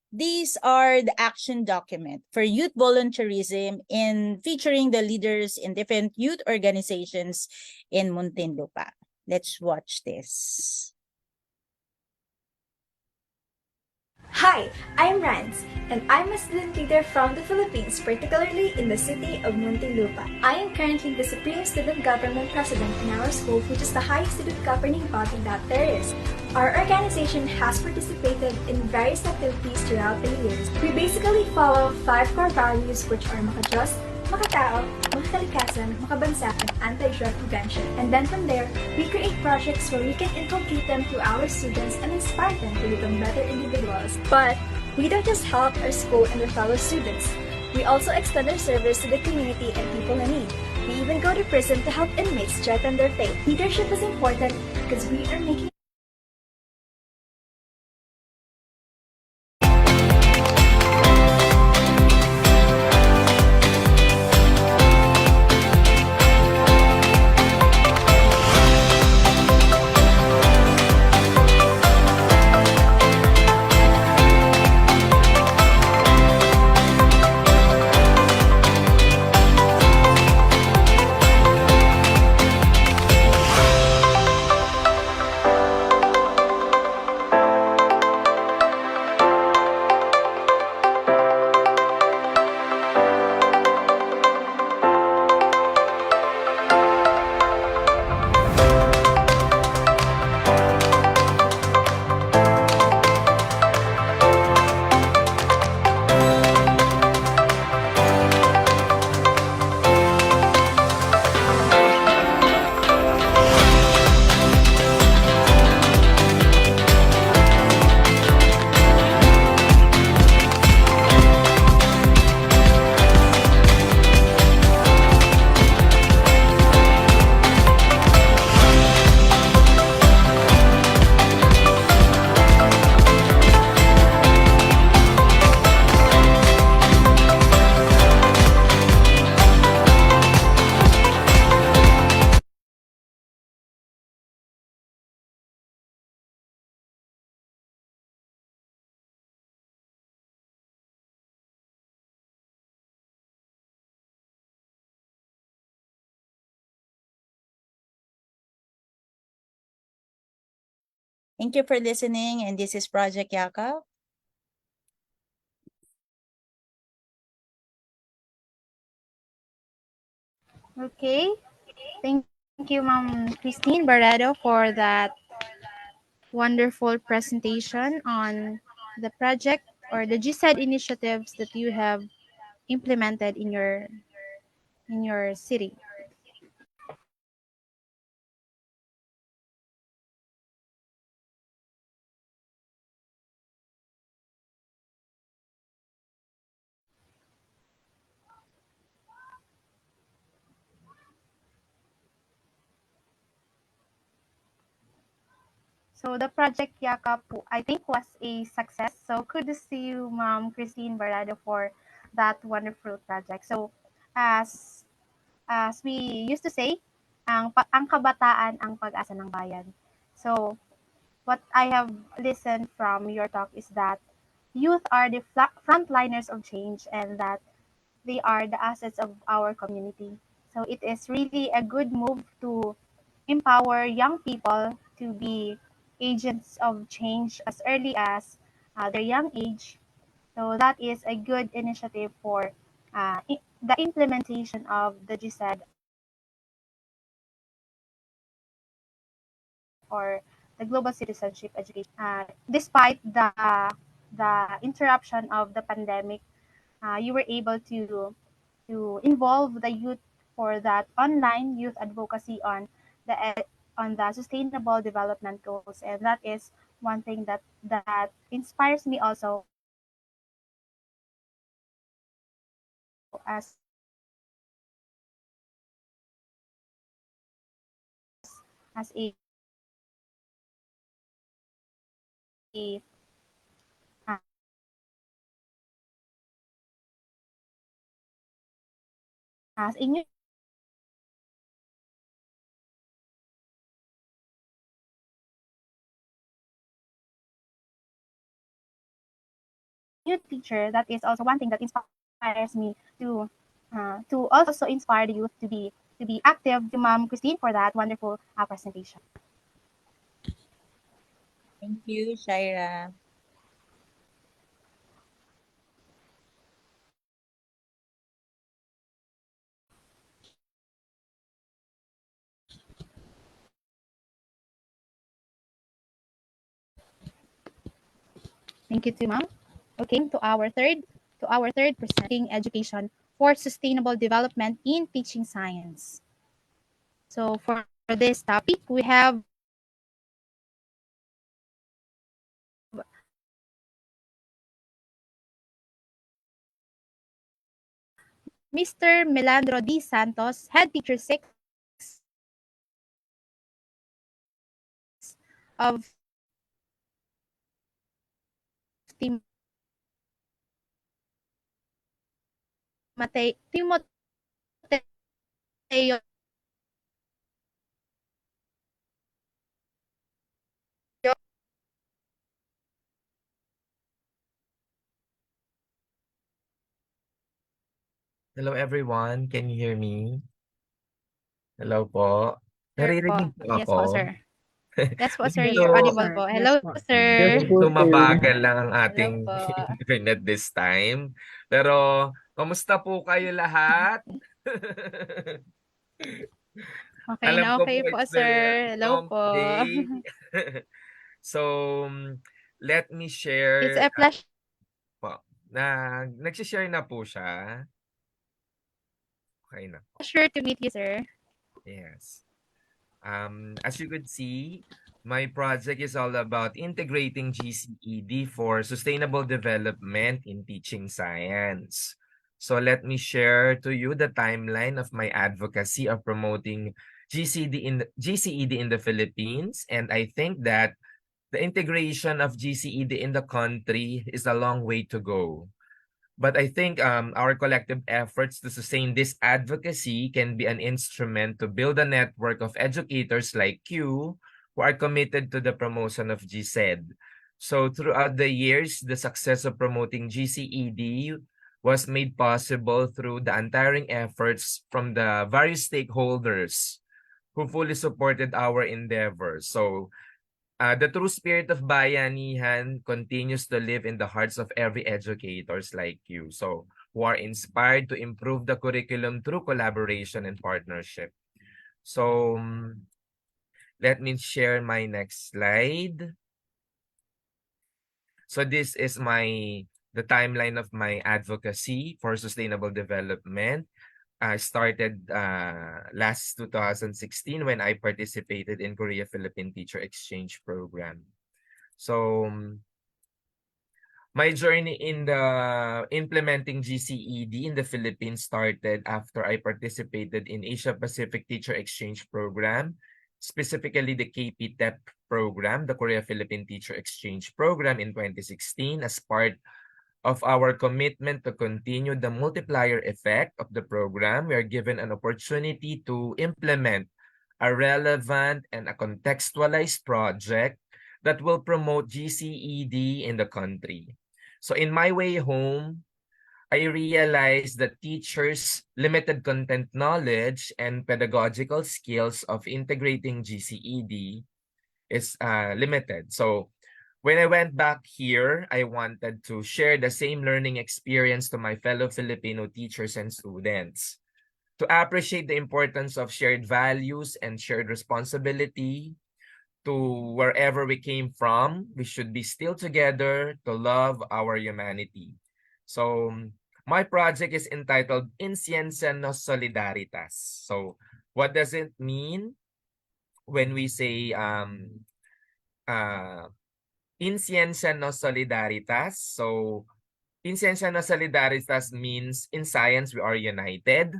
these are the action document for youth volunteerism in featuring the leaders in different youth organizations in Muntinlupa. Let's watch this. Hi, I'm Rans, and I'm a student leader from the Philippines, particularly in the city of Muntinlupa. I am currently the Supreme Student Government President in our school, which is the highest student governing body that there is. Our organization has participated in various activities throughout the years. We basically follow 5 core values, which are makajos, makatao, makakalikasan, makabansa, and anti-drug prevention. And then from there, we create projects where we can inculcate them to our students and inspire them to become better individuals. But we don't just help our school and their fellow students. We also extend our service to the community and people in need. We even go to prison to help inmates strengthen their faith. Leadership is important because we are making Thank you for listening, and this is Project Yakap. Okay. Thank you, Ma'am Christine Barredo, for that wonderful presentation on the project or the GSED initiatives that you have implemented in your city. So the project Yakap, I think, was a success. So kudos to you, Ma'am Christine Barrado, for that wonderful project. So as we used to say, ang kabataan ang pag-asa ng bayan. So what I have listened from your talk is that youth are the frontliners of change and that they are the assets of our community. So it is really a good move to empower young people to be agents of change as early as their young age. So that is a good initiative for the implementation of the GSED or the global citizenship education. Despite the interruption of the pandemic, you were able to involve the youth for that online youth advocacy on the sustainable development goals, and that is one thing that inspires me also as uh, as a new teacher. That is also one thing that inspires me to also inspire the youth to be active. To Ma'am Christine for that wonderful presentation. Thank you, Shaira. Thank you to Ma'am. Okay, to our third presenting education for sustainable development in teaching science. So for this topic, we have Mr. Melandro D. Santos, Head Teacher 6 of Team Timoteo Hello everyone, can you hear me? Hello po. po. Naririnig po Yes ako? po, sir. Yes po, sir. Medyo You're audible po. Hello, sir. medyo mabagal lang ang Hello ating po. internet this time. Pero, kamusta po kayo lahat? Okay Alam na ko po okay po, it's the sir. Hello hump po. day. So, let me It's share a pleasure po. Nagsi-share na po siya. Okay na. to meet you, sir. Yes. As you could see, my project is all about integrating GCED for sustainable development in teaching science. So let me share to you the timeline of my advocacy of promoting GCED in the Philippines. And I think that the integration of GCED in the country is a long way to go. But I think our collective efforts to sustain this advocacy can be an instrument to build a network of educators like you who are committed to the promotion of GCED. So throughout the years, the success of promoting GCED was made possible through the untiring efforts from the various stakeholders who fully supported our endeavors. So the true spirit of bayanihan continues to live in the hearts of every educators like you. So who are inspired to improve the curriculum through collaboration and partnership. So let me share my next slide. So this is the timeline of my advocacy for sustainable development. I started last 2016 when I participated in Korea-Philippine Teacher Exchange Program. So my journey in the implementing GCED in the Philippines started after I participated in Asia Pacific Teacher Exchange Program, specifically the KP-TEP program, the Korea-Philippine Teacher Exchange Program in 2016 as part of our commitment to continue the multiplier effect of the program. We are given an opportunity to implement a relevant and a contextualized project that will promote GCED in the country. So in my way home, I realized that teachers' limited content knowledge and pedagogical skills of integrating GCED is limited. So when I went back here, I wanted to share the same learning experience to my fellow Filipino teachers and students, to appreciate the importance of shared values and shared responsibility, to wherever we came from, we should be still together to love our humanity. So my project is entitled In Ciencia Nos Solidaritas. So what does it mean when we say In Ciencia Nos Solidaritas? So In Ciencia Nos Solidaritas means in science we are united.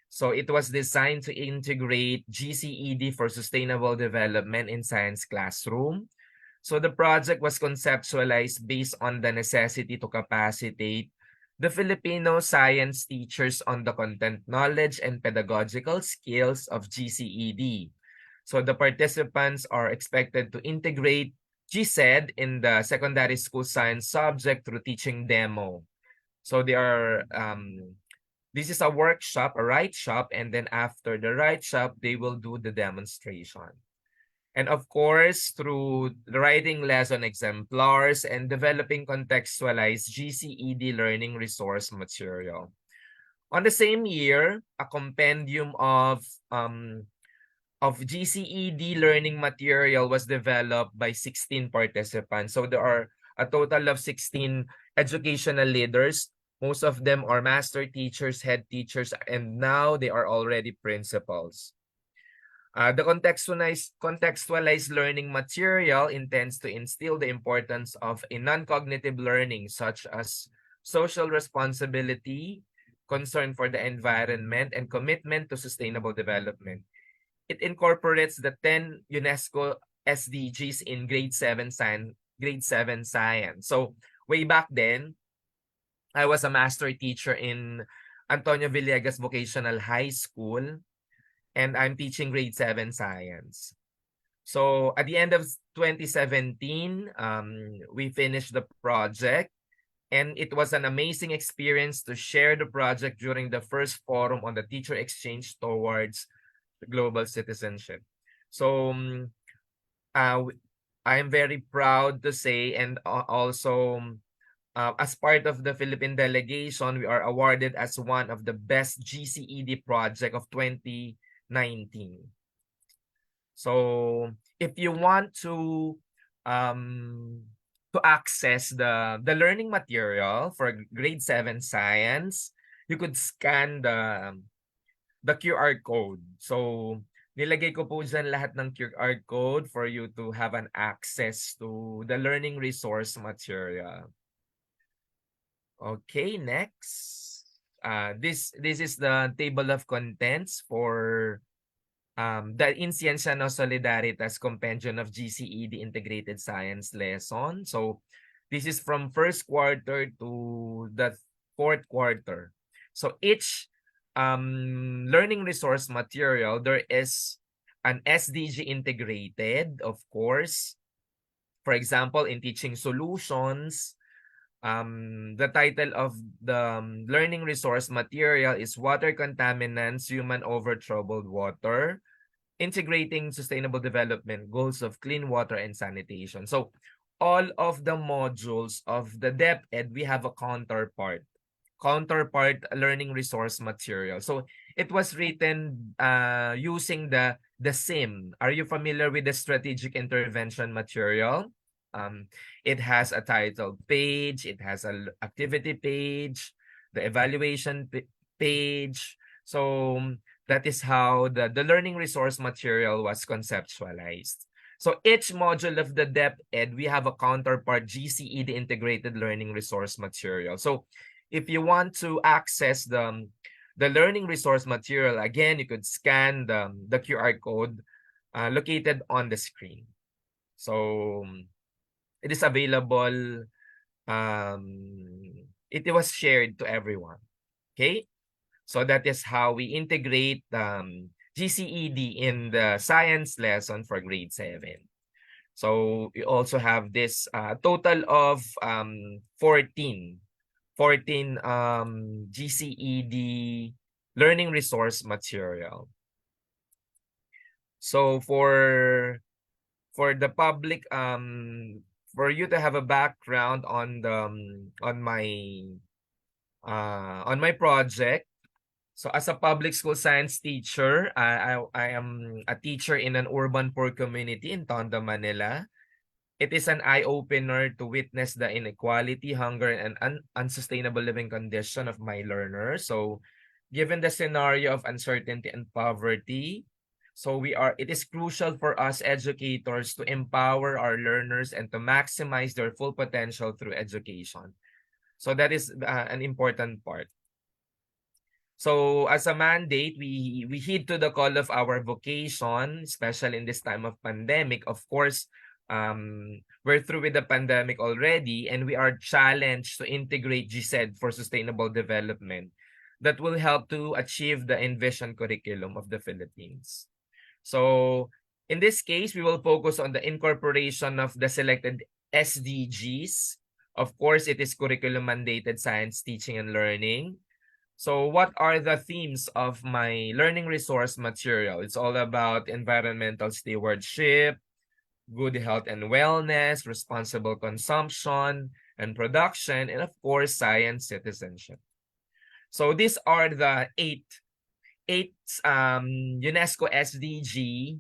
So it was designed to integrate GCED for sustainable development in science classroom. So the project was conceptualized based on the necessity to capacitate the Filipino science teachers on the content knowledge and pedagogical skills of GCED. So the participants are expected to integrate GSED in the secondary school science subject through teaching demo. So they are this is a workshop, a write shop, and then after the write shop, they will do the demonstration. And of course, through the writing lesson exemplars and developing contextualized GCED learning resource material. On the same year, a compendium of GCED learning material was developed by 16 participants. So there are a total of 16 educational leaders. Most of them are master teachers, head teachers, and now they are already principals. The contextualized learning material intends to instill the importance of a non-cognitive learning such as social responsibility, concern for the environment, and commitment to sustainable development. It incorporates the 10 UNESCO SDGs in grade 7 science. So way back then, I was a master teacher in Antonio Villegas Vocational High School, and I'm teaching grade 7 science. So at the end of 2017, we finished the project, and it was an amazing experience to share the project during the first forum on the teacher exchange towards global citizenship. So I'm very proud to say, and also as part of the Philippine delegation, we are awarded as one of the best GCED project of 2019. So if you want to access the learning material for grade 7 science, you could scan the QR code. So nilagay ko po dyan lahat ng QR code for you to have an access to the learning resource material. Okay, next. This is the table of contents for the In Ciencia Nos Solidaritas Compendium of GCED Integrated Science Lesson. So this is from first quarter to the fourth quarter. So each learning resource material, there is an SDG integrated, of course. For example, in teaching solutions, the title of the learning resource material is Water Contaminants, Human Over Troubled Water, Integrating Sustainable Development Goals of Clean Water and Sanitation. So all of the modules of the DepEd, we have a counterpart learning resource material. So it was written using the SIM. Are you familiar with the strategic intervention material? It has a title page, it has an activity page, the evaluation page. So that is how the learning resource material was conceptualized. So each module of the DepEd, we have a counterpart GCED integrated learning resource material. So if you want to access the learning resource material, again, you could scan the QR code located on the screen. So it is available. It was shared to everyone. Okay, so that is how we integrate GCED in the science lesson for grade 7. So we also have this total of 14 GCED learning resource material. So for the public, for you to have a background on the on my project, So as a public school science teacher, I am a teacher in an urban poor community in Tondo, Manila. It is an eye-opener to witness the inequality, hunger, and unsustainable living condition of my learners. So given the scenario of uncertainty and poverty, it is crucial for us educators to empower our learners and to maximize their full potential through education. So that is an important part. So as a mandate, we heed to the call of our vocation, especially in this time of pandemic. Of course, we're through with the pandemic already, and we are challenged to integrate GSED for sustainable development that will help to achieve the envisioned curriculum of the Philippines. So in this case, we will focus on the incorporation of the selected SDGs. Of course, it is curriculum mandated science teaching and learning. So what are the themes of my learning resource material? It's all about environmental stewardship, good health and wellness, responsible consumption and production, and of course, science citizenship. So these are the eight UNESCO SDG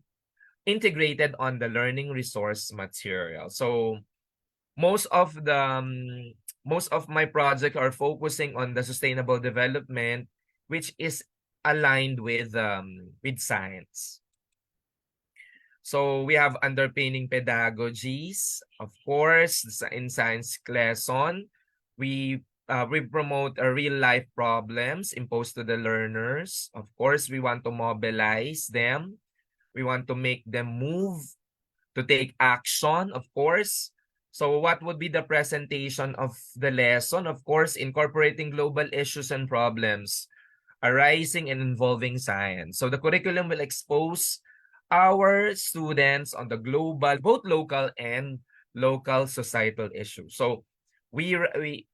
integrated on the learning resource material. So most of my projects are focusing on the sustainable development, which is aligned with science. So we have underpinning pedagogies. Of course, in science lesson, we promote real life problems imposed to the learners. Of course, we want to mobilize them. We want to make them move, to take action, of course. So what would be the presentation of the lesson? Of course, incorporating global issues and problems arising and involving science. So the curriculum will expose our students on the global, both local and local societal issues. So the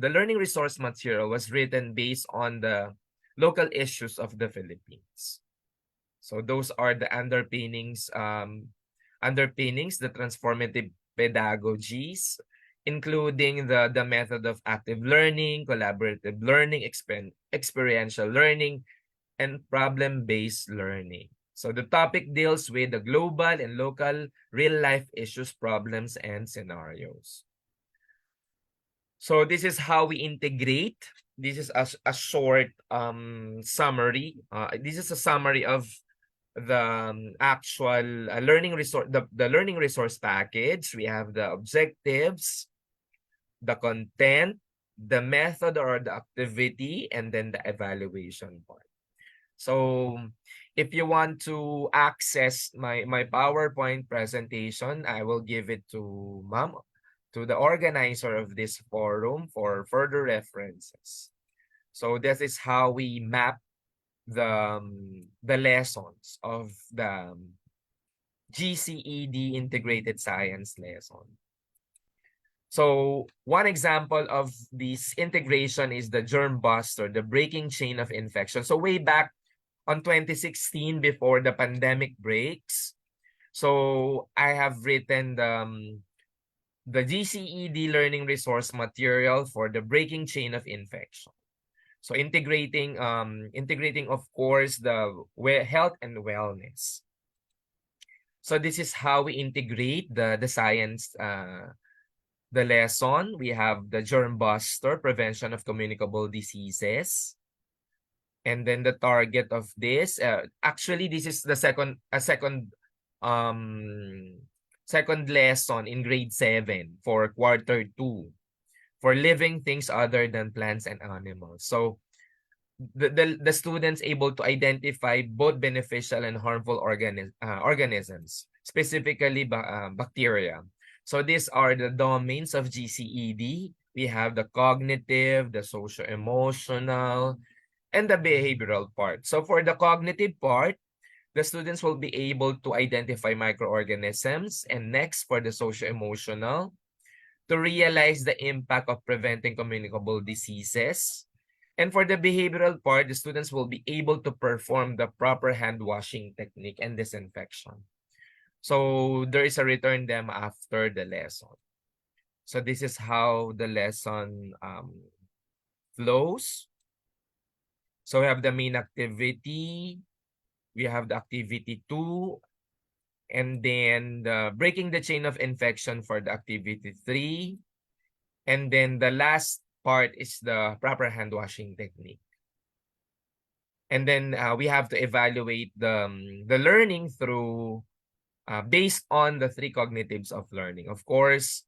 learning resource material was written based on the local issues of the Philippines. So those are the underpinnings, the transformative pedagogies, including the method of active learning, collaborative learning, experiential learning, and problem-based learning. So the topic deals with the global and local real-life issues, problems, and scenarios. So this is how we integrate. This is a short summary. This is a summary of the actual learning resource, the learning resource package. We have the objectives, the content, the method or the activity, and then the evaluation part. So if you want to access my PowerPoint presentation, I will give it to Ma'am, to the organizer of this forum for further references. So this is how we map the lessons of the GCED integrated science lesson. So one example of this integration is the germ buster, the breaking chain of infection. So way back on 2016, before the pandemic breaks, so I have written the GCED learning resource material for the breaking chain of infection. So integrating of course the health and wellness. So this is how we integrate the science, the lesson. We have the germ buster, prevention of communicable diseases. And then the target of this, actually this is the second lesson in grade 7 for quarter 2 for living things other than plants and animals. So the students able to identify both beneficial and harmful organisms, specifically bacteria. So these are the domains of GCED. We have the cognitive, the socio-emotional, and the behavioral part. So for the cognitive part, the students will be able to identify microorganisms, and next for the socio-emotional, to realize the impact of preventing communicable diseases. And for the behavioral part, the students will be able to perform the proper hand washing technique and disinfection. So there is a return them after the lesson. So this is how the lesson flows. So we have the main activity, we have the activity 2, and then the breaking the chain of infection for the activity 3. And then the last part is the proper hand washing technique. And then we have to evaluate the learning through based on the 3 cognitives of learning. Of course,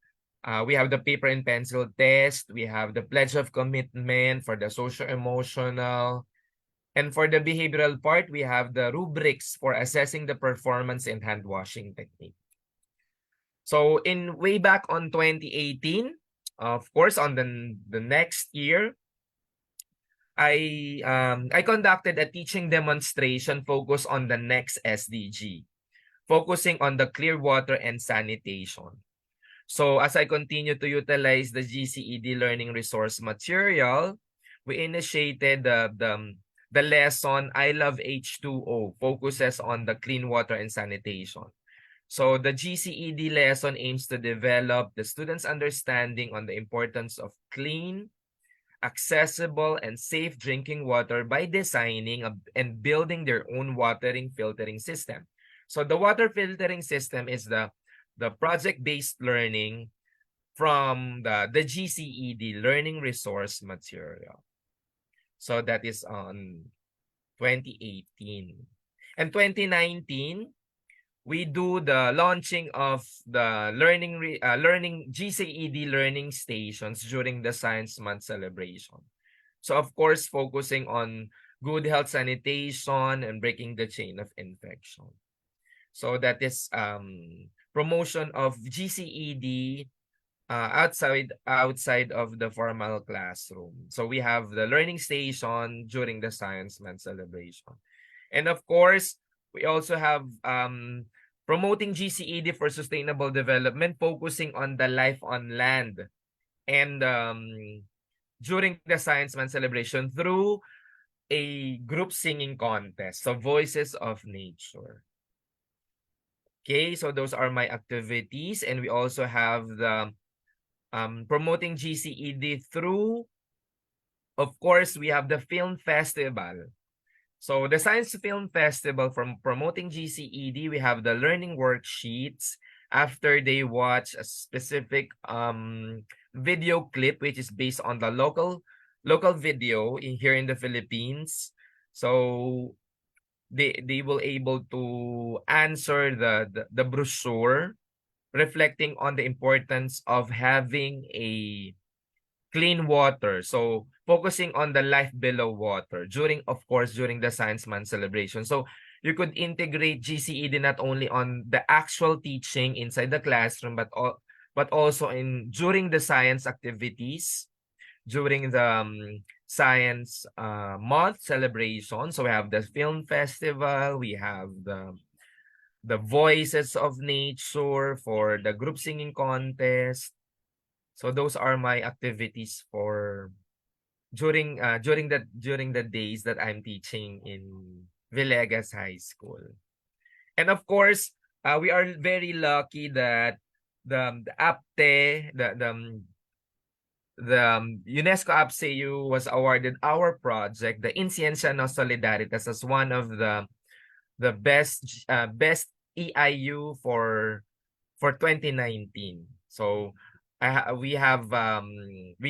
we have the paper and pencil test, we have the pledge of commitment for the social emotional, and for the behavioral part, we have the rubrics for assessing the performance in hand washing technique. So in way back on 2018, of course, on the next year, I conducted a teaching demonstration focused on the next SDG, focusing on the clear water and sanitation. So as I continue to utilize the GCED learning resource material, we initiated the lesson I Love H2O, focuses on the clean water and sanitation. So the GCED lesson aims to develop the students' understanding on the importance of clean, accessible, and safe drinking water by designing and building their own watering filtering system. So the water filtering system is the project-based learning from the GCED learning resource material. So that is on 2018. And 2019, we do the launching of the learning GCED learning stations during the Science Month celebration. So of course, focusing on good health sanitation and breaking the chain of infection. So that is promotion of GCED outside of the formal classroom. So we have the learning station during the Science Month celebration. And of course, we also have promoting GCED for sustainable development, focusing on the life on land. And during the Science Month celebration through a group singing contest. So Voices of Nature. Okay, so those are my activities. And we also have the promoting GCED through, of course, we have the film festival. So the Science Film Festival, from promoting GCED, we have the learning worksheets after they watch a specific video clip, which is based on the local video here in the Philippines. So they will able to answer the brochure, reflecting on the importance of having a clean water. So focusing on the life below water during, of course, during the Science Month celebration. So you could integrate GCED not only on the actual teaching inside the classroom, but also during the science activities, during the Science Month celebration. So we have the film festival, we have the Voices of Nature for the group singing contest. So those are my activities for during the days that I'm teaching in Villegas High School. And of course, we are very lucky that the APTE, the UNESCO APSEU was awarded our project, the Inciencia No Solidaritas, as one of the best EIU for 2019. So we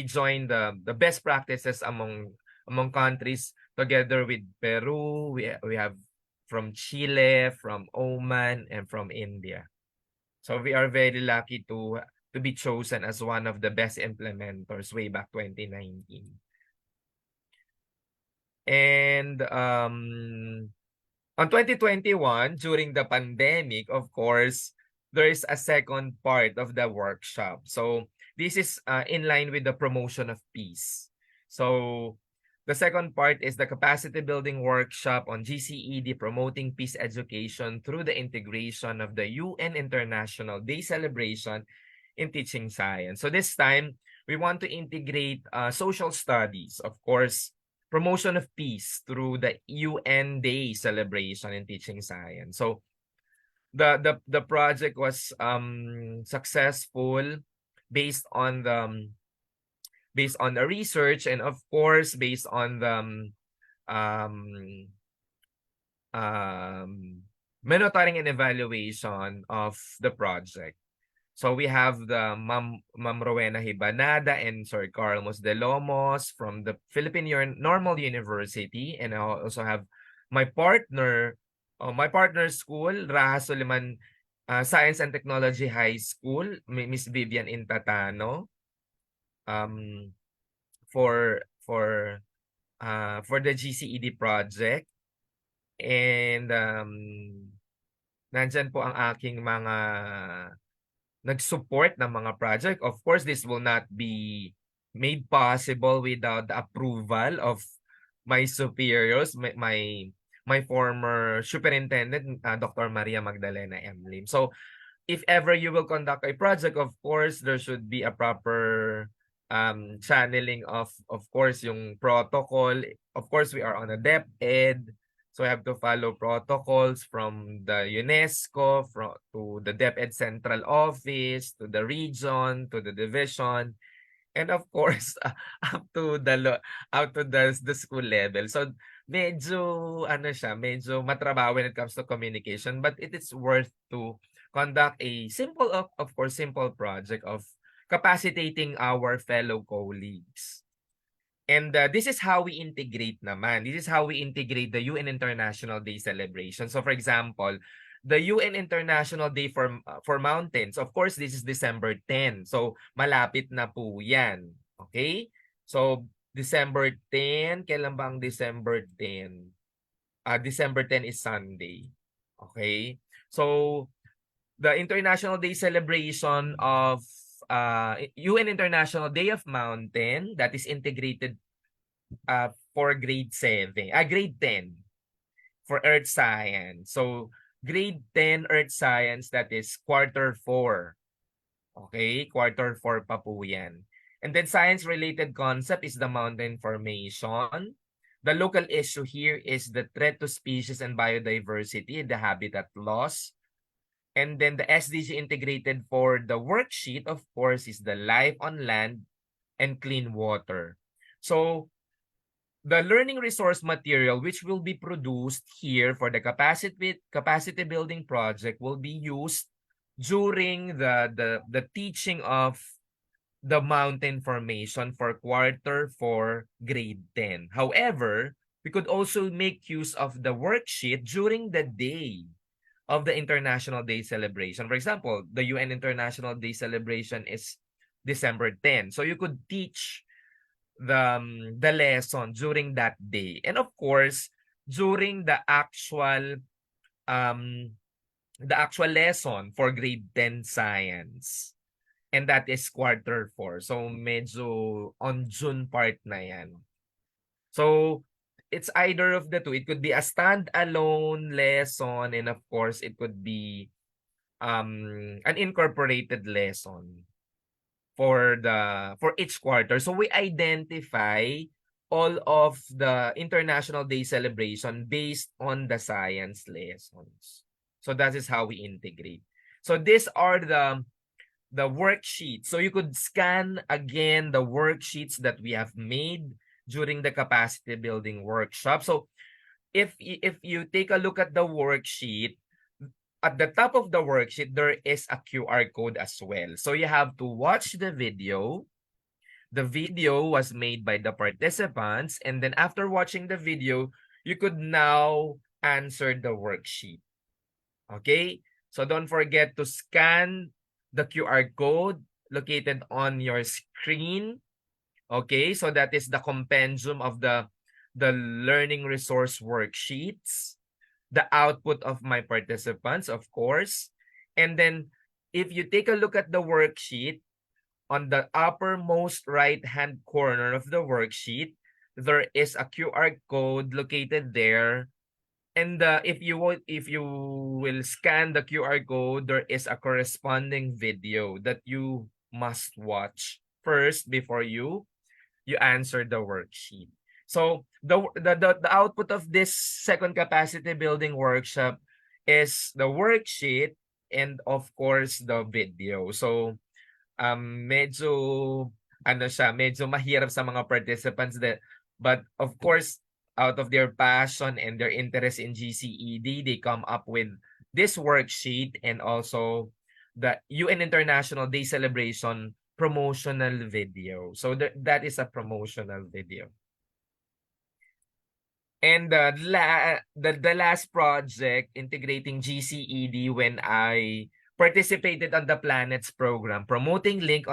joined the best practices among countries together with Peru. We have from Chile, from Oman, and from India. So we are very lucky to be chosen as one of the best implementers way back 2019. And on 2021, during the pandemic, of course, there is a second part of the workshop. So this is in line with the promotion of peace. So the second part is the capacity building workshop on GCED, promoting peace education through the integration of the UN International Day celebration in teaching science. So this time, we want to integrate social studies, of course, promotion of peace through the UN Day celebration in teaching science. So the project was successful based on the research, and of course based on um, monitoring and evaluation of the project. So we have the Ma'am Rowena Hibanada and Sir Carlos de Lomos from the Philippine Normal University, and I also have my partner school, Raha Suleiman Science and Technology High School, Miss Vivian Intatano, um, for the GCED project. And nandyan po ang aking mga nag-support ng mga project. Of course, this will not be made possible without the approval of my superiors, my former superintendent, Dr. Maria Magdalena M. Lim. So, if ever you will conduct a project, of course, there should be a proper channeling of course, yung protocol. Of course, we are on a DepEd. So I have to follow protocols from the UNESCO, to the DepEd Central Office, to the region, to the division, and of course, up to the school level. So medyo medyo matrabaho when it comes to communication, but it is worth to conduct a simple of course simple project of capacitating our fellow colleagues. And this is how we integrate naman. This is how we integrate the UN International Day celebration. So for example, the UN International Day for Mountains, of course, this is December 10. So malapit na po yan. Okay? So December 10, kailan ba ang December 10? December 10 is Sunday. Okay? So the International Day celebration of UN International Day of Mountain, that is integrated for grade 10 for Earth Science. So grade 10 Earth Science, that is quarter 4. Okay, quarter 4 pa po yan. And then science-related concept is the mountain formation. The local issue here is the threat to species and biodiversity, the habitat loss. And then the SDG integrated for the worksheet, of course, is the life on land and clean water. So the learning resource material which will be produced here for the capacity building project will be used during the teaching of the mountain formation for quarter 4 grade 10. However, we could also make use of the worksheet during the day of the International Day celebration. For example, the UN International Day celebration is December 10. So you could teach the lesson during that day. And of course, during the actual lesson for grade 10 science. And that is quarter 4. So medyo on June part na yan. So it's either of the two. It could be a standalone lesson, and of course it could be an incorporated lesson for each quarter. So we identify all of the International Day celebration based on the science lessons. So that is how we integrate. So these are the worksheets. So you could scan again the worksheets that we have made during the capacity building workshop. So if you take a look at the worksheet, at the top of the worksheet, there is a QR code as well. So you have to watch the video. The video was made by the participants, and then after watching the video, you could now answer the worksheet. Okay? So don't forget to scan the QR code located on your screen. Okay, so that is the compendium of the learning resource worksheets, the output of my participants, of course. And then if you take a look at the worksheet, on the uppermost right-hand corner of the worksheet, there is a QR code located there. And if you will scan the QR code, there is a corresponding video that you must watch first before you answer the worksheet. So the output of this second capacity building workshop is the worksheet and of course the video. So medyo medyo mahirap sa mga participants, but of course out of their passion and their interest in GCED, they come up with this worksheet and also the UN International Day celebration promotional video. So that is a promotional video. And the last project integrating GCED when I participated on the Planets program, promoting link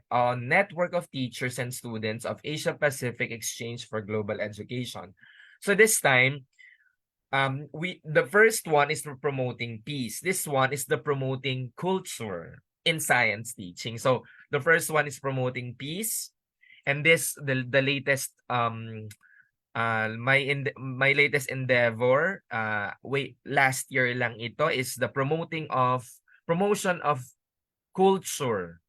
on network of teachers and students of Asia Pacific Exchange for Global Education. So this time, the first one is for promoting peace. This one is the promoting culture in science teaching. So the first one is promoting peace, and the latest my latest endeavor last year lang ito is the promotion of culture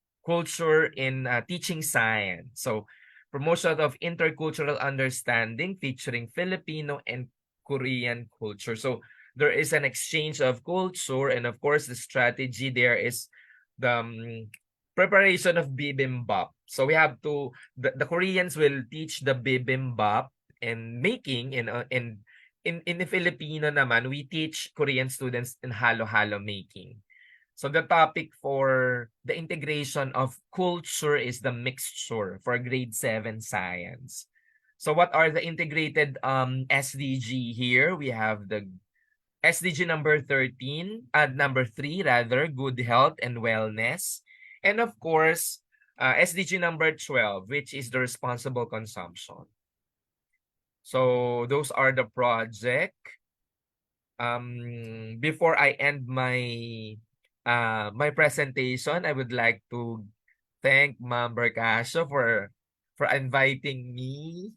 in teaching science. So promotion of intercultural understanding featuring Filipino and Korean culture. So there is an exchange of culture, and of course the strategy there is the preparation of bibimbap. So we have to the Koreans will teach the bibimbap and making in the Filipino naman we teach Korean students in halo-halo making. So the topic for the integration of culture is the mixture for grade 7 science. So what are the integrated SDG here? We have the SDG number 13, number 3 rather, good health and wellness. And of course, SDG number 12, which is the responsible consumption. So those are the project. Before I end my presentation, I would like to thank Ma'am Bercasio for inviting me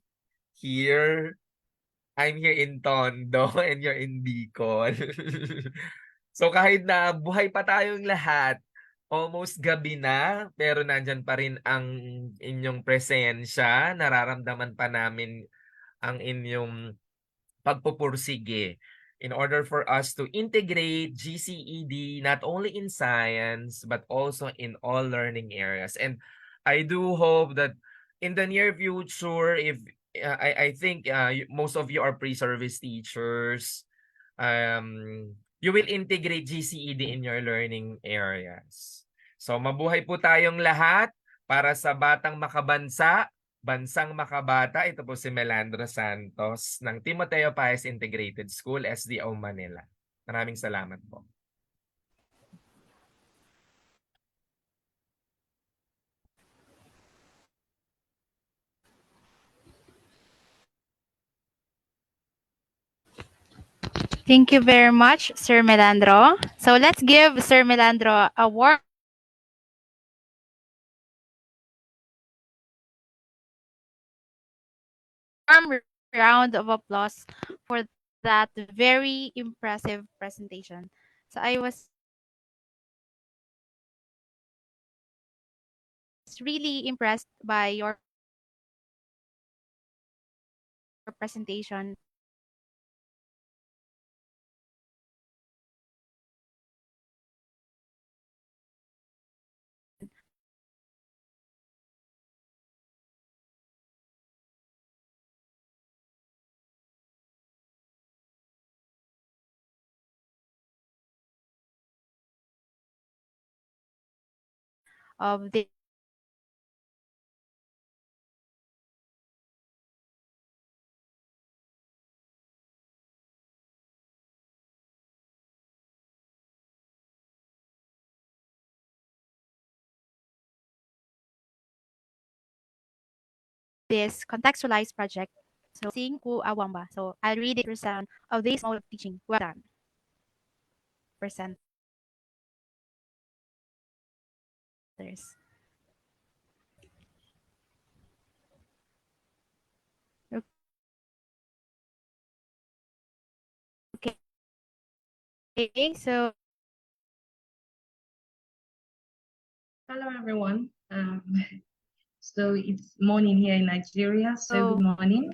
here. I'm here in Tondo and you're in Bicol. So kahit na buhay pa tayong lahat, almost gabi na, pero nandyan pa rin ang inyong presensya. Nararamdaman pa namin ang inyong pagpupursige in order for us to integrate GCED not only in science but also in all learning areas. And I do hope that in the near future, if I think most of you are pre-service teachers, you will integrate GCED in your learning areas. So mabuhay po tayong lahat para sa Batang Makabansa, Bansang Makabata. Ito po si Melandro Santos ng Timoteo Paez Integrated School, SDO Manila. Maraming salamat po. Thank you very much, Sir Melandro. So let's give Sir Melandro a warm round of applause for that very impressive presentation. So I was really impressed by your presentation. Of this contextualized project. So Sing Ku Awamba. So I'll read it percent of this mode of teaching. Well done. Presenters. Okay, so hello everyone. So it's morning here in Nigeria. So good morning.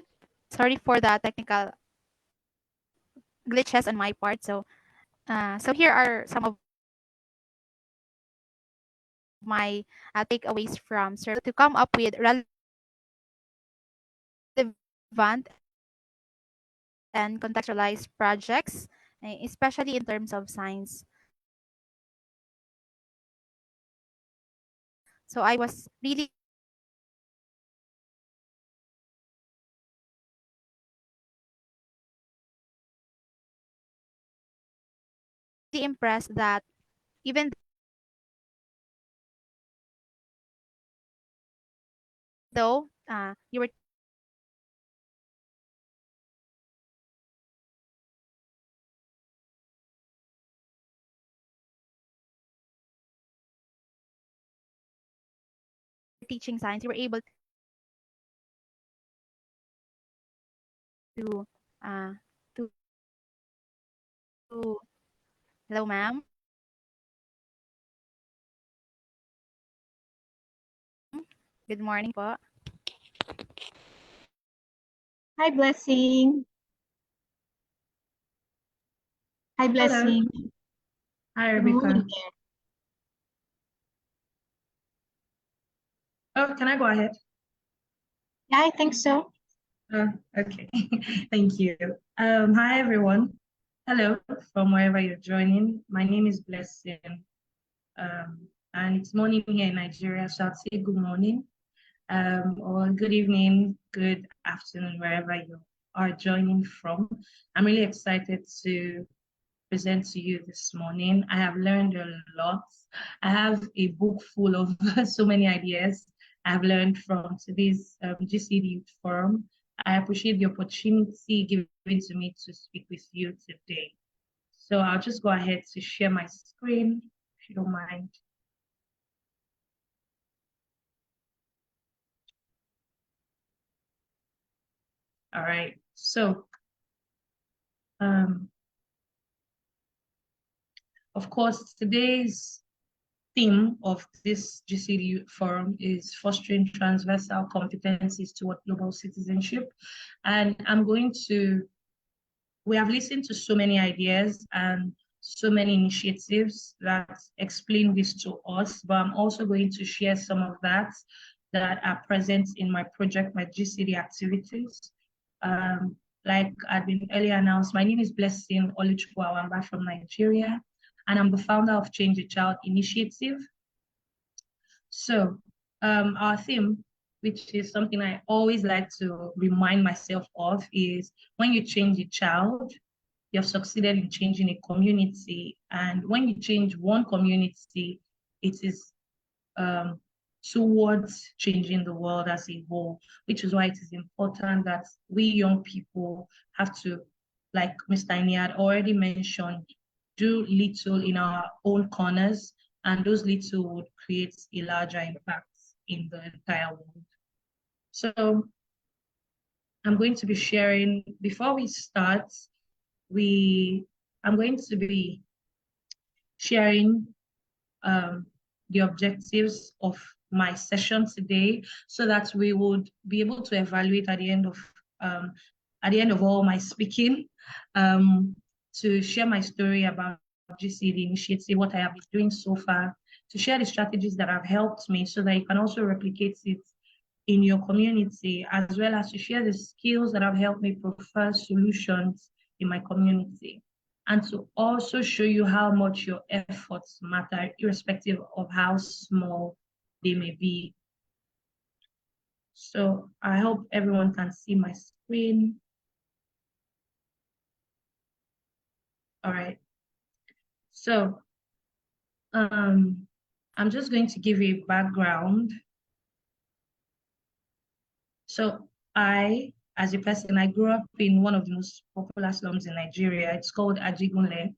Sorry for the technical glitches on my part. So here are some of my takeaways from Sir to come up with relevant and contextualize projects, especially in terms of science. So I was really impressed that even though you were teaching science, you were able to uh, to, to hello, ma'am. Good morning po. Hi, Blessing. Hi, Hello. Blessing. Hi, Good Rebecca. morning there. Oh, can I go ahead? Yeah, I think so. Okay. Thank you. Hi, everyone. Hello from wherever you're joining. My name is Blessing. And it's morning here in Nigeria, so I'd say good morning, or good evening, good afternoon, wherever you are joining from. I'm really excited to present to you this morning. I have learned a lot. I have a book full of so many ideas I've learned from today's GCD Youth Forum. I appreciate the opportunity given to me to speak with you today. So I'll just go ahead to share my screen, if you don't mind. All right, so of course, today's theme of this GCD forum is fostering transversal competencies toward global citizenship. And we have listened to so many ideas and so many initiatives that explain this to us, but I'm also going to share some of that are present in my project, my GCD activities. Like I've been earlier announced, my name is Blessing Oluchukwu from Nigeria, and I'm the founder of Change a Child Initiative. So our theme, which is something I always like to remind myself of, is when you change a child, you have succeeded in changing a community. And when you change one community, it is towards changing the world as a whole, which is why it is important that we young people have to, like Mr. Ini had already mentioned, do little in our own corners, and those little would create a larger impact in the entire world. So I'm going to be sharing, before we start, I'm going to be sharing the objectives of my session today, so that we would be able to evaluate at the end of all my speaking, to share my story about GCD initiative, what I have been doing so far, to share the strategies that have helped me so that you can also replicate it in your community, as well as to share the skills that have helped me prefer solutions in my community, and to also show you how much your efforts matter, irrespective of how small they may be. So I hope everyone can see my screen. All right. So I'm just going to give you a background. So as a person, I grew up in one of the most popular slums in Nigeria. It's called Ajigunle.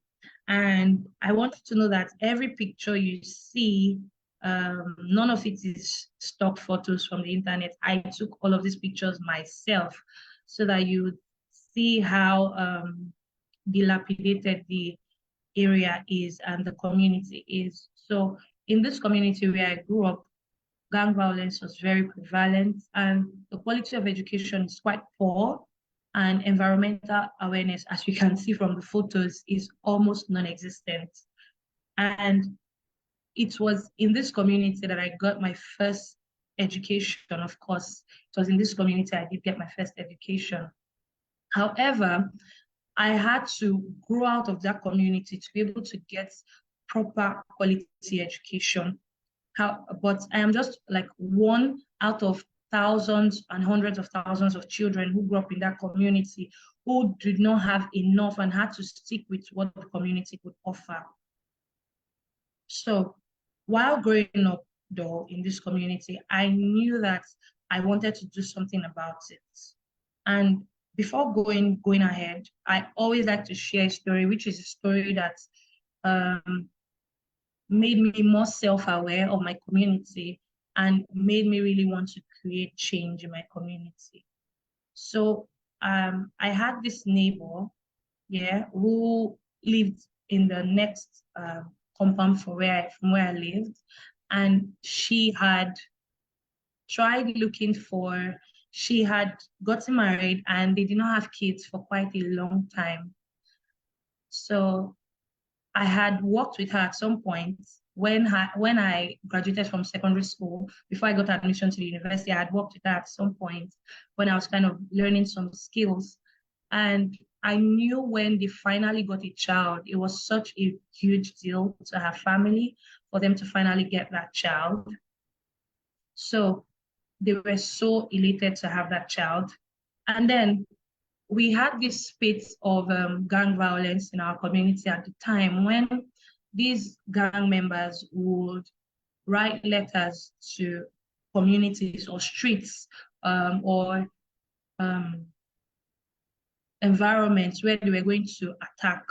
And I want you to know that every picture you see, none of it is stock photos from the internet. I took all of these pictures myself so that you would see how dilapidated the area is and the community is. So in this community where I grew up, gang violence was very prevalent, and the quality of education is quite poor, and environmental awareness, as you can see from the photos, is almost non-existent. And it was in this community that I got my first education. Of course, it was in this community I did get my first education. However, I had to grow out of that community to be able to get proper quality education. But I am just like one out of thousands and hundreds of thousands of children who grew up in that community who did not have enough and had to stick with what the community could offer. So while growing up, though, in this community, I knew that I wanted to do something about it. And before going ahead, I always like to share a story, which is a story that made me more self-aware of my community and made me really want to create change in my community. So I had this neighbor, yeah, who lived in the next compound from where I lived, and she had she had gotten married and they did not have kids for quite a long time. So I had worked with her at some point when I graduated from secondary school. Before I got admission to the university, I had worked with her at some point when I was kind of learning some skills. And I knew when they finally got a child, it was such a huge deal to her family for them to finally get that child. So they were so elated to have that child. And then we had this spate of gang violence in our community at the time when these gang members would write letters to communities or streets or environments where they were going to attack.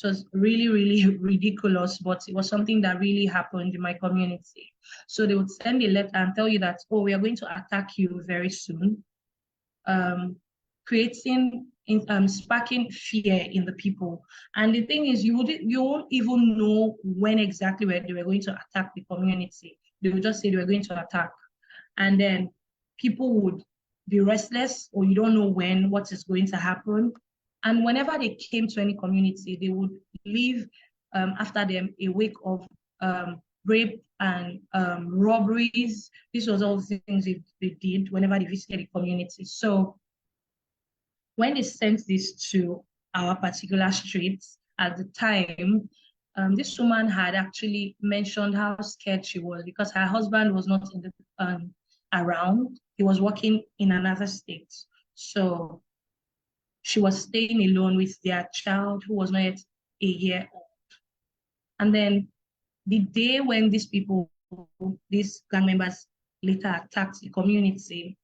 It was really, really ridiculous, but it was something that really happened in my community. So they would send a letter and tell you that, oh, we are going to attack you very soon. Sparking fear in the people. And the thing is, you won't even know when exactly where they were going to attack the community. They would just say they were going to attack. And then people would be restless, or you don't know what is going to happen. And whenever they came to any community, they would leave after them a wake of rape and robberies. This was all the things they did whenever they visited the community. So when they sent this to our particular street at the time, this woman had actually mentioned how scared she was because her husband was not in the, around. He was working in another state. So she was staying alone with their child who was not yet a year old. And then the day when these gang members later attacked the community,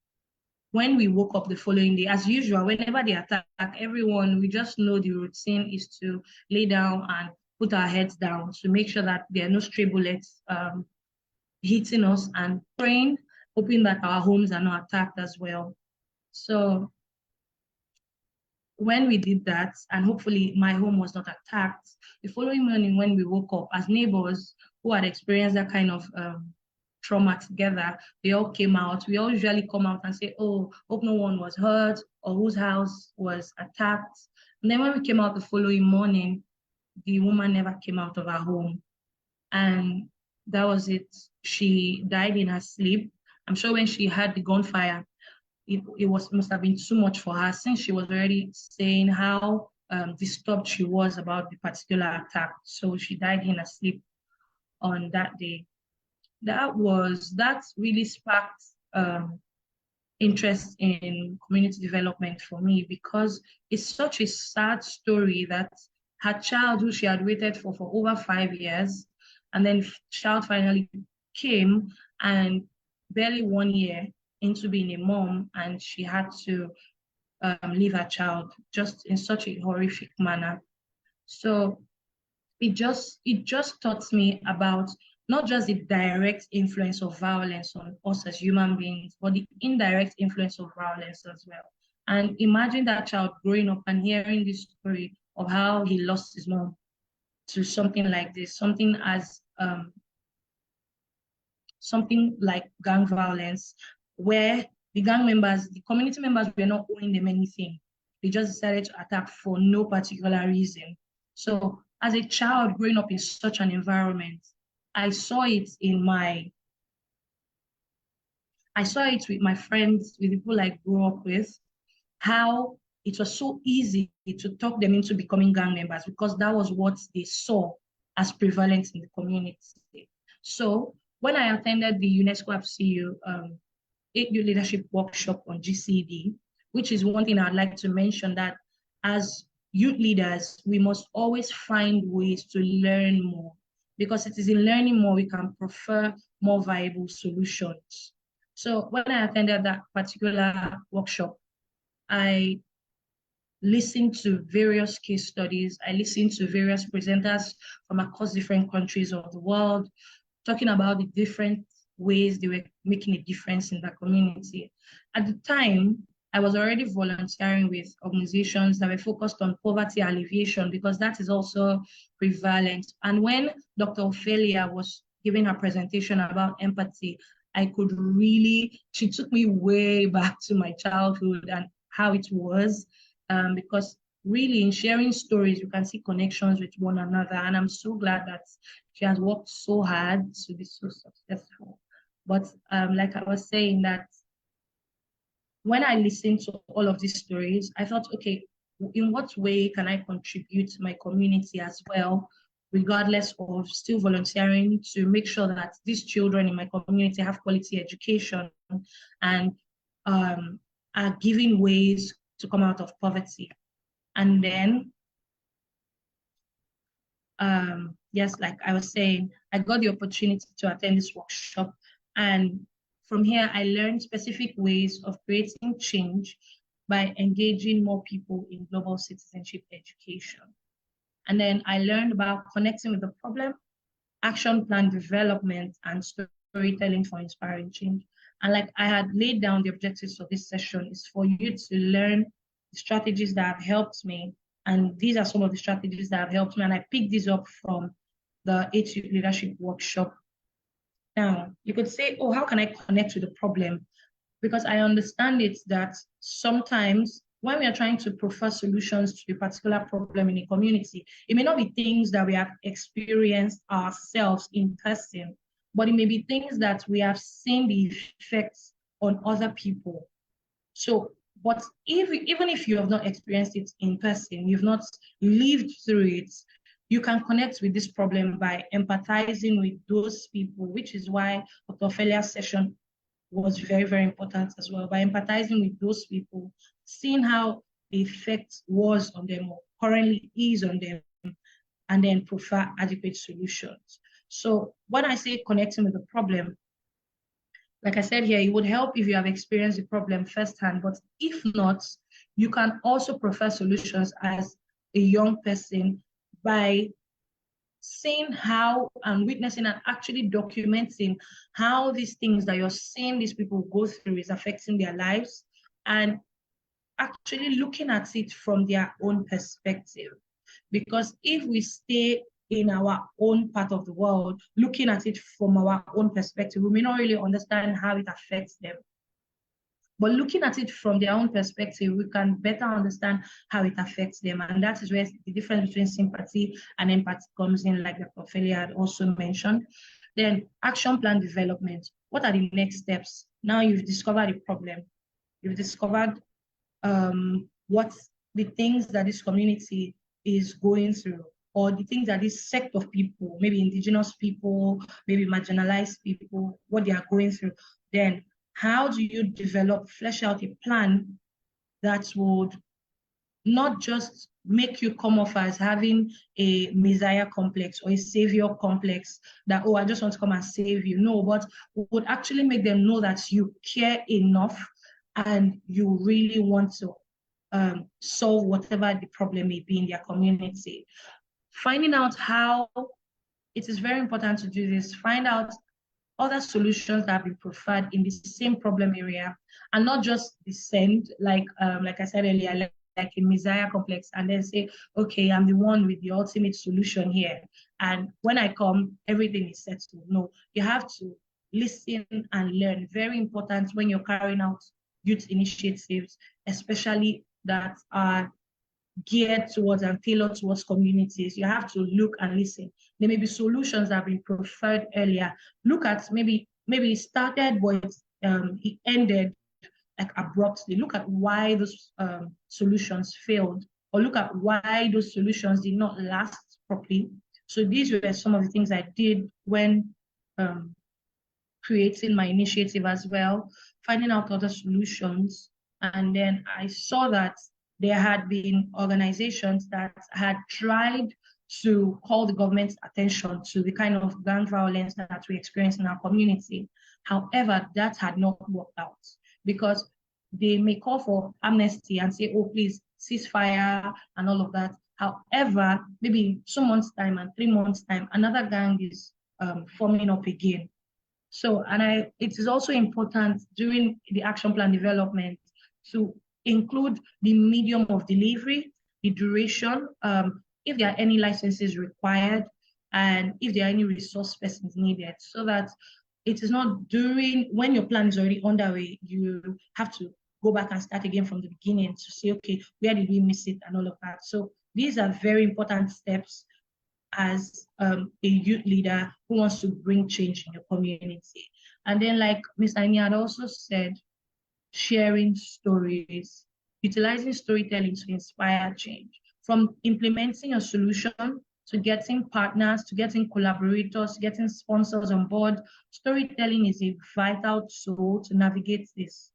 when we woke up the following day, as usual, whenever they attack everyone, we just know the routine is to lay down and put our heads down to make sure that there are no stray bullets hitting us, and praying, hoping that our homes are not attacked as well. So when we did that, and hopefully my home was not attacked, the following morning when we woke up as neighbors who had experienced that kind of trauma together, they all came out. We all usually come out and say, oh, hope no one was hurt or whose house was attacked. And then when we came out the following morning, the woman never came out of her home. And that was it. She died in her sleep. I'm sure when she had the gunfire, it must have been too much for her, since she was already saying how disturbed she was about the particular attack. So she died in her sleep on that day. That really sparked interest in community development for me, because it's such a sad story that her child, who she had waited for over 5 years, and then child finally came, and barely 1 year into being a mom, and she had to leave her child just in such a horrific manner. So it just taught me about not just the direct influence of violence on us as human beings, but the indirect influence of violence as well. And imagine that child growing up and hearing this story of how he lost his mom to something like this, something like gang violence, where the community members were not owing them anything. They just decided to attack for no particular reason. So as a child growing up in such an environment, I saw it with my friends, with people I grew up with, how it was so easy to talk them into becoming gang members because that was what they saw as prevalent in the community. So when I attended the UNESCO FCU 8 Youth Leadership Workshop on GCD, which is one thing I'd like to mention, that as youth leaders, we must always find ways to learn more, because it is in learning more we can prefer more viable solutions. So when I attended that particular workshop, I listened to various case studies. I listened to various presenters from across different countries of the world, talking about the different ways they were making a difference in the community. At the time, I was already volunteering with organizations that were focused on poverty alleviation, because that is also prevalent. And when Dr. Ophelia was giving her presentation about empathy, I could really, she took me way back to my childhood and how it was, because really in sharing stories, you can see connections with one another. And I'm so glad that she has worked so hard to be so successful. But like I was saying, that when I listened to all of these stories, I thought, okay, in what way can I contribute to my community as well, regardless of still volunteering, to make sure that these children in my community have quality education and are given ways to come out of poverty. And then, yes, like I was saying, I got the opportunity to attend this workshop. And from here, I learned specific ways of creating change by engaging more people in global citizenship education. And then I learned about connecting with the problem, action plan development, and storytelling for inspiring change. And like I had laid down, the objectives for this session is for you to learn the strategies that have helped me. And these are some of the strategies that have helped me. And I picked these up from the 8 Youth Leadership Workshop. Now, you could say, oh, how can I connect with the problem? Because I understand it that sometimes when we are trying to prefer solutions to a particular problem in a community, it may not be things that we have experienced ourselves in person, but it may be things that we have seen the effects on other people. So, but even if you have not experienced it in person, you've not lived through it, you can connect with this problem by empathizing with those people, which is why Dr. Ophelia's session was very, very important as well, by empathizing with those people, seeing how the effect was on them or currently is on them, and then provide adequate solutions. So when I say connecting with the problem, like I said here, it would help if you have experienced the problem firsthand, but if not, you can also prefer solutions as a young person by seeing how and witnessing and actually documenting how these things that you're seeing these people go through is affecting their lives, and actually looking at it from their own perspective. Because if we stay in our own part of the world, looking at it from our own perspective, we may not really understand how it affects them. But looking at it from their own perspective, we can better understand how it affects them. And that is where the difference between sympathy and empathy comes in, like Dr. Ophelia had also mentioned. Then action plan development. What are the next steps? Now you've discovered a problem. You've discovered what the things that this community is going through, or the things that this sect of people, maybe indigenous people, maybe marginalized people, what they are going through. Then how do you develop, flesh out a plan that would not just make you come off as having a messiah complex or a savior complex that, oh, I just want to come and save you. No, but would actually make them know that you care enough and you really want to solve whatever the problem may be in their community. Finding out how, it is very important to do this, find out other solutions that have been preferred in the same problem area, and not just descend, like I said earlier, like a messiah complex, and then say, okay, I'm the one with the ultimate solution here. And when I come, everything is settled. No, you have to listen and learn. Very important when you're carrying out youth initiatives, especially that are geared towards and tailored towards communities. You have to look and listen. There may be solutions that have been preferred earlier. Look at maybe it started, but it ended like abruptly. Look at why those solutions failed, or look at why those solutions did not last properly. So these were some of the things I did when creating my initiative as well, finding out other solutions. And then I saw that there had been organizations that had tried to call the government's attention to the kind of gang violence that we experience in our community. However, that had not worked out because they may call for amnesty and say, oh, please ceasefire and all of that. However, maybe 2 months' time and 3 months' time, another gang is forming up again. So, it is also important during the action plan development to include the medium of delivery, the duration, if there are any licenses required, and if there are any resource persons needed, so that it is not when your plan is already underway, you have to go back and start again from the beginning to say, okay, where did we miss it and all of that. So these are very important steps as a youth leader who wants to bring change in your community. And then, like Ms. Aini had also said, sharing stories, utilizing storytelling to inspire change. From implementing a solution to getting partners, to getting collaborators, to getting sponsors on board, storytelling is a vital tool to navigate this.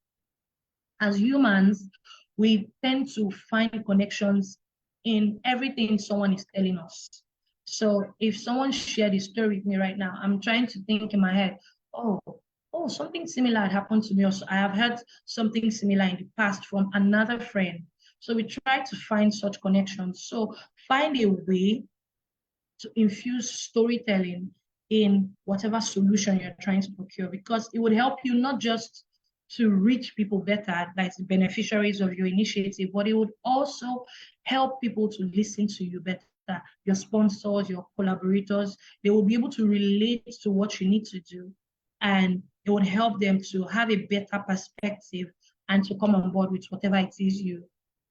As humans, we tend to find connections in everything someone is telling us. So if someone shared a story with me right now, I'm trying to think in my head, oh, something similar had happened to me also. I have heard something similar in the past from another friend. So we try to find such connections. So find a way to infuse storytelling in whatever solution you're trying to procure, because it would help you not just to reach people better, like the beneficiaries of your initiative, but it would also help people to listen to you better. Your sponsors, your collaborators, they will be able to relate to what you need to do, and it would help them to have a better perspective and to come on board with whatever it is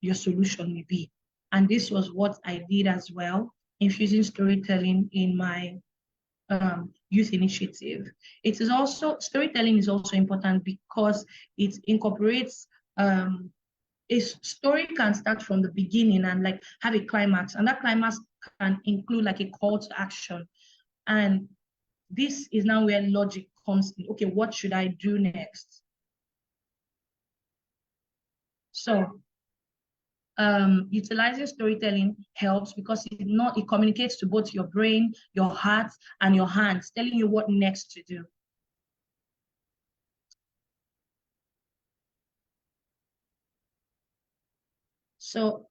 your solution may be. And this was what I did as well, infusing storytelling in my youth initiative. Storytelling is also important because it incorporates a story can start from the beginning and like have a climax, and that climax can include like a call to action. And this is now where logic comes in. Okay, what should I do next? So utilizing storytelling helps because it communicates to both your brain, your heart, and your hands, telling you what next to do. So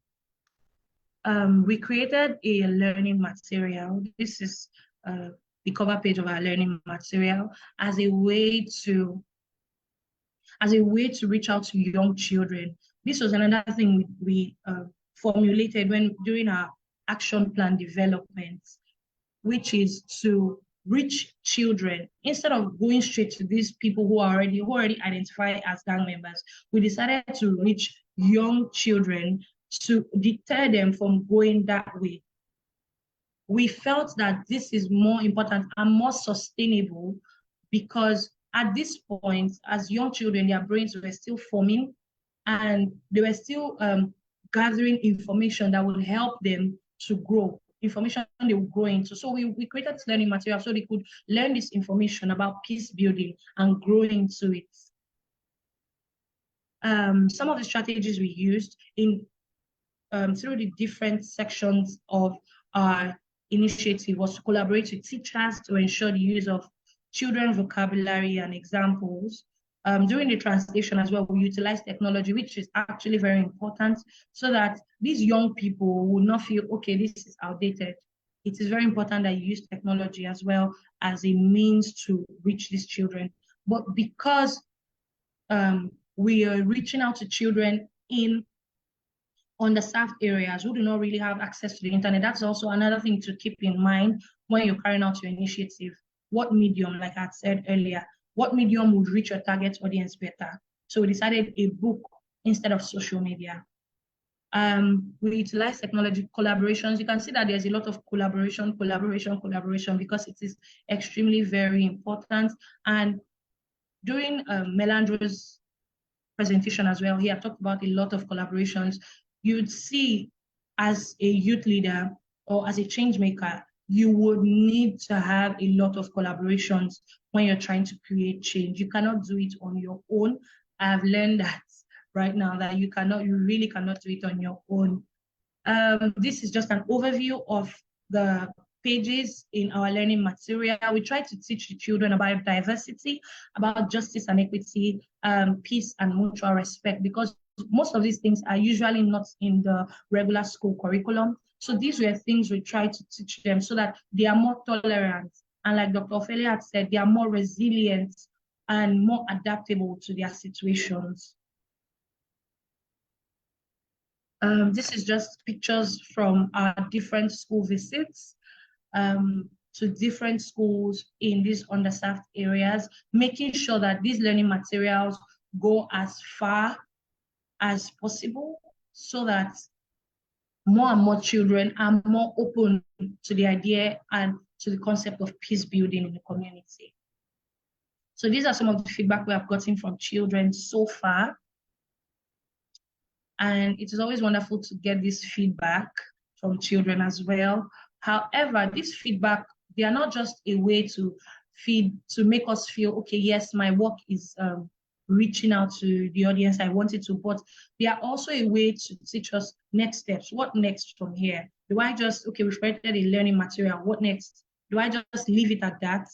we created a learning material. This is the cover page of our learning material as a way to reach out to young children. This was another thing we formulated during our action plan development, which is to reach children instead of going straight to these people who already identify as gang members. We decided to reach young children to deter them from going that way. We felt that this is more important and more sustainable because at this point, as young children, their brains were still forming and they were still gathering information that will help them to grow, information they will grow into. So we created this learning material so they could learn this information about peace building and grow into it. Some of the strategies we used through the different sections of our initiative was to collaborate with teachers to ensure the use of children's vocabulary and examples. During the translation as well, we utilize technology, which is actually very important, so that these young people will not feel, okay, this is outdated. It is very important that you use technology as well as a means to reach these children. But because we are reaching out to children in underserved areas who do not really have access to the internet, that's also another thing to keep in mind when you're carrying out your initiative. What medium, like I said earlier, what medium would reach your target audience better? So we decided a book instead of social media. We utilize technology collaborations. You can see that there's a lot of collaboration, because it is extremely very important. And during Melandro's presentation as well, he had talked about a lot of collaborations. You'd see as a youth leader or as a change maker, you would need to have a lot of collaborations when you're trying to create change. You cannot do it on your own. I've learned that right now, that you really cannot do it on your own. This is just an overview of the pages in our learning material. We try to teach the children about diversity, about justice and equity, peace and mutual respect, because most of these things are usually not in the regular school curriculum. So these were things we try to teach them so that they are more tolerant. And like Dr. Ophelia had said, they are more resilient and more adaptable to their situations. This is just pictures from our different school visits to different schools in these underserved areas, making sure that these learning materials go as far as possible so that more and more children are more open to the idea and to the concept of peace building in the community. So these are some of the feedback we have gotten from children so far. And it is always wonderful to get this feedback from children as well. However, this feedback, they are not just a way to make us feel, okay, yes, my work is reaching out to the audience I wanted to, but they are also a way to teach us next steps. What next from here? Do I just, okay, we've created a learning material, what next? Do I just leave it at that?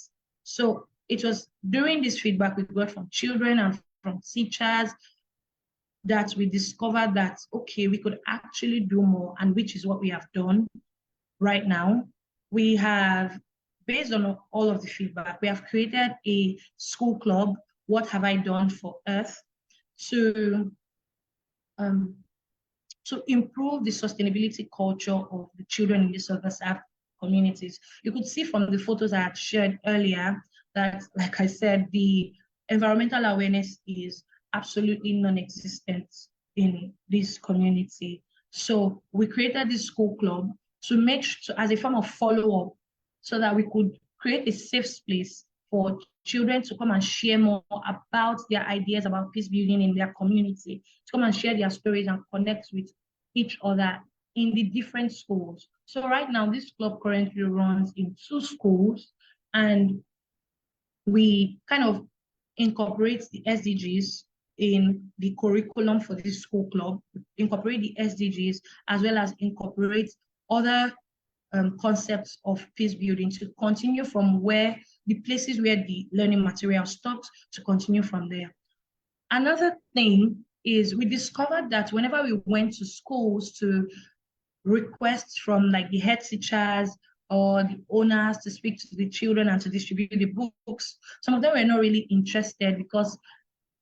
So it was during this feedback we got from children and from teachers that we discovered that, okay, we could actually do more, and which is what we have done right now. We have, based on all of the feedback, we have created a school club, What Have I Done for Earth, to improve the sustainability culture of the children in these underserved communities. You could see from the photos I had shared earlier that, like I said, the environmental awareness is absolutely non-existent in this community. So we created this school club to make sure, as a form of follow-up, so that we could create a safe space for children to come and share more about their ideas about peace building in their community, to come and share their stories and connect with each other in the different schools. So right now, this club currently runs in 2 schools, and we kind of incorporate the SDGs in the curriculum for this school club, incorporate the SDGs, as well as incorporate other concepts of peace building to continue from where the places where the learning material stops, to continue from there. Another thing is we discovered that whenever we went to schools to request from like the head teachers or the owners to speak to the children and to distribute the books, some of them were not really interested, because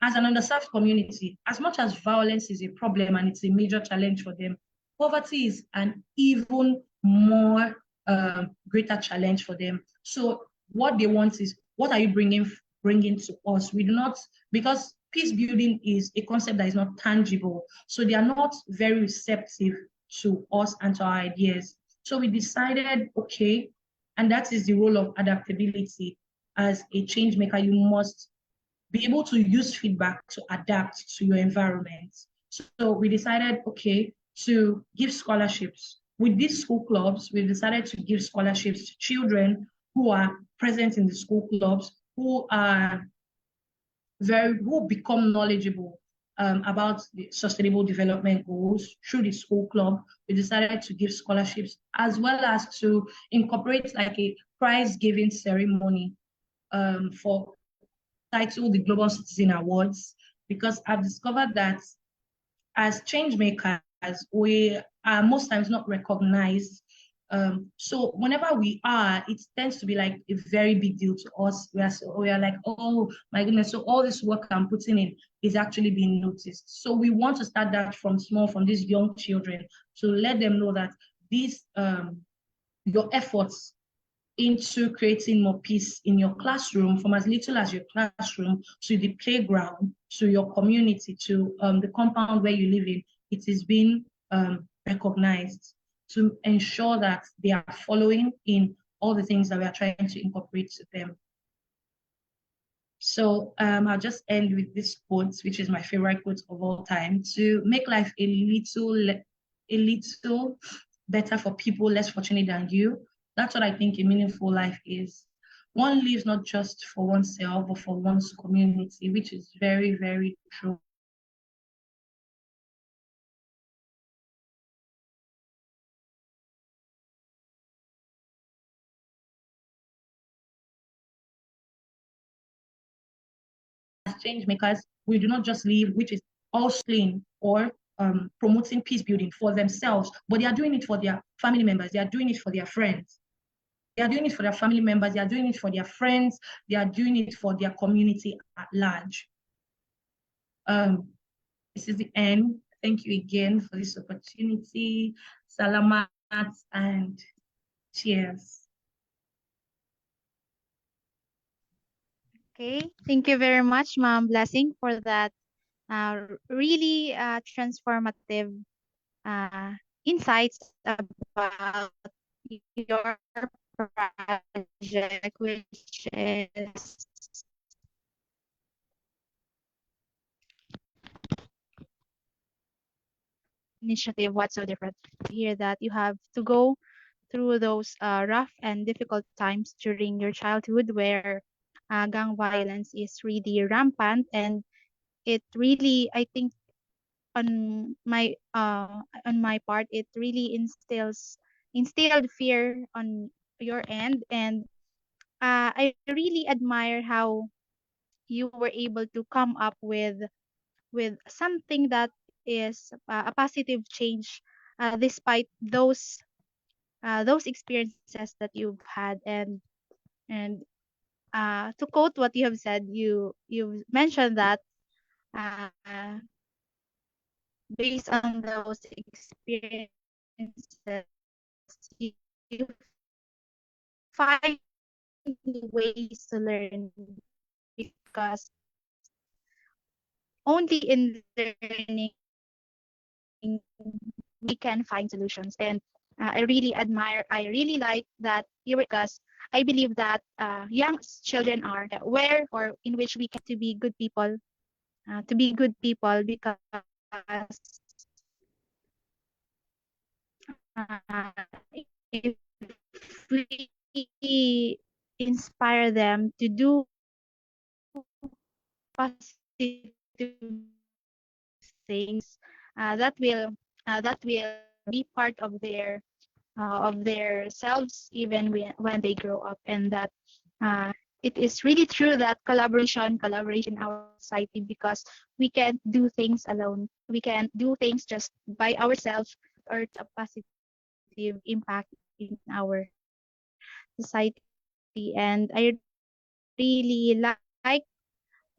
as an underserved community, as much as violence is a problem and it's a major challenge for them, poverty is an even more greater challenge for them. So what they want is, what are you bringing to us? We do not, because peace building is a concept that is not tangible, so they are not very receptive to us and to our ideas. So we decided, okay, and that is the role of adaptability. As a change maker, you must be able to use feedback to adapt to your environment. So we decided, okay, to give scholarships. With these school clubs, we decided to give scholarships to children who are present in the school clubs, who become knowledgeable about the sustainable development goals through the school club. We decided to give scholarships, as well as to incorporate like a prize giving ceremony for titled the Global Citizen Awards, because I've discovered that as change makers, we are most times not recognized. So whenever we are, it tends to be like a very big deal to us. We are like, oh my goodness, so all this work I'm putting in is actually being noticed. So we want to start that from small, from these young children, to let them know that these your efforts into creating more peace in your classroom, from as little as your classroom to the playground, to your community, to the compound where you live in, it is being recognized, to ensure that they are following in all the things that we are trying to incorporate to them. So I'll just end with this quote, which is my favorite quote of all time: to make life a little better for people less fortunate than you. That's what I think a meaningful life is. One lives not just for oneself, but for one's community, which is very, very true. Change makers, we do not just live, which is all clean or promoting peace building for themselves, but they are doing it for their family members, they are doing it for their friends, they are doing it for their family members, they are doing it for their friends, they are doing it for their community at large. This is the end. Thank you again for this opportunity. Salamat and cheers. Okay, thank you very much, Ma'am Blessing, for that really transformative insights about your project, which is initiative. What's so different to hear that you have to go through those rough and difficult times during your childhood where gang violence is really rampant, and it really, I think, on my part, it really instilled fear on your end. And I really admire how you were able to come up with something that is a positive change, despite those experiences that you've had. And to quote what you have said, you mentioned that uh, based on those experiences, you find ways to learn, because only in learning we can find solutions. And I really admire, I really like that you were, because I believe that young children are where or in which we can to be good people, because if we inspire them to do positive things, that will be part of their selves even when they grow up. And that it is really true that collaboration in our society, because we can't do things alone, we can't do things just by ourselves, or a positive impact in our society. And I really like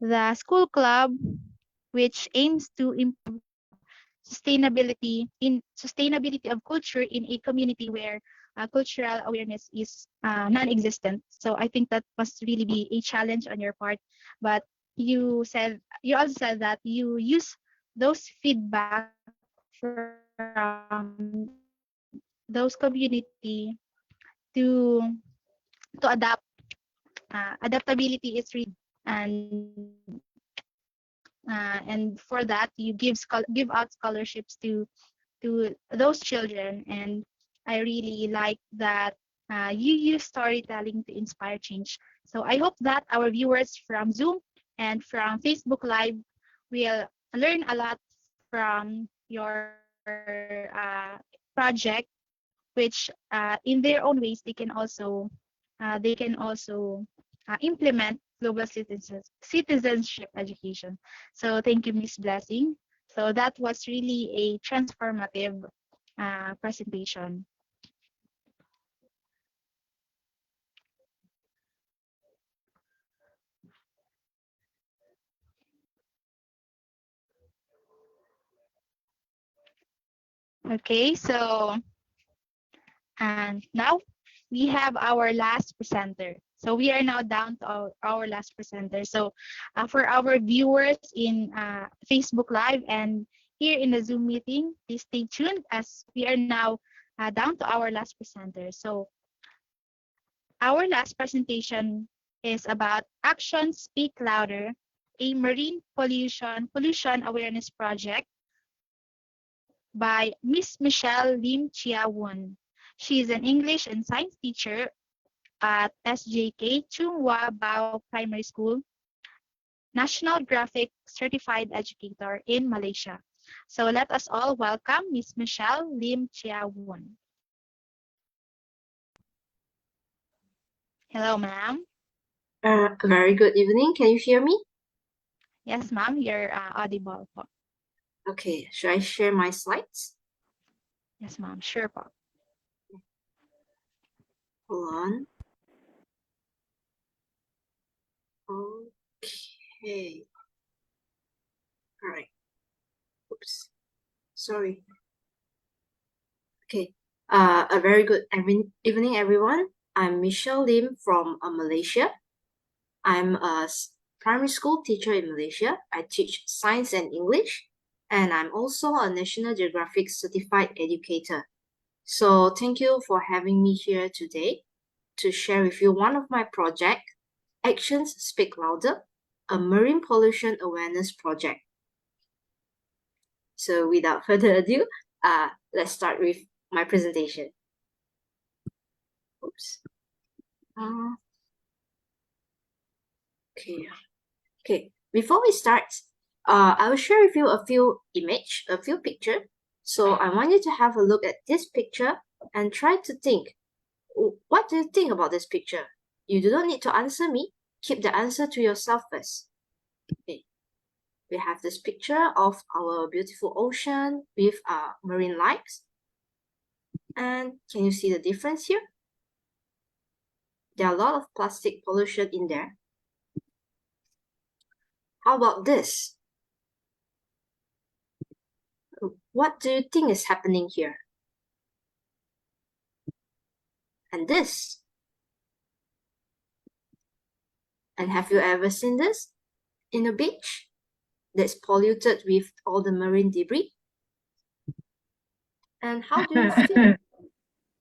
the school club, which aims to improve sustainability of culture in a community where cultural awareness is non-existent. So I think that must really be a challenge on your part. But you also said that you use those feedback from those community to adapt. Adaptability is really and for that you give out scholarships to those children. And I really like that you use storytelling to inspire change. So I hope that our viewers from Zoom and from Facebook Live will learn a lot from your project, which in their own ways they can also implement global citizenship education. So thank you, Miss Blessing. So that was really a transformative presentation. Okay, so and now we have our last presenter. So we are now down to our last presenter. So for our viewers in Facebook Live and here in the Zoom meeting, please stay tuned as we are now down to our last presenter. So our last presentation is about Action Speak Louder, a marine pollution awareness project by Miss Michelle Lim Chia Won. She is an English and science teacher at SJK Chung Hua Bao Primary School, National Graphic Certified Educator in Malaysia. So let us all welcome Miss Michelle Lim Chia Won. Hello, ma'am. Very good evening. Can you hear me? Yes, ma'am, you're audible po. Okay, should I share my slides? Yes, ma'am, sure po. Hold on. Okay. All right. Oops. Sorry. Okay. A very good evening, everyone. I'm Michelle Lim from Malaysia. I'm a primary school teacher in Malaysia. I teach science and English, and I'm also a National Geographic certified educator. So thank you for having me here today to share with you one of my project, Actions Speak Louder, a marine pollution awareness project. So without further ado, let's start with my presentation. Oops. Okay. Before we start, I will share with you a few pictures. So I want you to have a look at this picture and try to think, what do you think about this picture? You do not need to answer me. Keep the answer to yourself first. Okay. We have this picture of our beautiful ocean with marine life. And can you see the difference here? There are a lot of plastic pollution in there. How about this? What do you think is happening here? And this? And have you ever seen this in a beach that's polluted with all the marine debris? And how do you feel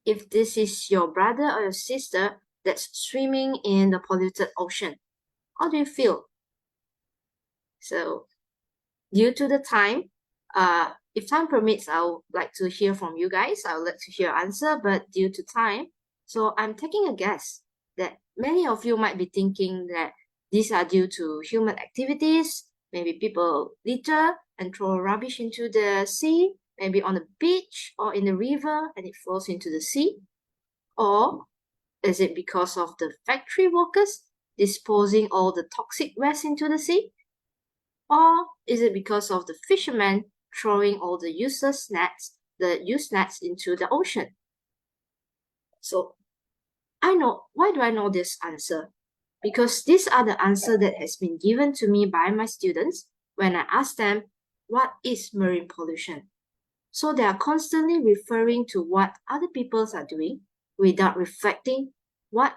if this is your brother or your sister that's swimming in the polluted ocean? How do you feel? So, due to the time, if time permits, I would like to hear from you guys. I would like to hear your answer, but due to time, so I'm taking a guess that many of you might be thinking that these are due to human activities. Maybe people litter and throw rubbish into the sea, maybe on the beach or in the river, and it flows into the sea. Or is it because of the factory workers disposing all the toxic waste into the sea? Or is it because of the fishermen throwing all the used nets into the ocean? So why do I know this answer? Because these are the answers that has been given to me by my students when I ask them, what is marine pollution? So they are constantly referring to what other people are doing without reflecting what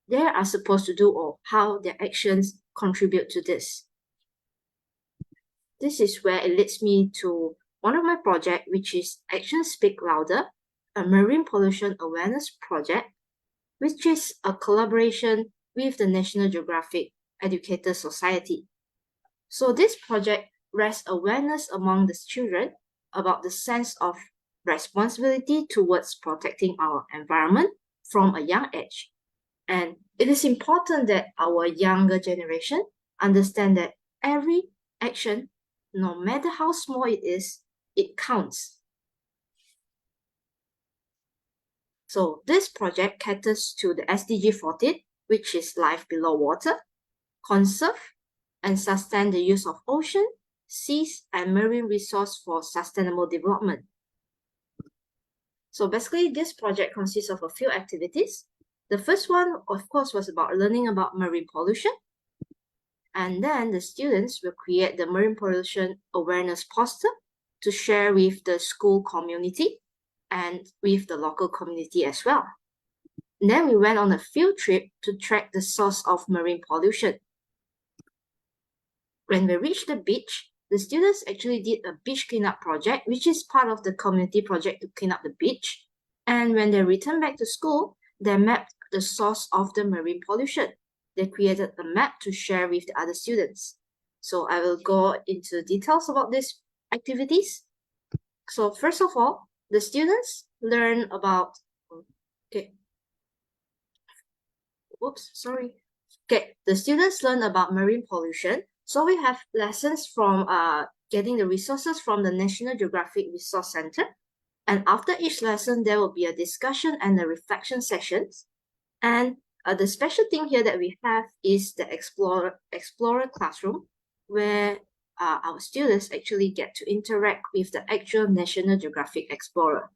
they are supposed to do or how their actions contribute to this. This is where it leads me to one of my projects, which is Actions Speak Louder, a marine pollution awareness project, which is a collaboration with the National Geographic Educator Society. So this project raises awareness among the children about the sense of responsibility towards protecting our environment from a young age. And it is important that our younger generation understand that every action, no matter how small it is, it counts. So this project caters to the SDG 14, which is life below water, conserve and sustain the use of ocean, seas, and marine resource for sustainable development. So basically, this project consists of a few activities. The first one, of course, was about learning about marine pollution. And then the students will create the marine pollution awareness poster to share with the school community and with the local community as well. And then we went on a field trip to track the source of marine pollution. When we reached the beach, the students actually did a beach cleanup project, which is part of the community project to clean up the beach. And when they returned back to school, they mapped the source of the marine pollution. they created a map to share with the other students. So I will go into details about these activities. So first of all, the students learn about, the students learn about marine pollution. So we have lessons from getting the resources from the National Geographic Resource Center. And after each lesson, there will be a discussion and a reflection sessions. And the special thing here that we have is the Explorer classroom, where our students actually get to interact with the actual National Geographic Explorer.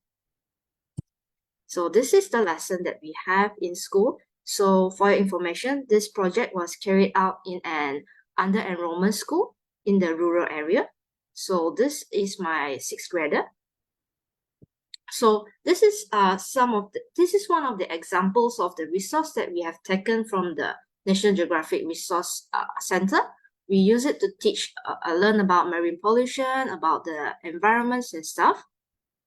So this is the lesson that we have in school. So for your information, this project was carried out in an under-enrollment school in the rural area. So this is my 6th grader. So this is one of the examples of the resource that we have taken from the National Geographic Resource Center. We use it to teach, learn about marine pollution, about the environments and stuff.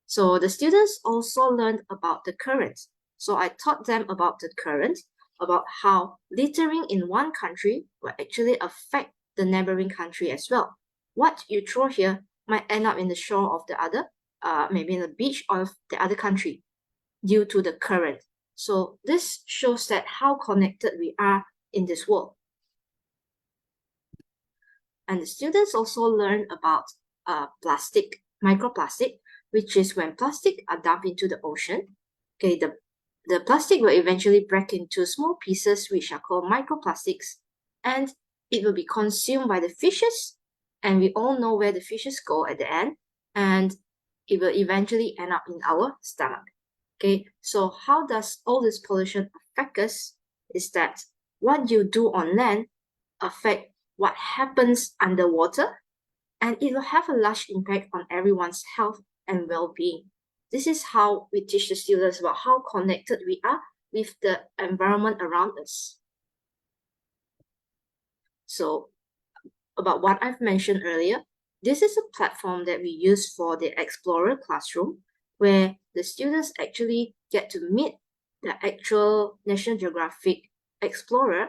So the students also learned about the currents. So I taught them about the current, about how littering in one country will actually affect the neighboring country as well. What you throw here might end up in the shore of the other, maybe in the beach of the other country due to the current. So this shows that how connected we are in this world. And the students also learn about plastic, microplastic, which is when plastic are dumped into the ocean. Okay, the plastic will eventually break into small pieces, which are called microplastics, and it will be consumed by the fishes. And we all know where the fishes go at the end, and it will eventually end up in our stomach. Okay, so how does all this pollution affect us? Is that what you do on land affect what happens underwater, and it will have a large impact on everyone's health and well-being. This is how we teach the students about how connected we are with the environment around us. So about what I've mentioned earlier, this is a platform that we use for the Explorer classroom, where the students actually get to meet the actual National Geographic Explorer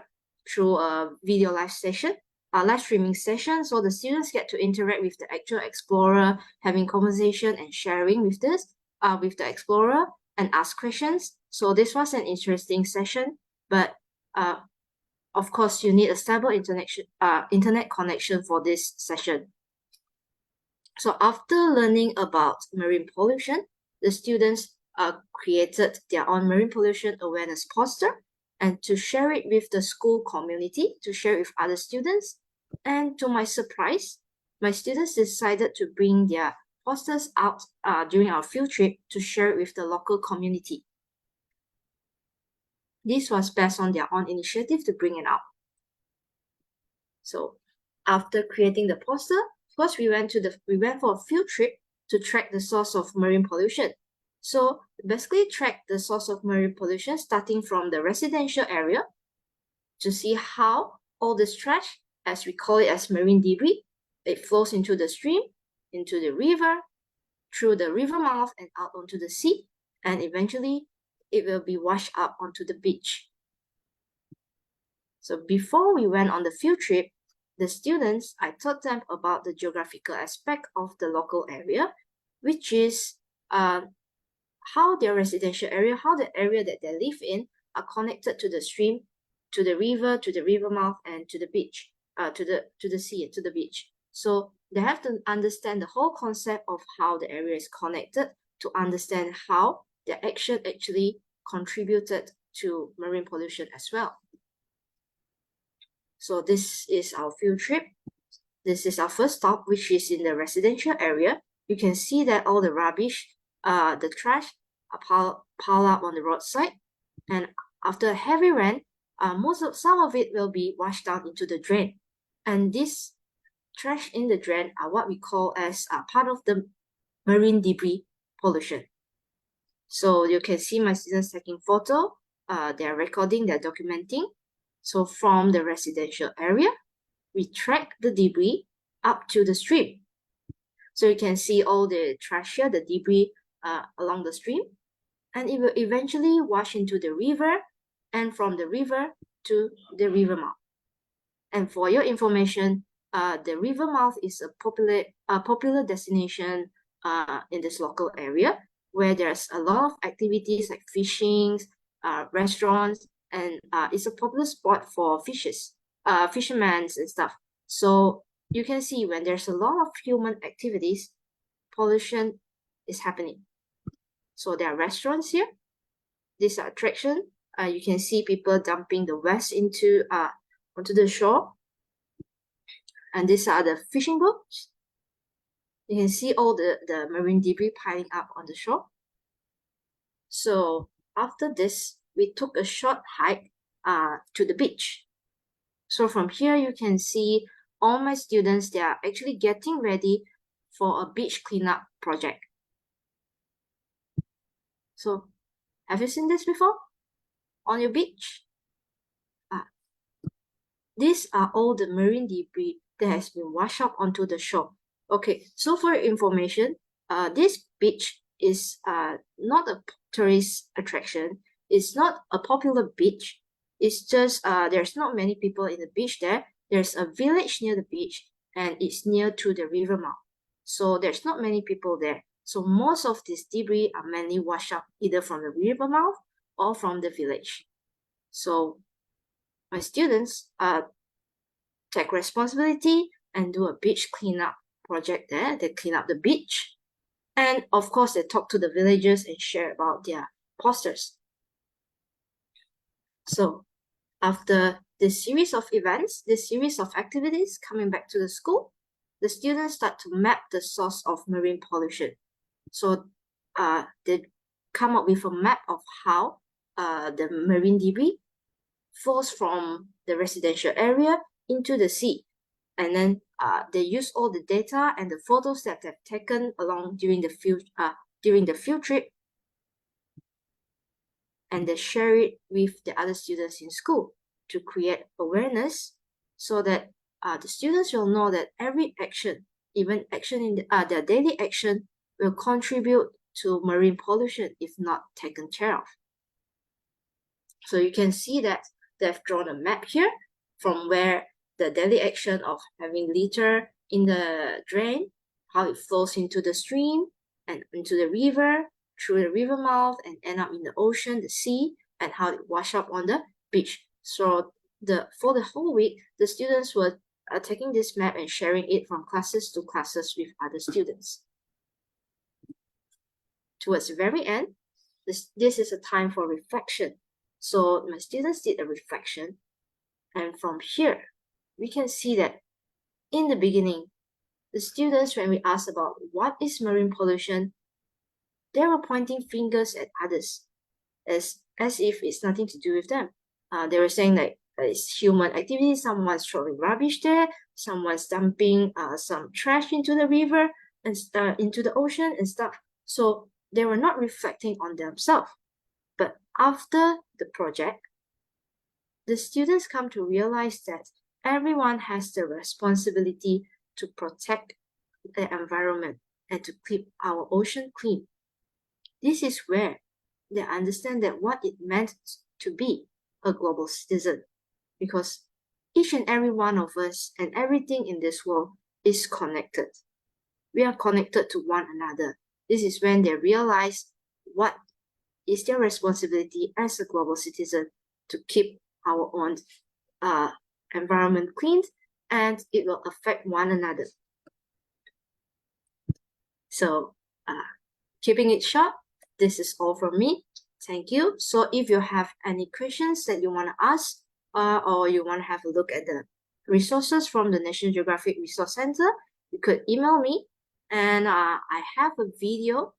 through a video live streaming session. So the students get to interact with the actual explorer, having conversation and sharing with the explorer and ask questions. So this was an interesting session, but of course you need a stable internet connection for this session. So after learning about marine pollution, the students created their own marine pollution awareness poster, and to share it with the school community, to share it with other students. And to my surprise, my students decided to bring their posters out during our field trip to share it with the local community. This was based on their own initiative to bring it out. So after creating the poster, first we went for a field trip to track the source of marine pollution. So basically track the source of marine pollution starting from the residential area to see how all this trash, as we call it as marine debris, it flows into the stream, into the river, through the river mouth and out onto the sea, and eventually it will be washed up onto the beach. So before we went on the field trip, the students, I taught them about the geographical aspect of the local area, which is how their residential area, how the area that they live in are connected to the stream, to the river mouth, and to the beach, to the sea, to the beach. So they have to understand the whole concept of how the area is connected to understand how their action actually contributed to marine pollution as well. So this is our field trip. This is our first stop, which is in the residential area. You can see that all the rubbish, the trash are piled up on the roadside. And after a heavy rain, some of it will be washed down into the drain. And this trash in the drain are what we call as part of the marine debris pollution. So you can see my students taking photo. They're recording, they're documenting. So from the residential area, we track the debris up to the stream. So you can see all the trash here, the debris along the stream, and it will eventually wash into the river, and from the river to the river mouth. And for your information, the river mouth is a popular destination in this local area where there's a lot of activities like fishing, restaurants, and it's a popular spot for fishermen and stuff. So you can see when there's a lot of human activities, pollution is happening. So there are restaurants here. These are attraction. You can see people dumping the waste onto the shore. And these are the fishing boats. You can see all the marine debris piling up on the shore. So after this, we took a short hike to the beach. So from here, you can see all my students, they are actually getting ready for a beach cleanup project. So have you seen this before on your beach? These are all the marine debris that has been washed up onto the shore. Okay, so for your information, this beach is not a tourist attraction. It's not a popular beach. It's just there's not many people in the beach there. There's a village near the beach and it's near to the river mouth. So there's not many people there. So most of this debris are mainly washed up either from the river mouth or from the village. So my students take responsibility and do a beach cleanup project there. They clean up the beach. And of course, they talk to the villagers and share about their posters. So after this series of events, this series of activities coming back to the school, the students start to map the source of marine pollution. So they come up with a map of how the marine debris flows from the residential area into the sea. And then they use all the data and the photos that they've taken along during the field trip, and they share it with the other students in school to create awareness so that the students will know that every action, even action in their daily action, will contribute to marine pollution if not taken care of. So you can see that they've drawn a map here from where the daily action of having litter in the drain, how it flows into the stream and into the river, through the river mouth and end up in the ocean, the sea, and how it wash up on the beach. So for the whole week, the students were taking this map and sharing it from classes to classes with other students. Towards the very end, this is a time for reflection. So my students did a reflection, and from here, we can see that in the beginning, the students, when we asked about what is marine pollution, they were pointing fingers at others as if it's nothing to do with them. They were saying that it's human activity, someone's throwing rubbish there, someone's dumping some trash into the river and into the ocean and stuff. So they were not reflecting on themselves. But after the project, the students come to realize that everyone has the responsibility to protect the environment and to keep our ocean clean. This is where they understand that what it meant to be a global citizen, because each and every one of us and everything in this world is connected. We are connected to one another. This is when they realize what is their responsibility as a global citizen to keep our own environment clean, and it will affect one another. So keeping it short, this is all from me. Thank you. So if you have any questions that you want to ask or you want to have a look at the resources from the National Geographic Resource Center, you could email me, and I have a video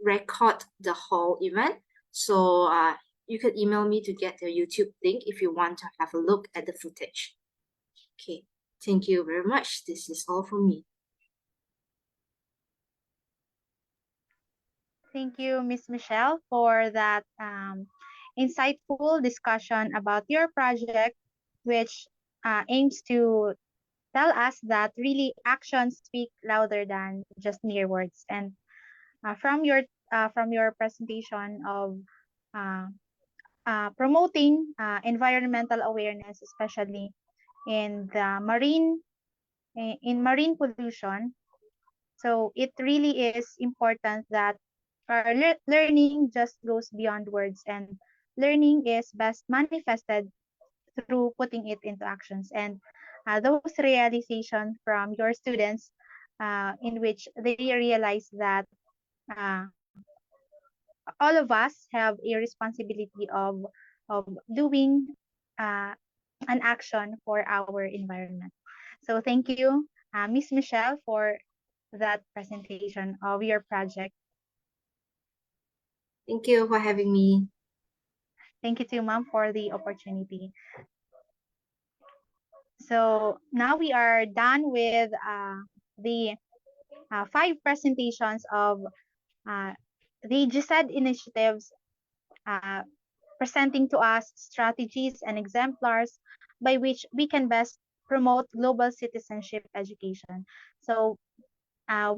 record the whole event. So you could email me to get the YouTube link if you want to have a look at the footage. Okay, thank you very much. This is all from me. Thank you, Ms. Michelle, for that insightful discussion about your project, which aims to tell us that really actions speak louder than just mere words. And from your presentation of promoting environmental awareness, especially in the marine pollution. So it really is important that our learning just goes beyond words, and learning is best manifested through putting it into actions. And those realization from your students, in which they realize that uh, all of us have a responsibility of doing uh, an action for our environment. So thank you, Miss Michelle, for that presentation of your project. Thank you for having me. Thank you too, ma'am, for the opportunity. So now we are done with the 5 presentations of the GSED initiatives, uh, presenting to us strategies and exemplars by which we can best promote global citizenship education. So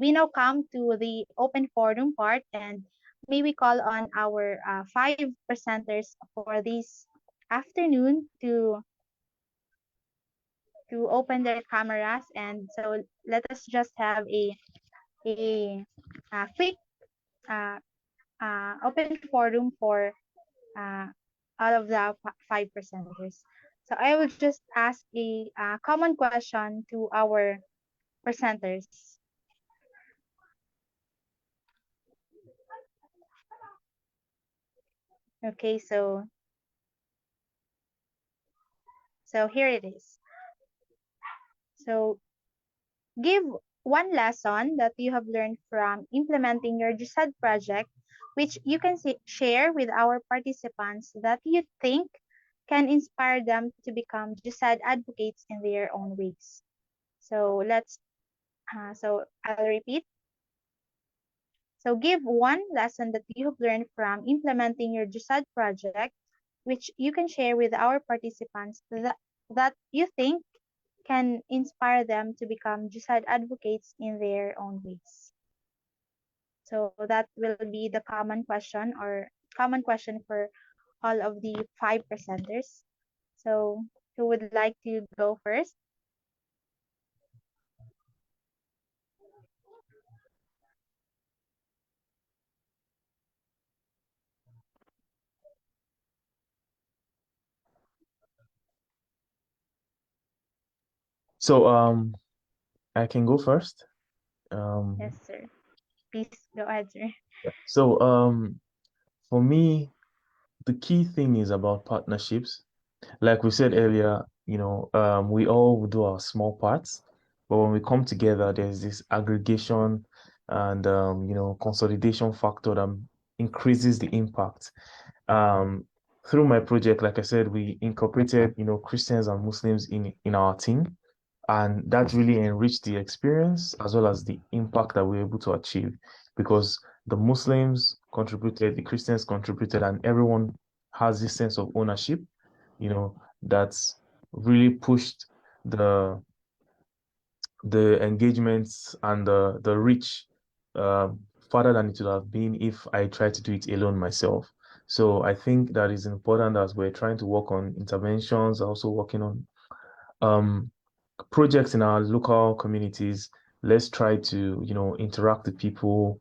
we now come to the open forum part, and may we call on our 5 presenters for this afternoon to open their cameras. And so let us just have a quick uh, open forum for uh, all of the 5 presenters. So I will just ask a common question to our presenters. Okay, so here it is. So give one lesson that you have learned from implementing your GSAD project, which you can share with our participants that you think can inspire them to become GSAD advocates in their own ways. So so I'll repeat. So give one lesson that you have learned from implementing your GSAD project, which you can share with our participants that you think can inspire them to become GSAD advocates in their own ways. So that will be the common question for all of the 5 presenters. So who would like to go first? So I can go first. Yes, sir. Please go ahead, sir. So for me, the key thing is about partnerships. Like we said earlier, we all do our small parts, but when we come together, there's this aggregation and consolidation factor that increases the impact. Um, Through my project, like I said, we incorporated, Christians and Muslims in our team, and that really enriched the experience as well as the impact that we were able to achieve, because the Muslims contributed, the Christians contributed, and everyone has this sense of ownership, that's really pushed the engagements and the reach uh, farther than it would have been if I tried to do it alone myself. So I think that is important as we're trying to work on interventions, also working on um, projects in our local communities. Let's try to, interact with people,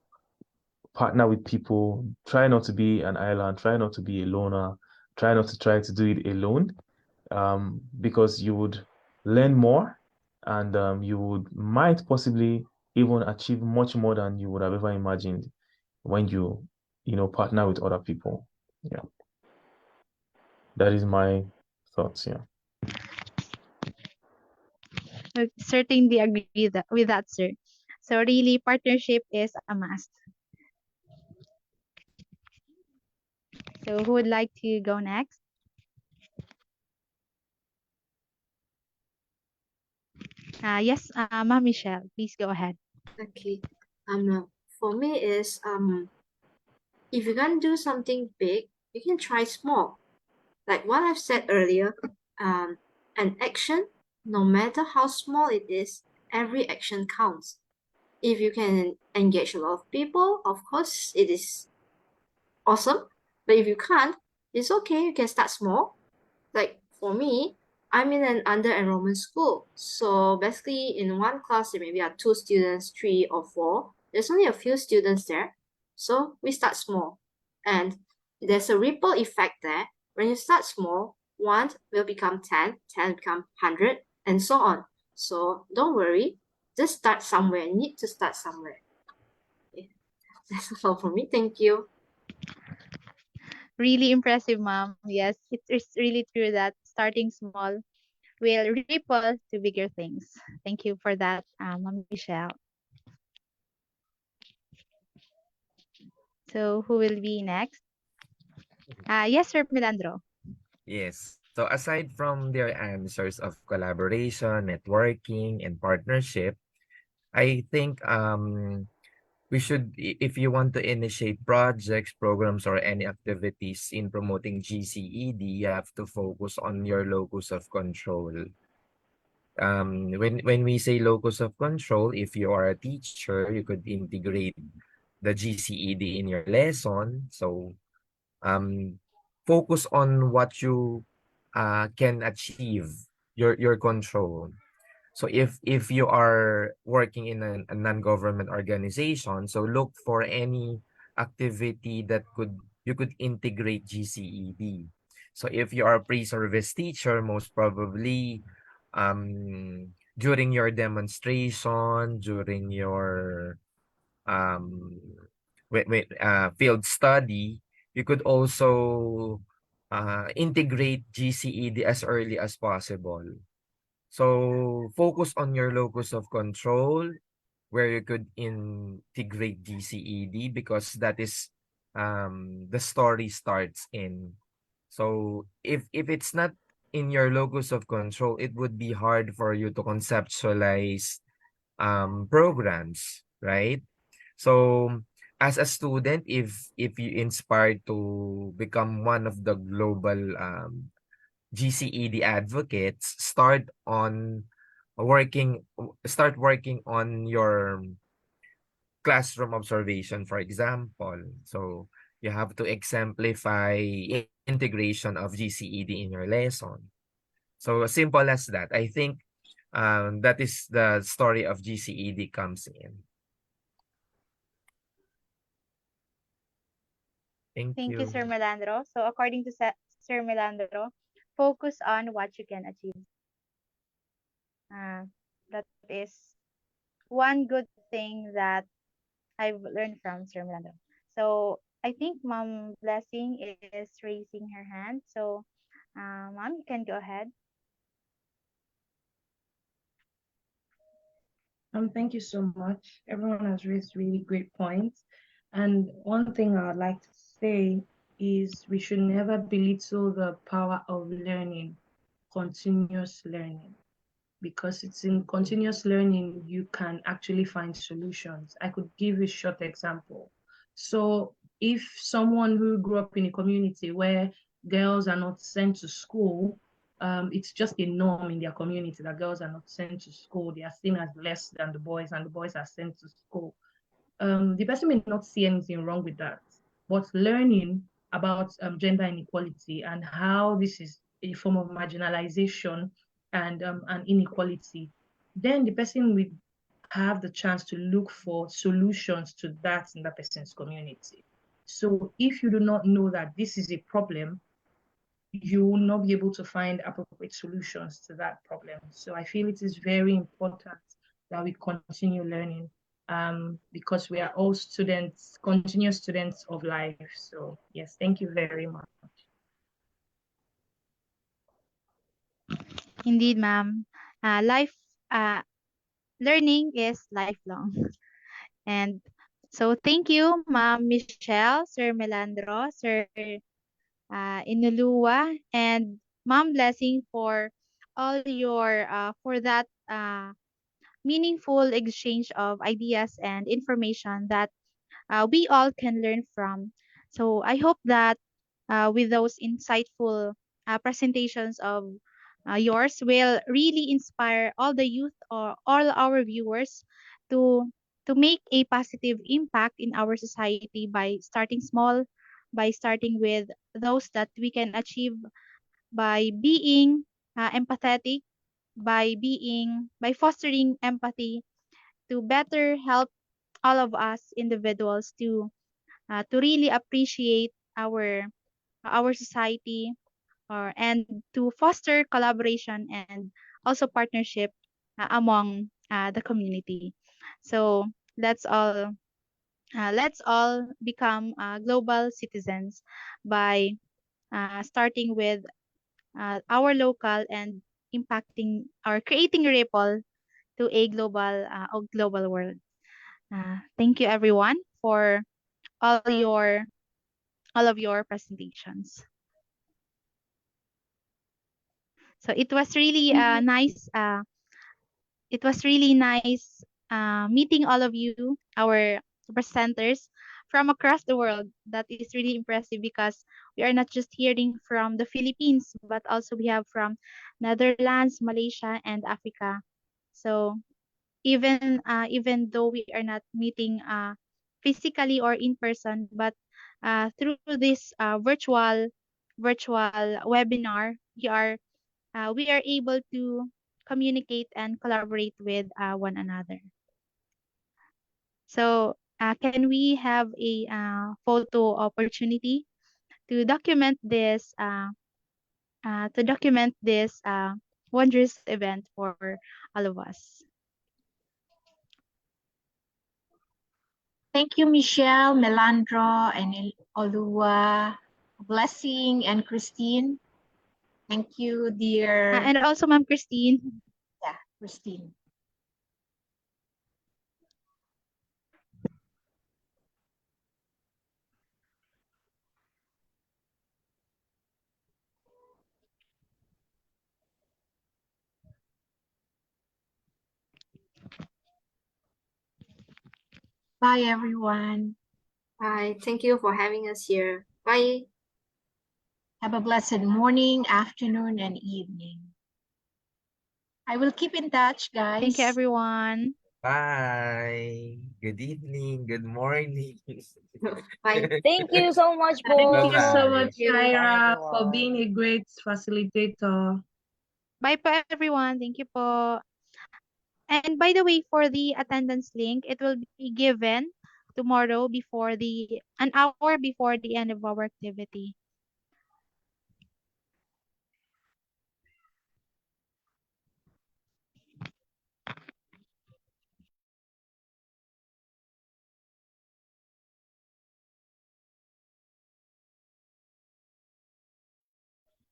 partner with people, try not to be an island, try not to be a loner, try to do it alone, because you would learn more, and you might possibly even achieve much more than you would have ever imagined when you partner with other people. Yeah, that is my thoughts. Yeah. Certainly agree with that, sir. So really, partnership is a must. So who would like to go next? Yes, Ma'am Michelle, please go ahead. Okay. For me is if you can do something big, you can try small. Like what I've said earlier, an action, no matter how small it is, every action counts. If you can engage a lot of people, of course, it is awesome. But if you can't, It's okay, you can start small. Like for me, I'm in an under enrollment school. So basically in one class there maybe are 2 students, 3 or 4. There's only a few students there. So we start small. And there's a ripple effect there. When you start small, 1 will become 10, 10 become 100, and so on. So don't worry, just start somewhere. You need to start somewhere. Okay. That's all for me. Thank you. Really impressive, mom. Yes, it is really true that starting small will ripple to bigger things. Thank you for that, Mom Michelle. So who will be next? Yes, Sir Melandro. Yes. So aside from their answers of collaboration, networking, and partnership, I think we should, if you want to initiate projects, programs, or any activities in promoting GCED, you have to focus on your locus of control. When we say locus of control, if you are a teacher, you could integrate the GCED in your lesson. So um, focus on what you can achieve, your control. So if you are working in a non-government organization, so look for any activity that you could integrate GCED. So if you are a pre-service teacher, most probably during your demonstration, during your um field study, you could also integrate GCED as early as possible. So focus on your locus of control where you could integrate GCED because that is the story starts in. So if it's not in your locus of control, it would be hard for you to conceptualize programs, right? So as a student, if you inspired to become one of the global GCED advocates, start working on your classroom observation, for example. So you have to exemplify integration of GCED in your lesson. So as simple as that. I think that is the story of GCED comes in. Thank Thank you, you. Sir Melandro. So according to Sir Melandro, focus on what you can achieve. That is one good thing that I've learned from Sir Melandro. So I think Mom Blessing is raising her hand. So Mom, you can go ahead. Thank you so much. Everyone has raised really great points. And one thing I would like to say is we should never belittle the power of learning, continuous learning, because it's in continuous learning you can actually find solutions. I could give a short example. So if someone who grew up in a community where girls are not sent to school, it's just a norm in their community that girls are not sent to school. They are seen as less than the boys, and the boys are sent to school. The person may not see anything wrong with that, but learning about gender inequality and how this is a form of marginalization and inequality, then the person will have the chance to look for solutions to that in that person's community. So if you do not know that this is a problem, you will not be able to find appropriate solutions to that problem. So I feel it is very important that we continue learning because we are all students, continuous students of life. So yes, thank you very much. Indeed, ma'am. Life learning is lifelong. And so thank you, Ma'am Michelle, Sir Melandro, Sir Inulua, and Mom Blessing for all your for that meaningful exchange of ideas and information that we all can learn from. So I hope that with those insightful presentations of yours will really inspire all the youth or all our viewers to to make a positive impact in our society by starting small, by starting with those that we can achieve by being empathetic, by fostering empathy to better help all of us individuals to really appreciate our society, or and to foster collaboration and also partnership among the community. So let's all let's all become global citizens by starting with our local and impacting or creating a ripple to a global world. Thank you everyone for all your all of your presentations. So it was really nice meeting all of you, our presenters from across the world. That is really impressive because we are not just hearing from the Philippines, but also we have from Netherlands, Malaysia, and Africa. So even though we are not meeting physically or in person, but through this virtual webinar, we are able to communicate and collaborate with one another. So can we have a photo opportunity to document this wondrous event for all of us? Thank you, Michelle, Melandro, and Olua, Blessing, and Christine. Thank you, dear. And also, Ma'am Christine. Yeah, Christine. Bye, everyone. Bye. Thank you for having us here. Bye. Have a blessed morning, afternoon, and evening. I will keep in touch, guys. Thank you, everyone. Bye. Good evening. Good morning. Bye. Thank you so much Thank you so po. much, Bye-bye. Kyra, for being a great facilitator. Bye po, everyone. Thank you po. And by the way, for the attendance link, it will be given tomorrow an hour before the end of our activity.